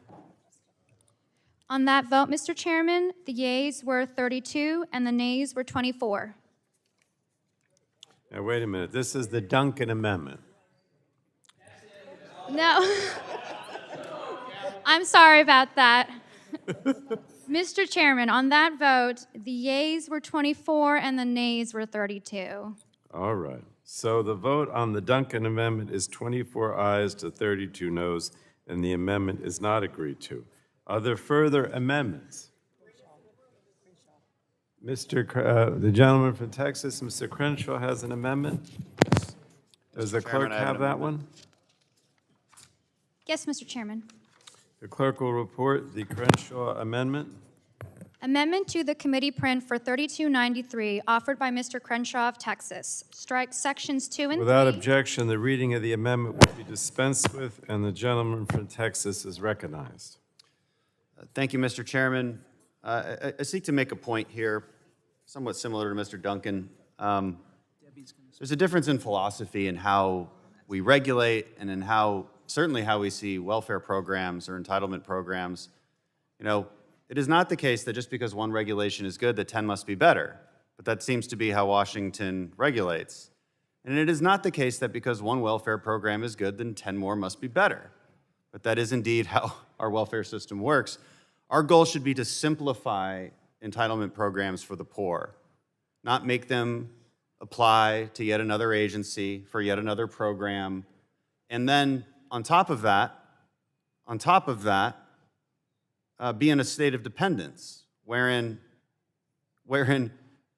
On that vote, Mr. Chairman, the yeas were 32 and the nays were 24. Now, wait a minute. This is the Duncan Amendment. No. I'm sorry about that. Mr. Chairman, on that vote, the yeas were 24 and the nays were 32. All right. So the vote on the Duncan amendment is 24 ayes to 32 noes, and the amendment is not agreed to. Are there further amendments? The gentleman from Texas, Mr. Crenshaw, has an amendment. Does the clerk Chairman, I have an have that amendment. one? Yes, Mr. Chairman. The clerk will report the Crenshaw amendment. Amendment to the committee print for 3293, offered by Mr. Crenshaw of Texas. Strike sections 2 and 3. Without objection, the reading of the amendment will be dispensed with, and the gentleman from Texas is recognized. Thank you, Mr. Chairman. I seek to make a point here, somewhat similar to Mr. Duncan. There's a difference in philosophy in how we regulate and in certainly how we see welfare programs or entitlement programs. You know, it is not the case that just because one regulation is good, that 10 must be better. But that seems to be how Washington regulates. And it is not the case that because one welfare program is good, then 10 more must be better. But that is indeed how our welfare system works. Our goal should be to simplify entitlement programs for the poor, not make them apply to yet another agency for yet another program. And then on top of that, be in a state of dependence, wherein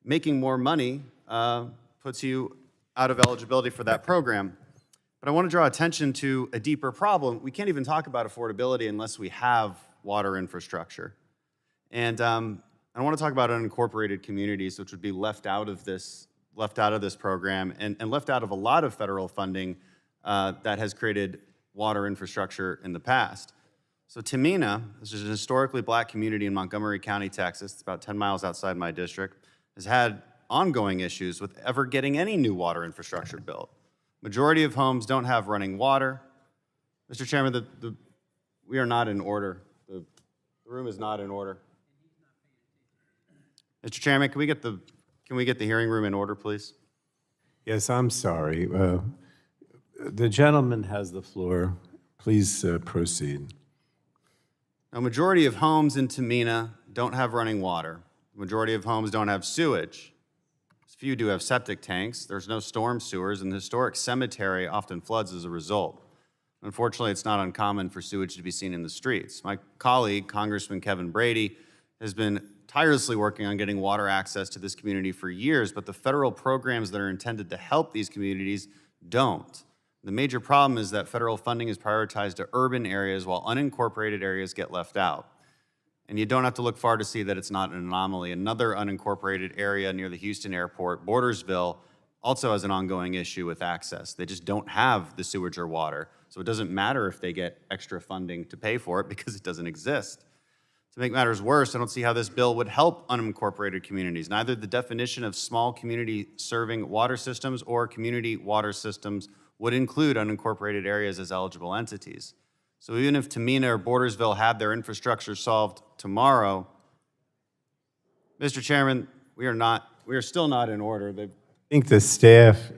making more money puts you out of eligibility for that program. But I want to draw attention to a deeper problem. We can't even talk about affordability unless we have water infrastructure. And I want to talk about unincorporated communities, which would be left out of this program and left out of a lot of federal funding that has created water infrastructure in the past. So Tamina, this is a historically black community in Montgomery County, Texas. It's about 10 miles outside my district, has had ongoing issues with ever getting any new water infrastructure built. Majority of homes don't have running water. Mr. Chairman, we are not in order. The room is not in order. Mr. Chairman, can we get the hearing room in order, please? Yes, I'm sorry. The gentleman has the floor. Please proceed. A majority of homes in Tamina don't have running water. The majority of homes don't have sewage. Few do have septic tanks. There's no storm sewers, and the historic cemetery often floods as a result. Unfortunately, it's not uncommon for sewage to be seen in the streets. My colleague, Congressman Kevin Brady, has been tirelessly working on getting water access to this community for years, but the federal programs that are intended to help these communities don't. The major problem is that federal funding is prioritized to urban areas while unincorporated areas get left out. And you don't have to look far to see that it's not an anomaly. Another unincorporated area near the Houston airport, Bordersville, also has an ongoing issue with access. They just don't have the sewage or water. So it doesn't matter if they get extra funding to pay for it because it doesn't exist. To make matters worse, I don't see how this bill would help unincorporated communities. Neither the definition of small community serving water systems or community water systems would include unincorporated areas as eligible entities. So even if Tamina or Bordersville had their infrastructure solved tomorrow, Mr. Chairman, we are still not in order. I think the staff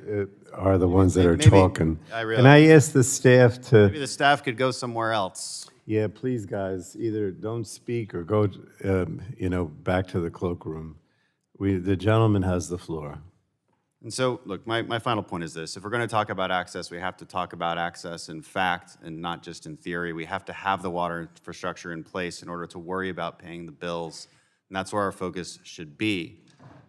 are the ones that are talking. Can I ask the staff to... Maybe the staff could go somewhere else. Yeah, please, guys, either don't speak or go, back to the cloakroom. The gentleman has the floor. And so, look, my final point is this. If we're going to talk about access, we have to talk about access in fact and not just in theory. We have to have the water infrastructure in place in order to worry about paying the bills. And that's where our focus should be.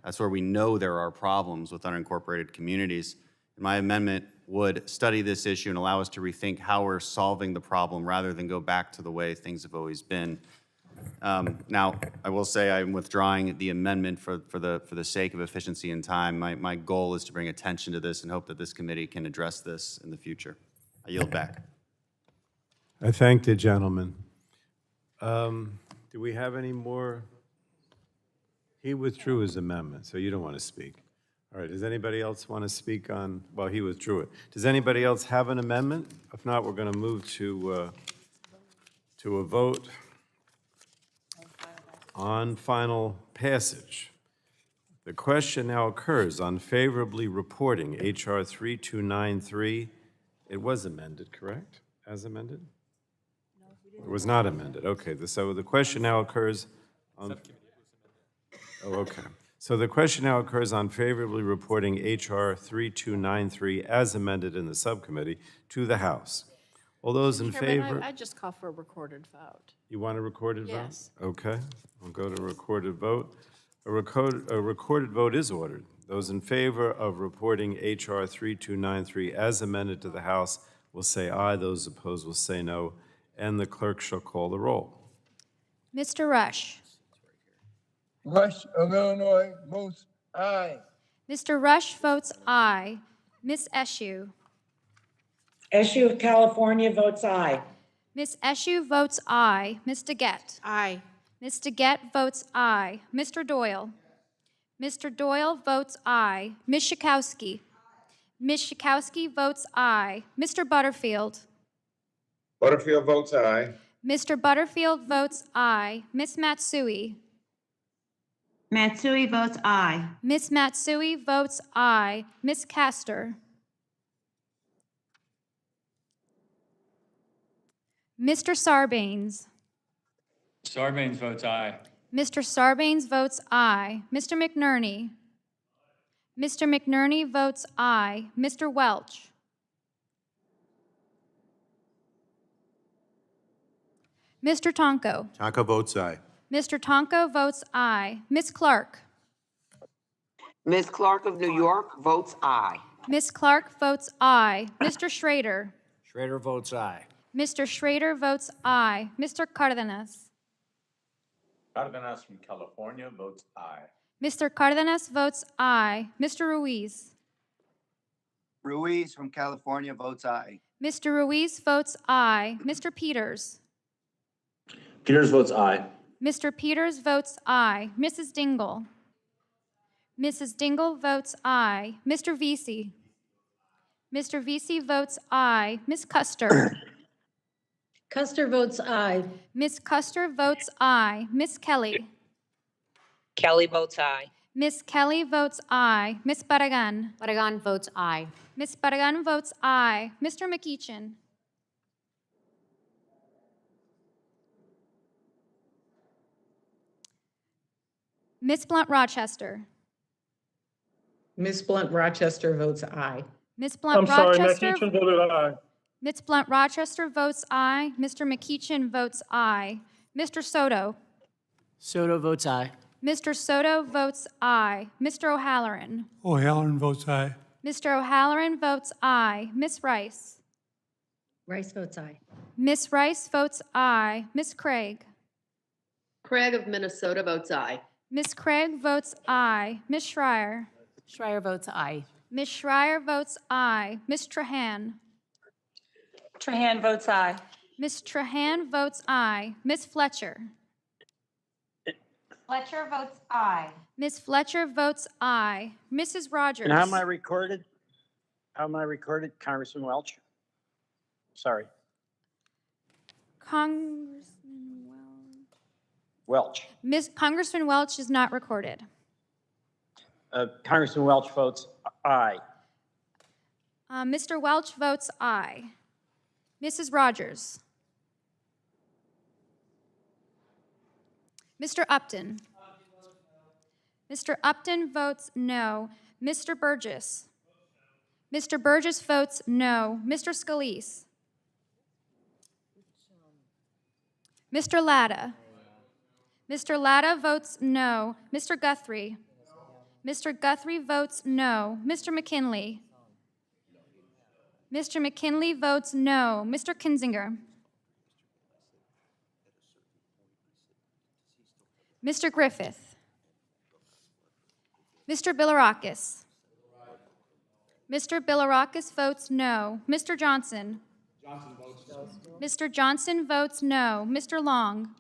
That's where we know there are problems with unincorporated communities. And my amendment would study this issue and allow us to rethink how we're solving the problem rather than go back to the way things have always been. Now, I will say I'm withdrawing the amendment for the sake of efficiency and time. My goal is to bring attention to this and hope that this committee can address this in the future. I yield back. I thank the gentleman. Do we have any more? He withdrew his amendment, so you don't want to speak. All right, does anybody else want to speak on, well, he withdrew it. Does anybody else have an amendment? If not, we're going to move to a vote on final passage. The question now occurs on favorably reporting H.R. 3293. It was amended, correct? As amended? It was not amended. Okay, so the question now occurs On- Oh, okay. So the question now occurs on favorably reporting H.R. 3293 as amended in the subcommittee to the House. All those in favor? I just call for a recorded vote. You want a recorded vote? Yes. Okay, we'll go to recorded vote. A recorded vote is ordered. Those in favor of reporting H.R. 3293 as amended to the House will say aye. Those opposed will say no, and the clerk shall call the roll. Mr. Rush. Rush of Illinois votes aye. Mr. Rush votes aye. Ms. Eshoo. Eshoo of California votes aye. Ms. Eshoo votes aye. Ms. DeGette. Aye. Ms. DeGette votes aye. Mr. Doyle. Mr. Doyle votes aye. Ms. Schakowsky. Ms. Schakowsky votes aye. Mr. Butterfield. Butterfield votes aye. Mr. Butterfield votes aye. Ms. Matsui. Matsui votes aye. Ms. Matsui votes aye. Ms. Castor. Mr. Sarbanes. Sarbanes votes aye. Mr. Sarbanes votes aye. Mr. McNerney. Mr. McNerney votes aye. Mr. Welch. Mr. Tonko. Tonko votes aye. Mr. Tonko votes aye. Ms. Clark. Ms. Clark of New York votes aye. Ms. Clark votes aye. Mr. Schrader. Schrader votes aye. Mr. Schrader votes aye. Mr. Cardenas. Cardenas from California votes aye. Mr. Cardenas votes aye. Mr. Ruiz. Ruiz from California votes aye. Mr. Ruiz votes aye. Mr. Peters. Peters votes aye. Mr. Peters votes aye. Mrs. Dingell. Mrs. Dingell votes aye. Mr. Vesey. Mr. Vesey votes aye. Ms. Custer. Custer votes aye. Ms. Custer votes aye. Ms. Kelly. Kelly votes aye. Ms. Kelly votes aye. Ms. Barragan. Barragan votes aye. Ms. Barragan votes aye. Mr. McEachin. Ms. Blunt Rochester. Ms. Blunt Rochester votes aye. Ms. Blunt I'm sorry, Rochester. McEachin voted aye. Ms. Blunt Rochester votes aye. Mr. McEachin votes aye. Mr. Soto. Soto votes aye. Mr. Soto votes aye. Mr. O'Halloran. O'Halloran votes aye. Mr. O'Halloran votes aye. Ms. Rice. Rice votes aye. Ms. Rice votes aye. Ms. Craig. Craig of Minnesota votes aye. Ms. Craig votes aye. Ms. Schreier. Schreier votes aye. Ms. Schreier votes aye. Ms. Trahan. Trahan votes aye. Ms. Trahan votes aye. Ms. Fletcher. Fletcher votes aye. Ms. Fletcher votes aye. Mrs. Rogers. And how am I recorded? How am I recorded? Congressman Welch? Sorry, Congressman Welch. Congressman Welch is not recorded. Congressman Welch votes aye. Mr. Welch votes aye. Mrs. Rogers. Mr. Upton. Mr. Upton votes no. Mr. Burgess. Mr. Burgess votes no. Mr. Scalise. Mr. Latta. Mr. Latta votes no. Mr. Guthrie. Mr. Guthrie votes no. Mr. McKinley. Mr. McKinley votes no. Mr. Kinzinger. Mr. Griffith. Mr. Bilirakis. Mr. Bilirakis votes no. Mr. Johnson. Mr. Johnson votes no. Mr. Long.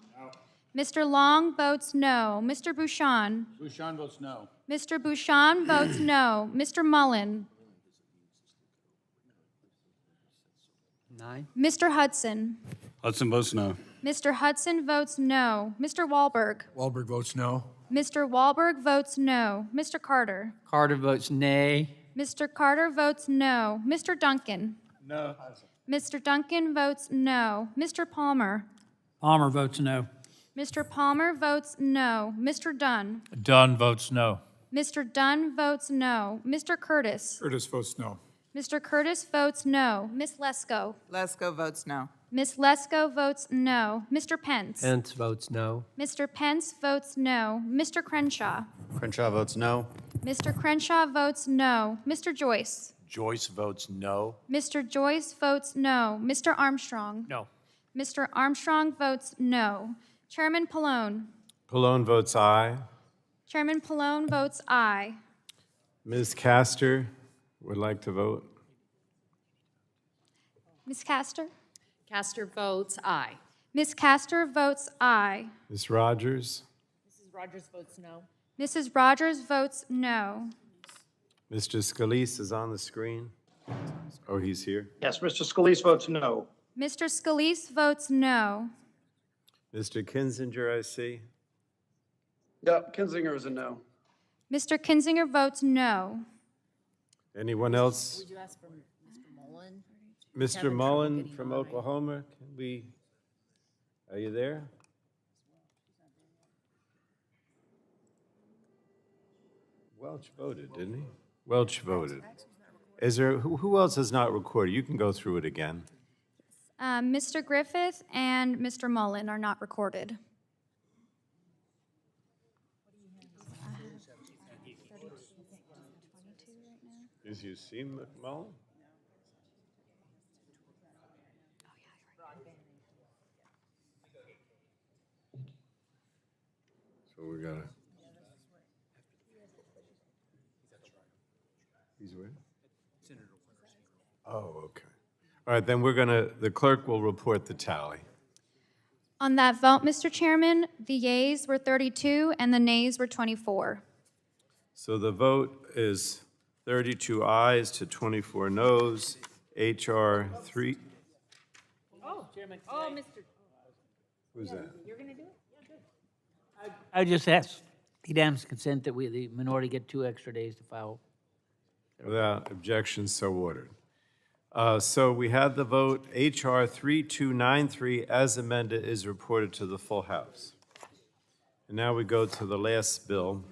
Mr. Long votes no. Mr. Bouchon. Bouchon votes no. Mr. Bouchon votes no. Mr. Mullen. Nine. Mr. Hudson. Hudson votes no. Mr. Hudson votes no. Mr. Wahlberg. Wahlberg votes no. Mr. Wahlberg votes no. Mr. Carter. Carter votes nay. Mr. Carter votes no. Mr. Duncan. No. Mr. Duncan votes no. Mr. Palmer. Palmer votes no. Mr. Palmer votes no. Mr. Dunn. Dunn votes no. Mr. Dunn votes no. Mr. Curtis. Curtis votes no. Mr. Curtis votes no. Ms. Lesko. Lesko votes no. Ms. Lesko votes no. Mr. Pence. Pence votes no. Mr. Pence votes no. Mr. Crenshaw. Crenshaw votes no. Mr. Crenshaw votes no. Mr. Joyce. Joyce votes no. Mr. Joyce votes no. Mr. Armstrong. No. Mr. Armstrong votes no. Chairman Pallone. Pallone votes aye. Chairman Pallone votes aye. Ms. Castor would like to vote. Ms. Castor. Castor votes aye. Ms. Castor votes aye. Ms. Rogers. Mrs. Rogers votes no. Mrs. Rogers votes no. Mr. Scalise is on the screen. Oh, he's here. Yes, Mr. Scalise votes no. Mr. Scalise votes no. Mr. Kinzinger, I see. Yep, Kinzinger is a no. Mr. Kinzinger votes no. Anyone else? Would you ask for Mr. Mullen? Mr. Mullen from Oklahoma, are you there? Welch voted, didn't he? Welch voted. Is there, who else is not recorded? You can go through it again. Mr. Griffith and Mr. Mullen are not recorded. Is you see Mullen? So we gotta. He's where? Oh, okay. All right, then the clerk will report the tally. On that vote, Mr. Chairman, the yeas were 32 and the nays were 24. So the vote is 32 ayes to 24 noes. HR 3. Oh, Chairman. Oh, Mr. Who's that? You're going to do it? Yeah, good. I just ask unanimous consent that the minority get 2 extra days to file. Without objection, so ordered. So we had the vote. HR 3293 as amended is reported to the full House. And now we go to the last bill.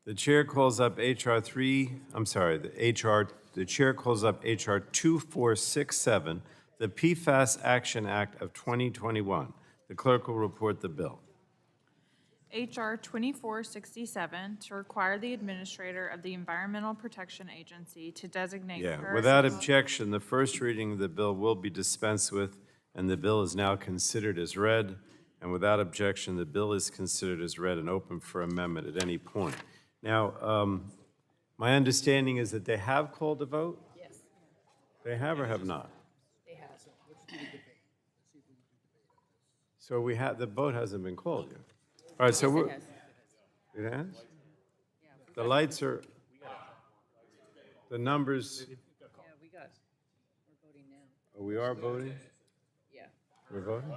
The chair calls up the chair calls up HR 2467, the PFAS Action Act of 2021. The clerk will report the bill. HR 2467 to require the administrator of the Environmental Protection Agency to designate. Without objection, the first reading of the bill will be dispensed with, and the bill is now considered as read. And without objection, the bill is considered as read and open for amendment at any point. Now, my understanding is that they have called a vote? Yes. They have or have not? They have. So the vote hasn't been called yet. All right, so Yes, we're. it has. It has? The lights are, the numbers, Yeah, we're voting now. we are voting? Yeah. We're voting?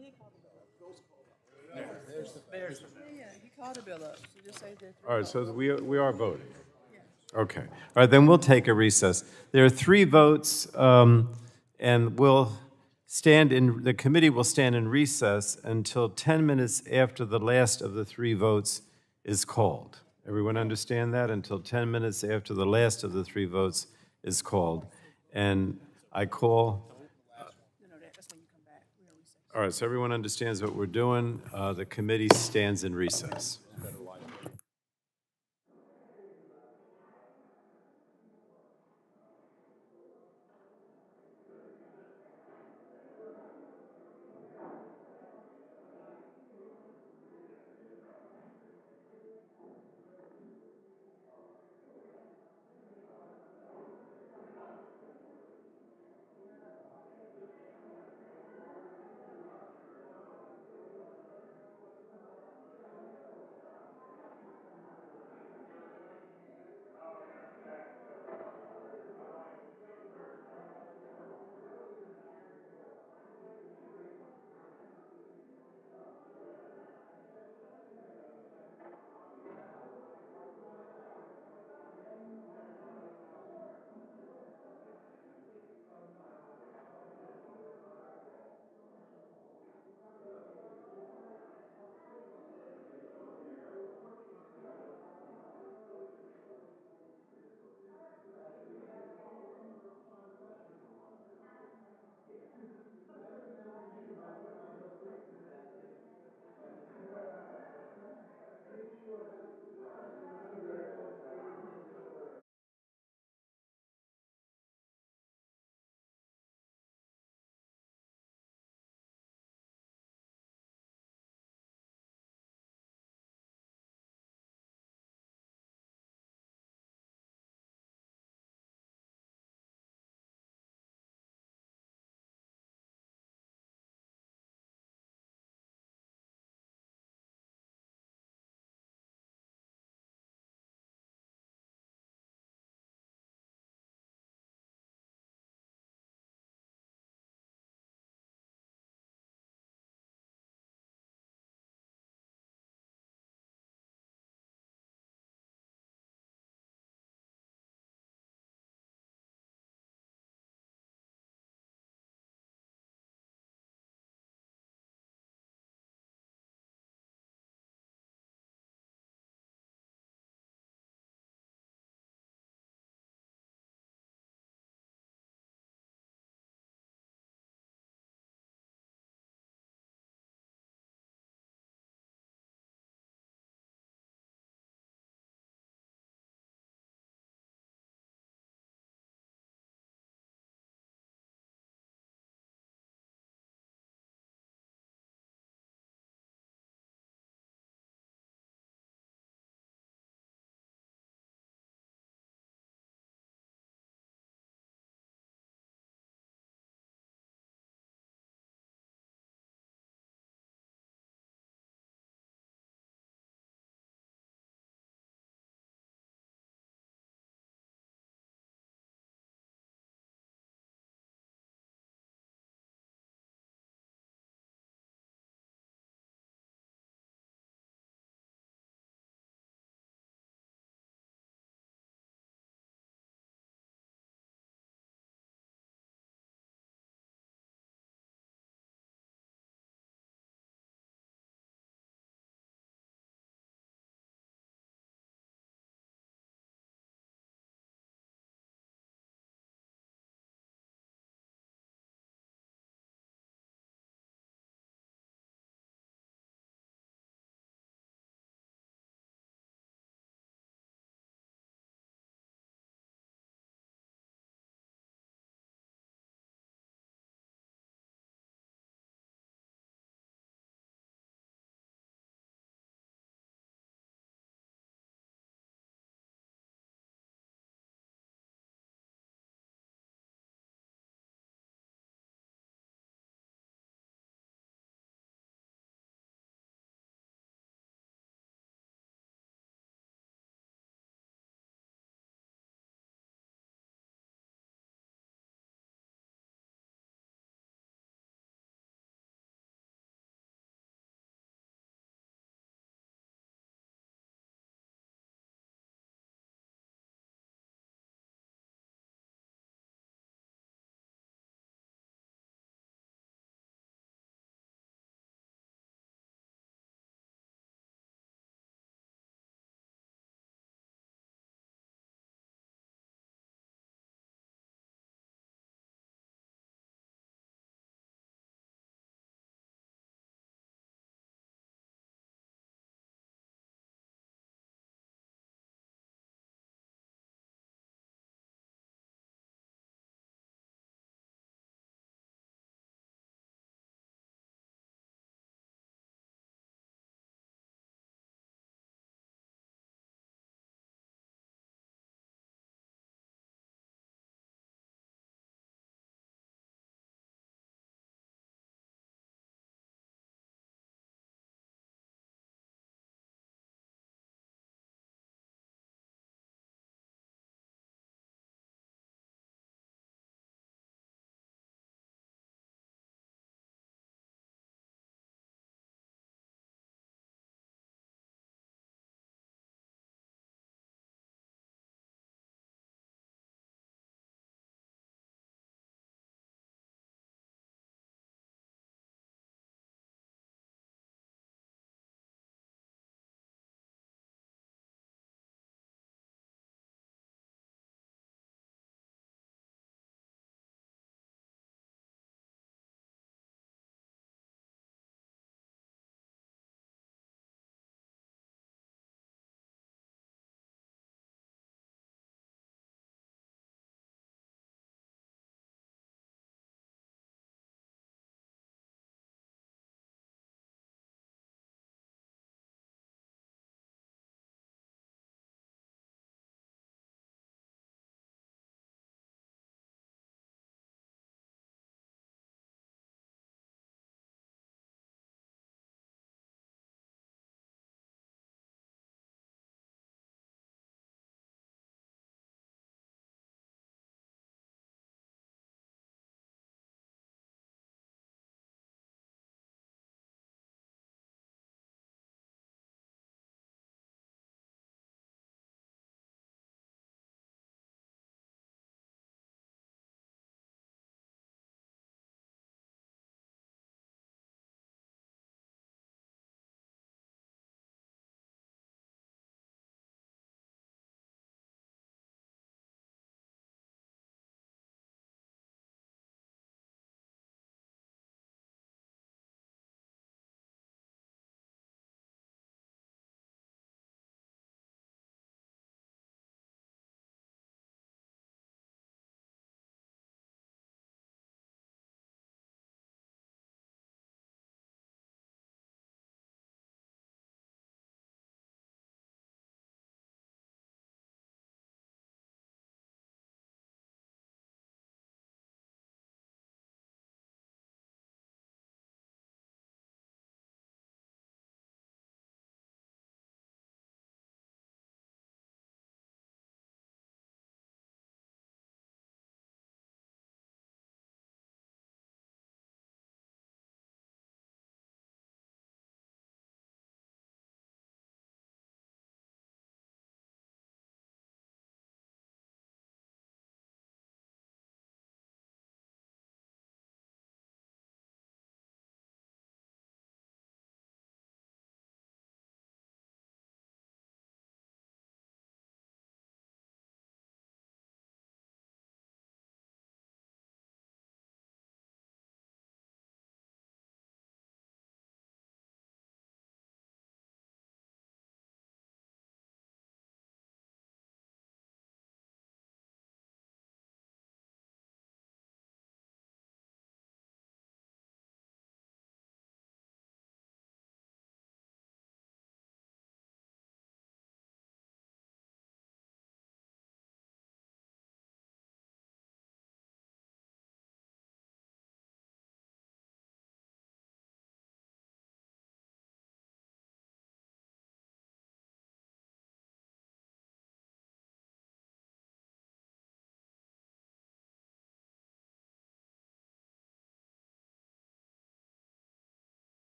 He called the bill up, so just say that. All right, so we are voting. Okay. All right, then we'll take a recess. There are 3 votes, and the committee will stand in recess until 10 minutes after the last of the 3 votes is called. Everyone understand that? Until 10 minutes after the last of the 3 votes is called. And I call. All right, so everyone understands what we're doing. The committee stands in recess.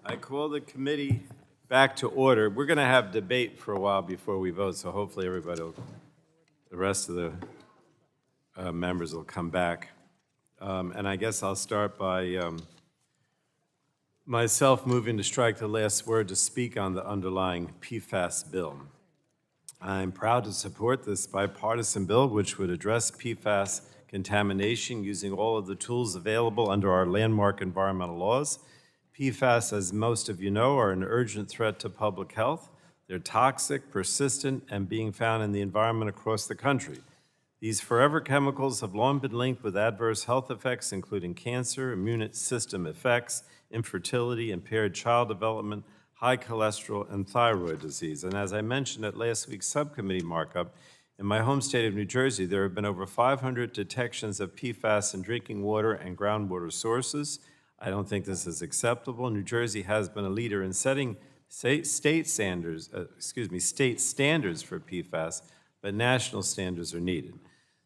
I call the committee back to order. We're going to have debate for a while before we vote, so hopefully everybody will, the rest of the members will come back. And I guess I'll start by myself moving to strike the last word to speak on the underlying PFAS bill. I'm proud to support this bipartisan bill, which would address PFAS contamination using all of the tools available under our landmark environmental laws. PFAS, as most of you know, are an urgent threat to public health. They're toxic, persistent, and being found in the environment across the country. These forever chemicals have long been linked with adverse health effects, including cancer, immune system effects, infertility, impaired child development, high cholesterol, and thyroid disease. And as I mentioned at last week's subcommittee markup, in my home state of New Jersey, there have been over 500 detections of PFAS in drinking water and groundwater sources. I don't think this is acceptable. New Jersey has been a leader in setting state standards for PFAS, but national standards are needed.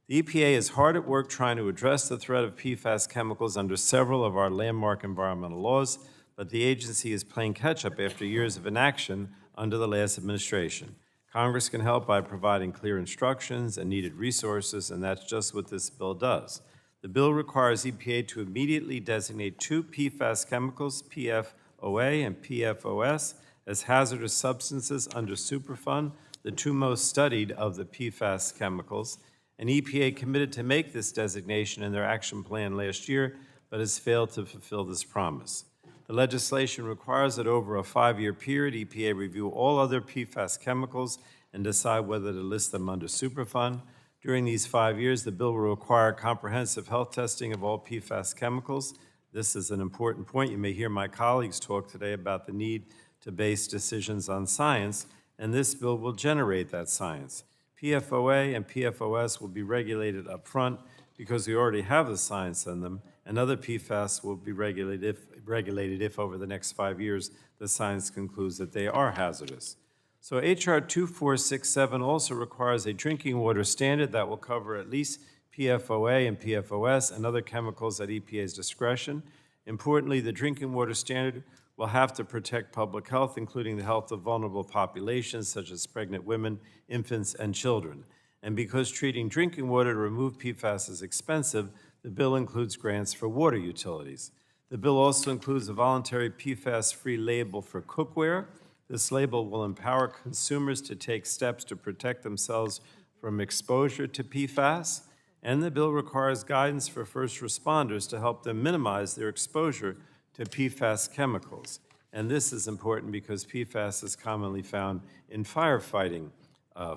The EPA is hard at work trying to address the threat of PFAS chemicals under several of our landmark environmental laws, but the agency is playing catch-up after years of inaction under the last administration. Congress can help by providing clear instructions and needed resources, and that's just what this bill does. The bill requires EPA to immediately designate 2 PFAS chemicals, PFOA and PFOS, as hazardous substances under Superfund, the 2 most studied of the PFAS chemicals. And EPA committed to make this designation in their action plan last year, but has failed to fulfill this promise. The legislation requires that over a 5-year period, EPA review all other PFAS chemicals and decide whether to list them under Superfund. During these 5 years, the bill will require comprehensive health testing of all PFAS chemicals. This is an important point. You may hear my colleagues talk today about the need to base decisions on science, and this bill will generate that science. PFOA and PFOS will be regulated up front because we already have the science in them, and other PFAS will be regulated if over the next 5 years the science concludes that they are hazardous. So HR 2467 also requires a drinking water standard that will cover at least PFOA and PFOS and other chemicals at EPA's discretion. Importantly, the drinking water standard will have to protect public health, including the health of vulnerable populations such as pregnant women, infants, and children. And because treating drinking water to remove PFAS is expensive, the bill includes grants for water utilities. The bill also includes a voluntary PFAS-free label for cookware. This label will empower consumers to take steps to protect themselves from exposure to PFAS, and the bill requires guidance for first responders to help them minimize their exposure to PFAS chemicals. And this is important because PFAS is commonly found in firefighting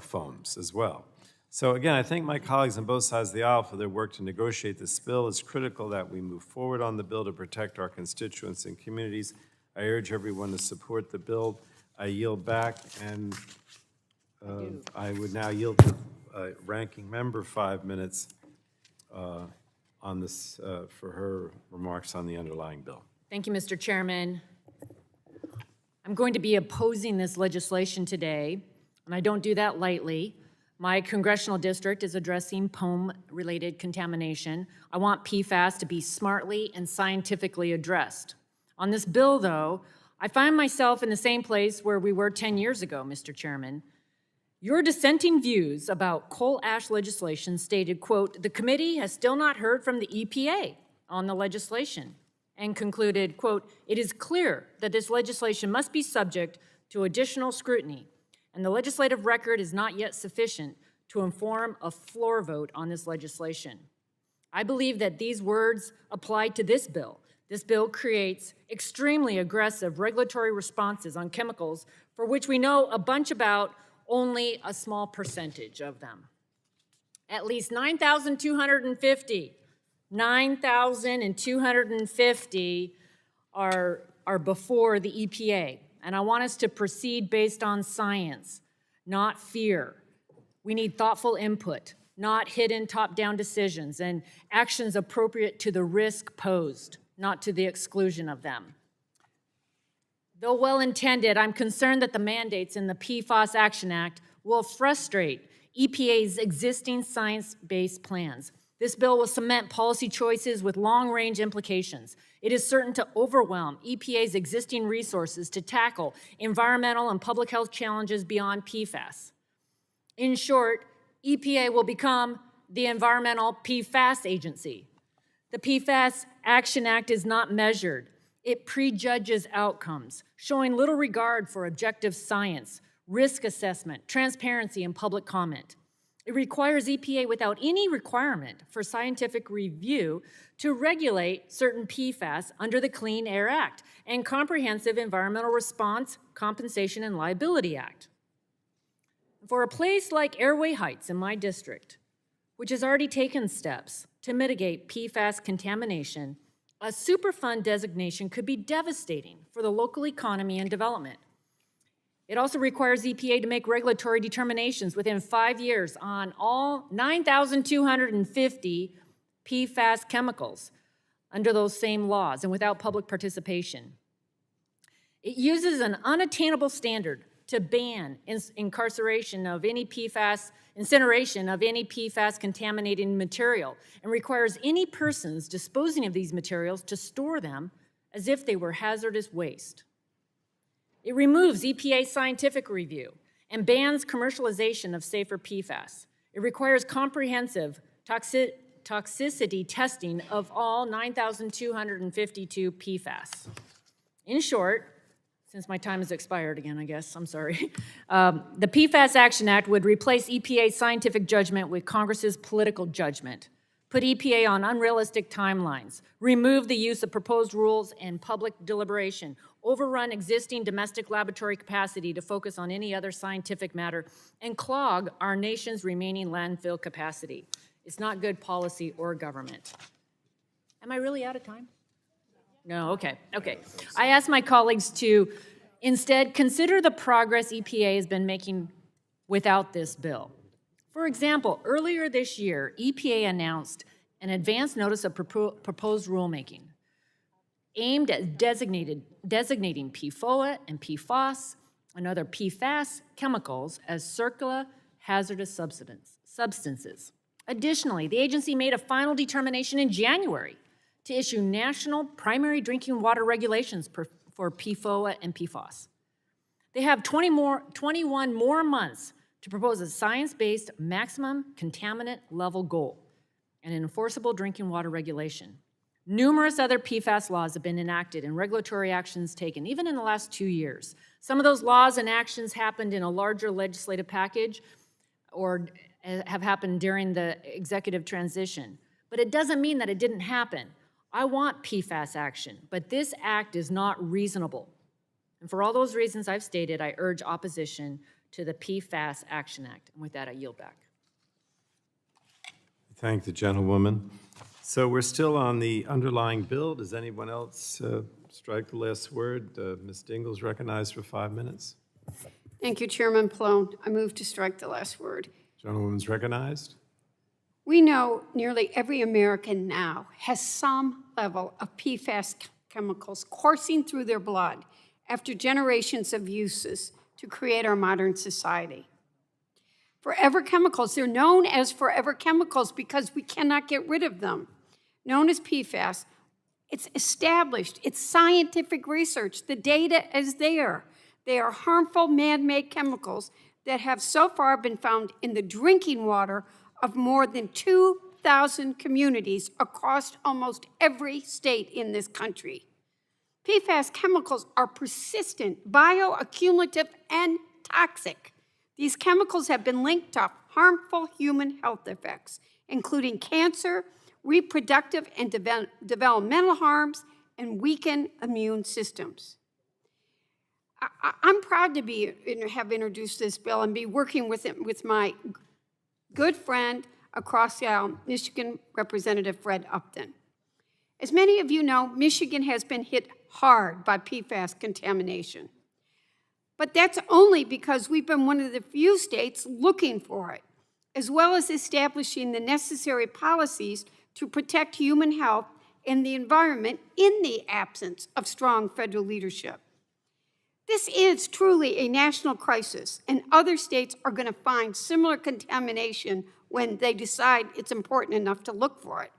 foams as well. So again, I thank my colleagues on both sides of the aisle for their work to negotiate this bill. It's critical that we move forward on the bill to protect our constituents and communities. I urge everyone to support the bill. I yield back, and I would now yield to Ranking Member 5 minutes on this for her remarks on the underlying bill. Thank you, Mr. Chairman. I'm going to be opposing this legislation today, and I don't do that lightly. My congressional district is addressing POEM-related contamination. I want PFAS to be smartly and scientifically addressed. On this bill, though, I find myself in the same place where we were 10 years ago, Mr. Chairman. Your dissenting views about coal ash legislation stated, quote, "The committee has still not heard from the EPA on the legislation," and concluded, quote, "It is clear that this legislation must be subject to additional scrutiny, and the legislative record is not yet sufficient to inform a floor vote on this legislation." I believe that these words apply to this bill. This bill creates extremely aggressive regulatory responses on chemicals for which we know a bunch about only a small percentage of them. At least 9,250 are before the EPA. And I want us to proceed based on science, not fear. We need thoughtful input, not hidden top-down decisions, and actions appropriate to the risk posed, not to the exclusion of them. Though well-intended, I'm concerned that the mandates in the PFAS Action Act will frustrate EPA's existing science-based plans. This bill will cement policy choices with long-range implications. It is certain to overwhelm EPA's existing resources to tackle environmental and public health challenges beyond PFAS. In short, EPA will become the environmental PFAS agency. The PFAS Action Act is not measured. It prejudges outcomes, showing little regard for objective science, risk assessment, transparency, and public comment. It requires EPA without any requirement for scientific review to regulate certain PFAS under the Clean Air Act and Comprehensive Environmental Response, Compensation, and Liability Act. For a place like Airway Heights in my district, which has already taken steps to mitigate PFAS contamination, a Superfund designation could be devastating for the local economy and development. It also requires EPA to make regulatory determinations within 5 years on all 9,250 PFAS chemicals under those same laws and without public participation. It uses an unattainable standard to ban incineration of any PFAS contaminating material and requires any persons disposing of these materials to store them as if they were hazardous waste. It removes EPA scientific review and bans commercialization of safer PFAS. It requires comprehensive toxicity testing of all 9,252 PFAS. In short, since my time has expired again, I guess, I'm sorry. The PFAS Action Act would replace EPA's scientific judgment with Congress's political judgment, put EPA on unrealistic timelines, remove the use of proposed rules and public deliberation, overrun existing domestic laboratory capacity to focus on any other scientific matter, and clog our nation's remaining landfill capacity. It's not good policy or government. Am I really out of time? No, okay. I ask my colleagues to instead consider the progress EPA has been making without this bill. For example, earlier this year, EPA announced an advance notice of proposed rulemaking aimed at designating PFOA and PFAS and other PFAS chemicals as circular hazardous substances. Additionally, the agency made a final determination in January to issue national primary drinking water regulations for PFOA and PFAS. They have 21 more months to propose a science-based maximum contaminant level goal and an enforceable drinking water regulation. Numerous other PFAS laws have been enacted and regulatory actions taken, even in the last 2 years. Some of those laws and actions happened in a larger legislative package or have happened during the executive transition. But it doesn't mean that it didn't happen. I want PFAS action, but this act is not reasonable. And for all those reasons I've stated, I urge opposition to the PFAS Action Act. And with that, I yield back. Thank the gentlewoman. So we're still on the underlying bill. Does anyone else strike the last word? Ms. Dingell is recognized for 5 minutes. Thank you, Chairman Plone. I move to strike the last word. Gentlewoman's recognized. We know nearly every American now has some level of PFAS chemicals coursing through their blood after generations of uses to create our modern society. Forever chemicals, they're known as forever chemicals because we cannot get rid of them. Known as PFAS, it's established, it's scientific research, the data is there. They are harmful man-made chemicals that have so far been found in the drinking water of more than 2,000 communities across almost every state in this country. PFAS chemicals are persistent, bioaccumulative, and toxic. These chemicals have been linked to harmful human health effects, including cancer, reproductive and developmental harms, and weakened immune systems. I'm proud to have introduced this bill and be working with my good friend across the aisle, Michigan Representative Fred Upton. As many of you know, Michigan has been hit hard by PFAS contamination. But that's only because we've been one of the few states looking for it, as well as establishing the necessary policies to protect human health and the environment in the absence of strong federal leadership. This is truly a national crisis, and other states are going to find similar contamination when they decide it's important enough to look for it.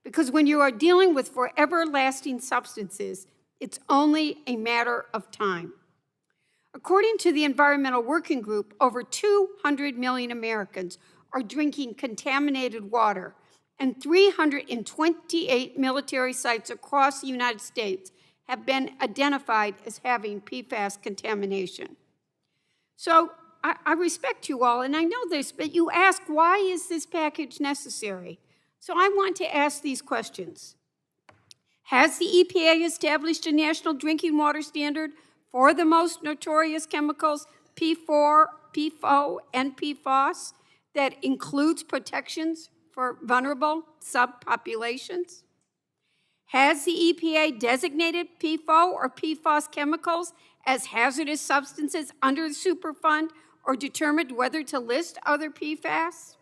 Because when you are dealing with forever lasting substances, it's only a matter of time. According to the Environmental Working Group, over 200 million Americans are drinking contaminated water, and 328 military sites across the United States have been identified as having PFAS contamination. So I respect you all, and I know this, but you ask, why is this package necessary? So I want to ask these questions. Has the EPA established a national drinking water standard for the most notorious chemicals, P4, PFO, and PFAS, that includes protections for vulnerable subpopulations? Has the EPA designated PFO or PFAS chemicals as hazardous substances under the Superfund or determined whether to list other PFAS?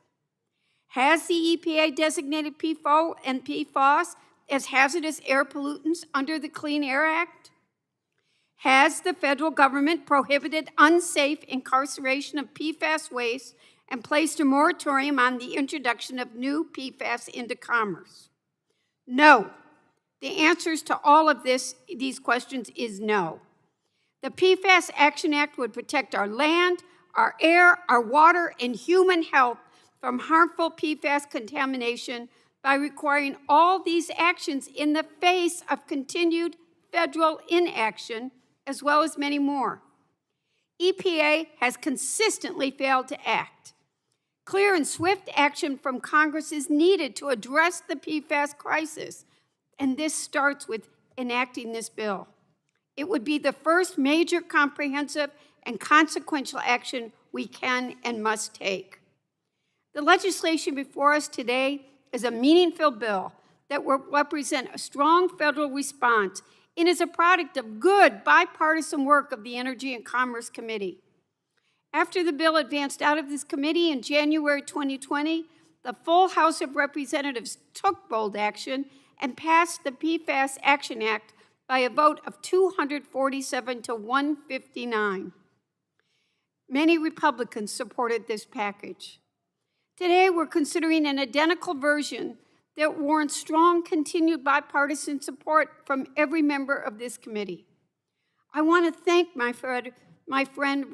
Has the EPA designated PFO and PFAS as hazardous air pollutants under the Clean Air Act? Has the federal government prohibited unsafe incarceration of PFAS waste and placed a moratorium on the introduction of new PFAS into commerce? No. The answers to all of these questions is no. The PFAS Action Act would protect our land, our air, our water, and human health from harmful PFAS contamination by requiring all these actions in the face of continued federal inaction, as well as many more. EPA has consistently failed to act. Clear and swift action from Congress is needed to address the PFAS crisis, and this starts with enacting this bill. It would be the first major comprehensive and consequential action we can and must take. The legislation before us today is a meaningful bill that will represent a strong federal response and is a product of good bipartisan work of the Energy and Commerce Committee. After the bill advanced out of this committee in January 2020, the full House of Representatives took bold action and passed the PFAS Action Act by a vote of 247 to 159. Many Republicans supported this package. Today, we're considering an identical version that warrants strong continued bipartisan support from every member of this committee. I want to thank my friend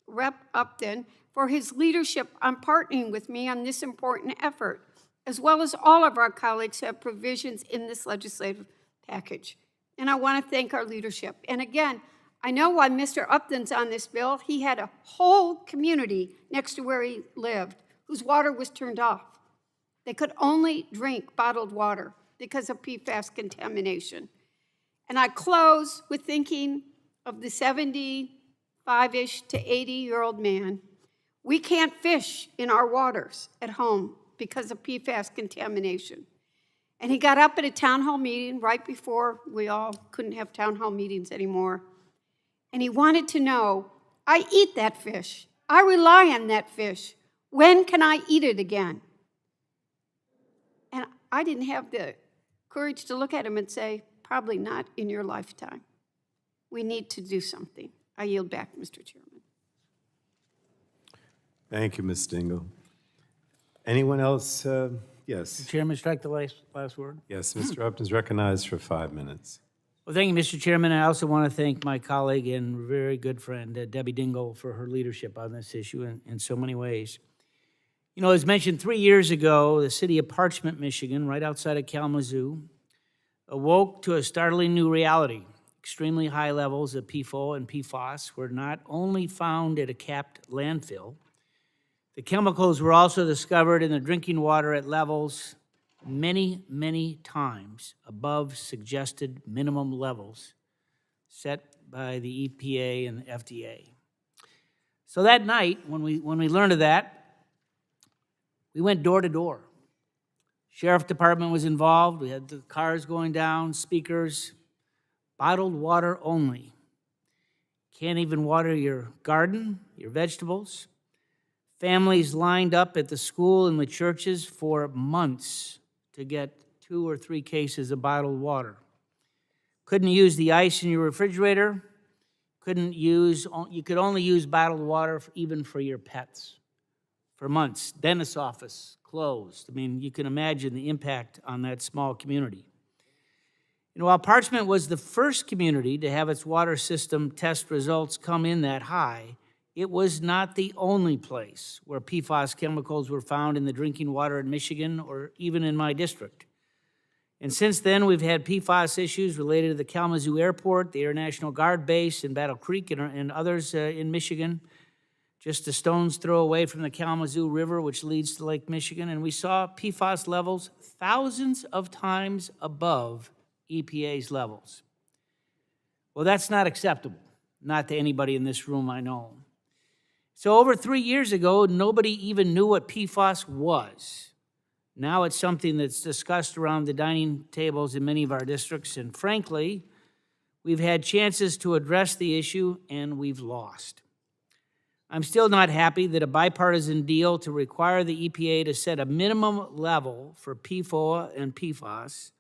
Rep. Upton for his leadership on partnering with me on this important effort, as well as all of our colleagues who have provisions in this legislative package. And I want to thank our leadership. And again, I know why Mr. Upton's on this bill. He had a whole community next to where he lived whose water was turned off. They could only drink bottled water because of PFAS contamination. And I close with thinking of the 75-ish to 80-year-old man. We can't fish in our waters at home because of PFAS contamination. And he got up at a town hall meeting right before we all couldn't have town hall meetings anymore. And he wanted to know, I eat that fish. I rely on that fish. When can I eat it again? And I didn't have the courage to look at him and say, probably not in your lifetime. We need to do something. I yield back, Mr. Chairman. Thank you, Ms. Dingell. Anyone else? Yes. Mr. Chairman, strike the last word. Yes, Mr. Upton is recognized for 5 minutes. Well, thank you, Mr. Chairman. I also want to thank my colleague and very good friend, Debbie Dingell, for her leadership on this issue in so many ways. You know, as mentioned 3 years ago, the city of Parchment, Michigan, right outside of Kalamazoo, awoke to a startling new reality. Extremely high levels of PFOA and PFAS were not only found at a capped landfill, the chemicals were also discovered in the drinking water at levels many, many times above suggested minimum levels set by the EPA and the FDA. So that night, when we learned of that, we went door to door. Sheriff Department was involved. We had the cars going down, speakers, bottled water only. Can't even water your garden, your vegetables. Families lined up at the school and the churches for months to get 2 or 3 cases of bottled water. Couldn't use the ice in your refrigerator. you could only use bottled water even for your pets for months. Dentist's office closed. I mean, you can imagine the impact on that small community. And while Parchment was the first community to have its water system test results come in that high, it was not the only place where PFAS chemicals were found in the drinking water in Michigan or even in my district. And since then, we've had PFAS issues related to the Kalamazoo Airport, the Air National Guard Base in Battle Creek, and others in Michigan, just a stone's throw away from the Kalamazoo River, which leads to Lake Michigan. And we saw PFAS levels thousands of times above EPA's levels. Well, that's not acceptable, not to anybody in this room I know. So over 3 years ago, nobody even knew what PFAS was. Now it's something that's discussed around the dining tables in many of our districts, and frankly, we've had chances to address the issue, and we've lost. I'm still not happy that a bipartisan deal to require the EPA to set a minimum level for PFOA and PFAS,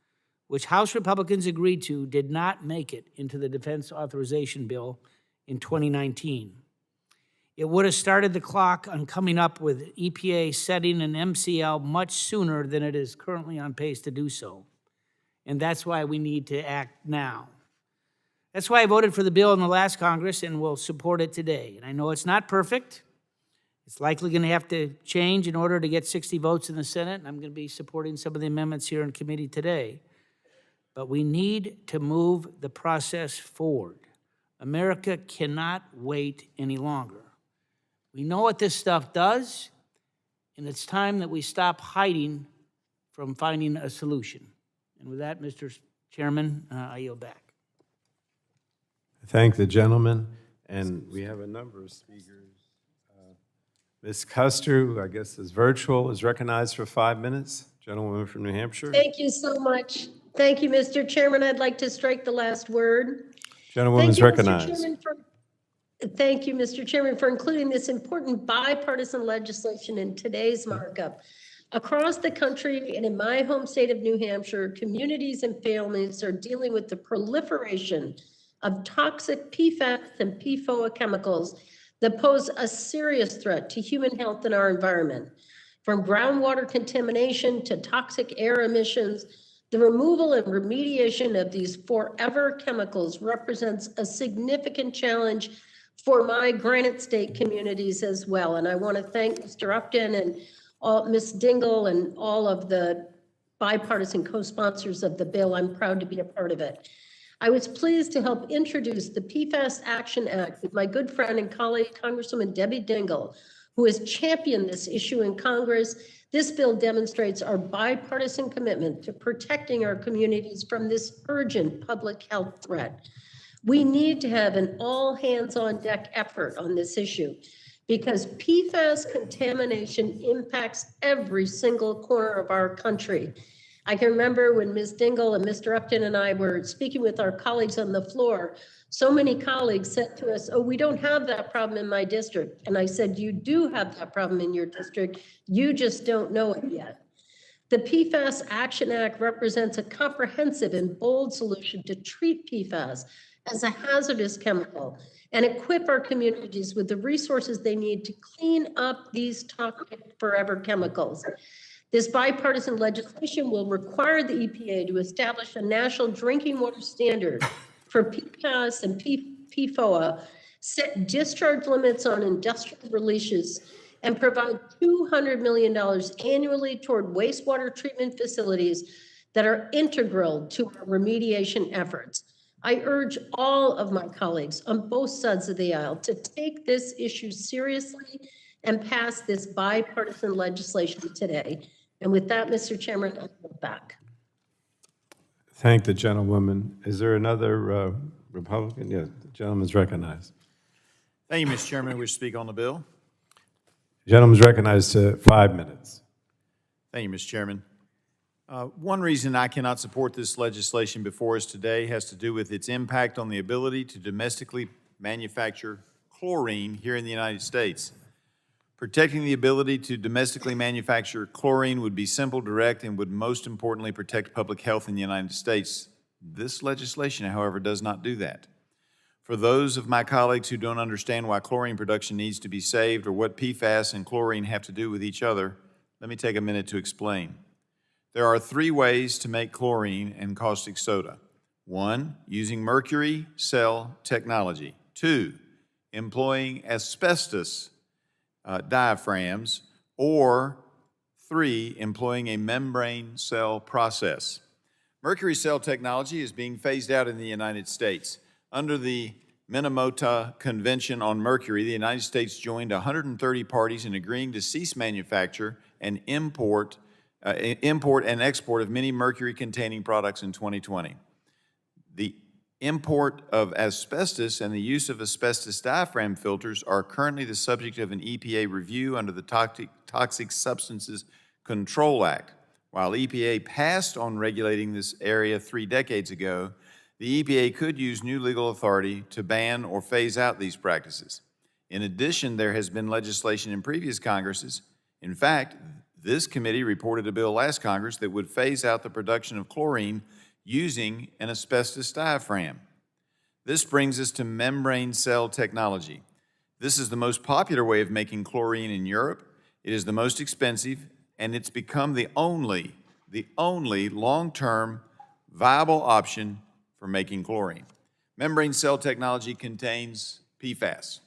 which House Republicans agreed to, did not make it into the Defense Authorization Bill in 2019. It would have started the clock on coming up with EPA setting an MCL much sooner than it is currently on pace to do so. And that's why we need to act now. That's why I voted for the bill in the last Congress and will support it today. And I know it's not perfect. It's likely going to have to change in order to get 60 votes in the Senate, and I'm going to be supporting some of the amendments here in committee today. But we need to move the process forward. America cannot wait any longer. We know what this stuff does, and it's time that we stop hiding from finding a solution. And with that, Mr. Chairman, I yield back. Thank the gentleman, and we have a number of speakers. Ms. Custer, who I guess is virtual, is recognized for 5 minutes. Gentlewoman from New Hampshire. Thank you so much. Thank you, Mr. Chairman. I'd like to strike the last word. Gentlewoman's recognized. Thank you, Mr. Chairman, for including this important bipartisan legislation in today's markup. Across the country and in my home state of New Hampshire, communities and families are dealing with the proliferation of toxic PFAS and PFOA chemicals that pose a serious threat to human health and our environment. From groundwater contamination to toxic air emissions, the removal and remediation of these forever chemicals represents a significant challenge for my Granite State communities as well. And I want to thank Mr. Upton and Ms. Dingell and all of the bipartisan co-sponsors of the bill. I'm proud to be a part of it. I was pleased to help introduce the PFAS Action Act with my good friend and colleague, Congresswoman Debbie Dingell, who has championed this issue in Congress. This bill demonstrates our bipartisan commitment to protecting our communities from this urgent public health threat. We need to have an all-hands-on-deck effort on this issue because PFAS contamination impacts every single corner of our country. I can remember when Ms. Dingell and Mr. Upton and I were speaking with our colleagues on the floor, so many colleagues said to us, oh, we don't have that problem in my district. And I said, you do have that problem in your district. You just don't know it yet. The PFAS Action Act represents a comprehensive and bold solution to treat PFAS as a hazardous chemical and equip our communities with the resources they need to clean up these toxic forever chemicals. This bipartisan legislation will require the EPA to establish a national drinking water standard for PFAS and PFOA, set discharge limits on industrial releases, and provide $200 million annually toward wastewater treatment facilities that are integral to our remediation efforts. I urge all of my colleagues on both sides of the aisle to take this issue seriously and pass this bipartisan legislation today. And with that, Mr. Chairman, I'll go back. Thank the gentlewoman. Is there another Republican? Yes, the gentleman's recognized. Thank you, Mr. Chairman. I wish to speak on the bill. The gentleman's recognized to 5 minutes. Thank you, Mr. Chairman. One reason I cannot support this legislation before us today has to do with its impact on the ability to domestically manufacture chlorine here in the United States. Protecting the ability to domestically manufacture chlorine would be simple, direct, and would most importantly protect public health in the United States. This legislation, however, does not do that. For those of my colleagues who don't understand why chlorine production needs to be saved or what PFAS and chlorine have to do with each other, let me take a minute to explain. There are 3 ways to make chlorine and caustic soda. 1, using mercury cell technology. 2, employing asbestos diaphragms. Or 3, employing a membrane cell process. Mercury cell technology is being phased out in the United States. Under the Minamata Convention on Mercury, the United States joined 130 parties in agreeing to cease manufacture and import and export of many mercury-containing products in 2020. The import of asbestos and the use of asbestos diaphragm filters are currently the subject of an EPA review under the Toxic Substances Control Act. While EPA passed on regulating this area 3 decades ago, the EPA could use new legal authority to ban or phase out these practices. In addition, there has been legislation in previous Congresses. In fact, this committee reported a bill last Congress that would phase out the production of chlorine using an asbestos diaphragm. This brings us to membrane cell technology. This is the most popular way of making chlorine in Europe. It is the most expensive, and it's become the only long-term viable option for making chlorine. Membrane cell technology contains PFAS.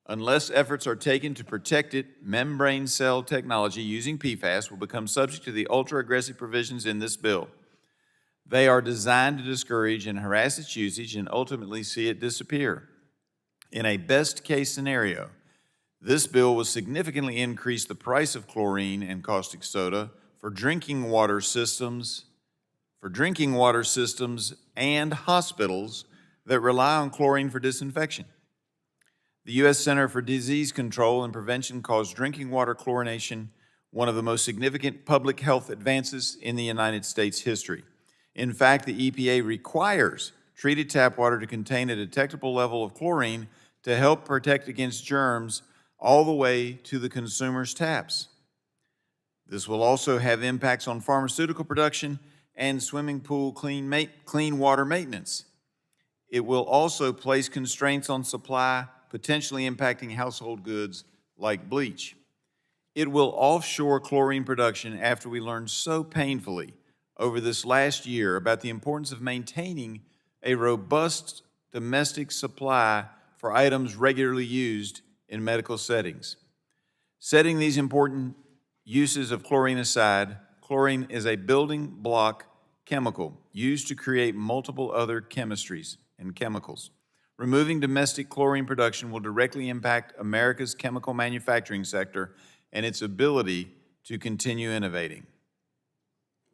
Unless efforts are taken to protect it, membrane cell technology using PFAS will become subject to the ultra-aggressive provisions in this bill. They are designed to discourage and harass its usage and ultimately see it disappear. In a best-case scenario, this bill will significantly increase the price of chlorine and caustic soda for drinking water systems and hospitals that rely on chlorine for disinfection. The U.S. Center for Disease Control and Prevention calls drinking water chlorination one of the most significant public health advances in the United States history. In fact, the EPA requires treated tap water to contain a detectable level of chlorine to help protect against germs all the way to the consumer's taps. This will also have impacts on pharmaceutical production and swimming pool clean water maintenance. It will also place constraints on supply, potentially impacting household goods like bleach. It will offshore chlorine production after we learned so painfully over this last year about the importance of maintaining a robust domestic supply for items regularly used in medical settings. Setting these important uses of chlorine aside, chlorine is a building block chemical used to create multiple other chemistries and chemicals. Removing domestic chlorine production will directly impact America's chemical manufacturing sector and its ability to continue innovating.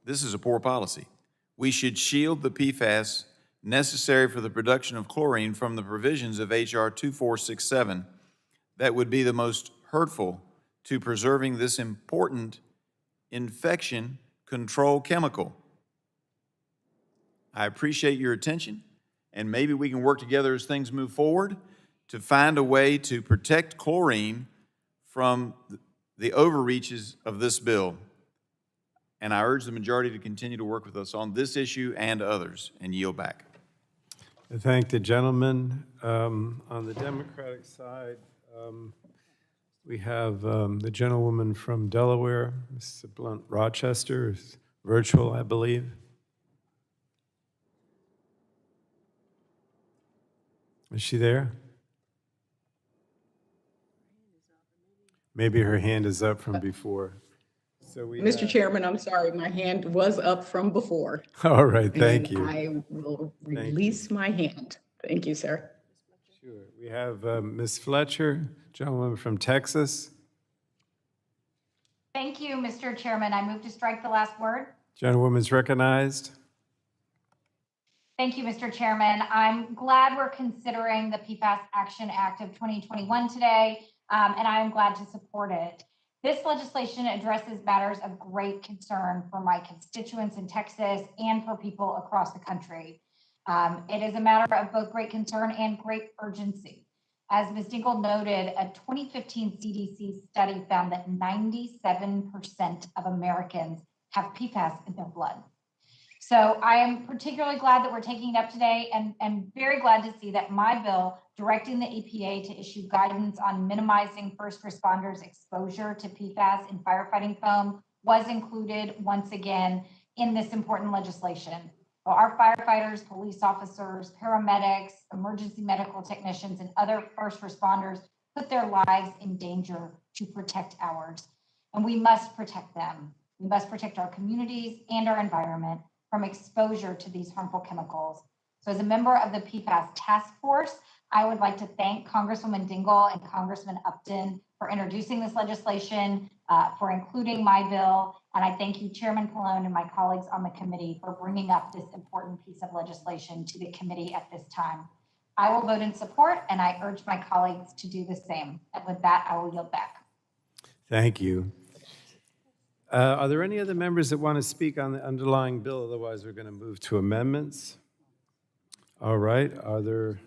This is a poor policy. We should shield the PFAS necessary for the production of chlorine from the provisions of H.R. 2467 that would be the most hurtful to preserving this important infection control chemical. I appreciate your attention, and maybe we can work together as things move forward to find a way to protect chlorine from the overreaches of this bill. And I urge the majority to continue to work with us on this issue and others, and yield back. I thank the gentleman. On the Democratic side, we have the gentlewoman from Delaware, Mrs. Blunt Rochester, is virtual, I believe. Is she there? Maybe her hand is up from before. So Mr. Chairman, I'm sorry, my hand was up from before. All right, thank you. I will release my hand. Thank you, sir. Sure. We have Ms. Fletcher, gentlewoman from Texas. Thank you, Mr. Chairman. I move to strike the last word. Gentlewoman's recognized. Thank you, Mr. Chairman. I'm glad we're considering the PFAS Action Act of 2021 today, and I am glad to support it. This legislation addresses matters of great concern for my constituents in Texas and for people across the country. It is a matter of both great concern and great urgency. As Ms. Dingell noted, a 2015 CDC study found that 97% of Americans have PFAS in their blood. So I am particularly glad that we're taking it up today and very glad to see that my bill directing the EPA to issue guidance on minimizing first responders' exposure to PFAS in firefighting foam was included once again in this important legislation. So our firefighters, police officers, paramedics, emergency medical technicians, and other first responders put their lives in danger to protect ours. And we must protect them. We must protect our communities and our environment from exposure to these harmful chemicals. So as a member of the PFAS task force, I would like to thank Congresswoman Dingell and Congressman Upton for introducing this legislation, for including my bill. And I thank you, Chairman Pallone, and my colleagues on the committee for bringing up this important piece of legislation to the committee at this time. I will vote in support, and I urge my colleagues to do the same. And with that, I will yield back. Thank you. Are there any other members that want to speak on the underlying bill? Otherwise, we're going to move to amendments. All right. Are there,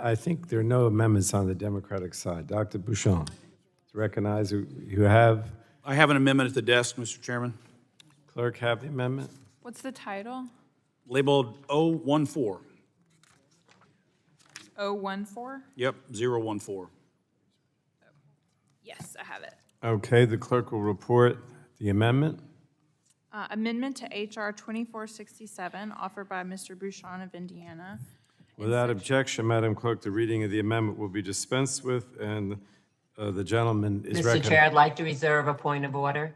I think there are no amendments on the Democratic side. Dr. Bouchon, to recognize you have. I have an amendment at the desk, Mr. Chairman, Clerk have the amendment. What's the title? labeled 014. 014? Yep, 014. Yes, I have it. Okay, the clerk will report the amendment. Amendment to HR 2467, offered by Mr. Bouchon of Indiana. Without objection, Madam Clerk, the reading of the amendment will be dispensed with, and the gentleman is recognized. Mr. Chair, I'd like to reserve a point of order.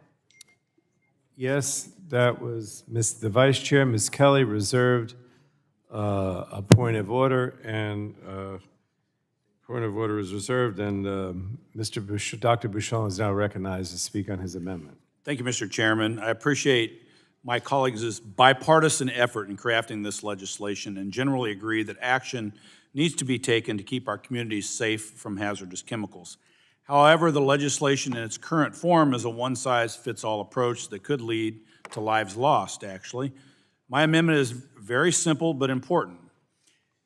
Yes, that was the Vice Chair, Ms. Kelly, reserved a point of order, and point of order is reserved, and Dr. Bouchon is now recognized to speak on his amendment. Thank you, Mr. Chairman. I appreciate my colleagues' bipartisan effort in crafting this legislation and generally agree that action needs to be taken to keep our communities safe from hazardous chemicals. However, the legislation in its current form is a one-size-fits-all approach that could lead to lives lost, actually. My amendment is very simple but important.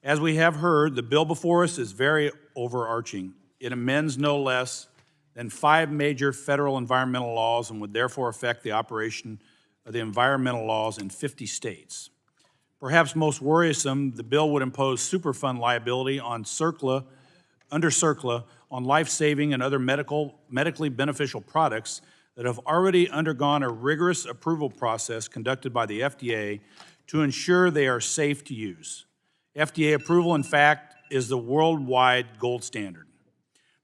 As we have heard, the bill before us is very overarching. It amends no less than 5 major federal environmental laws and would therefore affect the operation of the environmental laws in 50 states. Perhaps most worrisome, the bill would impose Superfund liability on under CERCLA on life-saving and other medically beneficial products that have already undergone a rigorous approval process conducted by the FDA to ensure they are safe to use. FDA approval, in fact, is the worldwide gold standard.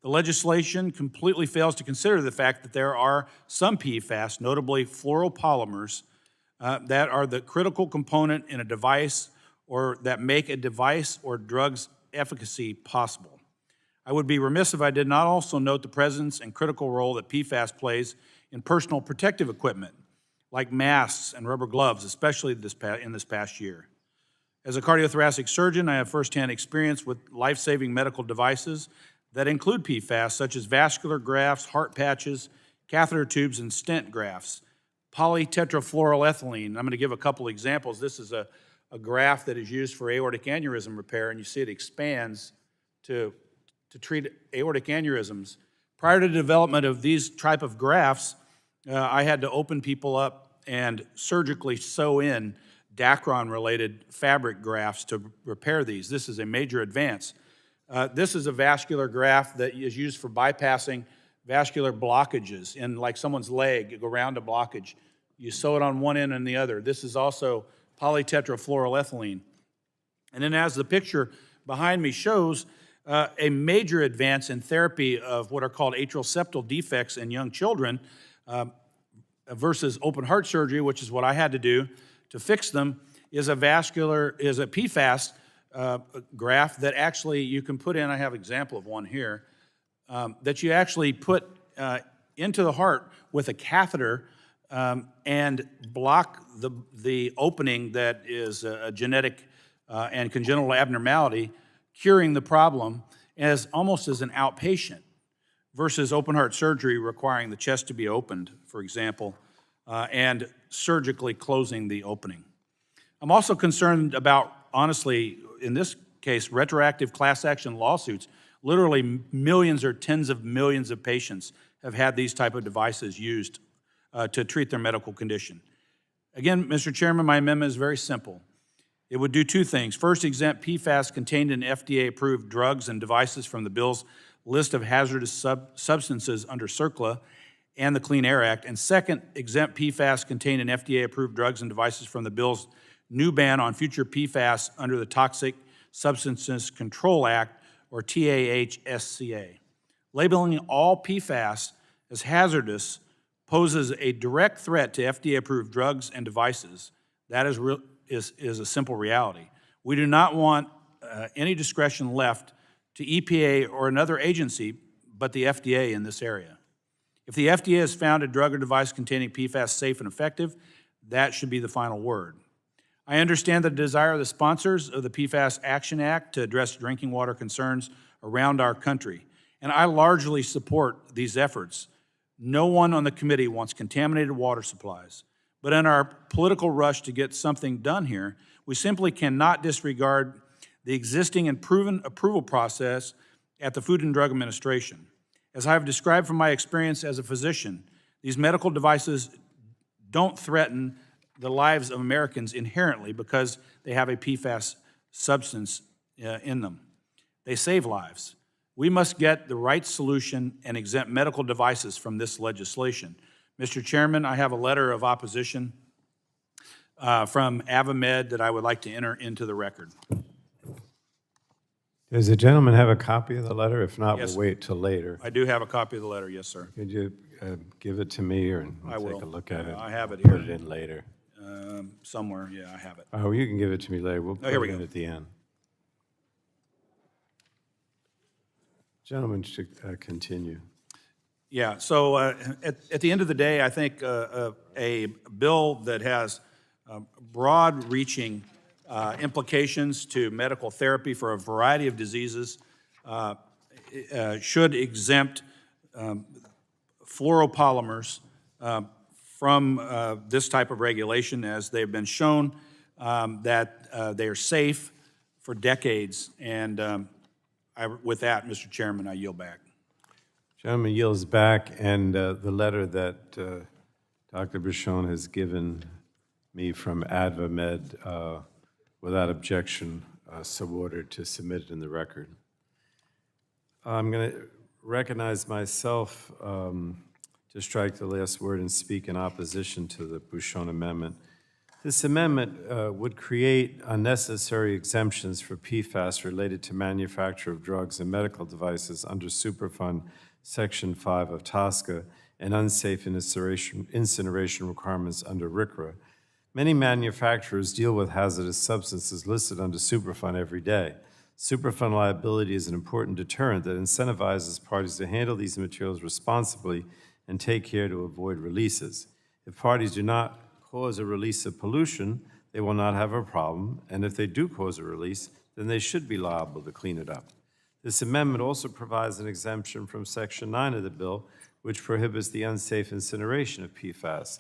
The legislation completely fails to consider the fact that there are some PFAS, notably fluoropolymers, that are the critical component in a device or that make a device or drug's efficacy possible. I would be remiss if I did not also note the presence and critical role that PFAS plays in personal protective equipment, like masks and rubber gloves, especially in this past year. As a cardiothoracic surgeon, I have firsthand experience with life-saving medical devices that include PFAS, such as vascular grafts, heart patches, catheter tubes, and stent grafts. Polytetrafluoroethylene, I'm going to give a couple examples. This is a graft that is used for aortic aneurysm repair, and you see it expands to treat aortic aneurysms. Prior to the development of these type of grafts, I had to open people up and surgically sew in Dacron-related fabric grafts to repair these. This is a major advance. This is a vascular graft that is used for bypassing vascular blockages in like someone's leg. You go around a blockage. You sew it on one end and the other. This is also polytetrafluoroethylene. And then as the picture behind me shows, a major advance in therapy of what are called atrial septal defects in young children versus open heart surgery, which is what I had to do to fix them, is a PFAS graft that actually you can put in. I have an example of one here, that you actually put into the heart with a catheter and block the opening that is a genetic and congenital abnormality, curing the problem almost as an outpatient versus open heart surgery requiring the chest to be opened, for example, and surgically closing the opening. I'm also concerned about, honestly, in this case, retroactive class action lawsuits. Literally millions or tens of millions of patients have had these type of devices used to treat their medical condition. Again, Mr. Chairman, my amendment is very simple. It would do two things. First, exempt PFAS contained in FDA-approved drugs and devices from the bill's list of hazardous substances under CERCLA and the Clean Air Act. And second, exempt PFAS contained in FDA-approved drugs and devices from the bill's new ban on future PFAS under the Toxic Substances Control Act, or TAHSCA. Labeling all PFAS as hazardous poses a direct threat to FDA-approved drugs and devices. That is a simple reality. We do not want any discretion left to EPA or another agency but the FDA in this area. If the FDA has found a drug or device containing PFAS safe and effective, that should be the final word. I understand the desire of the sponsors of the PFAS Action Act to address drinking water concerns around our country, and I largely support these efforts. No one on the committee wants contaminated water supplies, but in our political rush to get something done here, we simply cannot disregard the existing and proven approval process at the Food and Drug Administration. As I have described from my experience as a physician, these medical devices don't threaten the lives of Americans inherently because they have a PFAS substance in them. They save lives. We must get the right solution and exempt medical devices from this legislation. Mr. Chairman, I have a letter of opposition from AvaMed that I would like to enter into the record. Does the gentleman have a copy of the letter? If not, Yes. we'll wait till later. I do have a copy of the letter, yes, sir. Could you give it to me, or I we'll will. take a look at it? I have it Put here. it in later. Somewhere, yeah, I have it. Oh, you can give it to me later. We'll put here it we in go. at the end. Gentleman should continue. Yeah, so at the end of the day, I think a bill that has broad-reaching implications to medical therapy for a variety of diseases should exempt fluoropolymers from this type of regulation, as they've been shown that they are safe for decades. And with that, Mr. Chairman, I yield back. Gentleman yields back, and the letter that Dr. Bichon has given me from AvaMed, without objection, so ordered to submit it in the record. I'm going to recognize myself to strike the last word and speak in opposition to the Bichon amendment. This amendment would create unnecessary exemptions for PFAS related to manufacture of drugs and medical devices under Superfund Section 5 of TSCA and unsafe incineration requirements under RCRA. Many manufacturers deal with hazardous substances listed under Superfund every day. Superfund liability is an important deterrent that incentivizes parties to handle these materials responsibly and take care to avoid releases. If parties do not cause a release of pollution, they will not have a problem, and if they do cause a release, then they should be liable to clean it up. This amendment also provides an exemption from Section 9 of the bill, which prohibits the unsafe incineration of PFAS.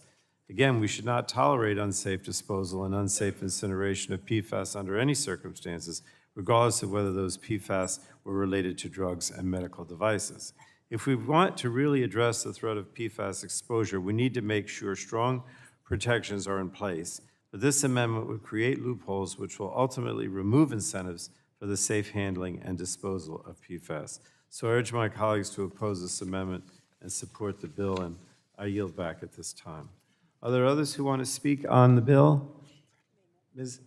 Again, we should not tolerate unsafe disposal and unsafe incineration of PFAS under any circumstances, regardless of whether those PFAS were related to drugs and medical devices. If we want to really address the threat of PFAS exposure, we need to make sure strong protections are in place. But this amendment would create loopholes which will ultimately remove incentives for the safe handling and disposal of PFAS. So I urge my colleagues to oppose this amendment and support the bill, and I yield back at this time. Are there others who want to speak on the bill? Ms.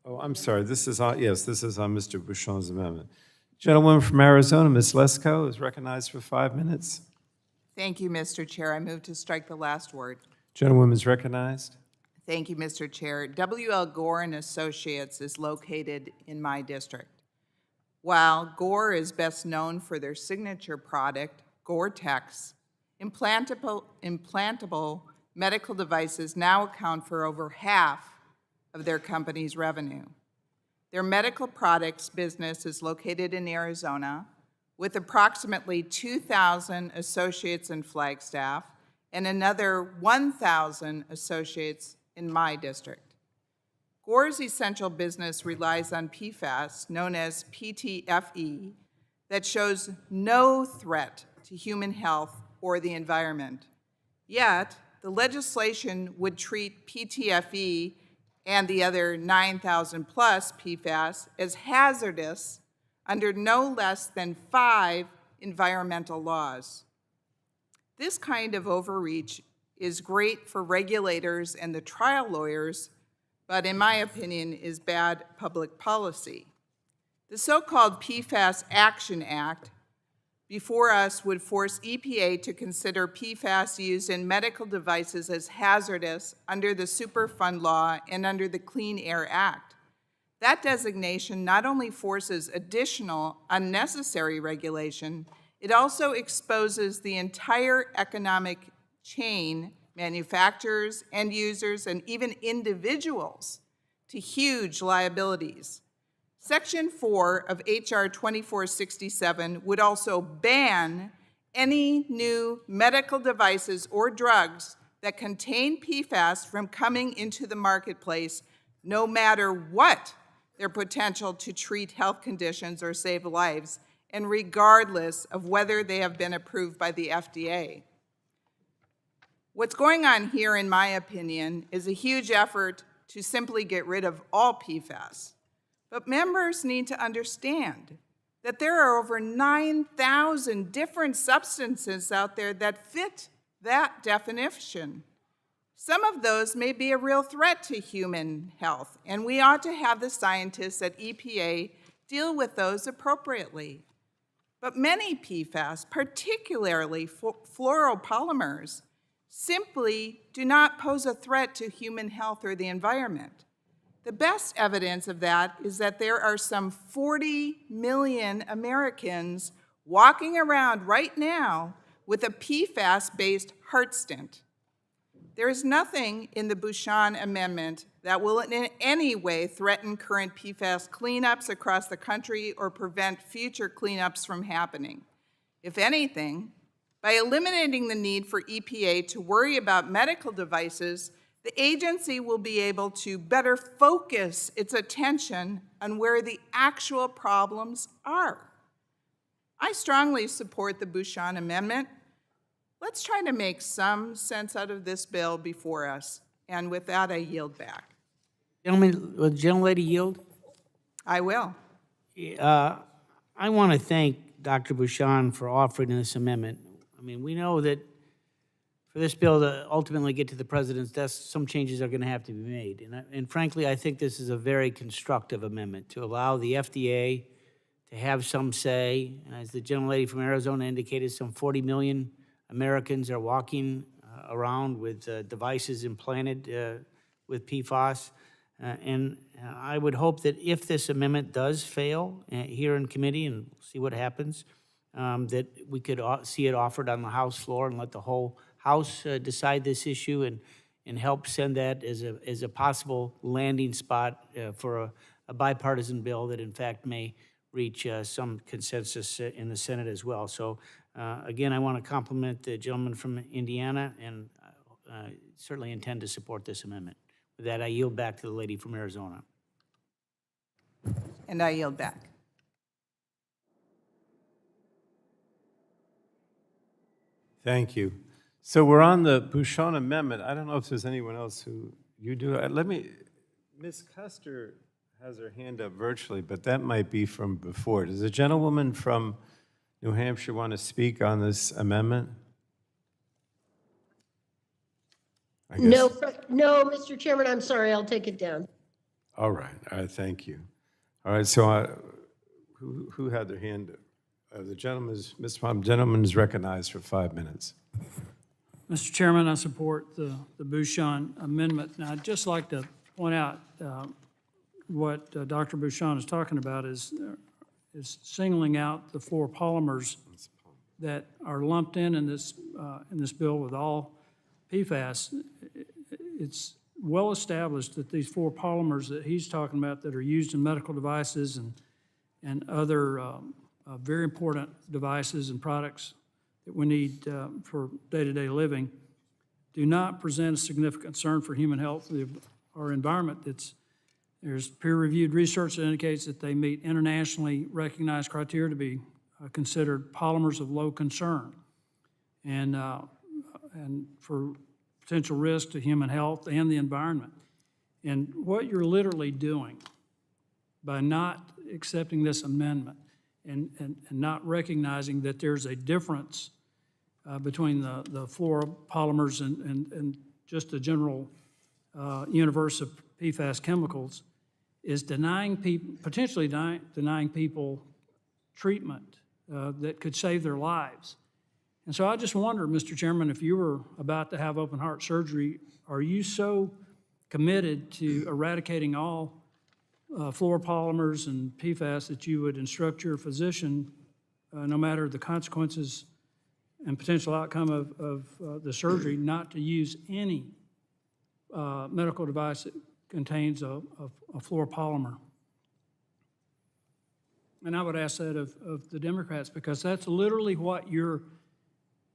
Oh, I'm sorry. This is on, yes, this is on Mr. Bichon's amendment. Gentlewoman from Arizona, Ms. Lesko, is recognized for 5 minutes. Thank you, Mr. Chair. I move to strike the last word. Gentlewoman is recognized. Thank you, Mr. Chair. W.L. Gore and Associates is located in my district. While Gore is best known for their signature product, Gore-Tex, implantable medical devices now account for over half of their company's revenue. Their medical products business is located in Arizona, with approximately 2,000 associates in Flagstaff and another 1,000 associates in my district. Gore's essential business relies on PFAS, known as PTFE, that shows no threat to human health or the environment. Yet, the legislation would treat PTFE and the other 9,000 plus PFAS as hazardous under no less than 5 environmental laws. This kind of overreach is great for regulators and the trial lawyers, but in my opinion is bad public policy. The so-called PFAS Action Act before us would force EPA to consider PFAS used in medical devices as hazardous under the Superfund law and under the Clean Air Act. That designation not only forces additional unnecessary regulation, it also exposes the entire economic chain, manufacturers, end users, and even individuals to huge liabilities. Section 4 of H.R. 2467 would also ban any new medical devices or drugs that contain PFAS from coming into the marketplace, no matter what their potential to treat health conditions or save lives, and regardless of whether they have been approved by the FDA. What's going on here, in my opinion, is a huge effort to simply get rid of all PFAS. But members need to understand that there are over 9,000 different substances out there that fit that definition. Some of those may be a real threat to human health, and we ought to have the scientists at EPA deal with those appropriately. But many PFAS, particularly fluoropolymers, simply do not pose a threat to human health or the environment. The best evidence of that is that there are some 40 million Americans walking around right now with a PFAS-based heart stent. There is nothing in the Bouchon Amendment that will in any way threaten current PFAS cleanups across the country or prevent future cleanups from happening. If anything, by eliminating the need for EPA to worry about medical devices, the agency will be able to better focus its attention on where the actual problems are. I strongly support the Bouchon Amendment. Let's try to make some sense out of this bill before us. And with that, I yield back. Gentlemen, will the gentlelady yield? I will. I want to thank Dr. Bouchon for offering this amendment. I mean, we know that for this bill to ultimately get to the president's desk, some changes are going to have to be made. And frankly, I think this is a very constructive amendment to allow the FDA to have some say. As the gentlelady from Arizona indicated, some 40 million Americans are walking around with devices implanted with PFAS. And I would hope that if this amendment does fail here in committee, and we'll see what happens, that we could see it offered on the House floor and let the whole House decide this issue and help send that as a possible landing spot for a bipartisan bill that in fact may reach some consensus in the Senate as well. So again, I want to compliment the gentleman from Indiana and certainly intend to support this amendment. With that, I yield back to the lady from Arizona. And I yield back. Thank you. So we're on the Bouchon Amendment. I don't know if there's anyone else who you do. Ms. Custer has her hand up virtually, but that might be from before. Does a gentlewoman from New Hampshire want to speak on this amendment? No, Mr. Chairman, I'm sorry, I'll take it down. All right, thank you. All right, so who had their hand up? The gentleman is recognized for 5 minutes. Mr. Chairman, I support the Bouchon amendment. Now, I'd just like to point out what Dr. Bouchon is talking about is singling out the fluoropolymers that are lumped in this bill with all PFAS. It's well established that these fluoropolymers that he's talking about that are used in medical devices and other very important devices and products that we need for day-to-day living do not present a significant concern for human health or environment. There's peer-reviewed research that indicates that they meet internationally recognized criteria to be considered polymers of low concern. And for potential risk to human health and the environment. And what you're literally doing by not accepting this amendment and not recognizing that there's a difference between the fluoropolymers and just the general universe of PFAS chemicals is denying people, potentially denying people treatment that could save their lives. And so I just wonder, Mr. Chairman, if you were about to have open heart surgery, are you so committed to eradicating all fluoropolymers and PFAS that you would instruct your physician, no matter the consequences and potential outcome of the surgery, not to use any medical device that contains a fluoropolymer? And I would ask that of the Democrats, because that's literally what you're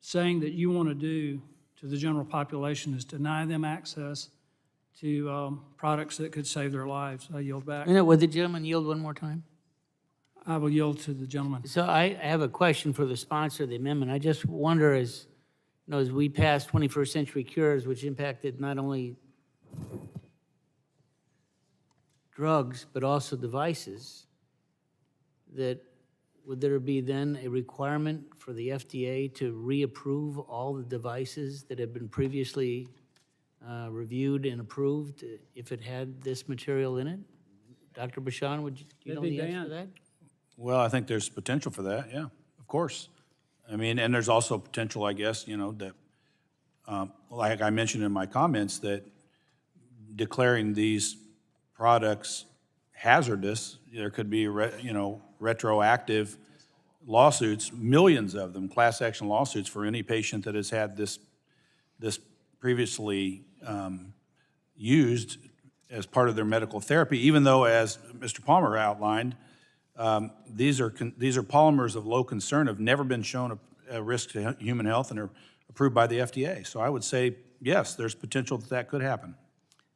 saying that you want to do to the general population, is deny them access to products that could save their lives. I yield back. Would the gentleman yield one more time? I will yield to the gentleman. So I have a question for the sponsor of the amendment. I just wonder, as we pass 21st century cures, which impacted not only drugs but also devices, that would there be then a requirement for the FDA to reapprove all the devices that have been previously reviewed and approved if it had this material in it? Dr. Bashan, do you know the answer to that? Well, I think there's potential for that, yeah, of course. I mean, and there's also potential, I guess, that, like I mentioned in my comments, that declaring these products hazardous, there could be, retroactive lawsuits, millions of them, class action lawsuits for any patient that has had this previously used as part of their medical therapy, even though, as Mr. Palmer outlined, these are polymers of low concern, have never been shown a risk to human health, and are approved by the FDA. So I would say, yes, there's potential that could happen.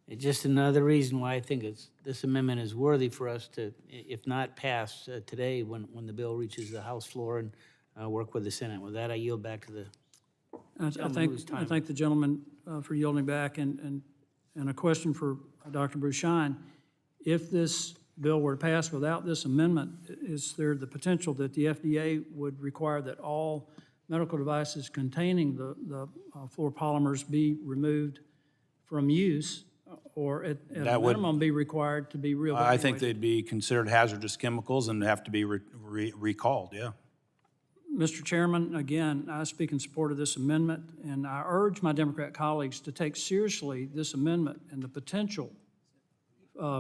It's just another reason why I think this amendment is worthy for us to, if not pass today, when the bill reaches the House floor, and work with the Senate. With that, I yield back to the gentleman whose time. I thank the gentleman for yielding back, and a question for Dr. Bouchon. If this bill were to pass without this amendment, is there the potential that the FDA would require that all medical devices containing the fluoropolymers be removed from use, or at a minimum be required to be reevaluated? I think they'd be considered hazardous chemicals and have to be recalled, yeah. Mr. Chairman, again, I speak in support of this amendment, and I urge my Democrat colleagues to take seriously this amendment and the potential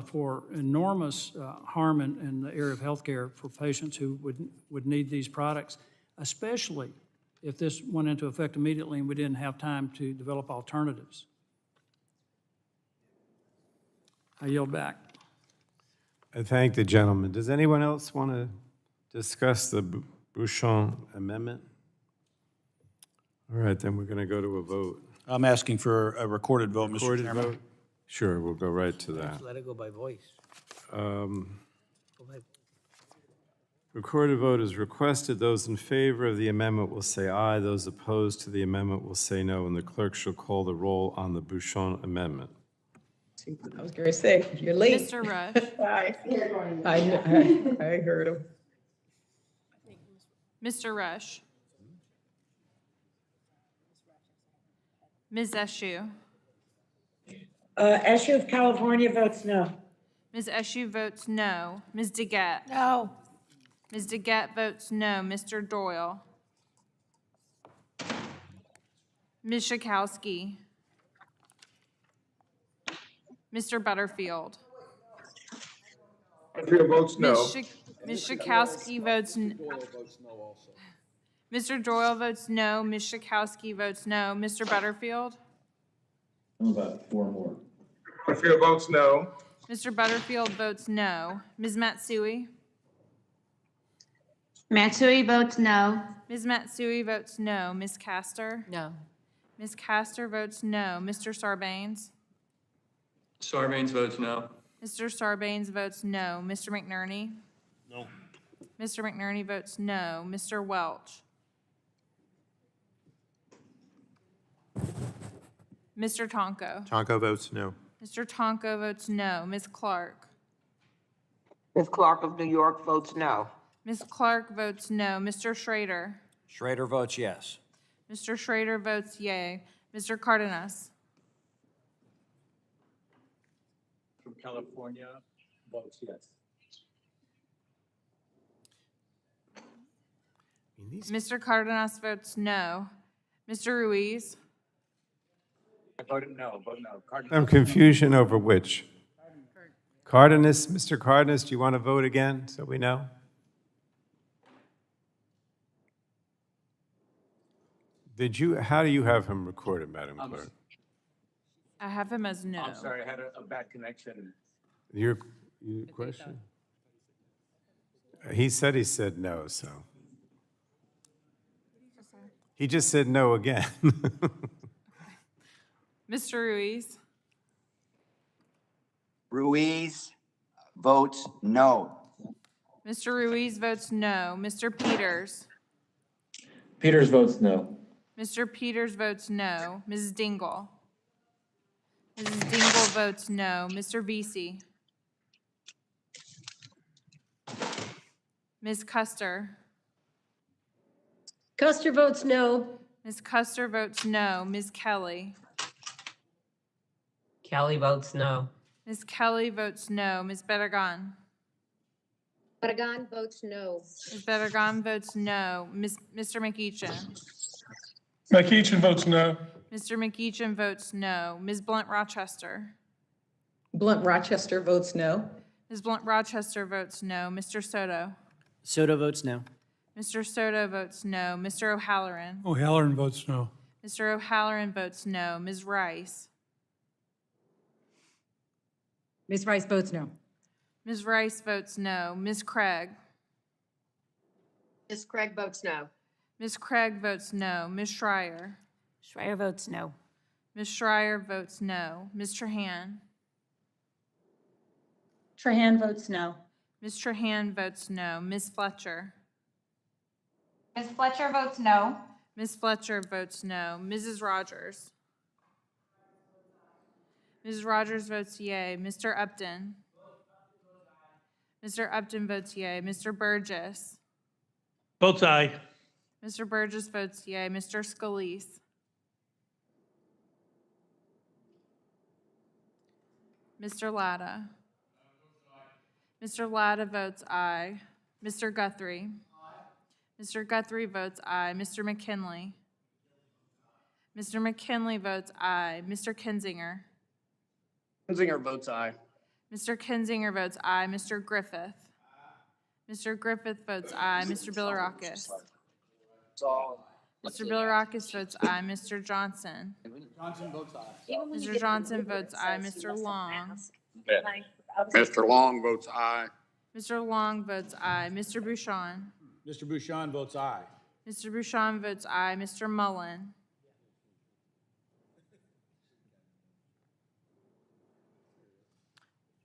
for enormous harm in the area of healthcare for patients who would need these products, especially if this went into effect immediately and we didn't have time to develop alternatives. I yield back. I thank the gentleman. Does anyone else want to discuss the Bouchon amendment? All right, then we're going to go to a vote. I'm asking for a recorded vote, Mr. Chairman. Vote? Sure, we'll go right to that. Let it go by voice. Recorded vote is requested. Those in favor of the amendment will say aye. Those opposed to the amendment will say no, and the clerk shall call the roll on the Bouchon amendment. I was going to say, you're late. Mr. Rush. I heard him. Mr. Rush. Ms. Eshoo. Eshoo of California votes no. Ms. Eshoo votes no. Ms. DeGette. No. Ms. DeGette votes no. Mr. Doyle. Ms. Schakowsky. Mr. Butterfield. Butterfield votes no. Ms. Schakowsky votes no. Mr. Doyle votes no. Ms. Schakowsky votes no. Mr. Butterfield. About four more. Butterfield votes no. Mr. Butterfield votes no. Ms. Matsui. Matsui votes no. Ms. Matsui votes no. Ms. Castor. No. Ms. Castor votes no. Mr. Sarbanes. Sarbanes votes no. Mr. Sarbanes votes no. Mr. McNerney. No. Mr. McNerney votes no. Mr. Welch. Mr. Tonko. Tonko votes no. Mr. Tonko votes no. Ms. Clark. Ms. Clark of New York votes no. Ms. Clark votes no. Mr. Schrader. Schrader votes yes. Mr. Schrader votes yay. Mr. Cardenas. From California, votes yes. Mr. Cardenas votes no. Mr. Ruiz. I voted no, vote no. Some confusion over which? Cardenas, Mr. Cardenas, do you want to vote again, so we know? How do you have him recorded, Madam Clerk? I have him as no. I'm sorry, I had a bad connection. Your question? He said no, so. He just said no again. Mr. Ruiz. Ruiz votes no. Mr. Ruiz votes no. Mr. Peters. Peters votes no. Mr. Peters votes no. Mrs. Dingell. Mrs. Dingell votes no. Mr. Vesey. Ms. Custer. Custer votes no. Ms. Custer votes no. Ms. Kelly. Kelly votes no. Ms. Kelly votes no. Ms. Bettergon. Barragan votes no. Ms. Bettergon votes no. Mr. McEachin. McEachin votes no. Mr. McEachin votes no. Ms. Blunt Rochester. Blunt Rochester votes no. Ms. Blunt Rochester votes no. Mr. Soto. Soto votes no. Mr. Soto votes no. Mr. O'Halloran. O'Halloran votes no. Mr. O'Halloran votes no. Ms. Rice. Ms. Rice votes no. Ms. Rice votes no. Ms. Craig. Ms. Craig votes no. Ms. Craig votes no. Ms. Schreier. Schreier votes no. Ms. Schreier votes no. Ms. Trahan. Trahan votes no. Ms. Trahan votes no. Ms. Fletcher. Ms. Fletcher votes no. Ms. Fletcher votes no. Mrs. Rogers. Mrs. Rogers votes yay. Mr. Upton. Mr. Upton votes yay. Mr. Burgess. Votes aye. Mr. Burgess votes yay. Mr. Scalise. Mr. Latta. Mr. Latta votes aye. Mr. Guthrie. Mr. Guthrie votes aye. Mr. McKinley. Mr. McKinley votes aye. Mr. Kinzinger. Kinzinger votes aye. Mr. Kinzinger votes aye. Mr. Griffith. Mr. Griffith votes aye. Mr. Bilirakis. Mr. Bilirakis votes aye. Mr. Johnson. Johnson votes aye. Mr. Johnson votes aye. Mr. Long. Mr. Long votes aye. Mr. Long votes aye. Mr. Bouchon. Mr. Bouchon votes aye. Mr. Bouchon votes aye. Mr. Mullen.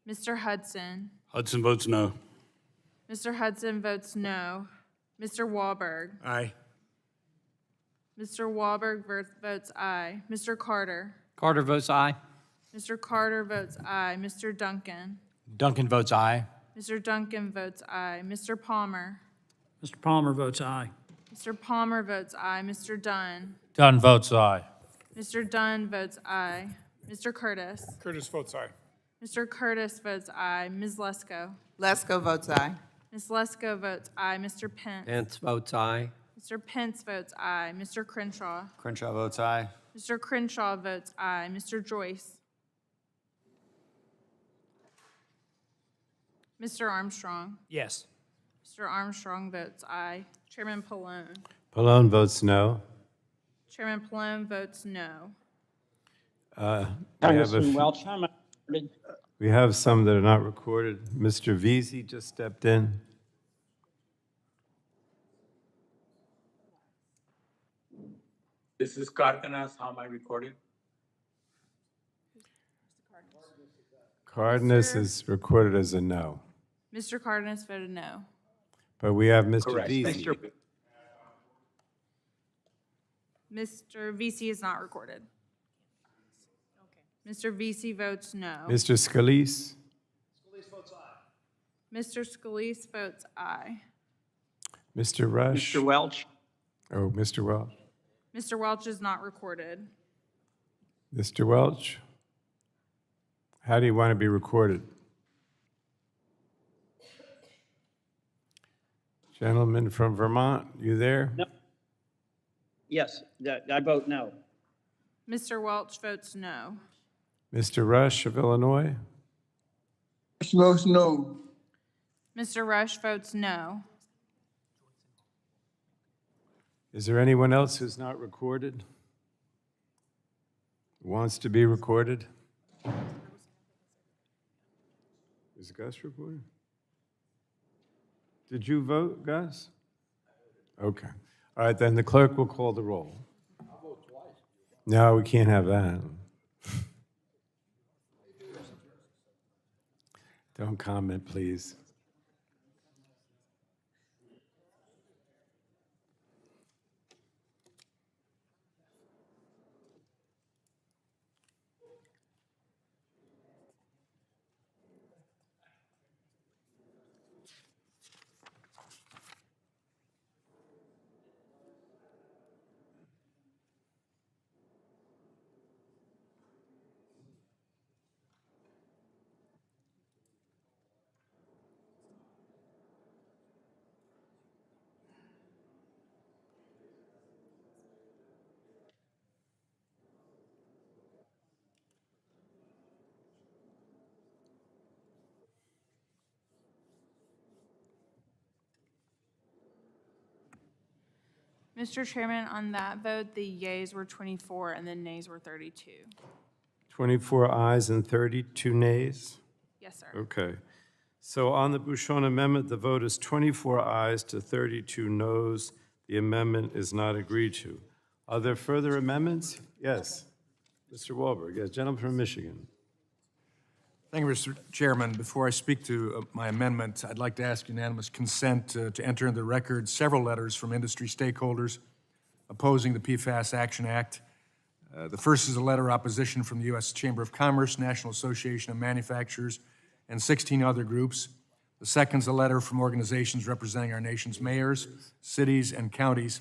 Mr. Hudson. Hudson votes no. Mr. Hudson votes no. Mr. Wahlberg. Aye. Mr. Wahlberg votes aye. Mr. Carter. Carter votes aye. Mr. Carter votes aye. Mr. Duncan. Duncan votes aye. Mr. Duncan votes aye. Mr. Palmer. Mr. Palmer votes aye. Mr. Palmer votes aye. Mr. Dunn. Dunn votes aye. Mr. Dunn votes aye. Mr. Curtis. Curtis votes aye. Mr. Curtis votes aye. Ms. Lesko. Lesko votes aye. Ms. Lesko votes aye. Mr. Pence. Pence votes aye. Mr. Pence votes aye. Mr. Crenshaw. Crenshaw votes aye. Mr. Crenshaw votes aye. Mr. Joyce. Mr. Armstrong. Yes. Mr. Armstrong votes aye. Chairman Pallone. Pallone votes no. Chairman Pallone votes no. We have Congressman Welch, how am I recorded? We have some that are not recorded. Mr. Vesey just stepped in. This is Cardenas, how am I recorded? Cardenas is recorded as a no, Mr. Cardenas voted no. but we have Mr. Correct. Vesey. Mr. Vesey is not recorded. Mr. Vesey votes no. Mr. Scalise? Mr. Scalise votes aye. Mr. Rush? Mr. Welch? Oh, Mr. Welch. Mr. Welch is not recorded. Mr. Welch? How do you want to be recorded? Gentleman from Vermont, you there? No. Yes, I vote no. Mr. Welch votes no. Mr. Rush of Illinois? Votes no. Mr. Rush votes no. Is there anyone else who's not recorded? Wants to be recorded? Is Gus recorded? Did you vote, Gus? Okay. All right, then the clerk will call the roll. No, we can't have that. Don't comment, please. Mr. Chairman, on that vote, the yeas were 24 and the nays were 32. 24 ayes and 32 nays? Yes, sir. Okay. So on the Bouchon amendment, the vote is 24 ayes to 32 noes. The amendment is not agreed to. Are there further amendments? Yes. Mr. Wahlberg, yes, gentleman from Michigan. Thank you, Mr. Chairman. Before I speak to my amendment, I'd like to ask unanimous consent to enter into the record several letters from industry stakeholders opposing the PFAS Action Act. The first is a letter of opposition from the U.S. Chamber of Commerce, National Association of Manufacturers, and 16 other groups. The second is a letter from organizations representing our nation's mayors, cities, and counties.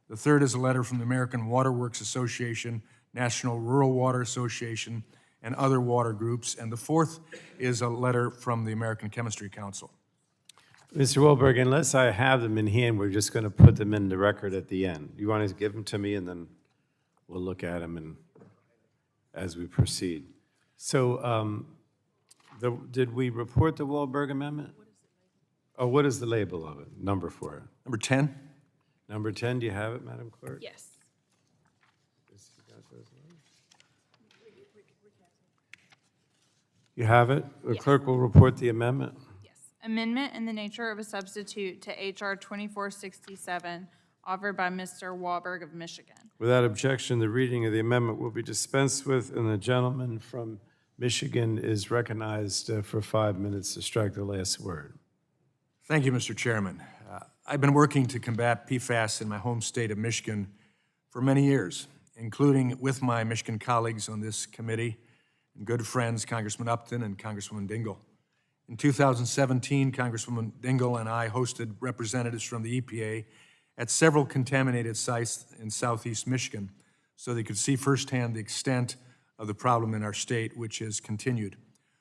The third is a letter from the American Water Works Association, National Rural Water Association, and other water groups. And the fourth is a letter from the American Chemistry Council. Mr. Wahlberg, unless I have them in hand, we're just going to put them in the record at the end. You want to give them to me, and then we'll look at them and as we proceed. So did we report the Wahlberg amendment? Oh, what is the label of it? Number for it? Number 10. Number 10, do you have it, Madam Clerk? Yes. You have it? The clerk will report the amendment. Amendment in the nature of a substitute to H.R. 2467, offered by Mr. Wahlberg of Michigan. Without objection, the reading of the amendment will be dispensed with, and the gentleman from Michigan is recognized for 5 minutes to strike the last word. Thank you, Mr. Chairman. I've been working to combat PFAS in my home state of Michigan for many years, including with my Michigan colleagues on this committee and good friends, Congressman Upton and Congresswoman Dingell. In 2017, Congresswoman Dingell and I hosted representatives from the EPA at several contaminated sites in southeast Michigan so they could see firsthand the extent of the problem in our state, which has continued.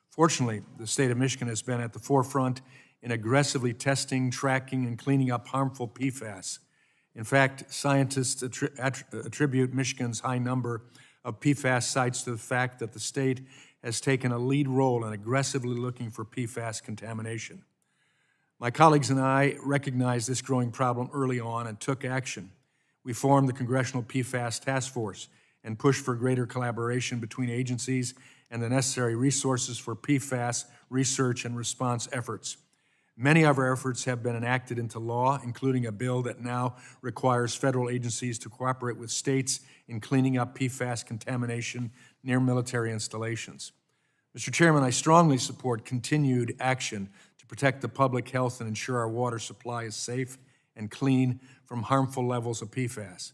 Fortunately, the state of Michigan has been at the forefront in aggressively testing, tracking, and cleaning up harmful PFAS. In fact, scientists attribute Michigan's high number of PFAS sites to the fact that the state has taken a lead role in aggressively looking for PFAS contamination. My colleagues and I recognized this growing problem early on and took action. We formed the Congressional PFAS Task Force and pushed for greater collaboration between agencies and the necessary resources for PFAS research and response efforts. Many of our efforts have been enacted into law, including a bill that now requires federal agencies to cooperate with states in cleaning up PFAS contamination near military installations. Mr. Chairman, I strongly support continued action to protect the public health and ensure our water supply is safe and clean from harmful levels of PFAS.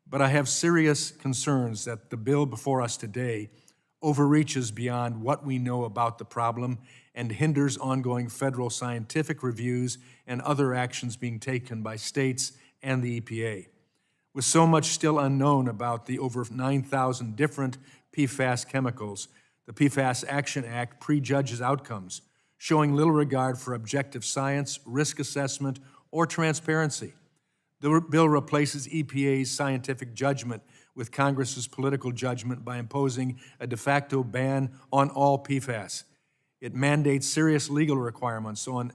But I have serious concerns that the bill before us today overreaches beyond what we know about the problem and hinders ongoing federal scientific reviews and other actions being taken by states and the EPA. With so much still unknown about the over 9,000 different PFAS chemicals, the PFAS Action Act prejudges outcomes, showing little regard for objective science, risk assessment, or transparency. The bill replaces EPA's scientific judgment with Congress's political judgment by imposing a de facto ban on all PFAS. It mandates serious legal requirements on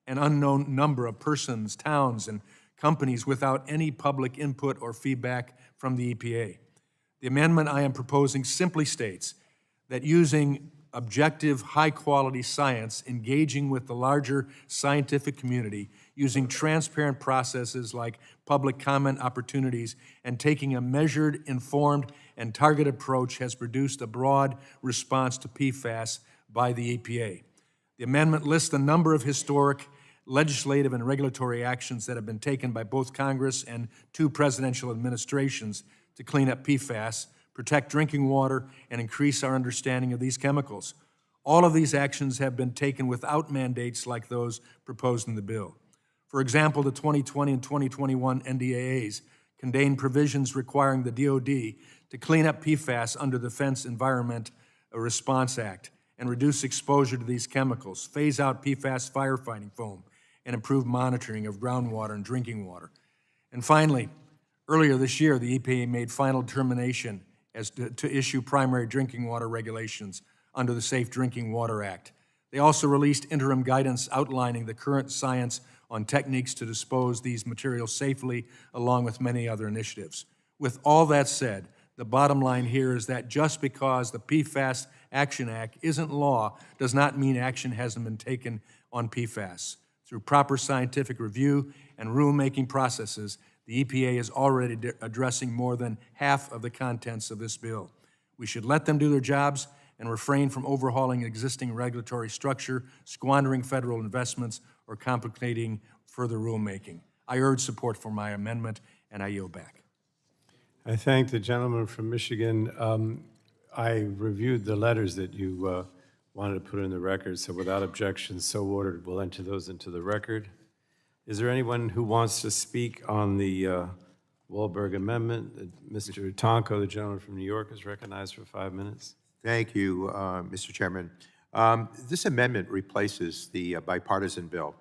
an unknown number of persons, towns, and companies without any public input or feedback from the EPA. The amendment I am proposing simply states that using objective, high-quality science, engaging with the larger scientific community, using transparent processes like public comment opportunities, and taking a measured, informed, and targeted approach has produced a broad response to PFAS by the EPA. The amendment lists a number of historic legislative and regulatory actions that have been taken by both Congress and 2 presidential administrations to clean up PFAS, protect drinking water, and increase our understanding of these chemicals. All of these actions have been taken without mandates like those proposed in the bill. For example, the 2020 and 2021 NDAAs contain provisions requiring the DoD to clean up PFAS under the Defense Environment Response Act and reduce exposure to these chemicals, phase out PFAS firefighting foam, and improve monitoring of groundwater and drinking water. And finally, earlier this year, the EPA made final determination as to issue primary drinking water regulations under the Safe Drinking Water Act. They also released interim guidance outlining the current science on techniques to dispose these materials safely, along with many other initiatives. With all that said, the bottom line here is that just because the PFAS Action Act isn't law does not mean action hasn't been taken on PFAS. Through proper scientific review and rulemaking processes, the EPA is already addressing more than half of the contents of this bill. We should let them do their jobs and refrain from overhauling existing regulatory structure, squandering federal investments, or complicating further rulemaking. I urge support for my amendment, and I yield back. I thank the gentleman from Michigan. I reviewed the letters that you wanted to put in the record, so without objection, so ordered. We'll enter those into the record. Is there anyone who wants to speak on the Wahlberg Amendment? Mr. Tonko, the gentleman from New York, is recognized for 5 minutes. Thank you, Mr. Chairman. This amendment replaces the bipartisan bill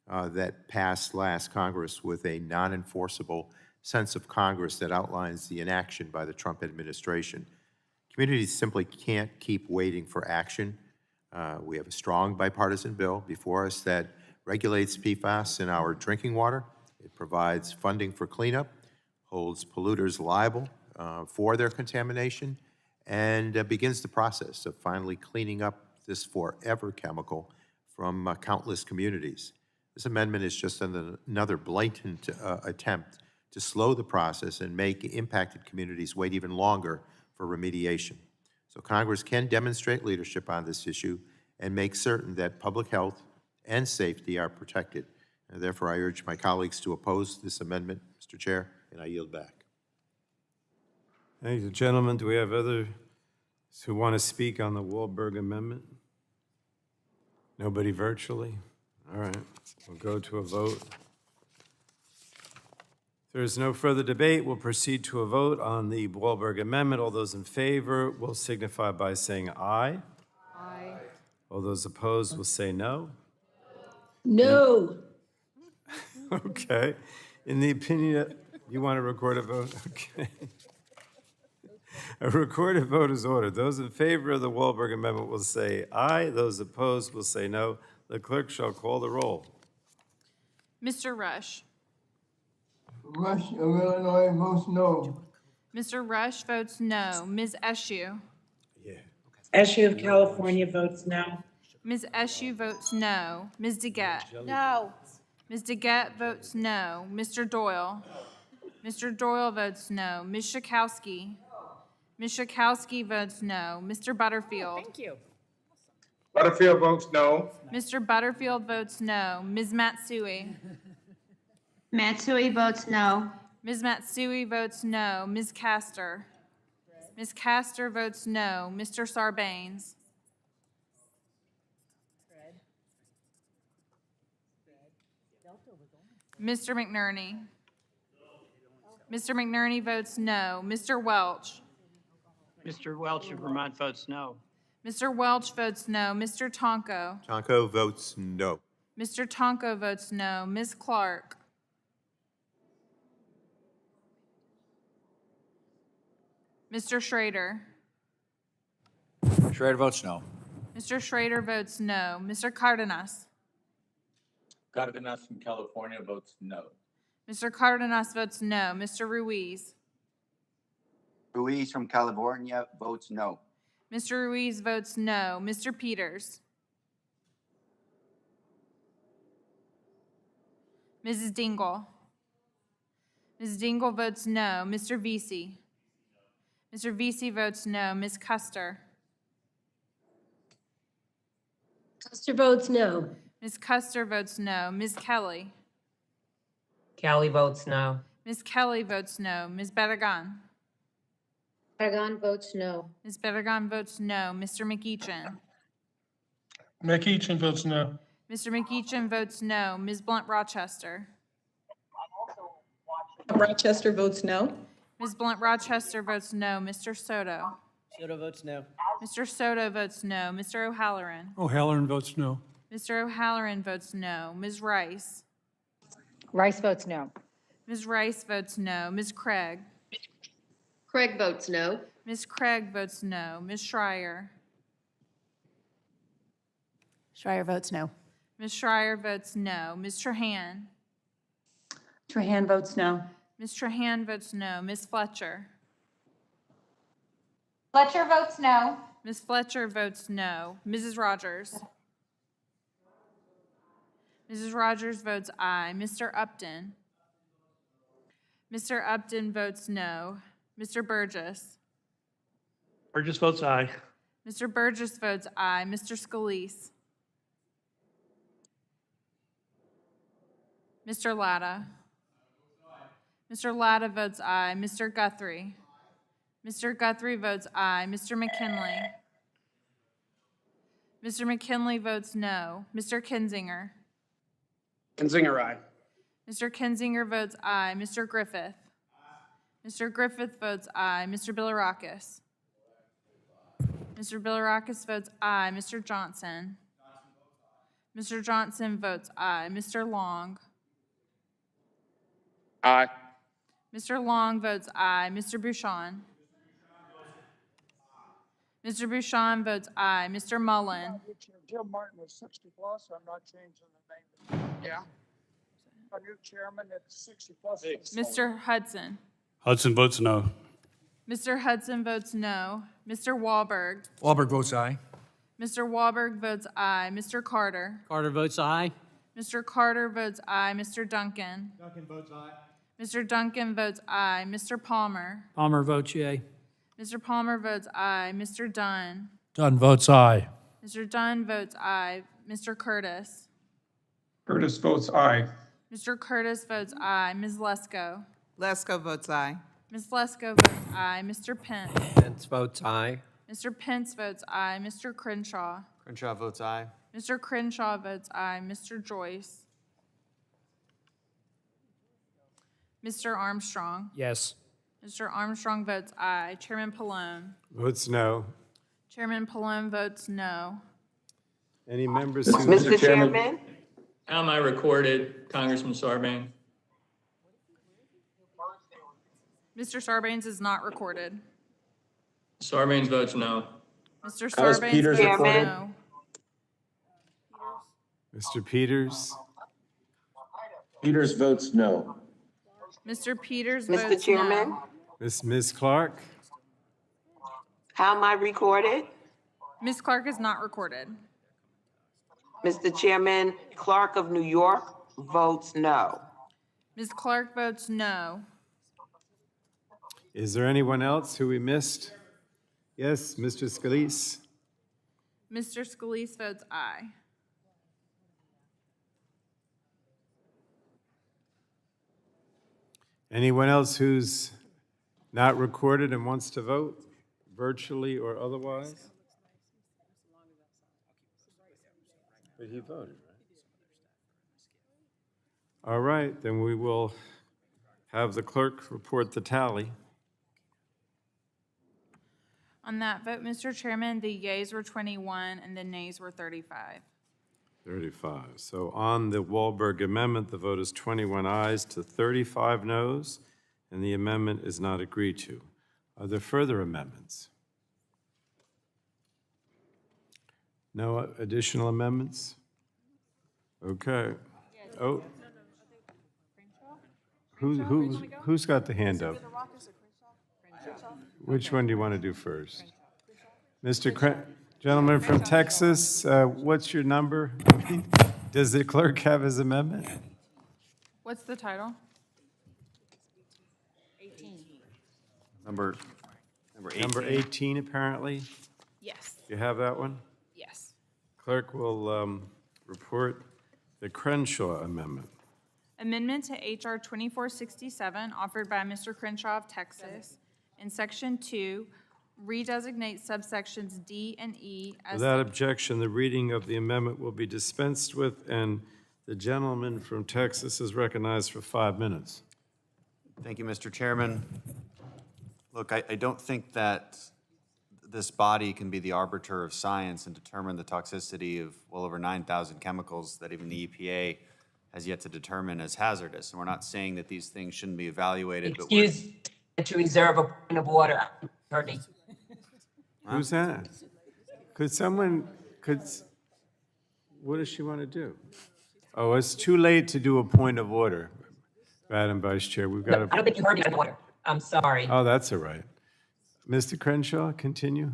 that passed last Congress with a non-enforceable sense of Congress that outlines the inaction by the Trump administration. Communities simply can't keep waiting for action. We have a strong bipartisan bill before us that regulates PFAS in our drinking water. It provides funding for cleanup, holds polluters liable for their contamination, and begins the process of finally cleaning up this forever chemical from countless communities. This amendment is just another blatant attempt to slow the process and make impacted communities wait even longer for remediation. So Congress can demonstrate leadership on this issue and make certain that public health and safety are protected. And therefore, I urge my colleagues to oppose this amendment, Mr. Chair, and I yield back. Thank you, gentlemen. Do we have others who want to speak on the Wahlberg Amendment? Nobody virtually? All right, we'll go to a vote. If there is no further debate, we'll proceed to a vote on the Wahlberg Amendment. All those in favor will signify by saying aye. Aye. All those opposed will say no. No. Okay. In the opinion, you want to record a vote? Okay. A recorded vote is ordered. Those in favor of the Wahlberg Amendment will say aye. Those opposed will say no. The clerk shall call the roll. Mr. Rush. Rush of Illinois votes no. Mr. Rush votes no. Ms. Eshoo. Eshoo of California votes no. Ms. Eshoo votes no. Ms. DeGette. No. Ms. DeGette votes no. Mr. Doyle. Mr. Doyle votes no. Ms. Schakowsky. Ms. Schakowsky votes no. Mr. Butterfield. Thank you. Butterfield votes no. Mr. Butterfield votes no. Ms. Matsui. Matsui votes no. Ms. Matsui votes no. Ms. Castor. Ms. Castor votes no. Mr. Sarbanes? Mr. McNerney? Mr. McNerney votes no. Mr. Welch? Mr. Welch of Vermont votes no. Mr. Welch votes no. Mr. Tonko? Tonko votes no. Mr. Tonko votes no. Ms. Clark? Mr. Schrader? Schrader votes no. Mr. Schrader votes no. Mr. Cardenas? Cardenas from California votes no. Mr. Cardenas votes no. Mr. Ruiz? Ruiz from California votes no. Mr. Ruiz votes no. Mr. Peters? Mrs. Dingell? Ms. Dingell votes no. Mr. Vesey? Mr. Vesey votes no. Ms. Custer? Custer votes no. Ms. Custer votes no. Ms. Kelly? Kelly votes no. Ms. Kelly votes no. Ms. Bedegan? Aragon votes no. Ms. Bedegan votes no. Mr. McEachin? McEachin votes no. Mr. McEachin votes no. Ms. Blunt Rochester? Rochester votes no. Ms. Blunt Rochester votes no. Mr. Soto? Soto votes no. Mr. Soto votes no. Mr. O'Halloran? O'Halloran votes no. Mr. O'Halloran votes no. Ms. Rice? Rice votes no. Ms. Rice votes no. Ms. Craig? Craig votes no. Ms. Craig votes no. Ms. Schreier? Schreier votes no. Ms. Schreier votes no. Ms. Trahan? Trahan votes no. Ms. Trahan votes no. Ms. Fletcher? Fletcher votes no. Ms. Fletcher votes no. Mrs. Rogers? Mrs. Rogers votes aye. Mr. Upton? Mr. Upton votes no. Mr. Burgess? Burgess votes aye. Mr. Burgess votes aye. Mr. Scalise? Mr. Latta? Mr. Latta votes aye. Mr. Guthrie? Mr. Guthrie votes aye. Mr. McKinley? Mr. McKinley votes no. Mr. Kinzinger? Kinzinger, aye. Mr. Kinzinger votes aye. Mr. Griffith? Mr. Griffith votes aye. Mr. Bilirakis? Mr. Bilirakis votes aye. Mr. Johnson? Mr. Johnson votes aye. Mr. Long? Aye. Mr. Long votes aye. Mr. Bouchon? Mr. Bouchon votes aye. Mr. Mullen? Jim Martin was 60 plus, I'm not changing the name. Yeah. A new chairman at 60 plus. Mr. Hudson? Hudson votes no. Mr. Hudson votes no. Mr. Wahlberg? Wahlberg votes aye. Mr. Wahlberg votes aye. Mr. Carter? Carter votes aye. Mr. Carter votes aye. Mr. Duncan? Duncan votes aye. Mr. Duncan votes aye. Mr. Palmer? Palmer votes yea. Mr. Palmer votes aye. Mr. Dunn? Dunn votes aye. Mr. Dunn votes aye. Mr. Curtis? Curtis votes aye. Mr. Curtis votes aye. Ms. Lesko? Lesko votes aye. Ms. Lesko votes aye. Mr. Pence? Pence votes aye. Mr. Pence votes aye. Mr. Crenshaw? Crenshaw votes aye. Mr. Crenshaw votes aye. Mr. Joyce? Mr. Armstrong? Yes. Mr. Armstrong votes aye. Chairman Pallone? Votes no. Chairman Pallone votes no. Any members who... Mr. Chairman? How am I recorded, Congressman Sarbanes? Mr. Sarbanes is not recorded. Sarbanes votes no. Mr. How is Sarbanes Peters votes recorded? no. Mr. Peters? Peters votes no. Mr. Peters Mr. votes Chairman? no. Ms. Clark? How am I recorded? Ms. Clark is not recorded. Mr. Chairman, Clark of New York votes no. Ms. Clark votes no. Is there anyone else who we missed? Yes, Mr. Scalise? Mr. Scalise votes aye. Anyone else who's not recorded and wants to vote? virtually or otherwise? But he voted, right? All right, then we will have the clerk report the tally. On that vote, Mr. Chairman, the yeas were 21 and the nays were 35. 35. So on the Wahlberg amendment, the vote is 21 ayes to 35 noes, and the amendment is not agreed to. Are there further amendments? No additional amendments? Okay. Oh. Who's got the hand up? Which one do you want to do first? Gentleman from Texas, what's your number? Does the clerk have his amendment? What's the title? Number 18. Number 18, apparently. Yes. You have that one? Yes. Clerk will report the Crenshaw amendment. Amendment to H.R. 2467, offered by Mr. Crenshaw of Texas. In Section 2, redesignate subsections D and E as... Without objection, the reading of the amendment will be dispensed with, and the gentleman from Texas is recognized for 5 minutes. Thank you, Mr. Chairman. Look, I don't think that this body can be the arbiter of science and determine the toxicity of well over 9,000 chemicals that even the EPA has yet to determine as hazardous. And we're not saying that these things shouldn't be evaluated, but we're... Excuse to reserve a point of order, attorney. Who's that? What does she want to do? Oh, it's too late to do a point of order, Madam Vice Chair. We've got I don't think you heard me in order. I'm sorry. Oh, that's all right. Mr. Crenshaw, continue.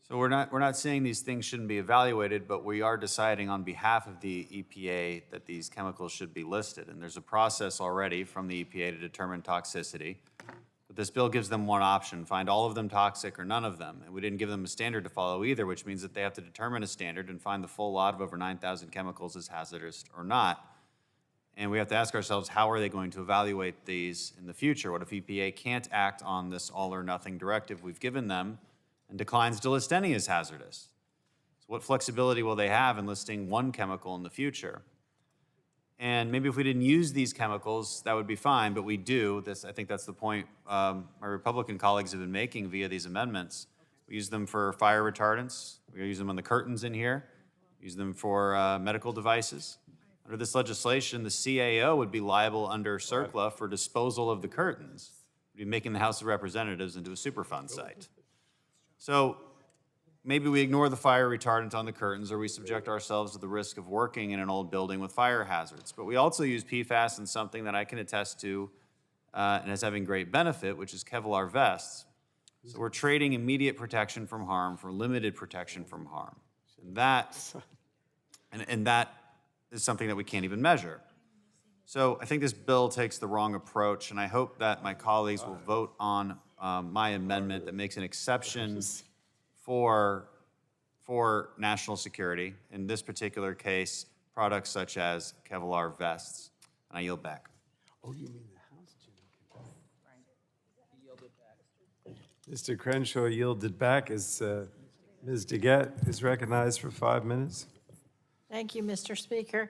So we're not saying these things shouldn't be evaluated, but we are deciding on behalf of the EPA that these chemicals should be listed. And there's a process already from the EPA to determine toxicity. But this bill gives them one option, find all of them toxic or none of them. And we didn't give them a standard to follow either, which means that they have to determine a standard and find the full lot of over 9,000 chemicals as hazardous or not. And we have to ask ourselves, how are they going to evaluate these in the future? What if EPA can't act on this all or nothing directive we've given them and declines to list any as hazardous? So what flexibility will they have in listing one chemical in the future? And maybe if we didn't use these chemicals, that would be fine, but we do. I think that's the point my Republican colleagues have been making via these amendments. We use them for fire retardants. We use them on the curtains in here. We use them for medical devices. Under this legislation, the CAO would be liable under CERCLA for disposal of the curtains. We'd be making the House of Representatives into a Superfund site. So maybe we ignore the fire retardant on the curtains, or we subject ourselves to the risk of working in an old building with fire hazards. But we also use PFAS in something that I can attest to and as having great benefit, which is Kevlar vests. So we're trading immediate protection from harm for limited protection from harm. And that is something that we can't even measure. So I think this bill takes the wrong approach, and I hope that my colleagues will vote on my amendment that makes an exception for national security, in this particular case, products such as Kevlar vests. And I yield back. Oh, you mean the House, Jim? Mr. Crenshaw yielded back as Ms. DeGette is recognized for 5 minutes. Thank you, Mr. Speaker.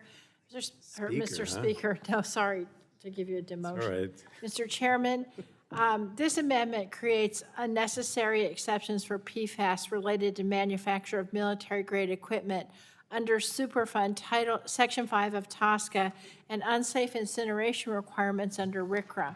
Mr. huh? Speaker, no, sorry to give you a demotion. All right. Mr. Chairman, this amendment creates unnecessary exceptions for PFAS related to manufacture of military-grade equipment under Superfund Section 5 of TSCA and unsafe incineration requirements under RCRA.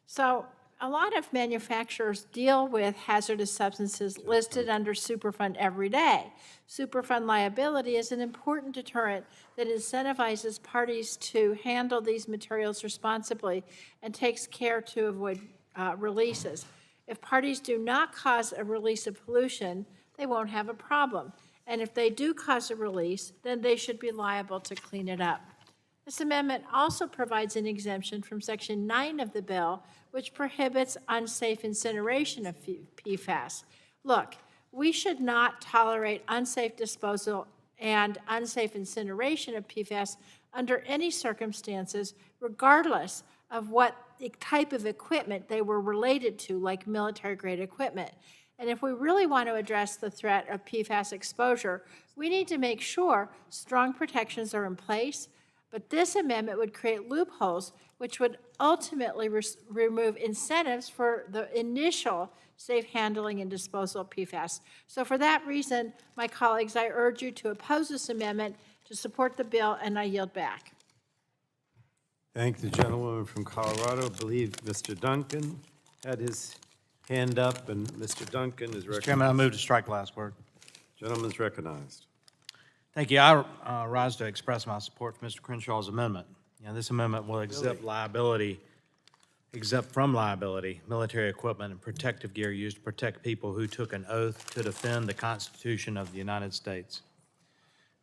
So a lot of manufacturers deal with hazardous substances listed under Superfund every day. Superfund liability is an important deterrent that incentivizes parties to handle these materials responsibly and takes care to avoid releases. If parties do not cause a release of pollution, they won't have a problem. And if they do cause a release, then they should be liable to clean it up. This amendment also provides an exemption from Section 9 of the bill, which prohibits unsafe incineration of PFAS. Look, we should not tolerate unsafe disposal and unsafe incineration of PFAS under any circumstances, regardless of what type of equipment they were related to, like military-grade equipment. And if we really want to address the threat of PFAS exposure, we need to make sure strong protections are in place. But this amendment would create loopholes, which would ultimately remove incentives for the initial safe handling and disposal of PFAS. So for that reason, my colleagues, I urge you to oppose this amendment, to support the bill, and I yield back. Thank the gentlewoman from Colorado. I believe Mr. Duncan had his hand up, and Mr. Duncan is recognized. Mr. Chairman, I move to strike the last word. Gentleman's recognized. Thank you. I rise to express my support for Mr. Crenshaw's amendment. This amendment will exempt from liability, military equipment and protective gear used to protect people who took an oath to defend the Constitution of the United States.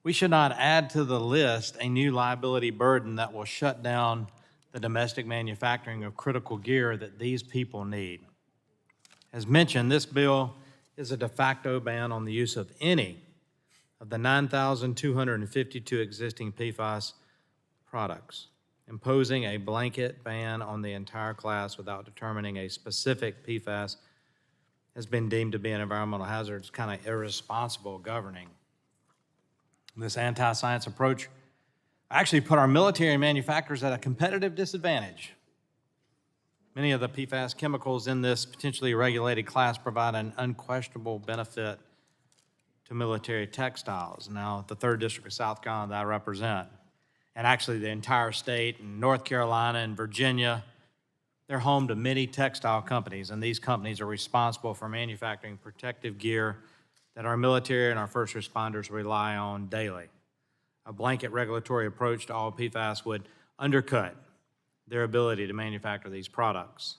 We should not add to the list a new liability burden that will shut down the domestic manufacturing of critical gear that these people need. As mentioned, this bill is a de facto ban on the use of any of the 9,252 existing PFAS products, imposing a blanket ban on the entire class without determining a specific PFAS has been deemed to be an environmental hazard. It's kind of irresponsible governing. This anti-science approach actually put our military manufacturers at a competitive disadvantage. Many of the PFAS chemicals in this potentially regulated class provide an unquestionable benefit to military textiles. Now, the 3rd District of South Carolina that I represent, and actually the entire state, and North Carolina and Virginia, they're home to many textile companies, and these companies are responsible for manufacturing protective gear that our military and our first responders rely on daily. A blanket regulatory approach to all PFAS would undercut their ability to manufacture these products.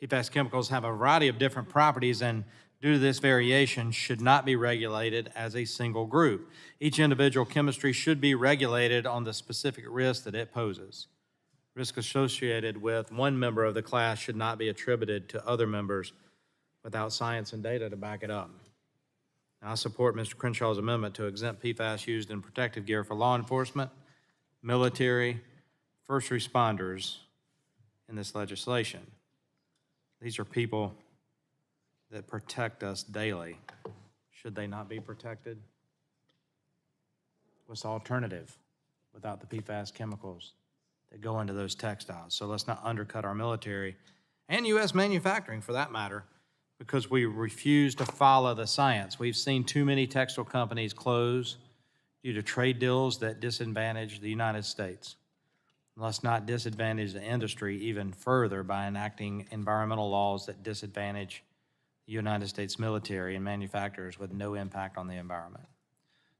PFAS chemicals have a variety of different properties, and due to this variation, should not be regulated as a single group. Each individual chemistry should be regulated on the specific risk that it poses. Risk associated with one member of the class should not be attributed to other members without science and data to back it up. Now, I support Mr. Crenshaw's amendment to exempt PFAS used in protective gear for law enforcement, military, first responders in this legislation. These are people that protect us daily. Should they not be protected? What's the alternative without the PFAS chemicals that go into those textiles? So let's not undercut our military and U.S. manufacturing for that matter because we refuse to follow the science. We've seen too many textile companies close due to trade deals that disadvantage the United States. Let's not disadvantage the industry even further by enacting environmental laws that disadvantage the United States military and manufacturers with no impact on the environment.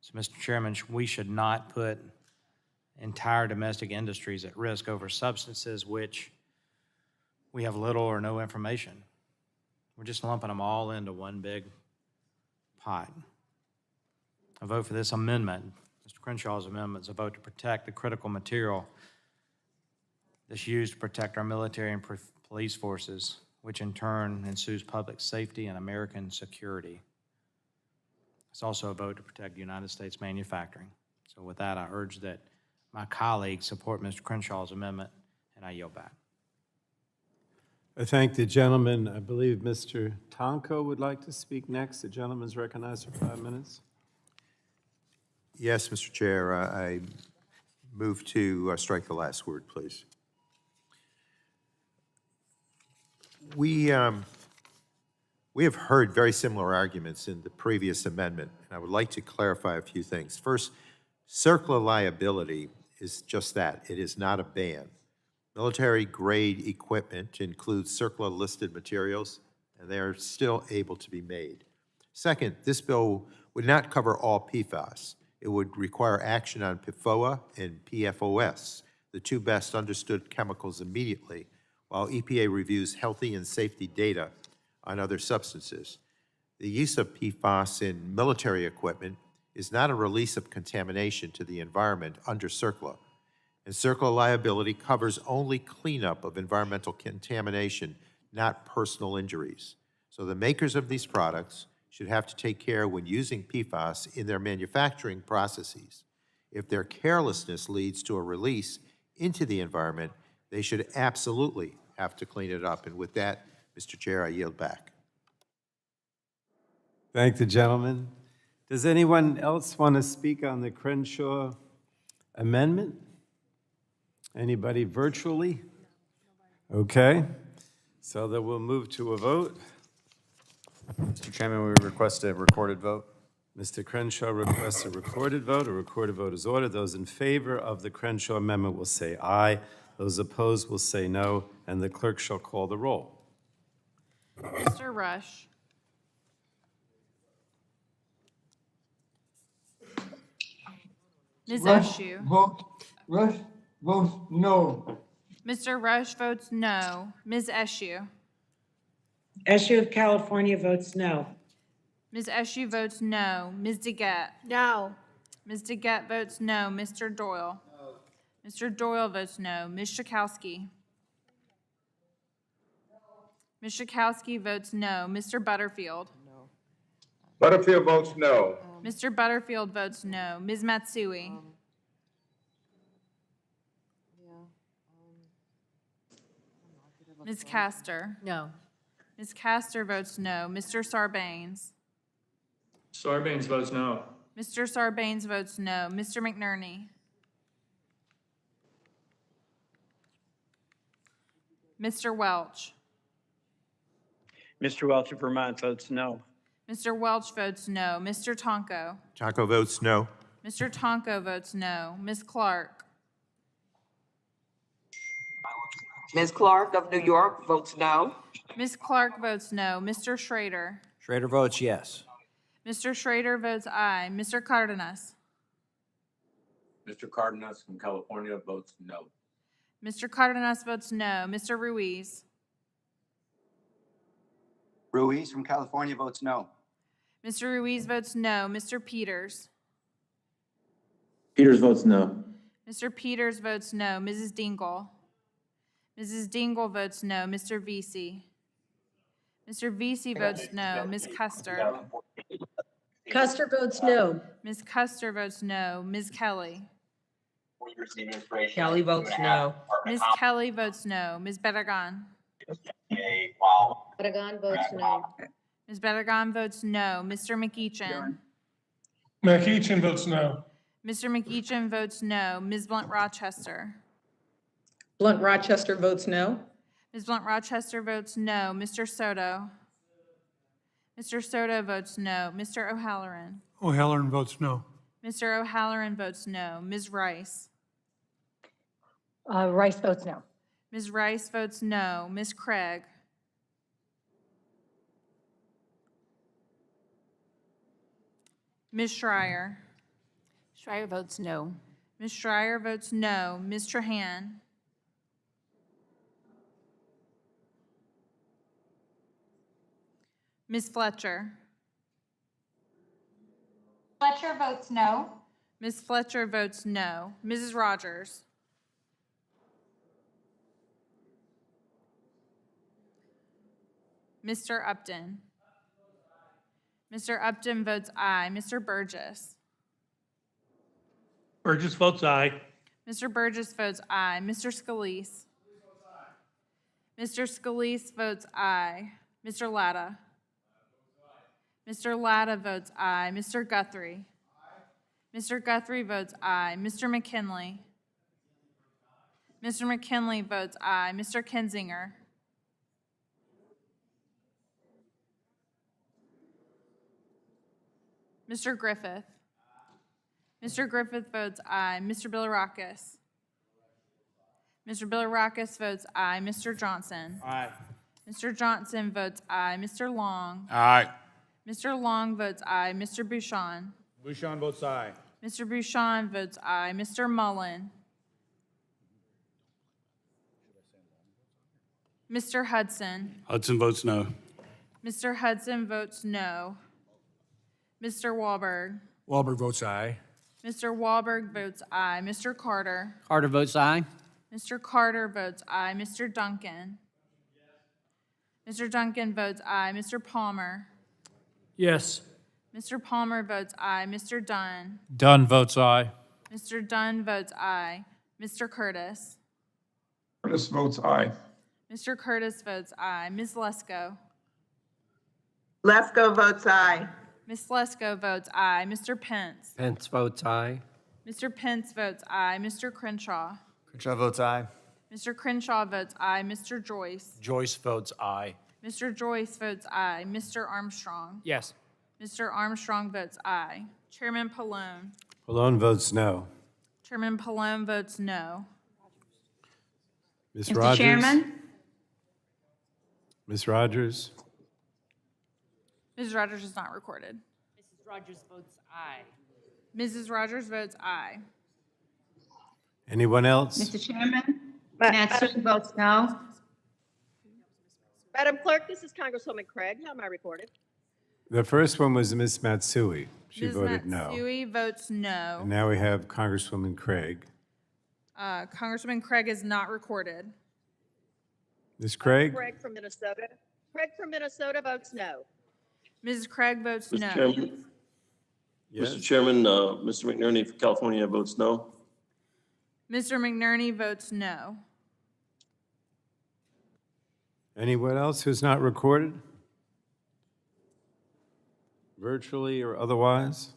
So, Mr. Chairman, we should not put entire domestic industries at risk over substances which we have little or no information. We're just lumping them all into one big pot. I vote for this amendment. Mr. Crenshaw's amendment is a vote to protect the critical material that's used to protect our military and police forces, which in turn ensues public safety and American security. It's also a vote to protect United States manufacturing. So with that, I urge that my colleagues support Mr. Crenshaw's amendment, and I yield back. I thank the gentleman. I believe Mr. Tonko would like to speak next. The gentleman's recognized for 5 minutes. Yes, Mr. Chair, I move to strike the last word, please. We have heard very similar arguments in the previous amendment, and I would like to clarify a few things. First, CERCLA liability is just that. It is not a ban. Military-grade equipment includes CERCLA-listed materials, and they are still able to be made. Second, this bill would not cover all PFAS. It would require action on PFOA and PFOS, the two best understood chemicals immediately, while EPA reviews healthy and safety data on other substances. The use of PFAS in military equipment is not a release of contamination to the environment under CERCLA, and CERCLA liability covers only cleanup of environmental contamination, not personal injuries. So the makers of these products should have to take care when using PFAS in their manufacturing processes. If their carelessness leads to a release into the environment, they should absolutely have to clean it up. And with that, Mr. Chair, I yield back. Thank the gentleman. Does anyone else want to speak on the Crenshaw amendment? Anybody virtually? Okay, so then we'll move to a vote. Mr. Chairman, we request a recorded vote. Mr. Crenshaw requests a recorded vote. A recorded vote is ordered. Those in favor of the Crenshaw amendment will say aye. Those opposed will say no, and the clerk shall call the roll. Mr. Rush. Ms. Eschew. Rush votes no. Mr. Rush votes no. Ms. Eschew. Eschew of California votes no. Ms. Eschew votes no. Ms. DeGette. No. Ms. DeGette votes no. Mr. Doyle. Mr. Doyle votes no. Ms. Schakowsky. Ms. Schakowsky votes no. Mr. Butterfield. Butterfield votes no. Mr. Butterfield votes no. Ms. Matsui. Ms. Castor. No. Ms. Castor votes no. Mr. Sarbanes. Sarbanes votes no. Mr. Sarbanes votes no. Mr. McNerney. Mr. Welch. Mr. Welch of Vermont votes no. Mr. Welch votes no. Mr. Tonko. Tonko votes no. Mr. Tonko votes no. Ms. Clark. Ms. Clark of New York votes no. Ms. Clark votes no. Mr. Schrader. Schrader votes yes. Mr. Schrader votes aye. Mr. Cardenas. Mr. Cardenas from California votes no. Mr. Cardenas votes no. Mr. Ruiz. Ruiz from California votes no. Mr. Ruiz votes no. Mr. Peters. Peters votes no. Mr. Peters votes no. Mrs. Dingell. Mrs. Dingell votes no. Mr. Vesey. Mr. Vesey votes no. Ms. Custer. Custer votes no. Ms. Custer votes no. Ms. Kelly. Kelly votes no. Ms. Kelly votes no. Ms. Bedagan. Bedagan votes no. Ms. Bedagan votes no. Mr. McEachin. McEachin votes no. Mr. McEachin votes no. Ms. Blunt Rochester. Blunt Rochester votes no. Ms. Blunt Rochester votes no. Mr. Soto. Mr. Soto votes no. Mr. O'Halloran. O'Halloran votes no. Mr. O'Halloran votes no. Ms. Rice. Rice votes no. Ms. Rice votes no. Ms. Craig. Ms. Schreier. Schreier votes no. Ms. Schreier votes no. Ms. Trahan. Ms. Fletcher. Fletcher votes no. Ms. Fletcher votes no. Mrs. Rogers. Mr. Upton. Mr. Upton votes aye. Mr. Burgess. Burgess votes aye. Mr. Burgess votes aye. Mr. Scalise. Mr. Scalise votes aye. Mr. Latta. Mr. Latta votes aye. Mr. Guthrie. Mr. Guthrie votes aye. Mr. McKinley. Mr. McKinley votes aye. Mr. Kinzinger. Mr. Griffith. Mr. Griffith votes aye. Mr. Bilirakis. Mr. Bilirakis votes aye. Mr. Johnson. Aye. Mr. Johnson votes aye. Mr. Long. Aye. Mr. Long votes aye. Mr. Bouchon. Bouchon votes aye. Mr. Bouchon votes aye. Mr. Mullen. Mr. Hudson. Hudson votes no. Mr. Hudson votes no. Mr. Wahlberg. Wahlberg votes aye. Mr. Wahlberg votes aye. Mr. Carter. Carter votes aye. Mr. Carter votes aye. Mr. Duncan. Mr. Duncan votes aye. Mr. Palmer. Yes. Mr. Palmer votes aye. Mr. Dunn. Dunn votes aye. Mr. Dunn votes aye. Mr. Curtis. Curtis votes aye. Mr. Curtis votes aye. Ms. Lesko. Lesko votes aye. Ms. Lesko votes aye. Mr. Pence? Pence votes aye. Mr. Pence votes aye. Mr. Crenshaw? Crenshaw votes aye. Mr. Crenshaw votes aye. Mr. Joyce? Joyce votes aye. Mr. Joyce votes aye. Mr. Armstrong? Yes. Mr. Armstrong votes aye. Chairman Pallone? Pallone votes no. Chairman Pallone votes no. Ms. Mr. Rogers? Chairman, Ms. Rogers? Mrs. Rogers is not recorded. Mrs. Rogers votes aye. Mrs. Rogers votes aye. Anyone else? Mr. Chairman, Matsui votes no. Madam Clerk, this is Congresswoman Craig. How am I recorded? The first one was Ms. Matsui. She Ms. voted no. Matsui votes no. And now we have Congresswoman Craig. Congresswoman Craig is not recorded. Ms. Craig? Craig from Minnesota. Craig from Minnesota votes no. Mrs. Craig votes no. Mr. Chairman, Yes. Mr. Chairman, Mr. McNerney for California votes no. Mr. McNerney votes no. Anyone else who's not recorded? Virtually or otherwise?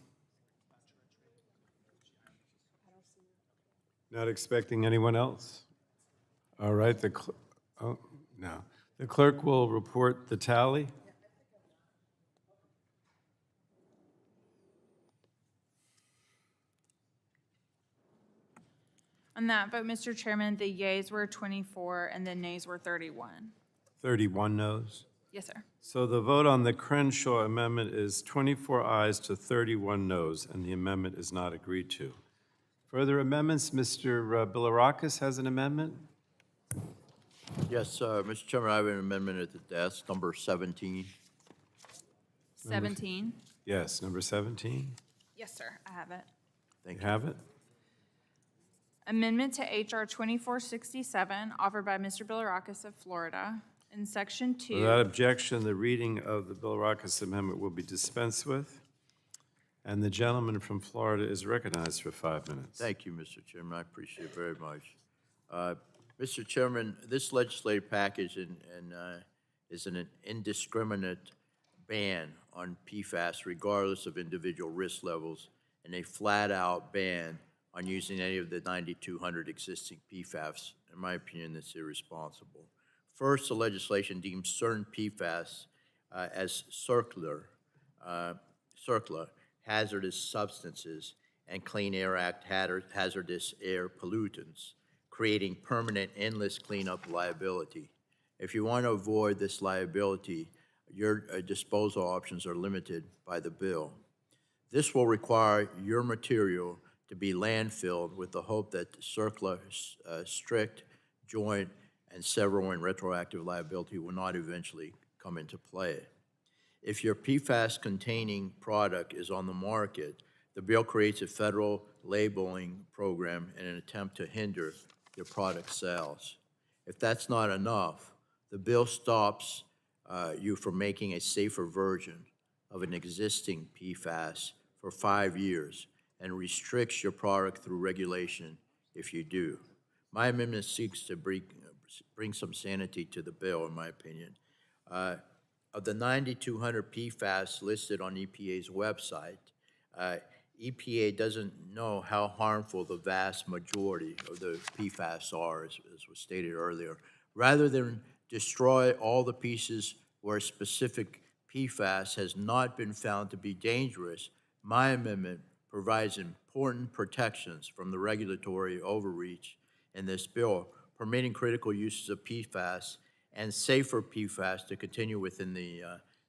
Not expecting anyone else? All right, oh, no. The clerk will report the tally. On that vote, Mr. Chairman, the yeas were 24 and the nays were 31. 31 noes. Yes, sir. So the vote on the Crenshaw amendment is 24 ayes to 31 noes, and the amendment is not agreed to. Further amendments? Mr. Bilirakis has an amendment. Yes, Mr. Chairman, I have an amendment at the desk, number 17. 17? Yes, number 17. Yes, sir, I have it. You have it? Amendment to H.R. 2467, offered by Mr. Bilirakis of Florida. In Section 2. Without objection, the reading of the Bilirakis amendment will be dispensed with. And the gentleman from Florida is recognized for 5 minutes. Thank you, Mr. Chairman. I appreciate it very much. Mr. Chairman, this legislative package is an indiscriminate ban on PFAS regardless of individual risk levels and a flat-out ban on using any of the 9,200 existing PFAS. In my opinion, that's irresponsible. First, the legislation deems certain PFAS as circular, hazardous substances, and Clean Air Act hazardous air pollutants, creating permanent endless cleanup liability. If you want to avoid this liability, your disposal options are limited by the bill. This will require your material to be landfilled with the hope that circular, strict, joint, and several and retroactive liability will not eventually come into play. If your PFAS-containing product is on the market, the bill creates a federal labeling program in an attempt to hinder your product sales. If that's not enough, the bill stops you from making a safer version of an existing PFAS for 5 years and restricts your product through regulation if you do. My amendment seeks to bring some sanity to the bill, in my opinion. Of the 9,200 PFAS listed on EPA's website, EPA doesn't know how harmful the vast majority of the PFAS are, as was stated earlier. Rather than destroy all the pieces where specific PFAS has not been found to be dangerous, my amendment provides important protections from the regulatory overreach in this bill, permitting critical uses of PFAS and safer PFAS to continue within the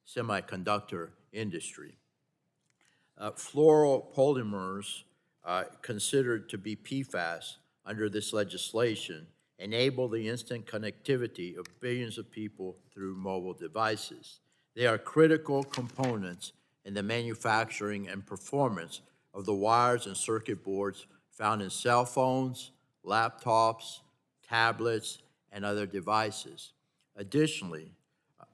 semiconductor industry. Fluoropolymers considered to be PFAS under this legislation enable the instant connectivity of billions of people through mobile devices. They are critical components in the manufacturing and performance of the wires and circuit boards found in cell phones, laptops, tablets, and other devices. Additionally,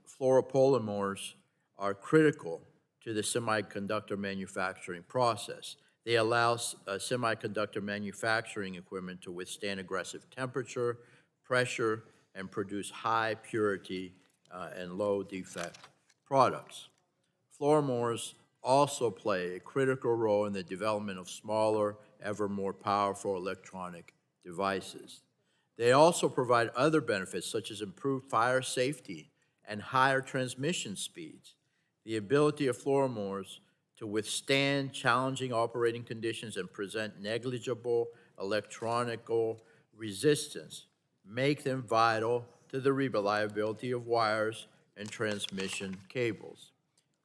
fluoropolymers are critical to the semiconductor manufacturing process. They allow semiconductor manufacturing equipment to withstand aggressive temperature, pressure, and produce high purity and low defect products. Fluoromers also play a critical role in the development of smaller, ever more powerful electronic devices. They also provide other benefits such as improved fire safety and higher transmission speeds, the ability of fluoromores to withstand challenging operating conditions and present negligible electronical resistance, make them vital to the reliability of wires and transmission cables.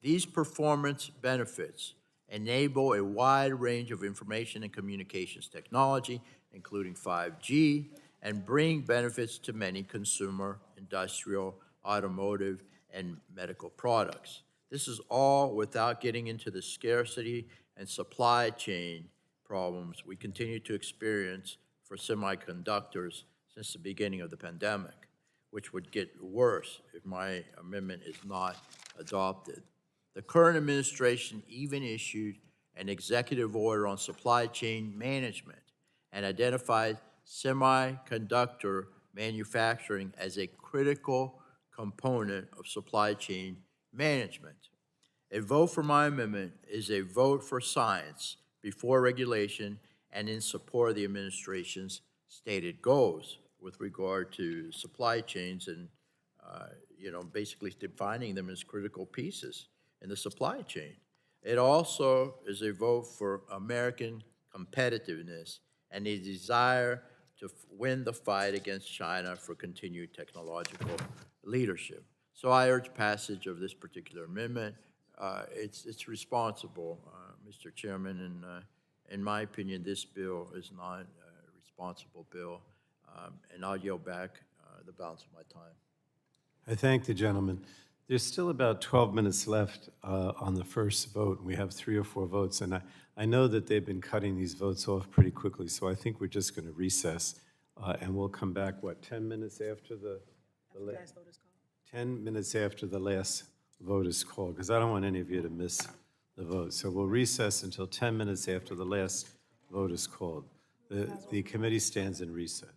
These performance benefits enable a wide range of information and communications technology, including 5G, and bring benefits to many consumer, industrial, automotive, and medical products. This is all without getting into the scarcity and supply chain problems we continue to experience for semiconductors since the beginning of the pandemic, which would get worse if my amendment is not adopted. The current administration even issued an executive order on supply chain management and identified semiconductor manufacturing as a critical component of supply chain management. A vote for my amendment is a vote for science before regulation and in support of the administration's stated goals with regard to supply chains and, basically defining them as critical pieces in the supply chain. It also is a vote for American competitiveness and a desire to win the fight against China for continued technological leadership. So I urge passage of this particular amendment. It's responsible, Mr. Chairman, and in my opinion, this bill is not a responsible bill, and I'll yield back the balance of my time. I thank the gentleman. There's still about 12 minutes left on the first vote. We have 3 or 4 votes, and I know that they've been cutting these votes off pretty quickly, so I think we're just going to recess, and we'll come back, 10 minutes after the last vote is called? 10 minutes after the last vote is called, because I don't want any of you to miss the vote. So we'll recess until 10 minutes after the last vote is called. The committee stands in recess.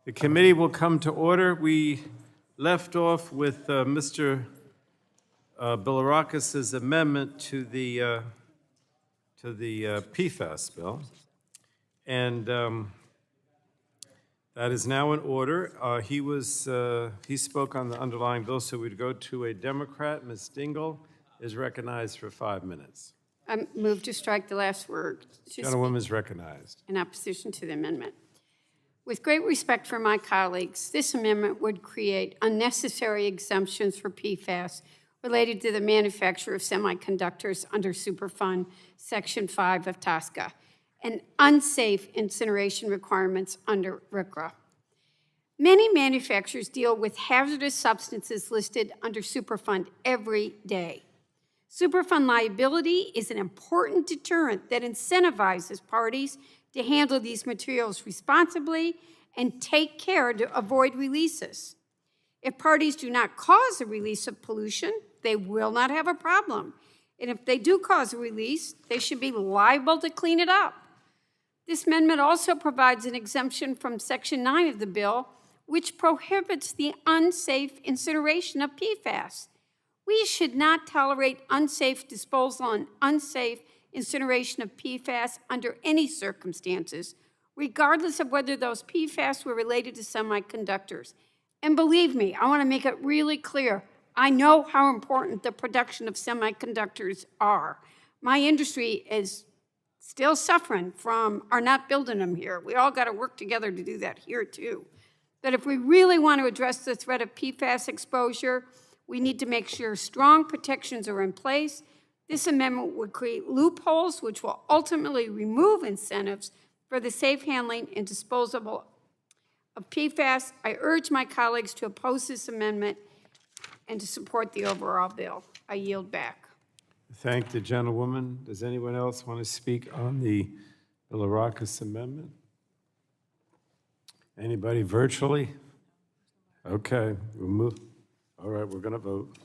The committee will come to order. We left off with Mr. Bilirakis' amendment to the PFAS bill. And that is now in order. He spoke on the underlying bill, so we'd go to a Democrat. Ms. Dingell is recognized for 5 minutes. I move to strike the last word. Gentlewoman is recognized. In opposition to the amendment. With great respect for my colleagues, this amendment would create unnecessary exemptions for PFAS related to the manufacture of semiconductors under Superfund Section 5 of TSCA and unsafe incineration requirements under RCRA. Many manufacturers deal with hazardous substances listed under Superfund every day. Superfund liability is an important deterrent that incentivizes parties to handle these materials responsibly and take care to avoid releases. If parties do not cause a release of pollution, they will not have a problem. And if they do cause a release, they should be liable to clean it up. This amendment also provides an exemption from Section 9 of the bill, which prohibits the unsafe incineration of PFAS. We should not tolerate unsafe disposal and unsafe incineration of PFAS under any circumstances, regardless of whether those PFAS were related to semiconductors. And believe me, I want to make it really clear, I know how important the production of semiconductors are. My industry is still suffering from our not building them here. We all got to work together to do that here too. But if we really want to address the threat of PFAS exposure, we need to make sure strong protections are in place. This amendment would create loopholes which will ultimately remove incentives for the safe handling and disposal of PFAS. I urge my colleagues to oppose this amendment and to support the overall bill. I yield back. Thank the gentlewoman. Does anyone else want to speak on the Bilirakis amendment? Anybody virtually? Okay, we'll move. All right, we're going to vote.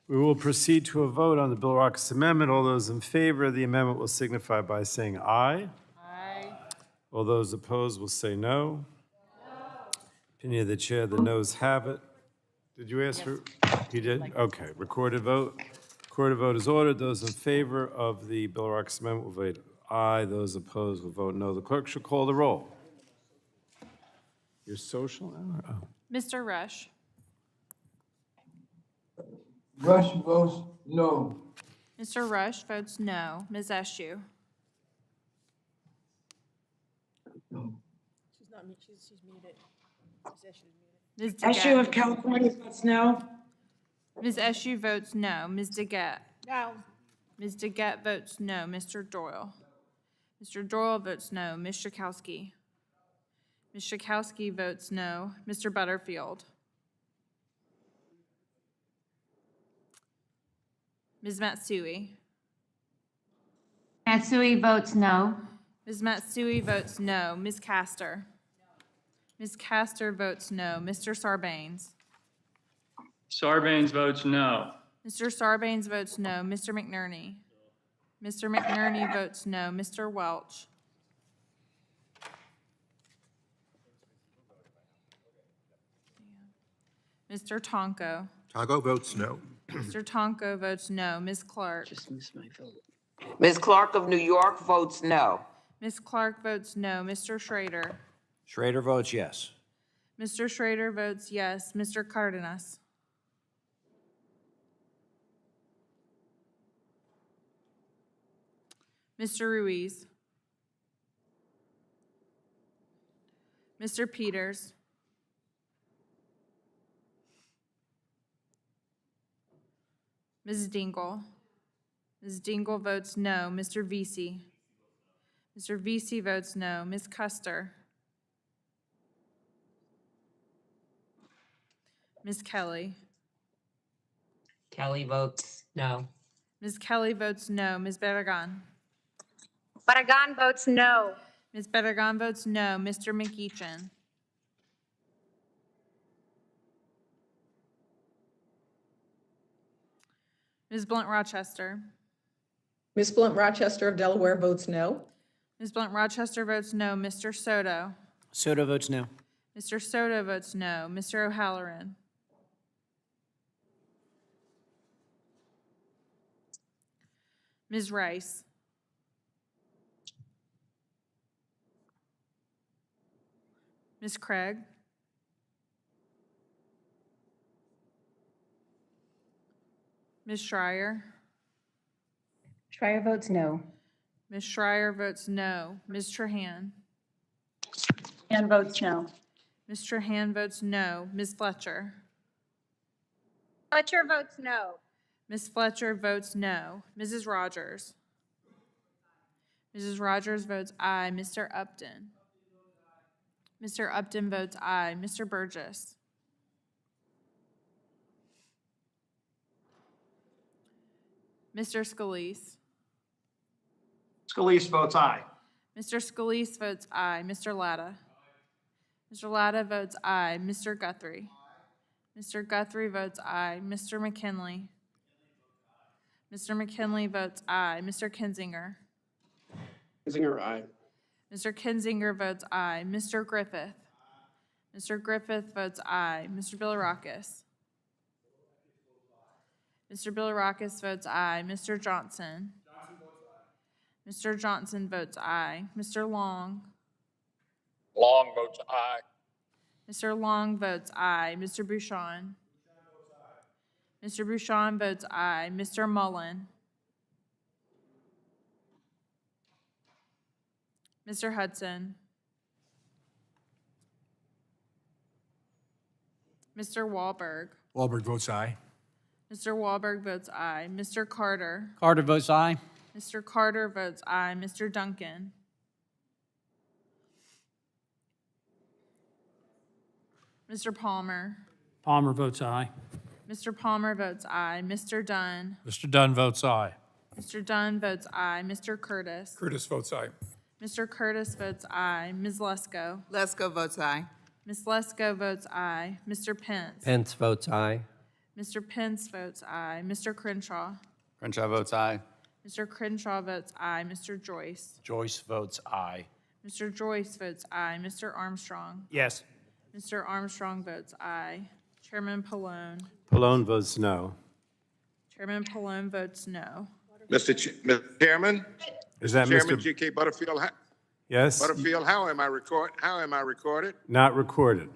We will proceed to a vote on the Bilirakis amendment. All those in favor of the amendment will signify by saying aye. Aye. All those opposed will say no. Opinion of the chair, the noes have it. Did you ask for? You did? Okay, recorded vote. Recorded vote is ordered. Those in favor of the Bilirakis amendment will vote aye. Those opposed will vote no. The clerk shall call the roll. Your social hour? Oh. Mr. Rush. Rush votes no. Mr. Rush votes no. Ms. Eshoo. She's not, she's muted. Ms. Issue DeGette. of California votes no. Ms. Eshoo votes no. Ms. DeGette. No. Ms. DeGette votes no. Mr. Doyle. Mr. Doyle votes no. Ms. Schakowsky. Ms. Schakowsky votes no. Mr. Butterfield. Ms. Matsui. Matsui votes no. Ms. Matsui votes no. Ms. Castor. Ms. Castor votes no. Mr. Sarbanes. Sarbanes votes no. Mr. Sarbanes votes no. Mr. McNerney. Mr. McNerney votes no. Mr. Welch. Mr. Tonko. Tonko votes no. Mr. Tonko votes no. Ms. Clark. Just missed my vote. Ms. Clark of New York votes no. Ms. Clark votes no. Mr. Schrader. Schrader votes yes. Mr. Schrader votes yes. Mr. Cardenas. Mr. Ruiz. Mr. Peters. Ms. Dingell. Ms. Dingell votes no. Mr. Vesey. Mr. Vesey votes no. Ms. Custer. Ms. Kelly. Kelly votes no. Ms. Kelly votes no. Ms. Barragan. Barragan votes no. Ms. Barragan votes no. Mr. McEachin. Ms. Blunt Rochester. Ms. Blunt Rochester of Delaware votes no. Ms. Blunt Rochester votes no. Mr. Soto? Soto votes no. Mr. Soto votes no. Mr. O'Halloran? Ms. Rice? Ms. Craig? Ms. Schreier? Schreier votes no. Ms. Schreier votes no. Ms. Trahan? And votes no. Ms. Trahan votes no. Ms. Fletcher? Fletcher votes no. Ms. Fletcher votes no. Mrs. Rogers? Mrs. Rogers votes aye. Mr. Upton? Mr. Upton votes aye. Mr. Burgess? Mr. Scalise? Scalise votes aye. Mr. Scalise votes aye. Mr. Latta? Mr. Latta votes aye. Mr. Guthrie? Mr. Guthrie votes aye. Mr. McKinley? Mr. McKinley votes aye. Mr. Kinzinger? Kinzinger, aye. Mr. Kinzinger votes aye. Mr. Griffith? Mr. Griffith votes aye. Mr. Bilirakis? Mr. Bilirakis votes aye. Mr. Johnson? Mr. Johnson votes aye. Mr. Long? Long votes aye. Mr. Long votes aye. Mr. Bouchon? Mr. Bouchon votes aye. Mr. Mullen? Mr. Hudson? Mr. Wahlberg? Wahlberg votes aye. Mr. Wahlberg votes aye. Mr. Carter? Carter votes aye. Mr. Carter votes aye. Mr. Duncan? Mr. Palmer? Palmer votes aye. Mr. Palmer votes aye. Mr. Dunn? Mr. Dunn votes aye. Mr. Dunn votes aye. Mr. Curtis? Curtis votes aye. Mr. Curtis votes aye. Ms. Lesko? Lesko votes aye. Ms. Lesko votes aye. Mr. Pence? Pence votes aye. Mr. Pence votes aye. Mr. Crenshaw? Crenshaw votes aye. Mr. Crenshaw votes aye. Mr. Joyce? Joyce votes aye. Mr. Joyce votes aye. Mr. Armstrong? Yes. Mr. Armstrong votes aye. Chairman Pallone? Pallone votes no. Chairman Pallone votes no. Mr. Chairman? Is that Chairman Mr.? G.K. Butterfield, Yes? how am I recorded? Not recorded.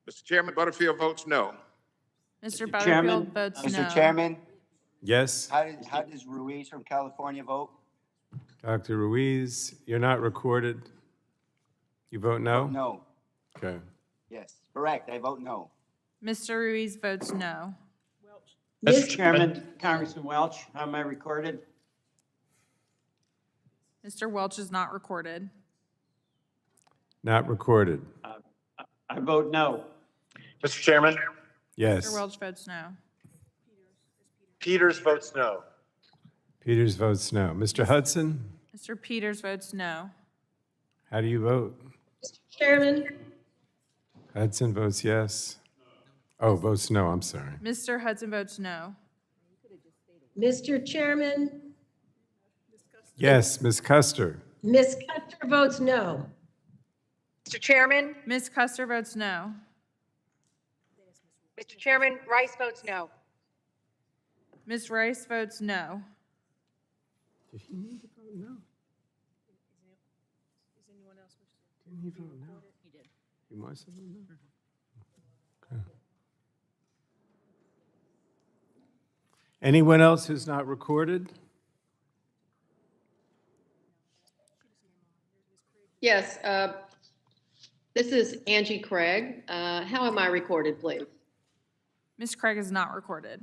Mr. Chairman, Butterfield votes no. Mr. Butterfield votes no. Mr. Chairman, Yes? how does Ruiz from California vote? Dr. Ruiz, you're not recorded. You vote no? No. Okay. Yes, correct. I vote no. Mr. Ruiz votes no. Mr. Chairman, Congressman Welch, how am I recorded? Mr. Welch is not recorded. Not recorded. I vote no. Mr. Chairman, Yes. Mr. Welch votes no. Peters votes no. Peters votes no. Mr. Hudson, Mr. Peters votes no. how do you vote? Chairman, Hudson votes yes. Oh, votes no, I'm sorry. Mr. Hudson votes no. Mr. Chairman, Yes, Ms. Custer. Ms. Custer votes no. Mr. Chairman, Ms. Custer votes no. Mr. Chairman, Rice votes no. Ms. Rice votes no. Did he need to vote no? Didn't he vote no? He did. He must have voted no? Okay. Anyone else who's not recorded? Yes, this is Angie Craig. How am I recorded, please? Ms. Craig is not recorded.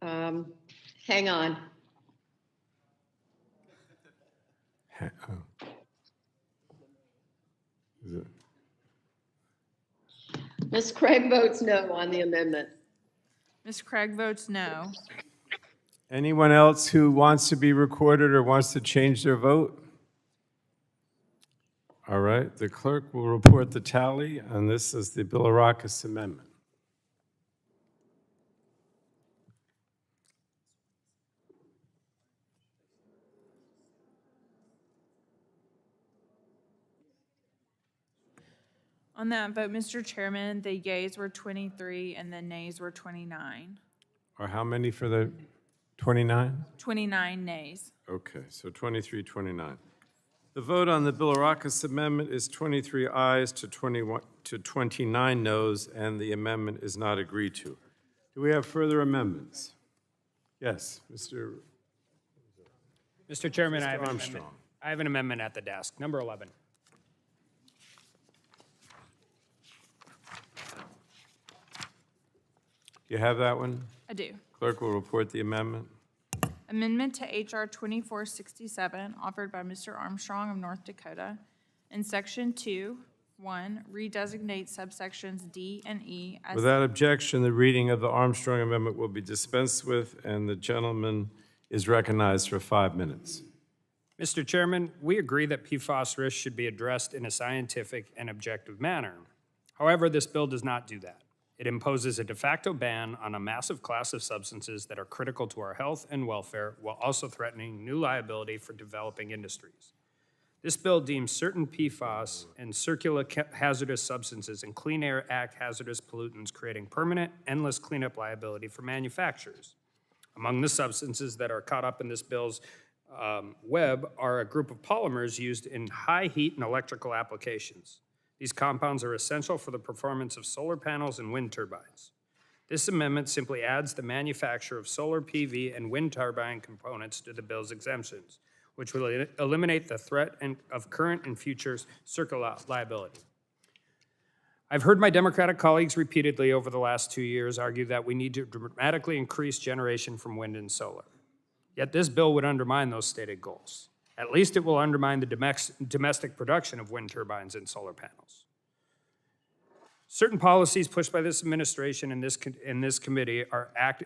Hang on. Oh. Is it? Ms. Craig votes no on the amendment. Ms. Craig votes no. Anyone else who wants to be recorded or wants to change their vote? All right, the clerk will report the tally, and this is the Bilirakis amendment. On that vote, Mr. Chairman, the yeas were 23 and the nays were 29. Or how many for the 29? 29 nays. Okay, so 23, 29. The vote on the Bilirakis amendment is 23 ayes to 29 noes, and the amendment is not agreed to. Do we have further amendments? Yes, Mr. Chairman, Mr. I have an Armstrong. amendment. I have an amendment at the desk, number 11. Do you have that one? I do. Clerk will report the amendment. Amendment to H.R. 2467, offered by Mr. Armstrong of North Dakota. In Section 2, 1, redesignate subsections D and E as... Without objection, the reading of the Armstrong Amendment will be dispensed with, and the gentleman is recognized for 5 minutes. Mr. Chairman, we agree that PFAS risks should be addressed in a scientific and objective manner. However, this bill does not do that. It imposes a de facto ban on a massive class of substances that are critical to our health and welfare while also threatening new liability for developing industries. This bill deems certain PFAS and circular hazardous substances and Clean Air Act hazardous pollutants, creating permanent, endless cleanup liability for manufacturers. Among the substances that are caught up in this bill's web are a group of polymers used in high heat and electrical applications. These compounds are essential for the performance of solar panels and wind turbines. This amendment simply adds the manufacture of solar PV and wind turbine components to the bill's exemptions, which will eliminate the threat of current and future circular liability. I've heard my Democratic colleagues repeatedly over the last 2 years argue that we need to dramatically increase generation from wind and solar. Yet this bill would undermine those stated goals. At least it will undermine the domestic production of wind turbines and solar panels. Certain policies pushed by this administration and this committee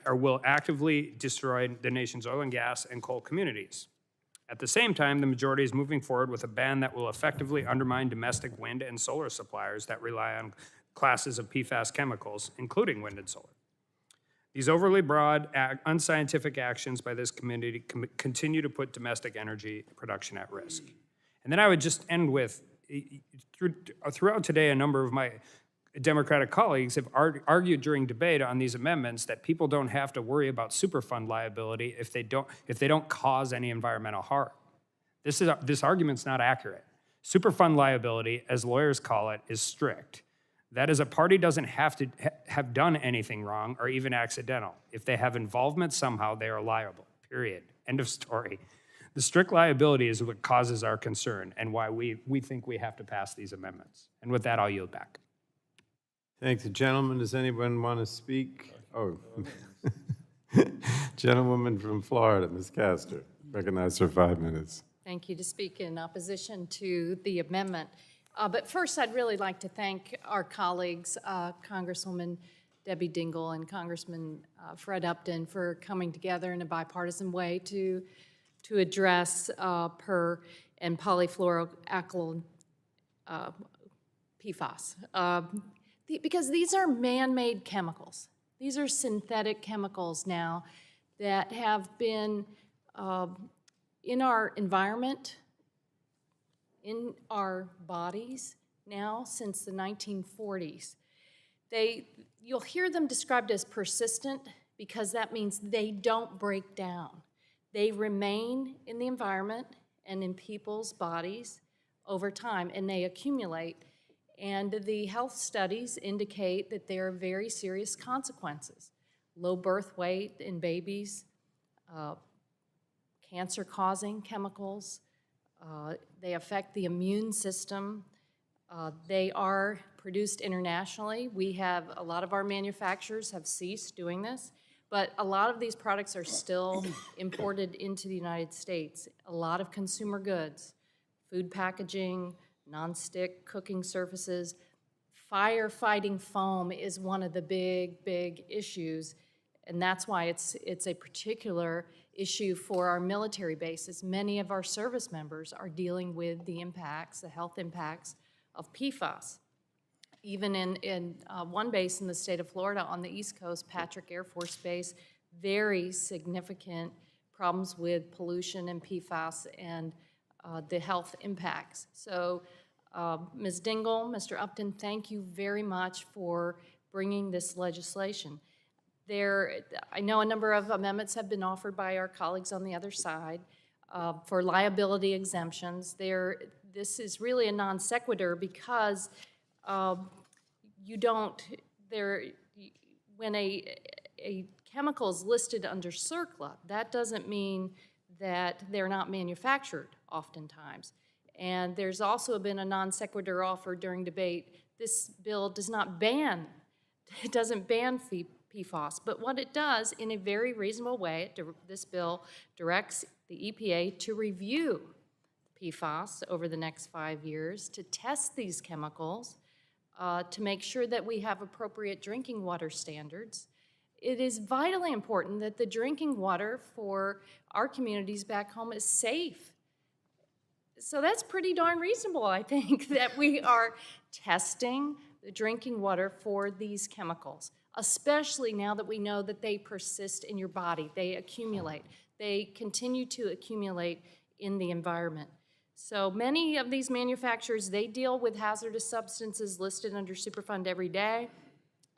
will actively destroy the nation's oil and gas and coal communities. At the same time, the majority is moving forward with a ban that will effectively undermine domestic wind and solar suppliers that rely on classes of PFAS chemicals, including wind and solar. These overly broad, unscientific actions by this committee continue to put domestic energy production at risk. And then I would just end with, throughout today, a number of my Democratic colleagues have argued during debate on these amendments that people don't have to worry about Superfund liability if they don't cause any environmental harm. This argument's not accurate. Superfund liability, as lawyers call it, is strict. That is, a party doesn't have to have done anything wrong or even accidental. If they have involvement somehow, they are liable, period. End of story. The strict liability is what causes our concern and why we think we have to pass these amendments. And with that, I'll yield back. Thank you, gentlemen. Does anyone want to speak? Oh, gentlewoman from Florida, Ms. Castor, recognized for 5 minutes. Thank you. To speak in opposition to the amendment. But first, I'd really like to thank our colleagues, Congresswoman Debbie Dingell and Congressman Fred Upton, for coming together in a bipartisan way to address per and polyfluoroalkyl PFAS. Because these are man-made chemicals. These are synthetic chemicals now that have been in our environment, in our bodies now since the 1940s. You'll hear them described as persistent because that means they don't break down. They remain in the environment and in people's bodies over time, and they accumulate. And the health studies indicate that there are very serious consequences. Low birth weight in babies, cancer-causing chemicals, they affect the immune system. They are produced internationally. A lot of our manufacturers have ceased doing this, but a lot of these products are still imported into the United States. A lot of consumer goods, food packaging, nonstick cooking surfaces. Firefighting foam is one of the big issues, and that's why it's a particular issue for our military bases. Many of our service members are dealing with the impacts, the health impacts of PFAS. Even in one base in the state of Florida on the East Coast, Patrick Air Force Base, very significant problems with pollution and PFAS and the health impacts. So Ms. Dingell, Mr. Upton, thank you very much for bringing this legislation. I know a number of amendments have been offered by our colleagues on the other side for liability exemptions. This is really a non sequitur because you don't, when a chemical is listed under CERCLA, that doesn't mean that they're not manufactured oftentimes. And there's also been a non sequitur offered during debate. This bill does not ban, it doesn't ban PFAS, but what it does in a very reasonable way, this bill directs the EPA to review PFAS over the next 5 years, to test these chemicals, to make sure that we have appropriate drinking water standards. It is vitally important that the drinking water for our communities back home is safe. So that's pretty darn reasonable, I think, that we are testing the drinking water for these chemicals, especially now that we know that they persist in your body, they accumulate, they continue to accumulate in the environment. So many of these manufacturers, they deal with hazardous substances listed under Superfund every day.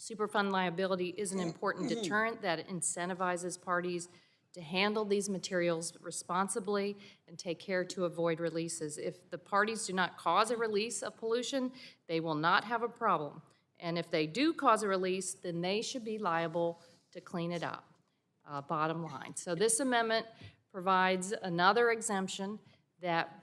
Superfund liability is an important deterrent that incentivizes parties to handle these materials responsibly and take care to avoid releases. If the parties do not cause a release of pollution, they will not have a problem. And if they do cause a release, then they should be liable to clean it up, bottom line. So this amendment provides another exemption that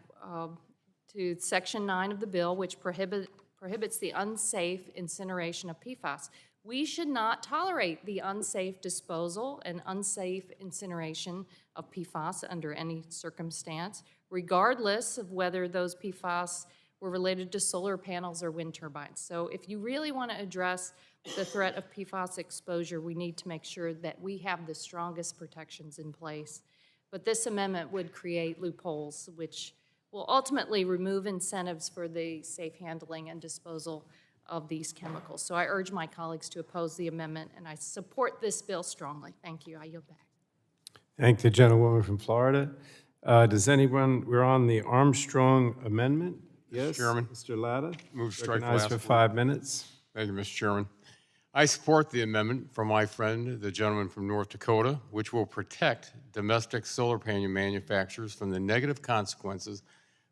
to Section 9 of the bill, which prohibits the unsafe incineration of PFAS. We should not tolerate the unsafe disposal and unsafe incineration of PFAS under any circumstance, regardless of whether those PFAS were related to solar panels or wind turbines. So if you really want to address the threat of PFAS exposure, we need to make sure that we have the strongest protections in place. But this amendment would create loopholes, which will ultimately remove incentives for the safe handling and disposal of these chemicals. So I urge my colleagues to oppose the amendment, and I support this bill strongly. Thank you. I yield back. Thank the gentlewoman from Florida. Does anyone, we're on the Armstrong Amendment? Yes, Chairman. Mr. Latta? Move to strike Recognized last for word. 5 minutes. Thank you, Mr. Chairman. I support the amendment from my friend, the gentleman from North Dakota, which will protect domestic solar panel manufacturers from the negative consequences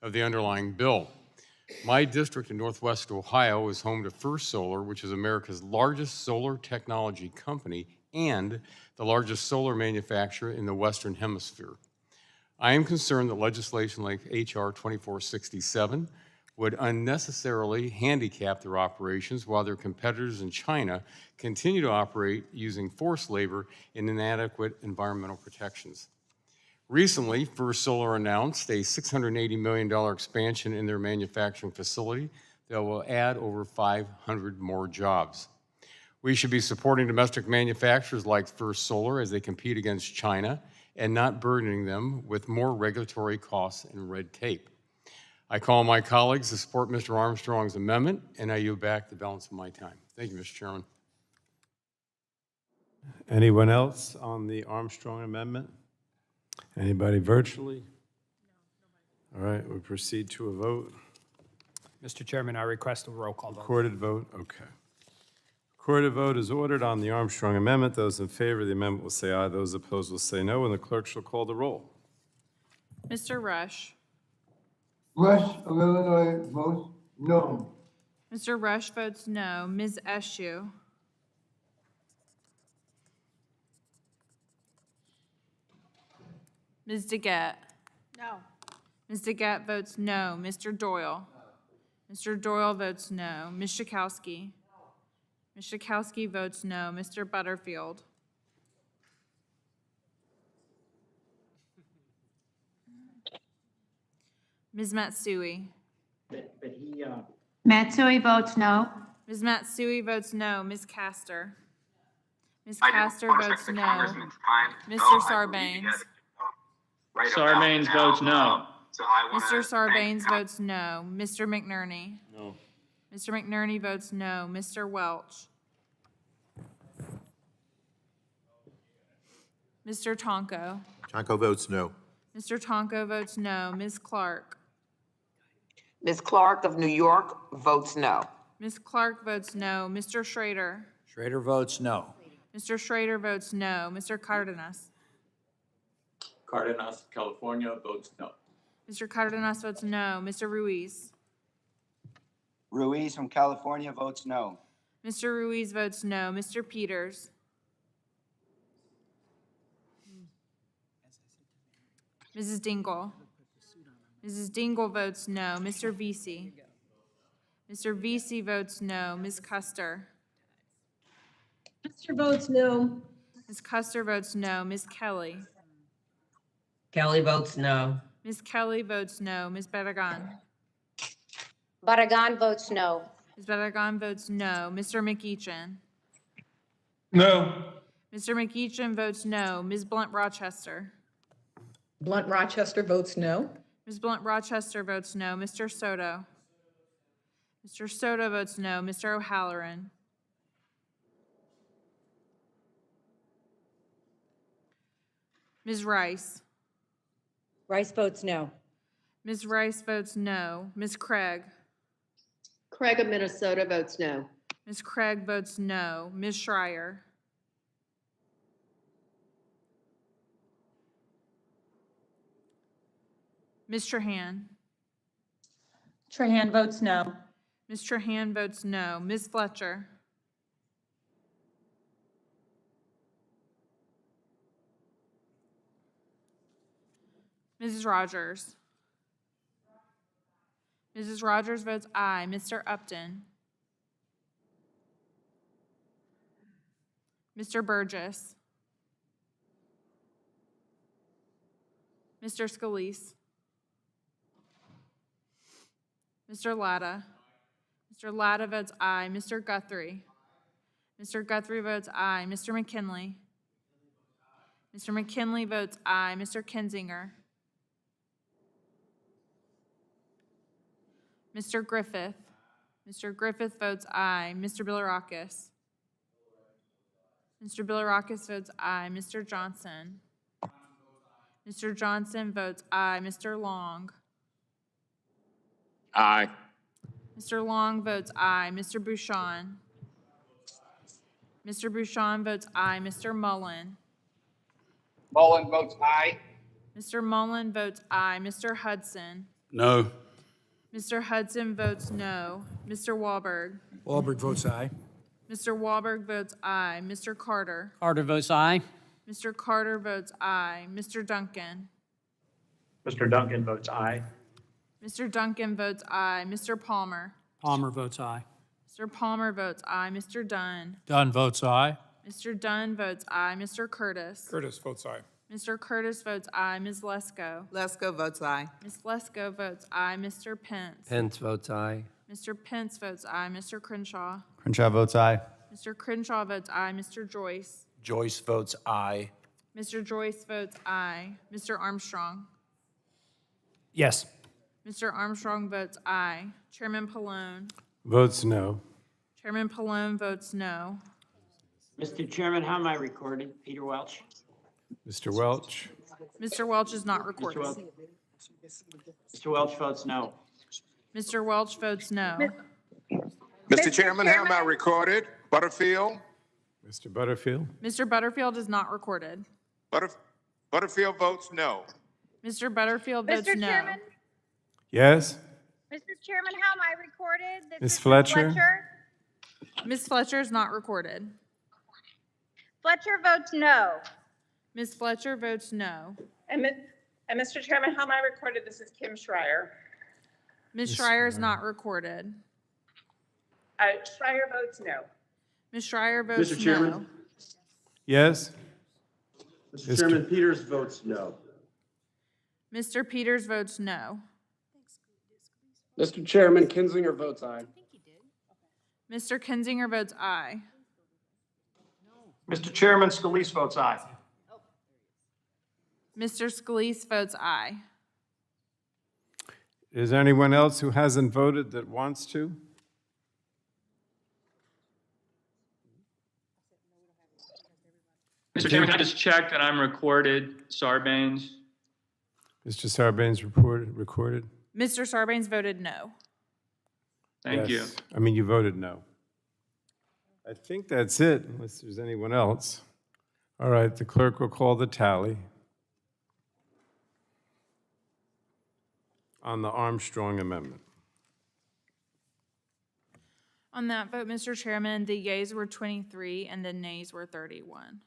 of the underlying bill. My district in Northwest Ohio is home to First Solar, which is America's largest solar technology company and the largest solar manufacturer in the Western Hemisphere. I am concerned that legislation like H.R. 2467 would unnecessarily handicap their operations while their competitors in China continue to operate using forced labor and inadequate environmental protections. Recently, First Solar announced a $680 million expansion in their manufacturing facility that will add over 500 more jobs. We should be supporting domestic manufacturers like First Solar as they compete against China and not burdening them with more regulatory costs and red tape. I call my colleagues to support Mr. Armstrong's amendment, and I yield back the balance of my time. Thank you, Mr. Chairman. Anyone else on the Armstrong Amendment? Anybody virtually? All right, we proceed to a vote. Mr. Chairman, I request a roll call vote. Recorded vote, okay. Recorded vote is ordered on the Armstrong Amendment. Those in favor of the amendment will say aye. Those opposed will say no, and the clerk shall call the roll. Mr. Rush. Rush of Illinois votes no. Mr. Rush votes no. Ms. Eschew. Ms. DeGette. No. Ms. DeGette votes no. Mr. Doyle. Mr. Doyle votes no. Ms. Schakowsky. Ms. Schakowsky votes no. Mr. Butterfield. Ms. Matsui. But he, Matsui votes no. Ms. Matsui votes no. Ms. Castor. Ms. Castor votes no. Mr. Sarbanes. Sarbanes votes no. Mr. Sarbanes votes no. Mr. McNerney. No. Mr. McNerney votes no. Mr. Welch. Mr. Tonko. Tonko votes no. Mr. Tonko votes no. Ms. Clark. Ms. Clark of New York votes no. Ms. Clark votes no. Mr. Schrader. Schrader votes no. Mr. Schrader votes no. Mr. Cardenas. Cardenas, California, votes no. Mr. Cardenas votes no. Mr. Ruiz. Ruiz from California votes no. Mr. Ruiz votes no. Mr. Peters. Mrs. Dingell. Mrs. Dingell votes no. Mr. Vesey. Mr. Vesey votes no. Ms. Custer. Custer votes no. Ms. Custer votes no. Ms. Kelly. Kelly votes no. Ms. Kelly votes no. Ms. Barragan. Barragan votes no. Ms. Barragan votes no. Mr. McEachin. No. Mr. McEachin votes no. Ms. Blunt Rochester. Blunt Rochester votes no. Ms. Blunt Rochester votes no. Mr. Soto. Mr. Soto votes no. Mr. O'Halloran. Ms. Rice. Rice votes no. Ms. Rice votes no. Ms. Craig. Craig of Minnesota votes no. Ms. Craig votes no. Ms. Schreier. Ms. Trahan. Trahan votes no. Ms. Trahan votes no. Ms. Fletcher. Mrs. Rogers. Mrs. Rogers votes aye. Mr. Upton. Mr. Burgess. Mr. Scalise. Mr. Latta. Mr. Latta votes aye. Mr. Guthrie. Mr. Guthrie votes aye. Mr. McKinley. Mr. McKinley votes aye. Mr. Kinzinger. Mr. Griffith. Mr. Griffith votes aye. Mr. Bilirakis. Mr. Bilirakis votes aye. Mr. Johnson. Mr. Johnson votes aye. Mr. Long. Aye. Mr. Long votes aye. Mr. Bouchon. Mr. Bouchon votes aye. Mr. Mullen. Mullen votes aye. Mr. Mullen votes aye. Mr. Hudson. No. Mr. Hudson votes no. Mr. Wahlberg. Wahlberg votes aye. Mr. Wahlberg votes aye. Mr. Carter. Carter votes aye. Mr. Carter votes aye. Mr. Duncan. Mr. Duncan votes aye. Mr. Duncan votes aye. Mr. Palmer. Palmer votes aye. Mr. Palmer votes aye. Mr. Dunn. Dunn votes aye. Mr. Dunn votes aye. Mr. Curtis. Curtis votes aye. Mr. Curtis votes aye. Ms. Lesko. Lesko votes aye. Ms. Lesko votes aye. Mr. Pence. Pence votes aye. Mr. Pence votes aye. Mr. Crenshaw. Crenshaw votes aye. Mr. Crenshaw votes aye. Mr. Joyce. Joyce votes aye. Mr. Joyce votes aye. Mr. Armstrong. Yes. Mr. Armstrong votes aye. Chairman Pallone. Votes no. Chairman Pallone votes no. Mr. Chairman, how am I recorded? Peter Welch? Mr. Welch? Mr. Welch is not Mr. recorded. Welch, Mr. Welch votes no. Mr. Welch votes no. Mr. Chairman, how am I recorded? Butterfield? Mr. Butterfield? Mr. Butterfield is not recorded. Butterfield votes no. Mr. Butterfield votes Mr. no. Chairman? Yes? Mr. Chairman, how am I recorded? This Ms. is Fletcher? Ms. Fletcher is not recorded. Fletcher votes no. Ms. Fletcher votes no. And Mr. Chairman, how am I recorded? This is Kim Schreier. Ms. Schreier is not recorded. Schreier votes no. Ms. Schreier votes Mr. no. Chairman? Yes? Mr. Chairman, Peters votes no. Mr. Peters votes no. Mr. Chairman, Kinzinger votes aye. Mr. Kinzinger votes aye. Mr. Chairman, Scalise votes aye. Mr. Scalise votes aye. Is there anyone else who hasn't voted that wants to? Mr. Chairman, I just checked and I'm recorded. Sarbanes. Mr. Sarbanes recorded. Mr. Sarbanes voted no. Thank you. Yes. I mean, you voted no. I think that's it, unless there's anyone else. All right, the clerk will call the tally on the Armstrong amendment. On that vote, Mr. Chairman, the yeas were 23 and the nays were 31.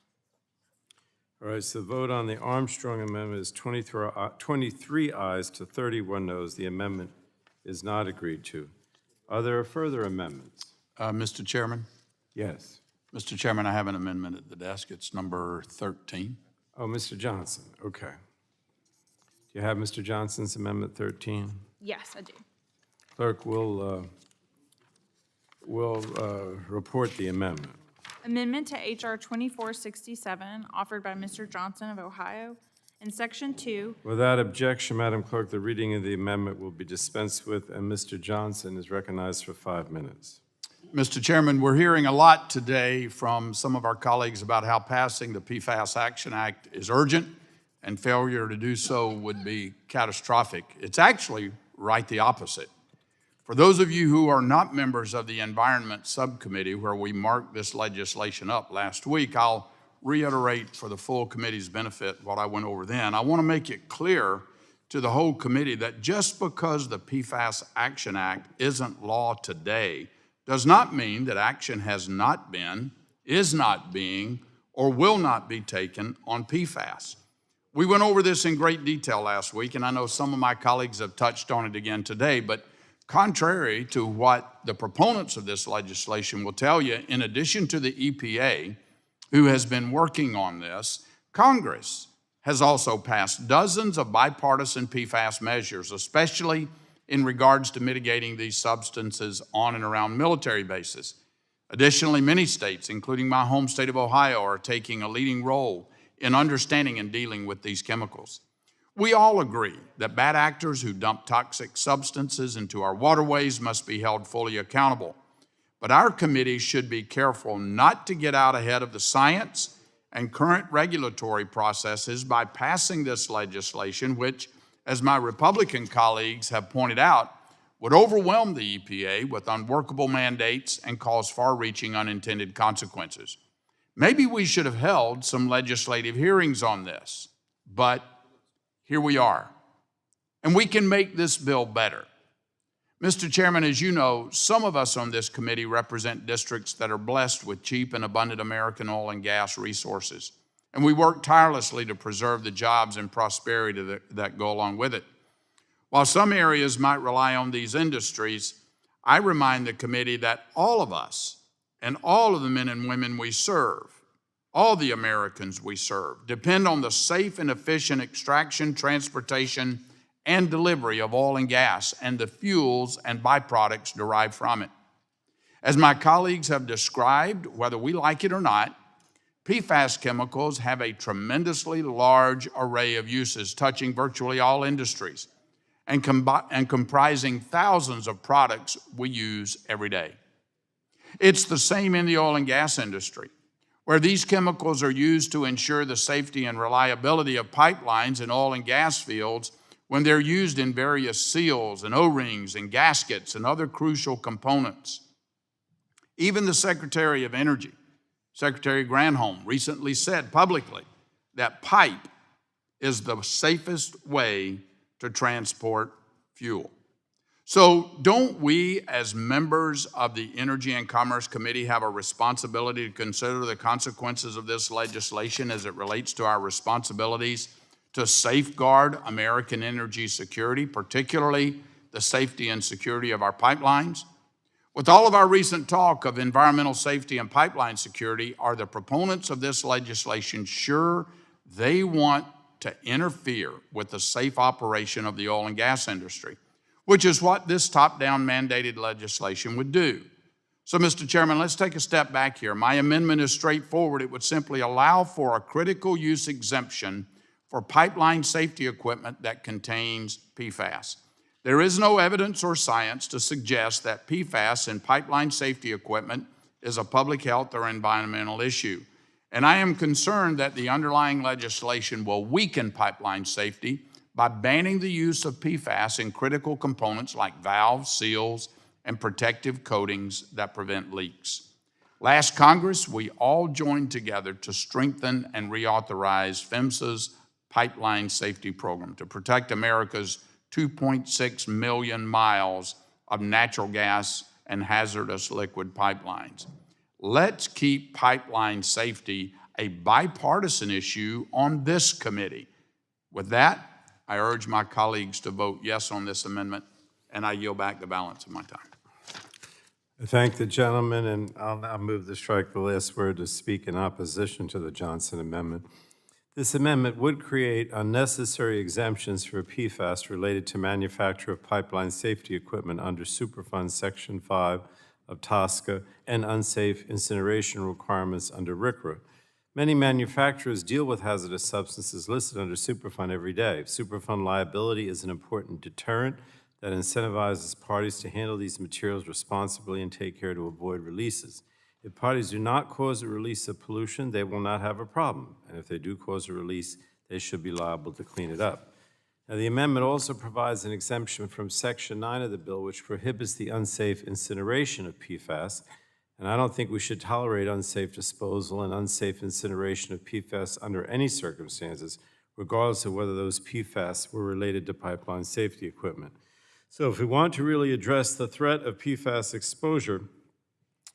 All right, so the vote on the Armstrong amendment is 23 ayes to 31 noes. The amendment is not agreed to. Are there further amendments? Mr. Chairman? Yes. Mr. Chairman, I have an amendment at the desk. It's number 13. Oh, Mr. Johnson, okay. Do you have Mr. Johnson's amendment 13? Yes, I do. Clerk will report the amendment. Amendment to H.R. 2467, offered by Mr. Johnson of Ohio. In Section 2, Without objection, Madam Clerk, the reading of the amendment will be dispensed with, and Mr. Johnson is recognized for 5 minutes. Mr. Chairman, we're hearing a lot today from some of our colleagues about how passing the PFAS Action Act is urgent and failure to do so would be catastrophic. It's actually right the opposite. For those of you who are not members of the Environment Subcommittee, where we marked this legislation up last week, I'll reiterate for the full committee's benefit what I went over then. I want to make it clear to the whole committee that just because the PFAS Action Act isn't law today does not mean that action has not been, is not being, or will not be taken on PFAS. We went over this in great detail last week, and I know some of my colleagues have touched on it again today, but contrary to what the proponents of this legislation will tell you, in addition to the EPA, who has been working on this, Congress has also passed dozens of bipartisan PFAS measures, especially in regards to mitigating these substances on and around military bases. Additionally, many states, including my home state of Ohio, are taking a leading role in understanding and dealing with these chemicals. We all agree that bad actors who dump toxic substances into our waterways must be held fully accountable. But our committee should be careful not to get out ahead of the science and current regulatory processes by passing this legislation, which, as my Republican colleagues have pointed out, would overwhelm the EPA with unworkable mandates and cause far-reaching unintended consequences. Maybe we should have held some legislative hearings on this, but here we are. And we can make this bill better. Mr. Chairman, as you know, some of us on this committee represent districts that are blessed with cheap and abundant American oil and gas resources. And we work tirelessly to preserve the jobs and prosperity that go along with it. While some areas might rely on these industries, I remind the committee that all of us and all of the men and women we serve, all the Americans we serve, depend on the safe and efficient extraction, transportation, and delivery of oil and gas and the fuels and byproducts derived from it. As my colleagues have described, whether we like it or not, PFAS chemicals have a tremendously large array of uses touching virtually all industries and comprising thousands of products we use every day. It's the same in the oil and gas industry, where these chemicals are used to ensure the safety and reliability of pipelines in oil and gas fields when they're used in various seals and O-rings and gaskets and other crucial components. Even the Secretary of Energy, Secretary Granholm, recently said publicly that pipe is the safest way to transport fuel. So don't we, as members of the Energy and Commerce Committee, have a responsibility to consider the consequences of this legislation as it relates to our responsibilities to safeguard American energy security, particularly the safety and security of our pipelines? With all of our recent talk of environmental safety and pipeline security, are the proponents of this legislation sure they want to interfere with the safe operation of the oil and gas industry, which is what this top-down mandated legislation would do? So, Mr. Chairman, let's take a step back here. My amendment is straightforward. It would simply allow for a critical use exemption for pipeline safety equipment that contains PFAS. There is no evidence or science to suggest that PFAS in pipeline safety equipment is a public health or environmental issue. And I am concerned that the underlying legislation will weaken pipeline safety by banning the use of PFAS in critical components like valves, seals, and protective coatings that prevent leaks. Last Congress, we all joined together to strengthen and reauthorize PHMSA's pipeline safety program to protect America's 2.6 million miles of natural gas and hazardous liquid pipelines. Let's keep pipeline safety a bipartisan issue on this committee. With that, I urge my colleagues to vote yes on this amendment, and I yield back the balance of my time. I thank the gentleman, and I'll now move to strike the last word to speak in opposition to the Johnson amendment. This amendment would create unnecessary exemptions for PFAS related to manufacture of pipeline safety equipment under Superfund Section 5 of TSCA and unsafe incineration requirements under RCRA. Many manufacturers deal with hazardous substances listed under Superfund every day. Superfund liability is an important deterrent that incentivizes parties to handle these materials responsibly and take care to avoid releases. If parties do not cause a release of pollution, they will not have a problem. And if they do cause a release, they should be liable to clean it up. Now, the amendment also provides an exemption from Section 9 of the bill, which prohibits the unsafe incineration of PFAS. And I don't think we should tolerate unsafe disposal and unsafe incineration of PFAS under any circumstances, regardless of whether those PFAS were related to pipeline safety equipment. So if we want to really address the threat of PFAS exposure,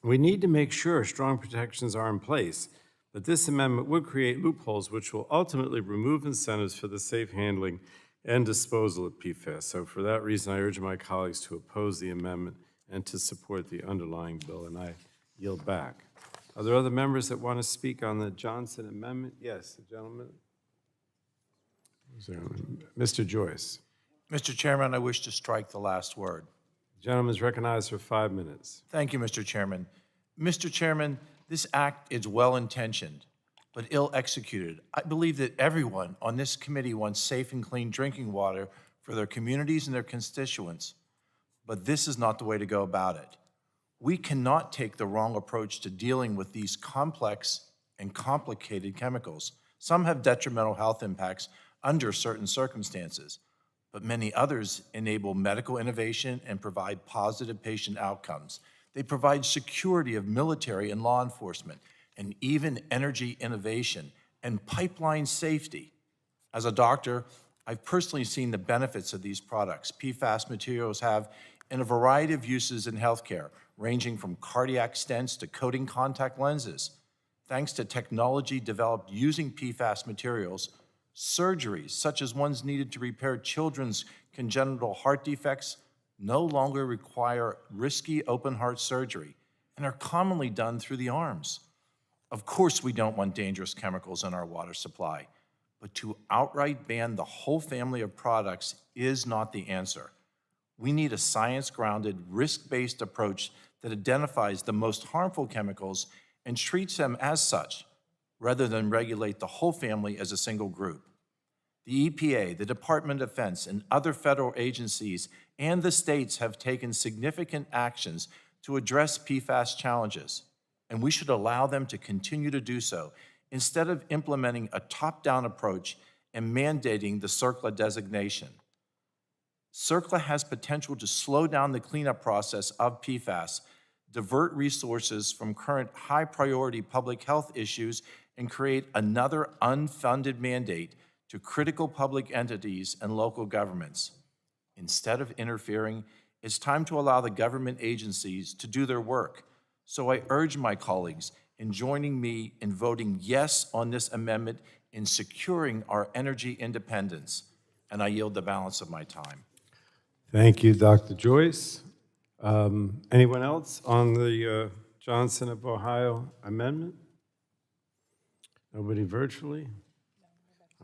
we need to make sure strong protections are in place. But this amendment would create loopholes which will ultimately remove incentives for the safe handling and disposal of PFAS. So for that reason, I urge my colleagues to oppose the amendment and to support the underlying bill, and I yield back. Are there other members that want to speak on the Johnson amendment? Yes, the gentleman. Mr. Joyce. Mr. Chairman, I wish to strike the last word. The gentleman is recognized for 5 minutes. Thank you, Mr. Chairman. Mr. Chairman, this act is well-intentioned, but ill-executed. I believe that everyone on this committee wants safe and clean drinking water for their communities and their constituents, but this is not the way to go about it. We cannot take the wrong approach to dealing with these complex and complicated chemicals. Some have detrimental health impacts under certain circumstances, but many others enable medical innovation and provide positive patient outcomes. They provide security of military and law enforcement, and even energy innovation and pipeline safety. As a doctor, I've personally seen the benefits of these products. PFAS materials have in a variety of uses in healthcare, ranging from cardiac stents to coating contact lenses. Thanks to technology developed using PFAS materials, surgeries, such as ones needed to repair children's congenital heart defects, no longer require risky open heart surgery and are commonly done through the arms. Of course, we don't want dangerous chemicals in our water supply, but to outright ban the whole family of products is not the answer. We need a science-grounded, risk-based approach that identifies the most harmful chemicals and treats them as such, rather than regulate the whole family as a single group. The EPA, the Department of Defense, and other federal agencies and the states have taken significant actions to address PFAS challenges, and we should allow them to continue to do so instead of implementing a top-down approach and mandating the CERCLA designation. CERCLA has potential to slow down the cleanup process of PFAS, divert resources from current high-priority public health issues, and create another unfunded mandate to critical public entities and local governments. Instead of interfering, it's time to allow the government agencies to do their work. So I urge my colleagues in joining me in voting yes on this amendment in securing our energy independence. And I yield the balance of my time. Thank you, Dr. Joyce. Anyone else on the Johnson of Ohio amendment? Nobody virtually?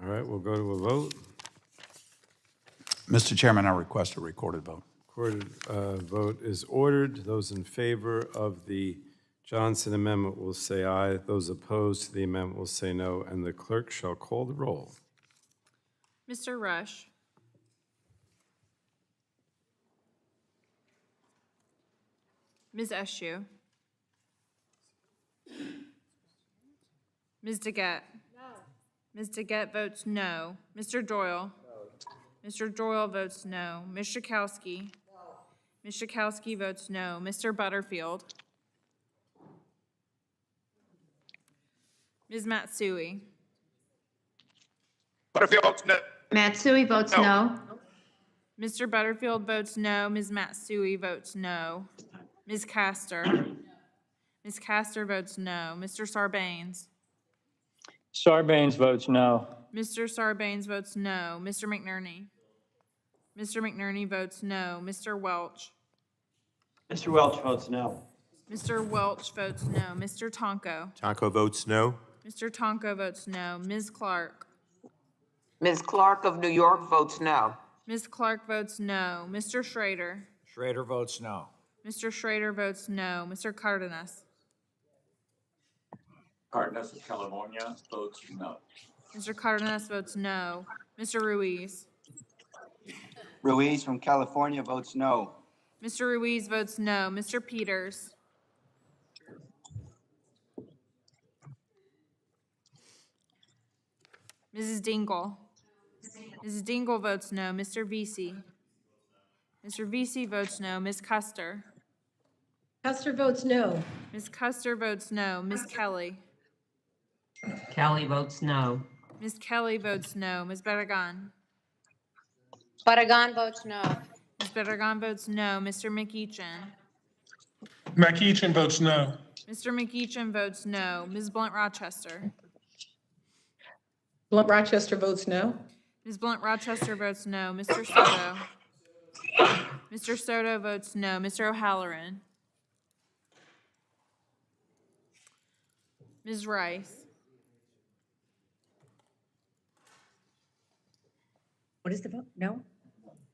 All right, we'll go to a vote. Mr. Chairman, I request a recorded vote. Recorded vote is ordered. Those in favor of the Johnson amendment will say aye. Those opposed to the amendment will say no, and the clerk shall call the roll. Mr. Rush. Ms. Eschew. Ms. DeGette. No. Ms. DeGette votes no. Mr. Doyle. No. Mr. Doyle votes no. Ms. Schakowsky? Ms. Schakowsky votes no. Mr. Butterfield? Ms. Matsui? Butterfield votes no. Matsui votes no. Mr. Butterfield votes no. Ms. Matsui votes no. Ms. Castor? Ms. Castor votes no. Mr. Sarbanes? Sarbanes votes no. Mr. Sarbanes votes no. Mr. McNerney? Mr. McNerney votes no. Mr. Welch? Mr. Welch votes no. Mr. Welch votes no. Mr. Tonko? Tonko votes no. Mr. Tonko votes no. Ms. Clark? Ms. Clark of New York votes no. Ms. Clark votes no. Mr. Schrader? Schrader votes no. Mr. Schrader votes no. Mr. Cardenas? Cardenas of California votes no. Mr. Cardenas votes no. Mr. Ruiz? Ruiz from California votes no. Mr. Ruiz votes no. Mr. Peters? Mrs. Dingell? Mrs. Dingell votes no. Mr. Vesey? Mr. Vesey votes no. Ms. Custer? Custer votes no. Ms. Custer votes no. Ms. Kelly? Kelly votes no. Ms. Kelly votes no. Ms. Barragan? Barragan votes no. Ms. Barragan votes no. Mr. McEachin? McEachin votes no. Mr. McEachin votes no. Ms. Blunt Rochester? Blunt Rochester votes no. Ms. Blunt Rochester votes no. Mr. Soto? Mr. Soto votes no. Mr. O'Halloran? Ms. Rice? What is the vote? No?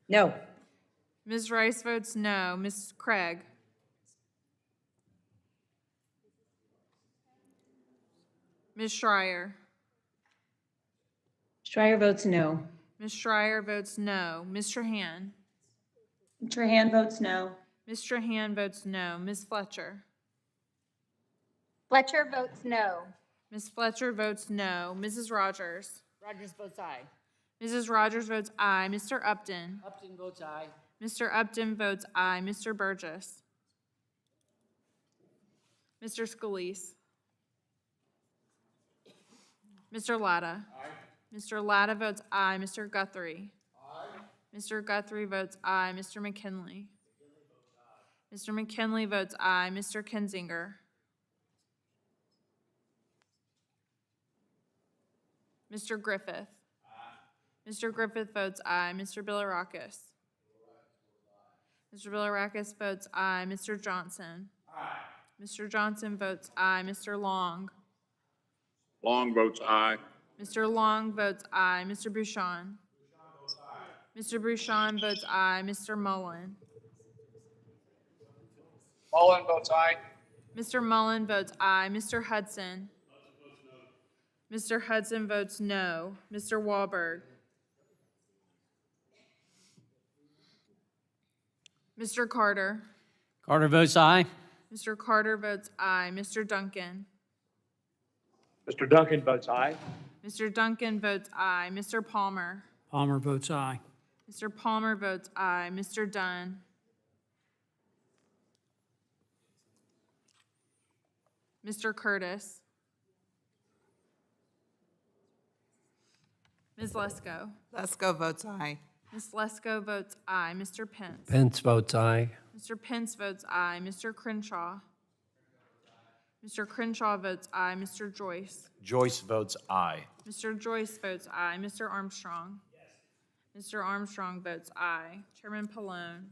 No. Ms. Rice votes no. Ms. Craig? Ms. Schreier? Schreier votes no. Ms. Schreier votes no. Ms. Trahan? Trahan votes no. Ms. Trahan votes no. Ms. Fletcher? Fletcher votes no. Ms. Fletcher votes no. Mrs. Rogers? Rogers votes aye. Mrs. Rogers votes aye. Mr. Upton? Upton votes aye. Mr. Upton votes aye. Mr. Burgess? Mr. Scalise? Mr. Latta? Mr. Latta votes aye. Mr. Guthrie? Mr. Guthrie votes aye. Mr. McKinley? Mr. McKinley votes aye. Mr. Kinzinger? Mr. Griffith? Mr. Griffith votes aye. Mr. Bilirakis? Mr. Bilirakis votes aye. Mr. Johnson? Mr. Johnson votes aye. Mr. Long? Long votes aye. Mr. Long votes aye. Mr. Bouchon? Mr. Bouchon votes aye. Mr. Mullen? Mullen votes aye. Mr. Mullen votes aye. Mr. Hudson? Mr. Hudson votes no. Mr. Wahlberg? Mr. Carter? Carter votes aye. Mr. Carter votes aye. Mr. Duncan? Mr. Duncan votes aye. Mr. Duncan votes aye. Mr. Palmer? Palmer votes aye. Mr. Palmer votes aye. Mr. Dunn? Mr. Curtis? Ms. Lesko? Lesko votes aye. Ms. Lesko votes aye. Mr. Pence? Pence votes aye. Mr. Pence votes aye. Mr. Crenshaw? Mr. Crenshaw votes aye. Mr. Joyce? Joyce votes aye. Mr. Joyce votes aye. Mr. Armstrong? Mr. Armstrong votes aye. Chairman Pallone?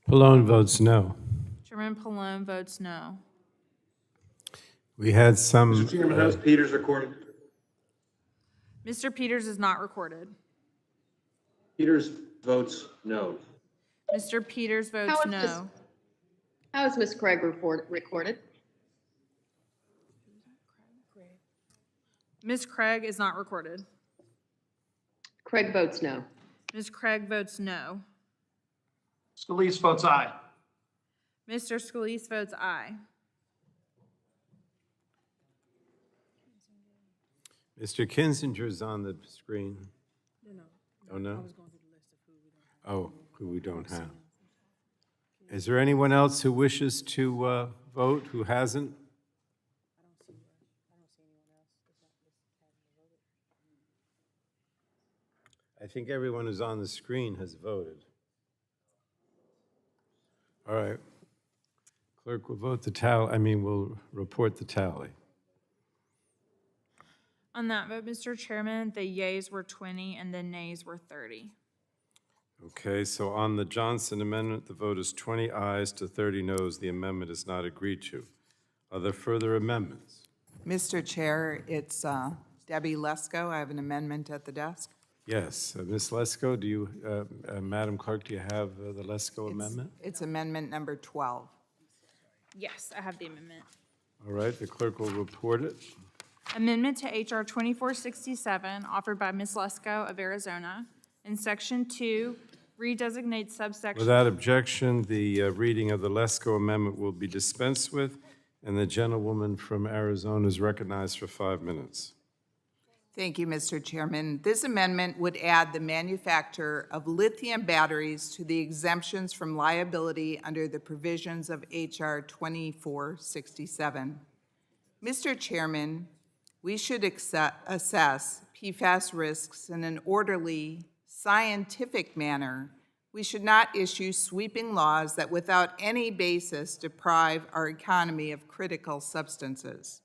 Pallone votes no. Chairman Pallone votes no. We had some. Mr. Chairman, how's Peters recorded? Mr. Peters is not recorded. Peters votes no. Mr. Peters votes How is this- no. How is Ms. Craig recorded? Ms. Craig is not recorded. Craig votes no. Ms. Craig votes no. Scalise votes aye. Mr. Scalise votes aye. Mr. Kinzinger's on the screen. Oh, no? Oh, who we don't have. Is there anyone else who wishes to vote who hasn't? I think everyone who's on the screen has voted. All right. Clerk will vote the tally, will report the tally. On that vote, Mr. Chairman, the yeas were 20 and the nays were 30. Okay, so on the Johnson amendment, the vote is 20 ayes to 30 noes. The amendment is not agreed to. Are there further amendments? Mr. Chair, it's Debbie Lesko. I have an amendment at the desk. Yes. Ms. Lesko, do you, Madam Clerk, do you have the Lesko amendment? It's amendment number 12. Yes, I have the amendment. All right, the clerk will report it. Amendment to H.R. 2467, offered by Ms. Lesko of Arizona. In Section 2, redesignate subsection. Without objection, the reading of the Lesko amendment will be dispensed with, and the gentlewoman from Arizona is recognized for 5 minutes. Thank you, Mr. Chairman. This amendment would add the manufacture of lithium batteries to the exemptions from liability under the provisions of H.R. 2467. Mr. Chairman, we should assess PFAS risks in an orderly, scientific manner. We should not issue sweeping laws that without any basis deprive our economy of critical substances.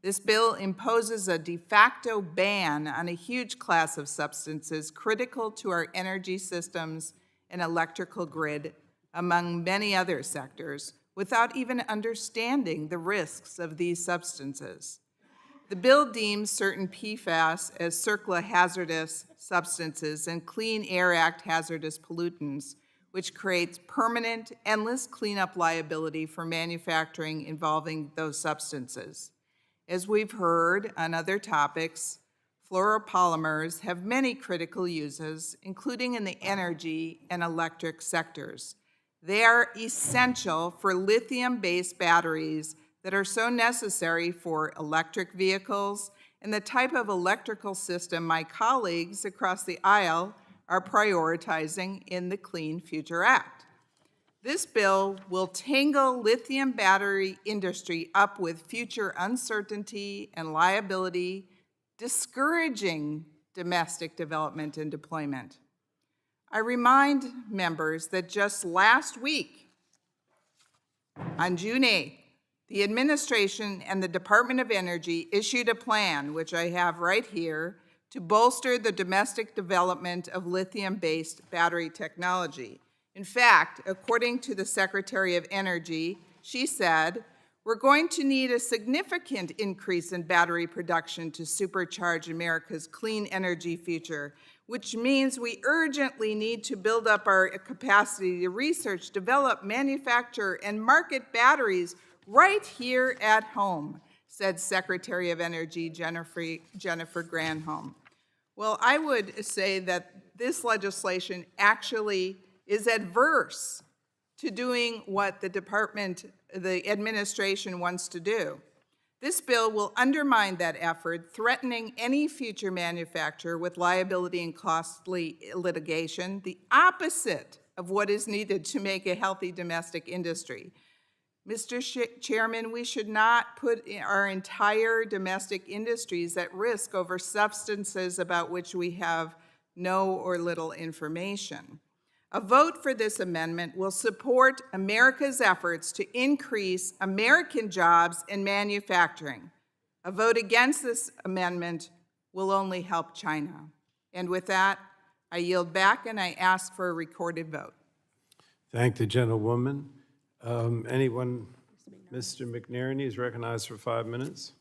This bill imposes a de facto ban on a huge class of substances critical to our energy systems and electrical grid, among many other sectors, without even understanding the risks of these substances. The bill deems certain PFAS as CERCLA hazardous substances and Clean Air Act hazardous pollutants, which creates permanent, endless cleanup liability for manufacturing involving those substances. As we've heard on other topics, fluoropolymers have many critical uses, including in the energy and electric sectors. They are essential for lithium-based batteries that are so necessary for electric vehicles and the type of electrical system my colleagues across the aisle are prioritizing in the Clean Future Act. This bill will tangle lithium battery industry up with future uncertainty and liability, discouraging domestic development and deployment. I remind members that just last week, on June 8th, the administration and the Department of Energy issued a plan, which I have right here, to bolster the domestic development of lithium-based battery technology. In fact, according to the Secretary of Energy, she said, we're going to need a significant increase in battery production to supercharge America's clean energy future, which means we urgently need to build up our capacity to research, develop, manufacture, and market batteries right here at home, said Secretary of Energy Jennifer Granholm. Well, I would say that this legislation actually is adverse to doing what the administration wants to do. This bill will undermine that effort, threatening any future manufacturer with liability and costly litigation, the opposite of what is needed to make a healthy domestic industry. Mr. Chairman, we should not put our entire domestic industries at risk over substances about which we have no or little information. A vote for this amendment will support America's efforts to increase American jobs in manufacturing. A vote against this amendment will only help China. And with that, I yield back and I ask for a recorded vote. Thank the gentlewoman. Anyone? Mr. McNerney is recognized for 5 minutes.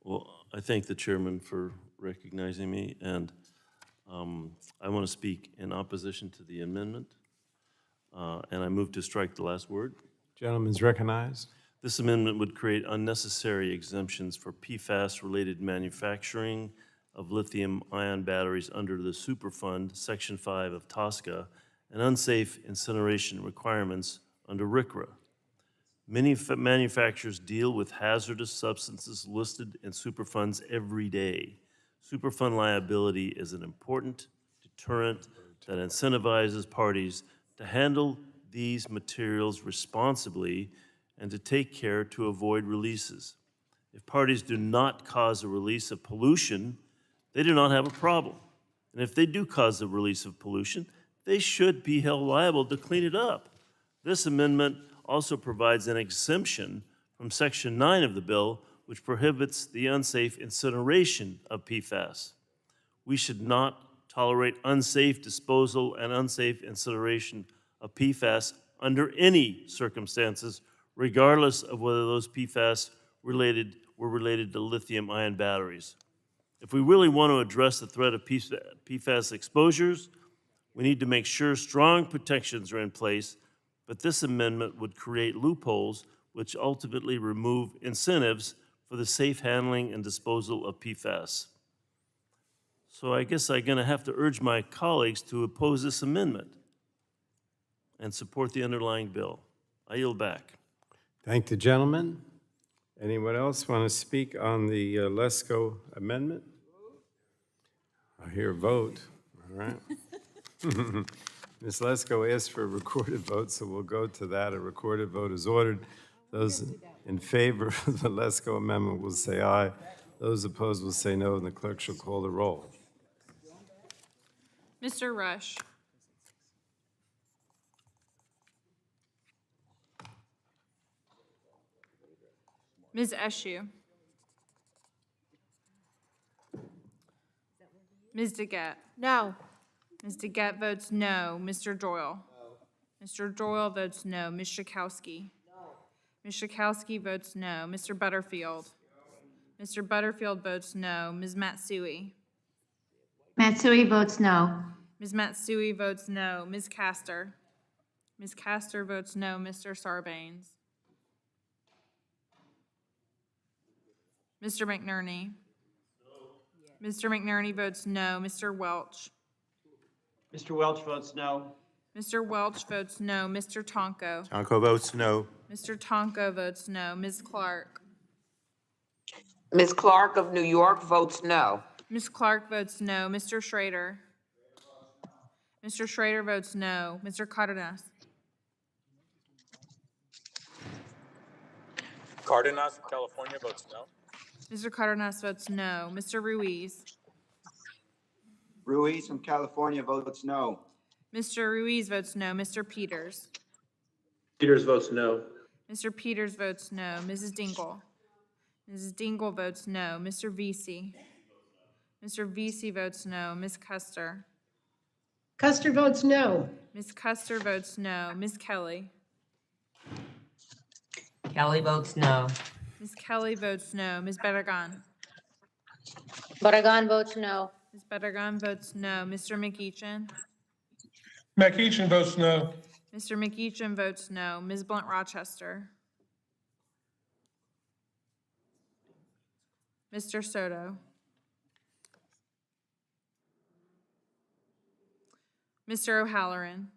Well, I thank the chairman for recognizing me, and I want to speak in opposition to the amendment, and I move to strike the last word. Gentleman's recognized. This amendment would create unnecessary exemptions for PFAS-related manufacturing of lithium-ion batteries under the Superfund, Section 5 of TSCA, and unsafe incineration requirements under RCRA. Many manufacturers deal with hazardous substances listed in Superfunds every day. Superfund liability is an important deterrent that incentivizes parties to handle these materials responsibly and to take care to avoid releases. If parties do not cause a release of pollution, they do not have a problem. And if they do cause the release of pollution, they should be held liable to clean it up. This amendment also provides an exemption from Section 9 of the bill, which prohibits the unsafe incineration of PFAS. We should not tolerate unsafe disposal and unsafe incineration of PFAS under any circumstances, regardless of whether those PFAS were related to lithium-ion batteries. If we really want to address the threat of PFAS exposures, we need to make sure strong protections are in place, but this amendment would create loopholes which ultimately remove incentives for the safe handling and disposal of PFAS. So I guess I'm going to have to urge my colleagues to oppose this amendment and support the underlying bill. I yield back. Thank the gentleman. Anyone else want to speak on the Lesko amendment? I hear a vote. All right. Ms. Lesko asked for a recorded vote, so we'll go to that. A recorded vote is ordered. Those in favor of the Lesko amendment will say aye. Those opposed will say no, and the clerk shall call the roll. Mr. Rush. Ms. Eshoo. Ms. DeGette. No. Ms. DeGette votes no. Mr. Doyle. Mr. Doyle votes no. Ms. Schakowsky. Ms. Schakowsky votes no. Mr. Butterfield. Mr. Butterfield votes no. Ms. Matsui. Matsui votes no. Ms. Matsui votes no. Ms. Castor. Ms. Castor votes no. Mr. Sarbanes. Mr. McNerney. Mr. McNerney votes no. Mr. Welch. Mr. Welch votes no. Mr. Welch votes no. Mr. Tonko. Tonko votes no. Mr. Tonko votes no. Ms. Clark. Ms. Clark of New York votes no. Ms. Clark votes no. Mr. Schrader. Mr. Schrader votes no. Mr. Cardenas. Cardenas, California votes no. Mr. Cardenas votes no. Mr. Ruiz. Ruiz from California votes no. Mr. Ruiz votes no. Mr. Peters. Peters votes no. Mr. Peters votes no. Mrs. Dingell. Mrs. Dingell votes no. Mr. Vesey. Mr. Vesey votes no. Ms. Custer. Custer votes no. Ms. Custer votes no. Ms. Kelly. Kelly votes no. Ms. Kelly votes no. Ms. Barragan. Barragan votes no. Ms. Barragan votes no. Mr. McEachin. McEachin votes no. Mr. McEachin votes no. Ms. Blunt Rochester. Mr. Soto. Mr. O'Halloran.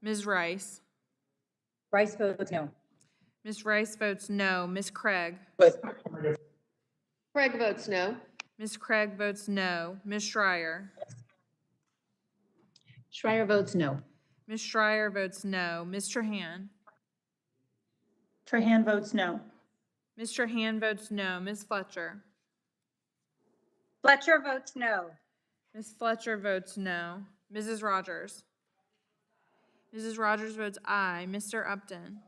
Ms. Rice. Rice votes no. Ms. Rice votes no. Ms. Craig. Craig votes no. Ms. Craig votes no. Ms. Schreier. Schreier votes no. Ms. Schreier votes no. Ms. Trahan. Trahan votes no. Ms. Trahan votes no. Ms. Fletcher. Fletcher votes no. Ms. Fletcher votes no. Mrs. Rogers. Mrs. Rogers votes aye. Mr. Upton.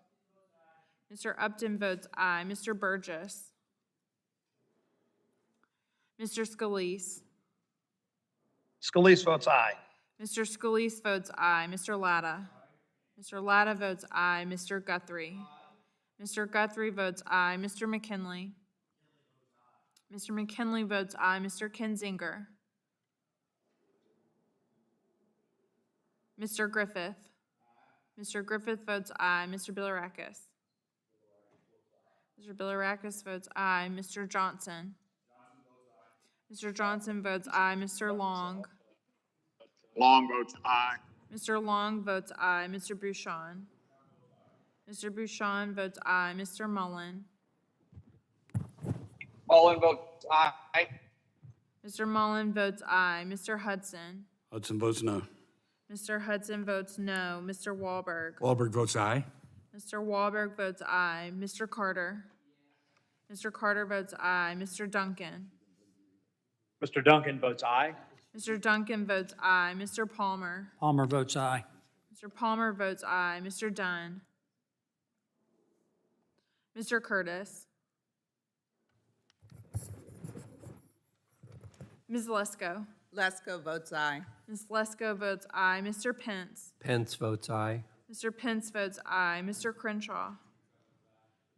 Mr. Upton votes aye. Mr. Burgess. Mr. Scalise. Scalise votes aye. Mr. Scalise votes aye. Mr. Latta. Mr. Latta votes aye. Mr. Guthrie. Mr. Guthrie votes aye. Mr. McKinley. Mr. McKinley votes aye. Mr. Kinzinger. Mr. Griffith. Mr. Griffith votes aye. Mr. Bilirakis. Mr. Bilirakis votes aye. Mr. Johnson. Mr. Johnson votes aye. Mr. Long. Long votes aye. Mr. Long votes aye. Mr. Bouchon. Mr. Bouchon votes aye. Mr. Mullen. Mullen votes aye. Mr. Mullen votes aye. Mr. Hudson. Hudson votes no. Mr. Hudson votes no. Mr. Wahlberg. Wahlberg votes aye. Mr. Wahlberg votes aye. Mr. Carter. Mr. Carter votes aye. Mr. Duncan. Mr. Duncan votes aye. Mr. Duncan votes aye. Mr. Palmer. Palmer votes aye. Mr. Palmer votes aye. Mr. Dunn. Mr. Curtis. Ms. Lesko. Lesko votes aye. Ms. Lesko votes aye. Mr. Pence. Pence votes aye. Mr. Pence votes aye. Mr. Crenshaw.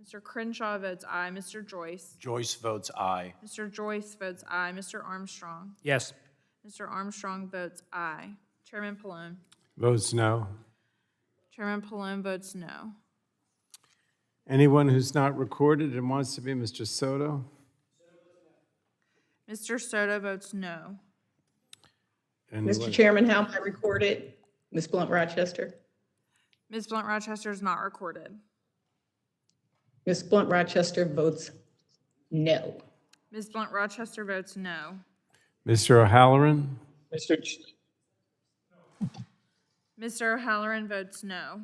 Mr. Crenshaw votes aye. Mr. Joyce. Joyce votes aye. Mr. Joyce votes aye. Mr. Armstrong. Yes. Mr. Armstrong votes aye. Chairman Pallone. Votes no. Chairman Pallone votes no. Anyone who's not recorded and wants to be Mr. Soto? Mr. Soto votes no. Mr. Chairman, how am I recorded? Ms. Blunt Rochester? Ms. Blunt Rochester is not recorded. Ms. Blunt Rochester votes no. Ms. Blunt Rochester votes no. Mr. O'Halloran? Mr. O'Halloran votes no.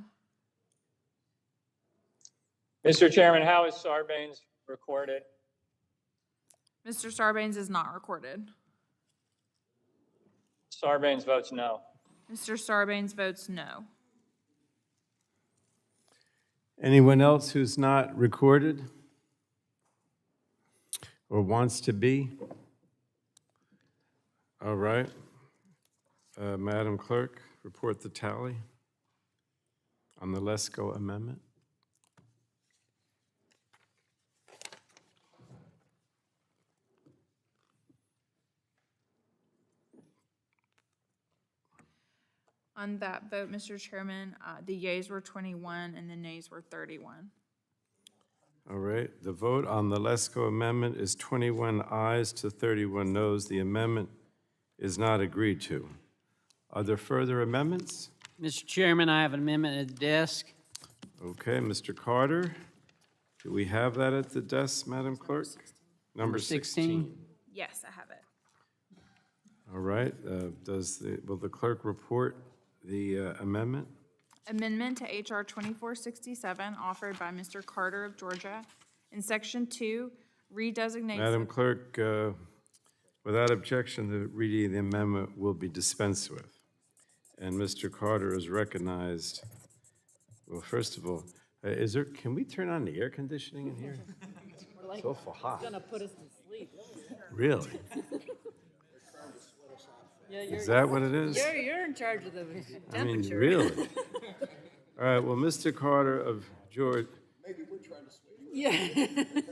Mr. Chairman, how is Sarbanes recorded? Mr. Sarbanes is not recorded. Sarbanes votes no. Mr. Sarbanes votes no. Anyone else who's not recorded or wants to be? All right. Madam Clerk, report the tally on the Lesko amendment. On that vote, Mr. Chairman, the yeas were 21 and the nays were 31. All right. The vote on the Lesko amendment is 21 ayes to 31 noes. The amendment is not agreed to. Are there further amendments? Mr. Chairman, I have an amendment at the desk. Okay, Mr. Carter, do we have that at the desk, Madam Clerk? Number 16. Yes, I have it. All right. Will the clerk report the amendment? Amendment to H.R. 2467 offered by Mr. Carter of Georgia. In Section 2, redesignate. Madam Clerk, without objection, the reading of the amendment will be dispensed with. And Mr. Carter is recognized. Well, first of all, can we turn on the air conditioning in here? It's awful hot. Gonna put us to sleep. Really? Yeah, Is that what it is? You're in charge of the temperature. I mean, really? All right, well, Mr. Carter of Georgia. Yeah.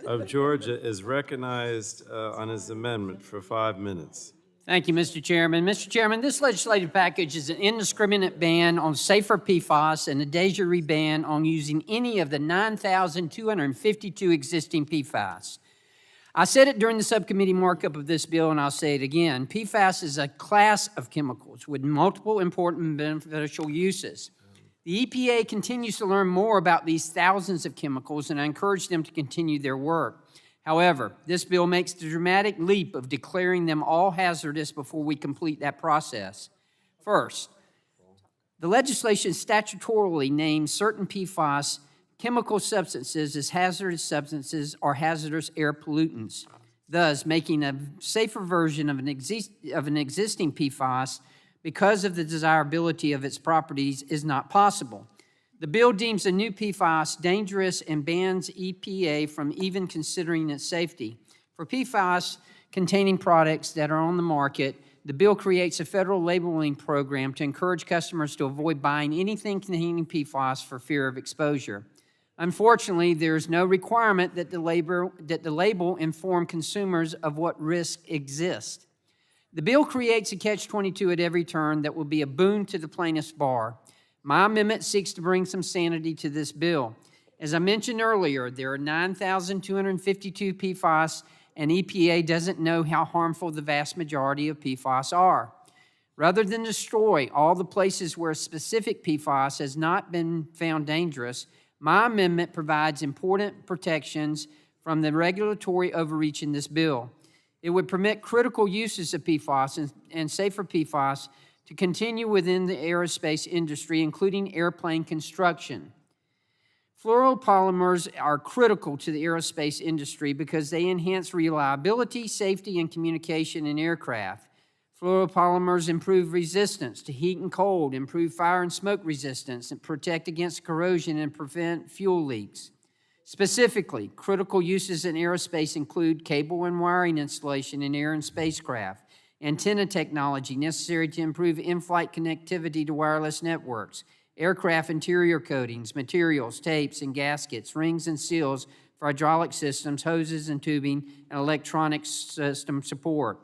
Of Georgia is recognized on his amendment for 5 minutes. Thank you, Mr. Chairman. Mr. Chairman, this legislative package is an indiscriminate ban on safer PFAS and a de jure ban on using any of the 9,252 existing PFAS. I said it during the subcommittee markup of this bill, and I'll say it again. PFAS is a class of chemicals with multiple important and beneficial uses. The EPA continues to learn more about these thousands of chemicals, and I encourage them to continue their work. However, this bill makes the dramatic leap of declaring them all hazardous before we complete that process. First, the legislation statutorily names certain PFAS chemical substances as hazardous substances or hazardous air pollutants, thus making a safer version of an existing PFAS because of the desirability of its properties is not possible. The bill deems a new PFAS dangerous and bans EPA from even considering its safety. For PFAS containing products that are on the market, the bill creates a federal labeling program to encourage customers to avoid buying anything containing PFAS for fear of exposure. Unfortunately, there is no requirement that the label inform consumers of what risks exist. The bill creates a catch-22 at every turn that will be a boon to the plaintiff's bar. My amendment seeks to bring some sanity to this bill. As I mentioned earlier, there are 9,252 PFAS, and EPA doesn't know how harmful the vast majority of PFAS are. Rather than destroy all the places where specific PFAS has not been found dangerous, my amendment provides important protections from the regulatory overreach in this bill. It would permit critical uses of PFAS and safer PFAS to continue within the aerospace industry, including airplane construction. Fluoropolymers are critical to the aerospace industry because they enhance reliability, safety, and communication in aircraft. Fluoropolymers improve resistance to heat and cold, improve fire and smoke resistance, and protect against corrosion and prevent fuel leaks. Specifically, critical uses in aerospace include cable and wiring installation in air and spacecraft, antenna technology necessary to improve in-flight connectivity to wireless networks, aircraft interior coatings, materials, tapes, and gaskets, rings and seals for hydraulic systems, hoses and tubing, and electronic system support.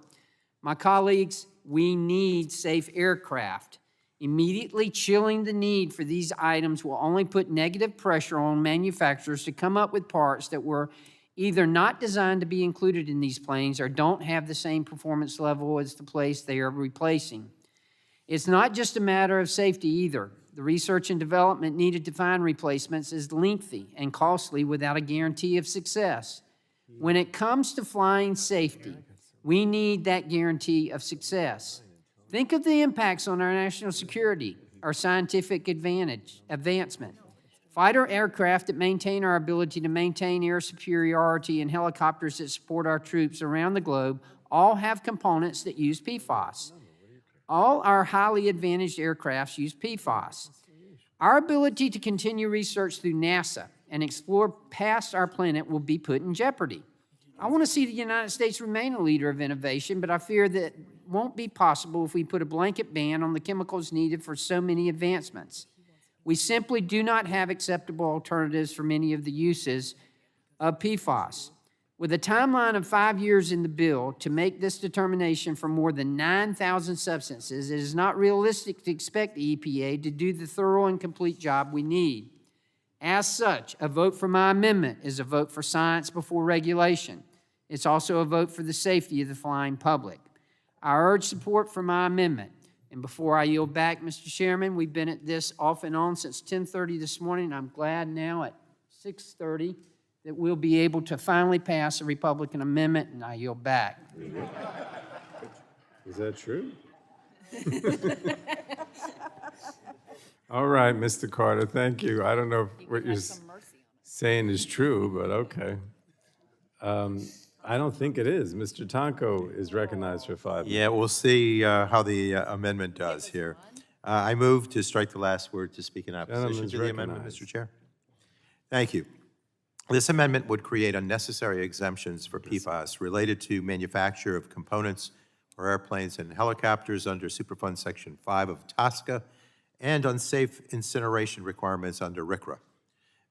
My colleagues, we need safe aircraft. Immediately chilling the need for these items will only put negative pressure on manufacturers to come up with parts that were either not designed to be included in these planes or don't have the same performance level as the place they are replacing. It's not just a matter of safety either. The research and development needed to find replacements is lengthy and costly without a guarantee of success. When it comes to flying safety, we need that guarantee of success. Think of the impacts on our national security, our scientific advancement. Fighter aircraft that maintain our ability to maintain air superiority and helicopters that support our troops around the globe all have components that use PFAS. All our highly advantaged aircrafts use PFAS. Our ability to continue research through NASA and explore past our planet will be put in jeopardy. I want to see the United States remain a leader of innovation, but I fear that won't be possible if we put a blanket ban on the chemicals needed for so many advancements. We simply do not have acceptable alternatives for many of the uses of PFAS. With a timeline of 5 years in the bill to make this determination for more than 9,000 substances, it is not realistic to expect the EPA to do the thorough and complete job we need. As such, a vote for my amendment is a vote for science before regulation. It's also a vote for the safety of the flying public. I urge support for my amendment. And before I yield back, Mr. Chairman, we've been at this off and on since 10:30 this morning. I'm glad now at 6:30 that we'll be able to finally pass a Republican amendment, and I yield back. Is that true? All right, Mr. Carter, thank you. I don't know if what you're saying is true, but okay. I don't think it is. Mr. Tonko is recognized for 5 minutes. Yeah, we'll see how the amendment does here. I move to strike the last word to speak in opposition Gentleman's to the amendment, recognized. Mr. Chair. Thank you. This amendment would create unnecessary exemptions for PFAS related to manufacture of components for airplanes and helicopters under Superfund Section 5 of TSCA and unsafe incineration requirements under RCRA.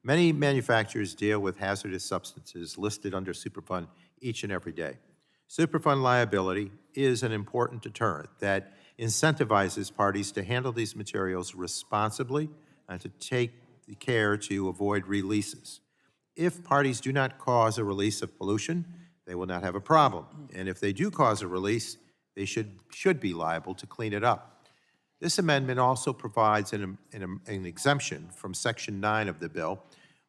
Many manufacturers deal with hazardous substances listed under Superfund each and every day. Superfund liability is an important deterrent that incentivizes parties to handle these materials responsibly and to take the care to avoid releases. If parties do not cause a release of pollution, they will not have a problem. And if they do cause a release, they should be liable to clean it up. This amendment also provides an exemption from Section 9 of the bill,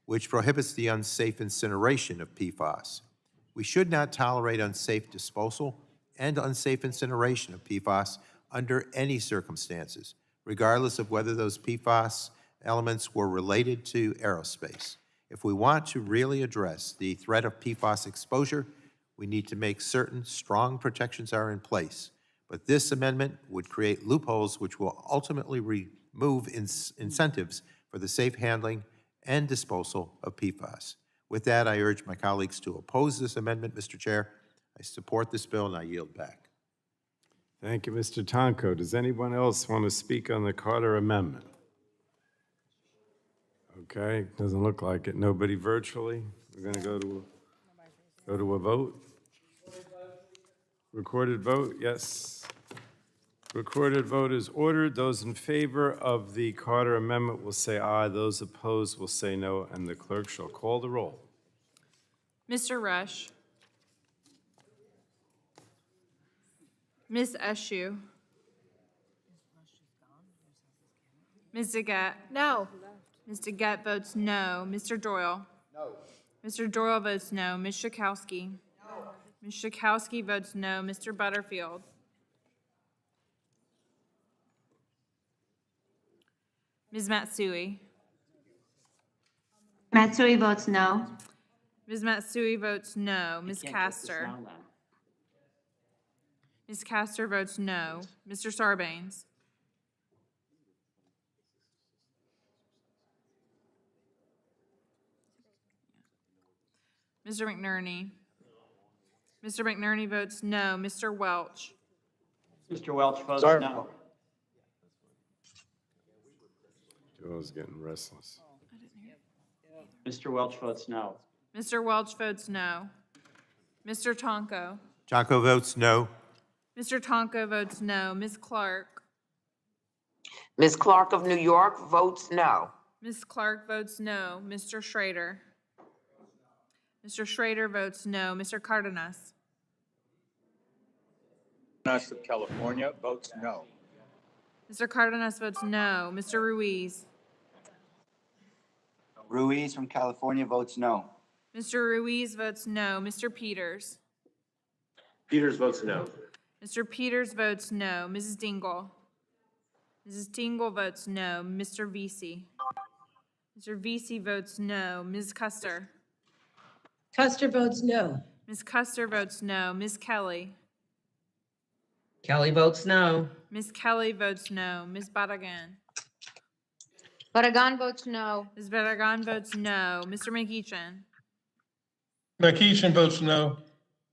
which prohibits the unsafe incineration of PFAS. We should not tolerate unsafe disposal and unsafe incineration of PFAS under any circumstances, regardless of whether those PFAS elements were related to aerospace. If we want to really address the threat of PFAS exposure, we need to make certain strong protections are in place. But this amendment would create loopholes which will ultimately remove incentives for the safe handling and disposal of PFAS. With that, I urge my colleagues to oppose this amendment, Mr. Chair. I support this bill and I yield back. Thank you, Mr. Tonko. Does anyone else want to speak on the Carter Amendment? Okay, doesn't look like it. Nobody virtually? We're going to go to a vote? Recorded vote, yes. Recorded vote is ordered. Those in favor of the Carter Amendment will say aye. Those opposed will say no, and the clerk shall call the roll. Mr. Rush. Ms. Eshoo. Ms. Daggett. No. Ms. Daggett votes no. Mr. Doyle. No. Mr. Doyle votes no. Ms. Schakowsky. No. Ms. Schakowsky votes no. Mr. Butterfield. Ms. Matsui. Matsui votes no. Ms. Matsui votes no. Ms. Castor. Ms. Castor votes no. Mr. Sarbanes. Mr. McNerney. Mr. McNerney votes no. Mr. Welch. Mr. Welch votes Sorry. no. Joel's getting restless. Mr. Welch votes no. Mr. Welch votes no. Mr. Tonko. Jonko votes no. Mr. Tonko votes no. Ms. Clark. Ms. Clark of New York votes no. Ms. Clark votes no. Mr. Schrader. Mr. Schrader votes no. Mr. Cardenas. Cardenas of California votes no. Mr. Cardenas votes no. Mr. Ruiz. Ruiz from California votes no. Mr. Ruiz votes no. Mr. Peters. Peters votes no. Mr. Peters votes no. Mrs. Dingell. Mrs. Dingell votes no. Mr. Vesey. Mr. Vesey votes no. Ms. Custer. Custer votes no. Ms. Custer votes no. Ms. Kelly. Kelly votes no. Ms. Kelly votes no. Ms. Badagan. Badagan votes no. Ms. Badagan votes no. Mr. McEachin. McEachin votes no.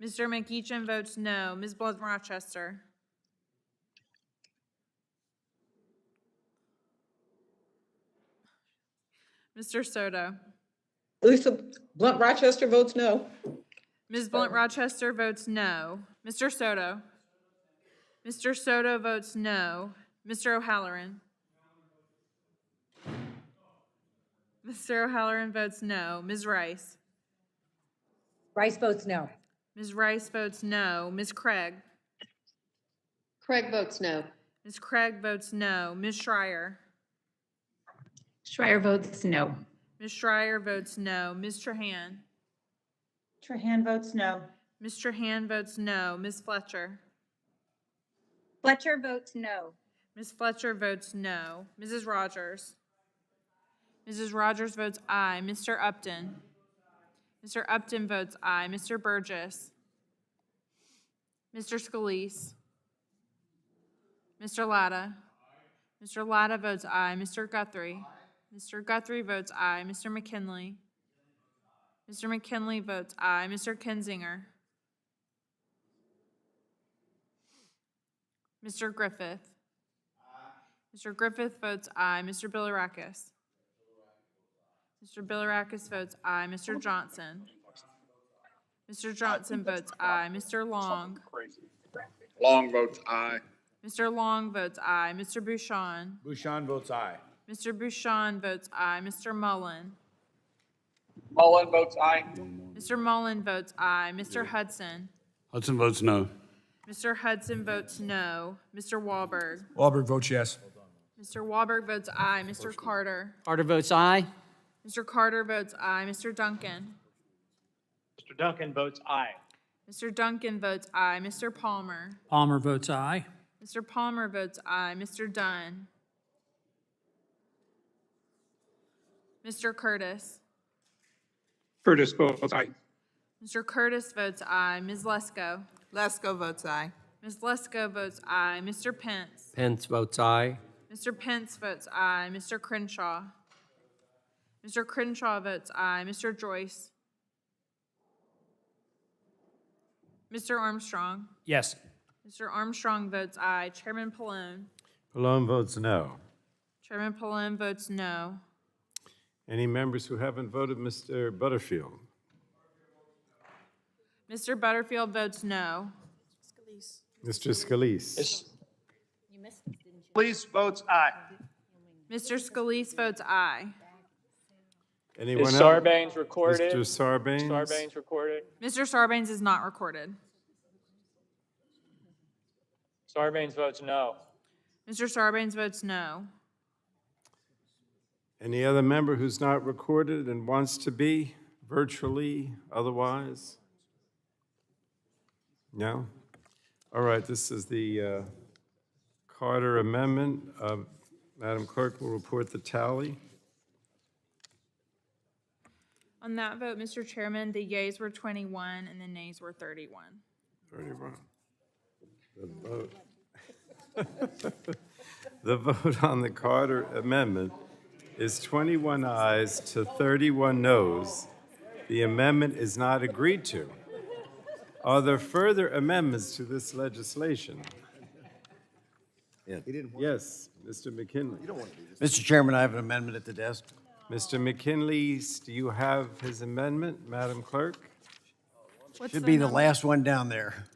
Mr. McEachin votes no. Ms. Blunt Rochester. Mr. Soto. Lisa Blunt Rochester votes no. Ms. Blunt Rochester votes no. Mr. Soto. Mr. Soto votes no. Mr. O'Halloran. Mr. O'Halloran votes no. Ms. Rice. Rice votes no. Ms. Rice votes no. Ms. Craig. Craig votes no. Ms. Craig votes no. Ms. Schreier. Schreier votes no. Ms. Schreier votes no. Ms. Trahan. Trahan votes no. Ms. Trahan votes no. Ms. Fletcher. Fletcher votes no. Ms. Fletcher votes no. Mrs. Rogers. Mrs. Rogers votes aye. Mr. Upton. Mr. Upton votes aye. Mr. Burgess. Mr. Scalise. Mr. Latta. Mr. Latta votes aye. Mr. Guthrie. Mr. Guthrie votes aye. Mr. McKinley. Mr. McKinley votes aye. Mr. Kinzinger. Mr. Griffith. Mr. Griffith votes aye. Mr. Bilirakis. Mr. Bilirakis votes aye. Mr. Johnson. Mr. Johnson votes aye. Mr. Long. Long votes aye. Mr. Long votes aye. Mr. Bouchon. Bouchon votes aye. Mr. Bouchon votes aye. Mr. Mullen. Mullen votes aye. Mr. Mullen votes aye. Mr. Hudson. Hudson votes no. Mr. Hudson votes no. Mr. Wahlberg. Wahlberg votes yes. Mr. Wahlberg votes aye. Mr. Carter. Carter votes aye. Mr. Carter votes aye. Mr. Duncan. Mr. Duncan votes aye. Mr. Duncan votes aye. Mr. Palmer. Palmer votes aye. Mr. Palmer votes aye. Mr. Dunn. Mr. Curtis. Curtis votes aye. Mr. Curtis votes aye. Ms. Lesko. Lesko votes aye. Ms. Lesko votes aye. Mr. Pence. Pence votes aye. Mr. Pence votes aye. Mr. Crenshaw. Mr. Crenshaw votes aye. Mr. Joyce. Mr. Armstrong. Yes. Mr. Armstrong votes aye. Chairman Pallone. Pallone votes no. Chairman Pallone votes no. Any members who haven't voted? Mr. Butterfield? Mr. Butterfield votes no. Mr. Scalise? Scalise votes aye. Mr. Scalise votes aye. Anyone Is else? Sarbanes recorded? Mr. Sarbanes? Sarbanes recorded? Mr. Sarbanes is not recorded. Sarbanes votes no. Mr. Sarbanes votes no. Any other member who's not recorded and wants to be, virtually, otherwise? No? All right, this is the Carter Amendment. Madam Clerk will report the tally. On that vote, Mr. Chairman, the yeas were 21 and the nays were 31. 31. The vote on the Carter Amendment is 21 ayes to 31 noes. The amendment is not agreed to. Are there further amendments to this legislation? Yes, Mr. McKinley. Mr. Chairman, I have an amendment at the desk. Mr. McKinley, do you have his amendment, Madam Clerk? What's Should be the number? last one down there.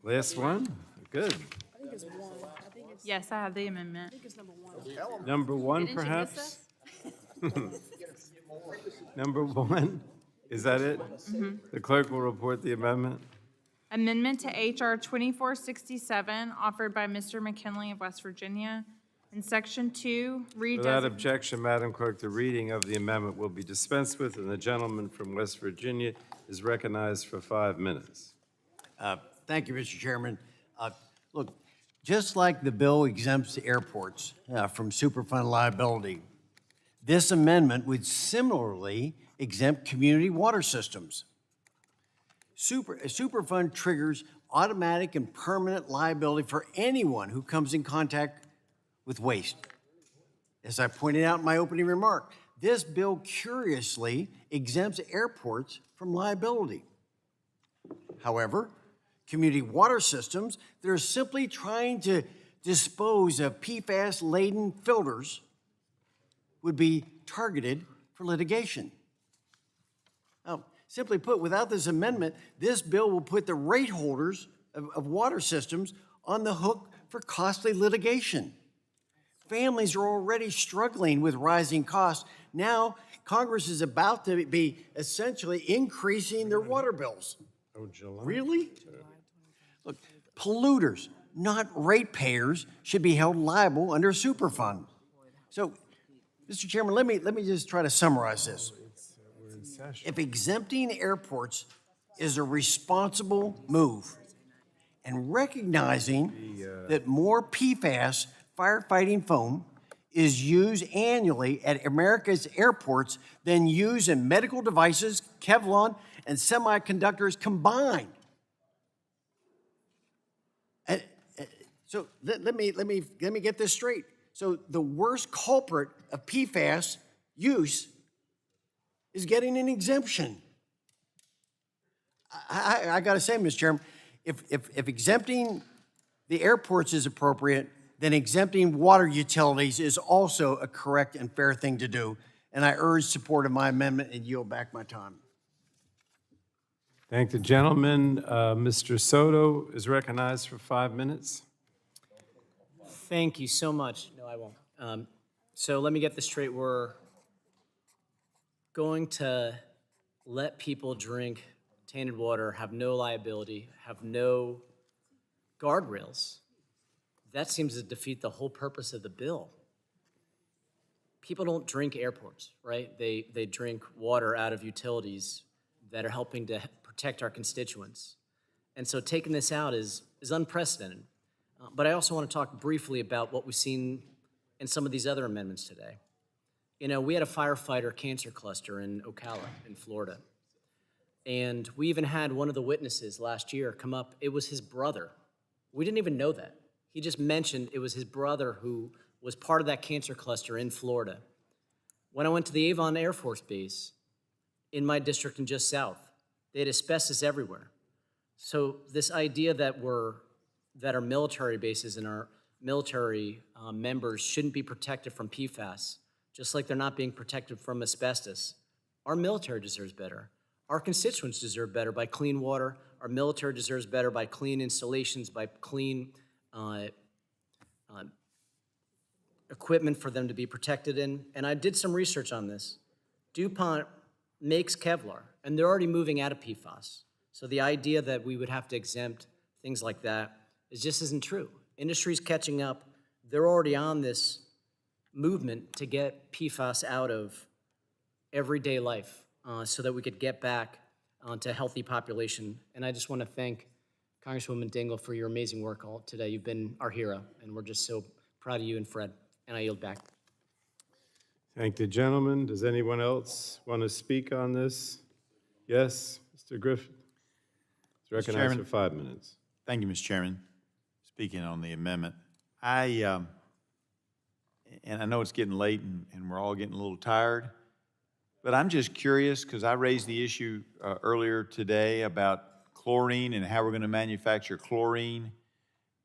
Last one? Good. Yes, I have the amendment. Number one, Didn't you miss perhaps? Number one, is that it? The clerk will report the amendment. Amendment to H.R. 2467, offered by Mr. McKinley of West Virginia. In Section 2, Without objection, Madam Clerk, the reading of the amendment will be dispensed with, and the gentleman from West Virginia is recognized for 5 minutes. Thank you, Mr. Chairman. Look, just like the bill exempts airports from Superfund liability, this amendment would similarly exempt community water systems. Superfund triggers automatic and permanent liability for anyone who comes in contact with waste. As I pointed out in my opening remark, this bill curiously exempts airports from liability. However, community water systems that are simply trying to dispose of PFAS-laden filters would be targeted for litigation. Now, simply put, without this amendment, this bill will put the rate holders of water systems on the hook for costly litigation. Families are already struggling with rising costs. Now, Congress is about to be essentially increasing their water bills. Oh, July. Really? Look, polluters, not ratepayers, should be held liable under Superfund. So, Mr. Chairman, let me just try to summarize this. If exempting airports is a responsible move, and recognizing that more PFAS firefighting foam is used annually at America's airports than used in medical devices, Kevlar, and semiconductors combined. So let me get this straight. So the worst culprit of PFAS use is getting an exemption. I got to say, Mr. Chairman, if exempting the airports is appropriate, then exempting water utilities is also a correct and fair thing to do. And I urge support of my amendment and yield back my time. Thank the gentleman. Mr. Soto is recognized for 5 minutes. Thank you so much. No, I won't. So let me get this straight. We're going to let people drink tainted water, have no liability, have no guardrails. That seems to defeat the whole purpose of the bill. People don't drink airports, right? They drink water out of utilities that are helping to protect our constituents. And so taking this out is unprecedented. But I also want to talk briefly about what we've seen in some of these other amendments today. You know, we had a firefighter cancer cluster in Ocala, in Florida. And we even had one of the witnesses last year come up. It was his brother. We didn't even know that. He just mentioned it was his brother who was part of that cancer cluster in Florida. When I went to the Avon Air Force Base in my district and just south, they had asbestos everywhere. So this idea that our military bases and our military members shouldn't be protected from PFAS, just like they're not being protected from asbestos. Our military deserves better. Our constituents deserve better by clean water. Our military deserves better by clean installations, by clean equipment for them to be protected in. And I did some research on this. DuPont makes Kevlar, and they're already moving out of PFAS. So the idea that we would have to exempt things like that just isn't true. Industry's catching up. They're already on this movement to get PFAS out of everyday life so that we could get back to a healthy population. And I just want to thank Congresswoman Dingell, for your amazing work all today. You've been our hero, and we're just so proud of you and Fred. And I yield back. Thank the gentleman. Does anyone else want to speak on this? Yes, Mr. Griffin. It's recognized Chairman. for 5 minutes. Thank you, Mr. Chairman. Speaking on the amendment, and I know it's getting late and we're all getting a little tired, but I'm just curious because I raised the issue earlier today about chlorine and how we're going to manufacture chlorine.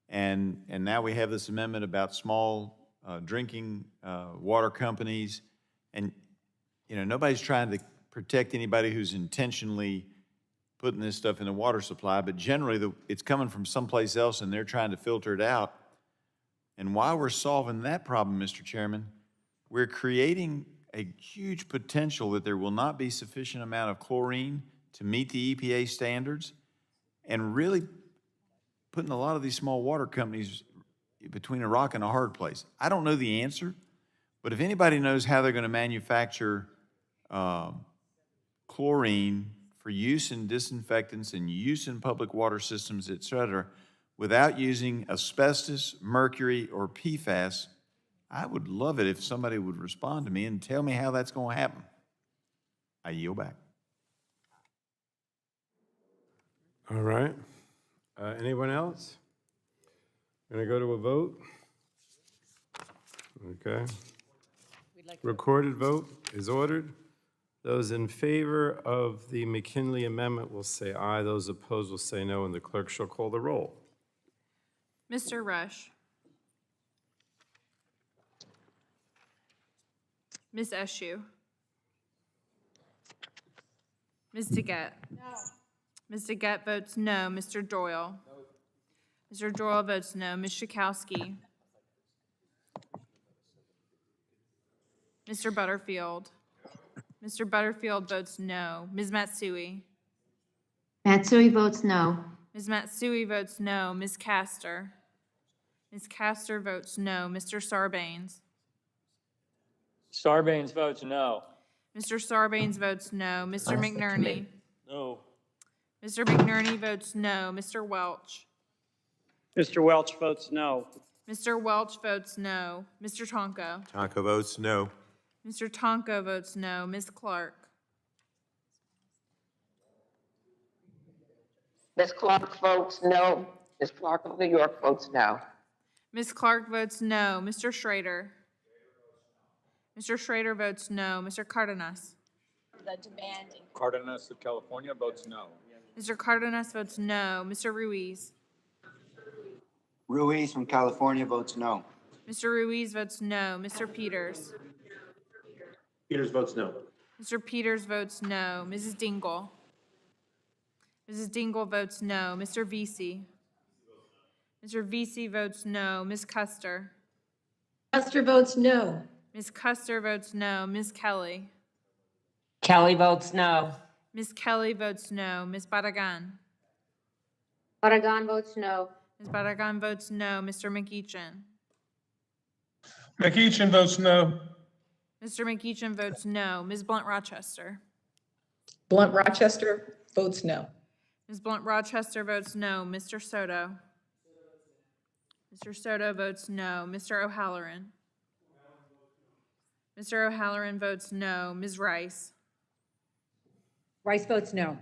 And now we have this amendment about small drinking water companies. And, you know, nobody's trying to protect anybody who's intentionally putting this stuff in the water supply, but generally it's coming from someplace else and they're trying to filter it out. And while we're solving that problem, Mr. Chairman, we're creating a huge potential that there will not be sufficient amount of chlorine to meet the EPA standards, and really putting a lot of these small water companies between a rock and a hard place. I don't know the answer, but if anybody knows how they're going to manufacture chlorine for use in disinfectants and use in public water systems, et cetera, without using asbestos, mercury, or PFAS, I would love it if somebody would respond to me and tell me how that's going to happen. I yield back. All right. Anyone else? Going to go to a vote? Okay. Recorded vote is ordered. Those in favor of the McKinley amendment will say aye. Those opposed will say no, and the clerk shall call the roll. Mr. Rush. Ms. Eschew. Ms. DeGette. No. Ms. DeGette votes no. Mr. Doyle. Mr. Doyle votes no. Ms. Schakowsky. Mr. Butterfield. Mr. Butterfield votes no. Ms. Matsui. Matsui votes no. Ms. Matsui votes no. Ms. Castor. Ms. Castor votes no. Mr. Sarbanes. Sarbanes votes no. Mr. Sarbanes votes no. Mr. McNerney. No. Mr. McNerney votes no. Mr. Welch. Mr. Welch votes no. Mr. Welch votes no. Mr. Tonko. Tonko votes no. Mr. Tonko votes no. Ms. Clark. Ms. Clark votes no. Ms. Clark of New York votes no. Ms. Clark votes no. Mr. Schrader. Mr. Schrader votes no. Mr. Cardenas. The demanding. Cardenas of California votes no. Mr. Cardenas votes no. Mr. Ruiz. Ruiz from California votes no. Mr. Ruiz votes no. Mr. Peters. Peters votes no. Mr. Peters votes no. Mrs. Dingell. Mrs. Dingell votes no. Mr. Vesey. Mr. Vesey votes no. Ms. Custer. Custer votes no. Ms. Custer votes no. Ms. Kelly. Kelly votes no. Ms. Kelly votes no. Ms. Barragan. Barragan votes no. Ms. Barragan votes no. Mr. McEachin. McEachin votes no. Mr. McEachin votes no. Ms. Blunt Rochester. Blunt Rochester votes no. Ms. Blunt Rochester votes no. Mr. Soto. Mr. Soto votes no. Mr. O'Halloran. Mr. O'Halloran votes no. Ms. Rice. Rice votes no.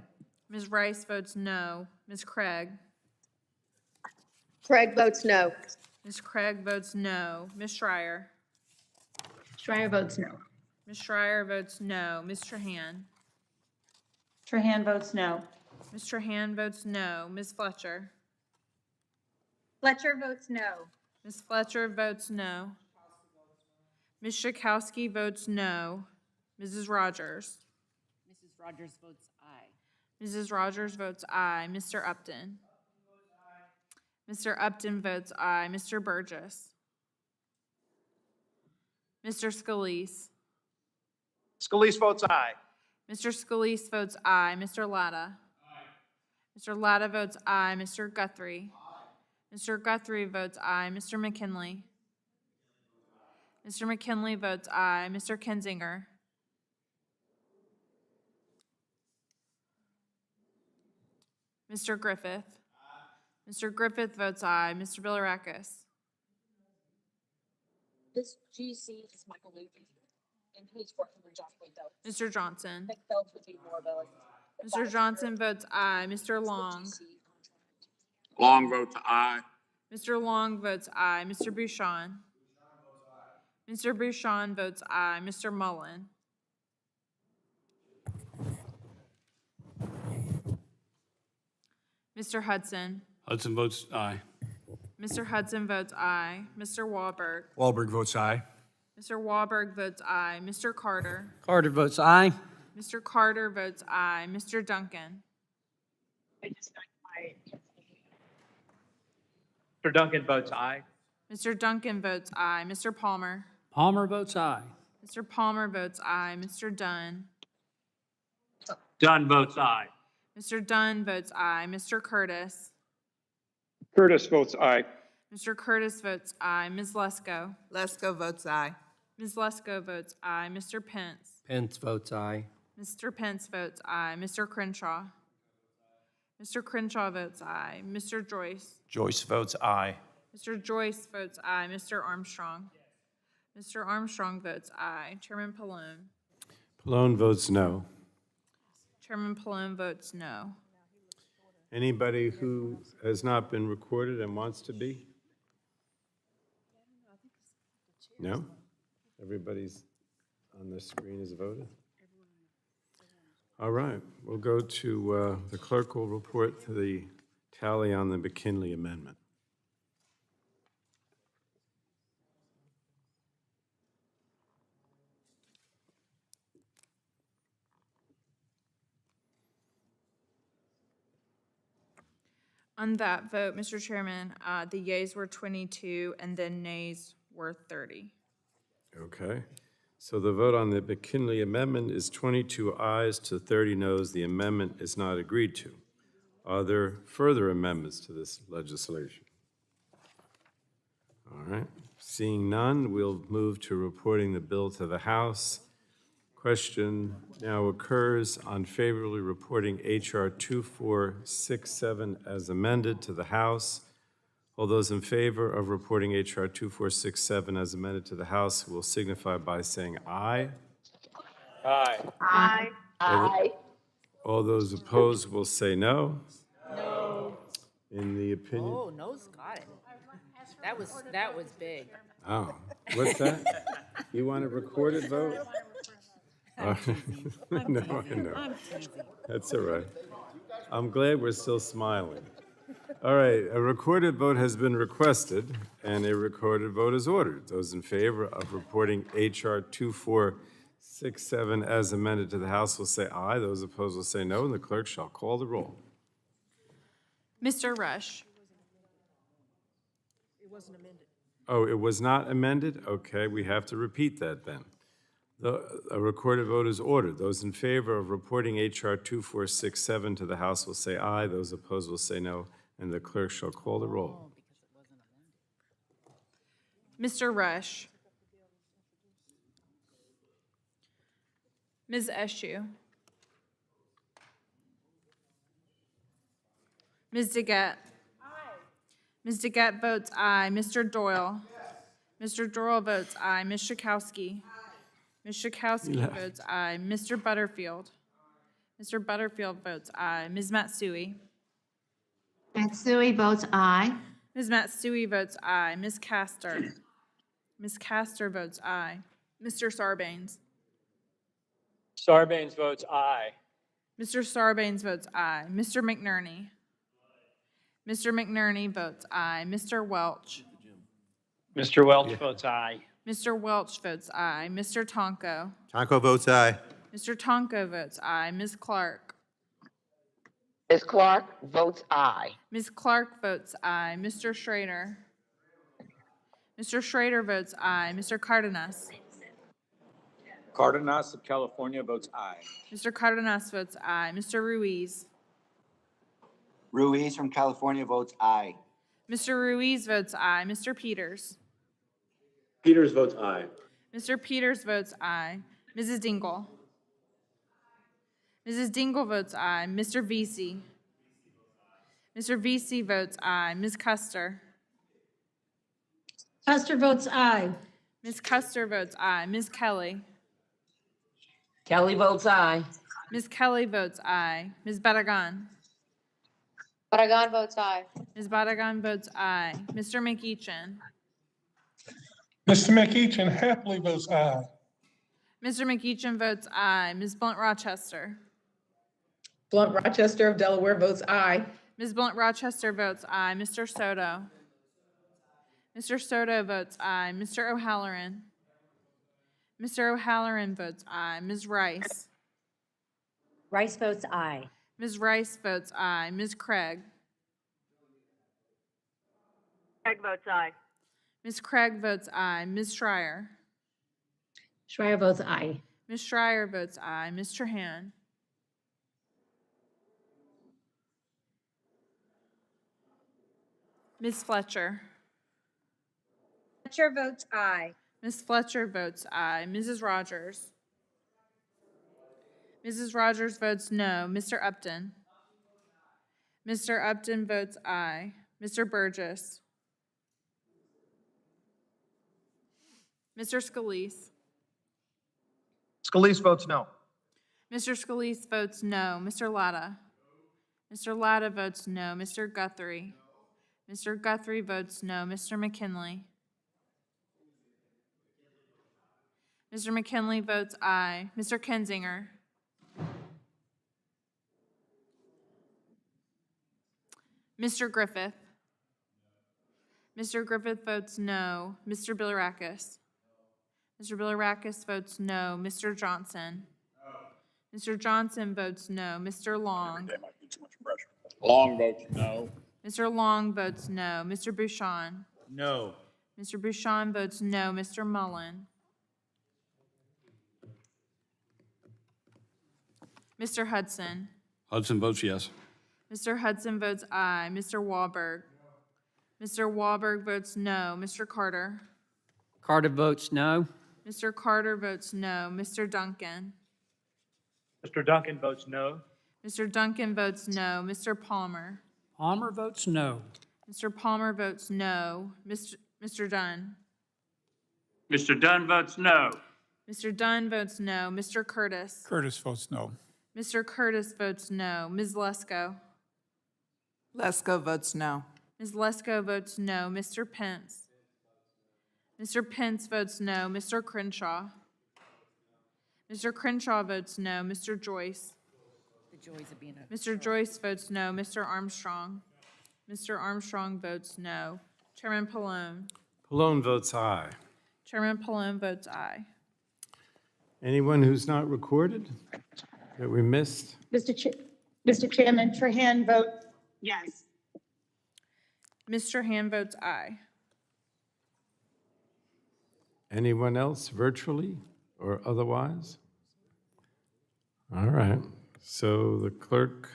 Ms. Rice votes no. Ms. Craig. Craig votes no. Ms. Craig votes no. Ms. Schreier. Schreier votes no. Ms. Schreier votes no. Ms. Trahan. Trahan votes no. Ms. Trahan votes no. Ms. Fletcher. Fletcher votes no. Ms. Fletcher votes no. Ms. Schakowsky votes no. Mrs. Rogers. Mrs. Rogers votes aye. Mrs. Rogers votes aye. Mr. Upton. Mr. Upton votes aye. Mr. Burgess. Mr. Scalise. Scalise votes aye. Mr. Scalise votes aye. Mr. Latta. Mr. Latta votes aye. Mr. Guthrie. Mr. Guthrie votes aye. Mr. McKinley. Mr. McKinley votes aye. Mr. Kinzinger. Mr. Griffith. Mr. Griffith votes aye. Mr. Bilirakis. This GC is Michael Levy, and he's working with Josh Wade. Mr. Johnson. Nick Phelps would be more of a. Mr. Johnson votes aye. Mr. Long. Long votes aye. Mr. Long votes aye. Mr. Bouchon. Mr. Bouchon votes aye. Mr. Mullen. Mr. Hudson. Hudson votes aye. Mr. Hudson votes aye. Mr. Wahlberg. Wahlberg votes aye. Mr. Wahlberg votes aye. Mr. Carter. Carter votes aye. Mr. Carter votes aye. Mr. Duncan. Mr. Duncan votes aye. Mr. Duncan votes aye. Mr. Palmer. Palmer votes aye. Mr. Palmer votes aye. Mr. Dunn. Dunn votes aye. Mr. Dunn votes aye. Mr. Curtis. Curtis votes aye. Mr. Curtis votes aye. Ms. Lesko. Lesko votes aye. Ms. Lesko votes aye. Mr. Pence. Pence votes aye. Mr. Pence votes aye. Mr. Crenshaw. Mr. Crenshaw votes aye. Mr. Joyce. Joyce votes aye. Mr. Joyce votes aye. Mr. Armstrong. Mr. Armstrong votes aye. Chairman Pallone. Pallone votes no. Chairman Pallone votes no. Anybody who has not been recorded and wants to be? No? Everybody's on the screen has voted? All right, we'll go to, the clerk will report to the tally on the McKinley amendment. On that vote, Mr. Chairman, the yeas were 22 and the nays were 30. Okay, so the vote on the McKinley amendment is 22 ayes to 30 noes. The amendment is not agreed to. Are there further amendments to this legislation? All right, seeing none, we'll move to reporting the bill to the House. Question now occurs on favorably reporting H.R. 2467 as amended to the House. All those in favor of reporting H.R. 2467 as amended to the House will signify by saying aye. Aye. Aye. Aye. All those opposed will say no. No. In the opinion, Oh, no's got it. That was big. oh, what's that? You want a recorded vote? No, I know. I'm teasing. That's all right. I'm glad we're still smiling. All right, a recorded vote has been requested, and a recorded vote is ordered. Those in favor of reporting H.R. 2467 as amended to the House will say aye. Those opposed will say no, and the clerk shall call the roll. Mr. Rush. It wasn't amended. Oh, it was not amended? Okay, we have to repeat that then. A recorded vote is ordered. Those in favor of reporting H.R. 2467 to the House will say aye. Those opposed will say no, and the clerk shall call the roll. Mr. Rush. Ms. Eschew. Ms. DeGette. Ms. DeGette votes aye. Mr. Doyle. Mr. Doyle votes aye. Ms. Schakowsky. Ms. Schakowsky votes aye. Mr. Butterfield. Mr. Butterfield votes aye. Ms. Matsui. Matsui votes aye. Ms. Matsui votes aye. Ms. Castor. Ms. Castor votes aye. Mr. Sarbanes. Sarbanes votes aye. Mr. Sarbanes votes aye. Mr. McNerney. Mr. McNerney votes aye. Mr. Welch. Mr. Welch votes aye. Mr. Welch votes aye. Mr. Tonko. Tonko votes aye. Mr. Tonko votes aye. Ms. Clark. Ms. Clark votes aye. Ms. Clark votes aye. Mr. Schrader. Mr. Schrader votes aye. Mr. Cardenas. Cardenas of California votes aye. Mr. Cardenas votes aye. Mr. Ruiz. Ruiz from California votes aye. Mr. Ruiz votes aye. Mr. Peters. Peters votes aye. Mr. Peters votes aye. Mrs. Dingell. Mrs. Dingell votes aye. Mr. Vesey. Mr. VC votes aye. Ms. Custer? Custer votes aye. Ms. Custer votes aye. Ms. Kelly? Kelly votes aye. Ms. Kelly votes aye. Ms. Badagan? Baragan votes aye. Ms. Badagan votes aye. Mr. McEachin? Mr. McEachin happily votes aye. Mr. McEachin votes aye. Ms. Blunt Rochester? Blunt Rochester of Delaware votes aye. Ms. Blunt Rochester votes aye. Mr. Soto? Mr. Soto votes aye. Mr. O'Halloran? Mr. O'Halloran votes aye. Ms. Rice? Rice votes aye. Ms. Rice votes aye. Ms. Craig? Craig votes aye. Ms. Craig votes aye. Ms. Schreier? Schreier votes aye. Ms. Schreier votes aye. Ms. Trahan? Ms. Fletcher? Fletcher votes aye. Ms. Fletcher votes aye. Mrs. Rogers? Mrs. Rogers votes no. Mr. Upton? Mr. Upton votes aye. Mr. Burgess? Mr. Scalise? Scalise votes no. Mr. Scalise votes no. Mr. Latta? Mr. Latta votes no. Mr. Guthrie? Mr. Guthrie votes no. Mr. McKinley? Mr. McKinley votes aye. Mr. Kinzinger? Mr. Griffith? Mr. Griffith votes no. Mr. Bilirakis? Mr. Bilirakis votes no. Mr. Johnson? Mr. Johnson votes no. Mr. Long? Long votes no. Mr. Long votes no. Mr. Bouchon? No. Mr. Bouchon votes no. Mr. Mullen? Mr. Hudson? Hudson votes yes. Mr. Hudson votes aye. Mr. Wahlberg? Mr. Wahlberg votes no. Mr. Carter? Carter votes no. Mr. Carter votes no. Mr. Duncan? Mr. Duncan votes no. Mr. Duncan votes no. Mr. Palmer? Palmer votes no. Mr. Palmer votes no. Mr. Dunn? Mr. Dunn votes no. Mr. Dunn votes no. Mr. Curtis? Curtis votes no. Mr. Curtis votes no. Ms. Lesko? Lesko votes no. Ms. Lesko votes no. Mr. Pence? Mr. Pence votes no. Mr. Crenshaw? Mr. Crenshaw votes no. Mr. Joyce? The joys of being a. Mr. Joyce votes no. Mr. Armstrong? Mr. Armstrong votes no. Chairman Pallone? Pallone votes aye. Chairman Pallone votes aye. Anyone who's not recorded that we missed? Mr. Chairman, Trahan votes yes. Mr. Hand votes aye. Anyone else virtually or otherwise? All right, so the clerk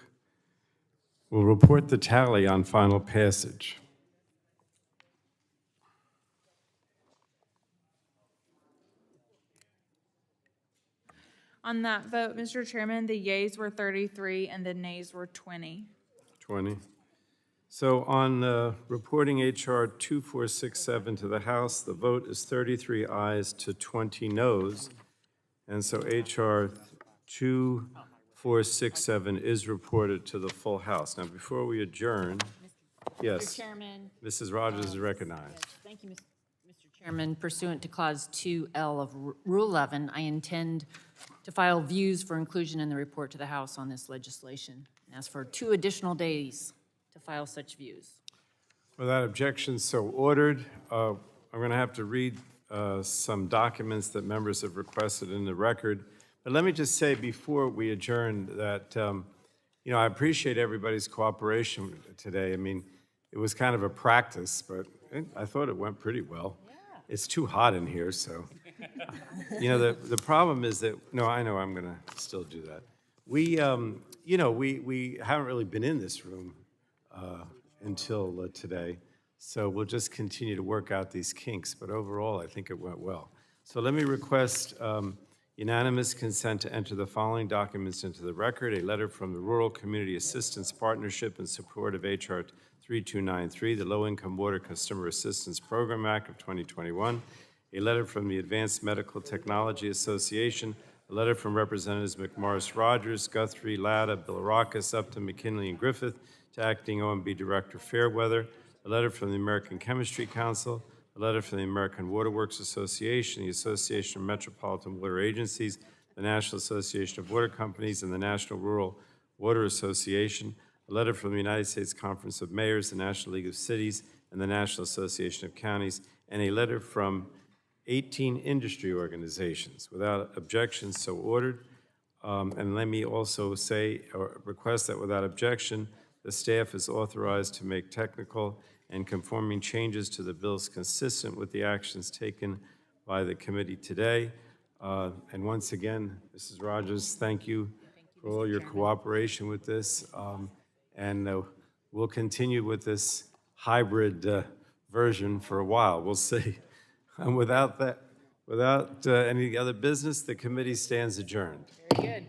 will report the tally on final passage. On that vote, Mr. Chairman, the yeas were 33 and the nays were 20. 20. So on reporting HR 2467 to the House, the vote is 33 ayes to 20 noes. And so HR 2467 is reported to the full House. Now, before we adjourn, yes, Mr. Chairman. Mrs. Rogers is recognized. Thank you, Mr. Chairman. Pursuant to Clause 2L of Rule 11, I intend to file views for inclusion in the report to the House on this legislation, and ask for 2 additional days to file such views. Without objection, so ordered. I'm going to have to read some documents that members have requested in the record. But let me just say before we adjourn that, I appreciate everybody's cooperation today. I mean, it was kind of a practice, but I thought it went pretty well. Yeah. It's too hot in here, so. The problem is that, no, I know I'm going to still do that. We haven't really been in this room until today, so we'll just continue to work out these kinks, but overall, I think it went well. So let me request, Unanimous consent to enter the following documents into the record: a letter from the Rural Community Assistance Partnership in support of H.R. 3293, the Low Income Water Customer Assistance Program Act of 2021, a letter from the Advanced Medical Technology Association, a letter from Representatives McMorris Rogers, Guthrie, Latta, Bilirakis, Upton, McKinley, and Griffith to Acting OMB Director Fairweather, a letter from the American Chemistry Council, a letter from the American Water Works Association, the Association of Metropolitan Water Agencies, the National Association of Water Companies, and the National Rural Water Association, a letter from the United States Conference of Mayors, the National League of Cities, and the National Association of Counties, and a letter from 18 industry organizations. Without objection, so ordered. And let me also say, or request that without objection, the staff is authorized to make technical and conforming changes to the bills consistent with the actions taken by the committee today. And once again, Mrs. Rogers, thank you for all your cooperation with this. And we'll continue with this hybrid version for a while. We'll see. And without any other business, the committee stands adjourned. Very good.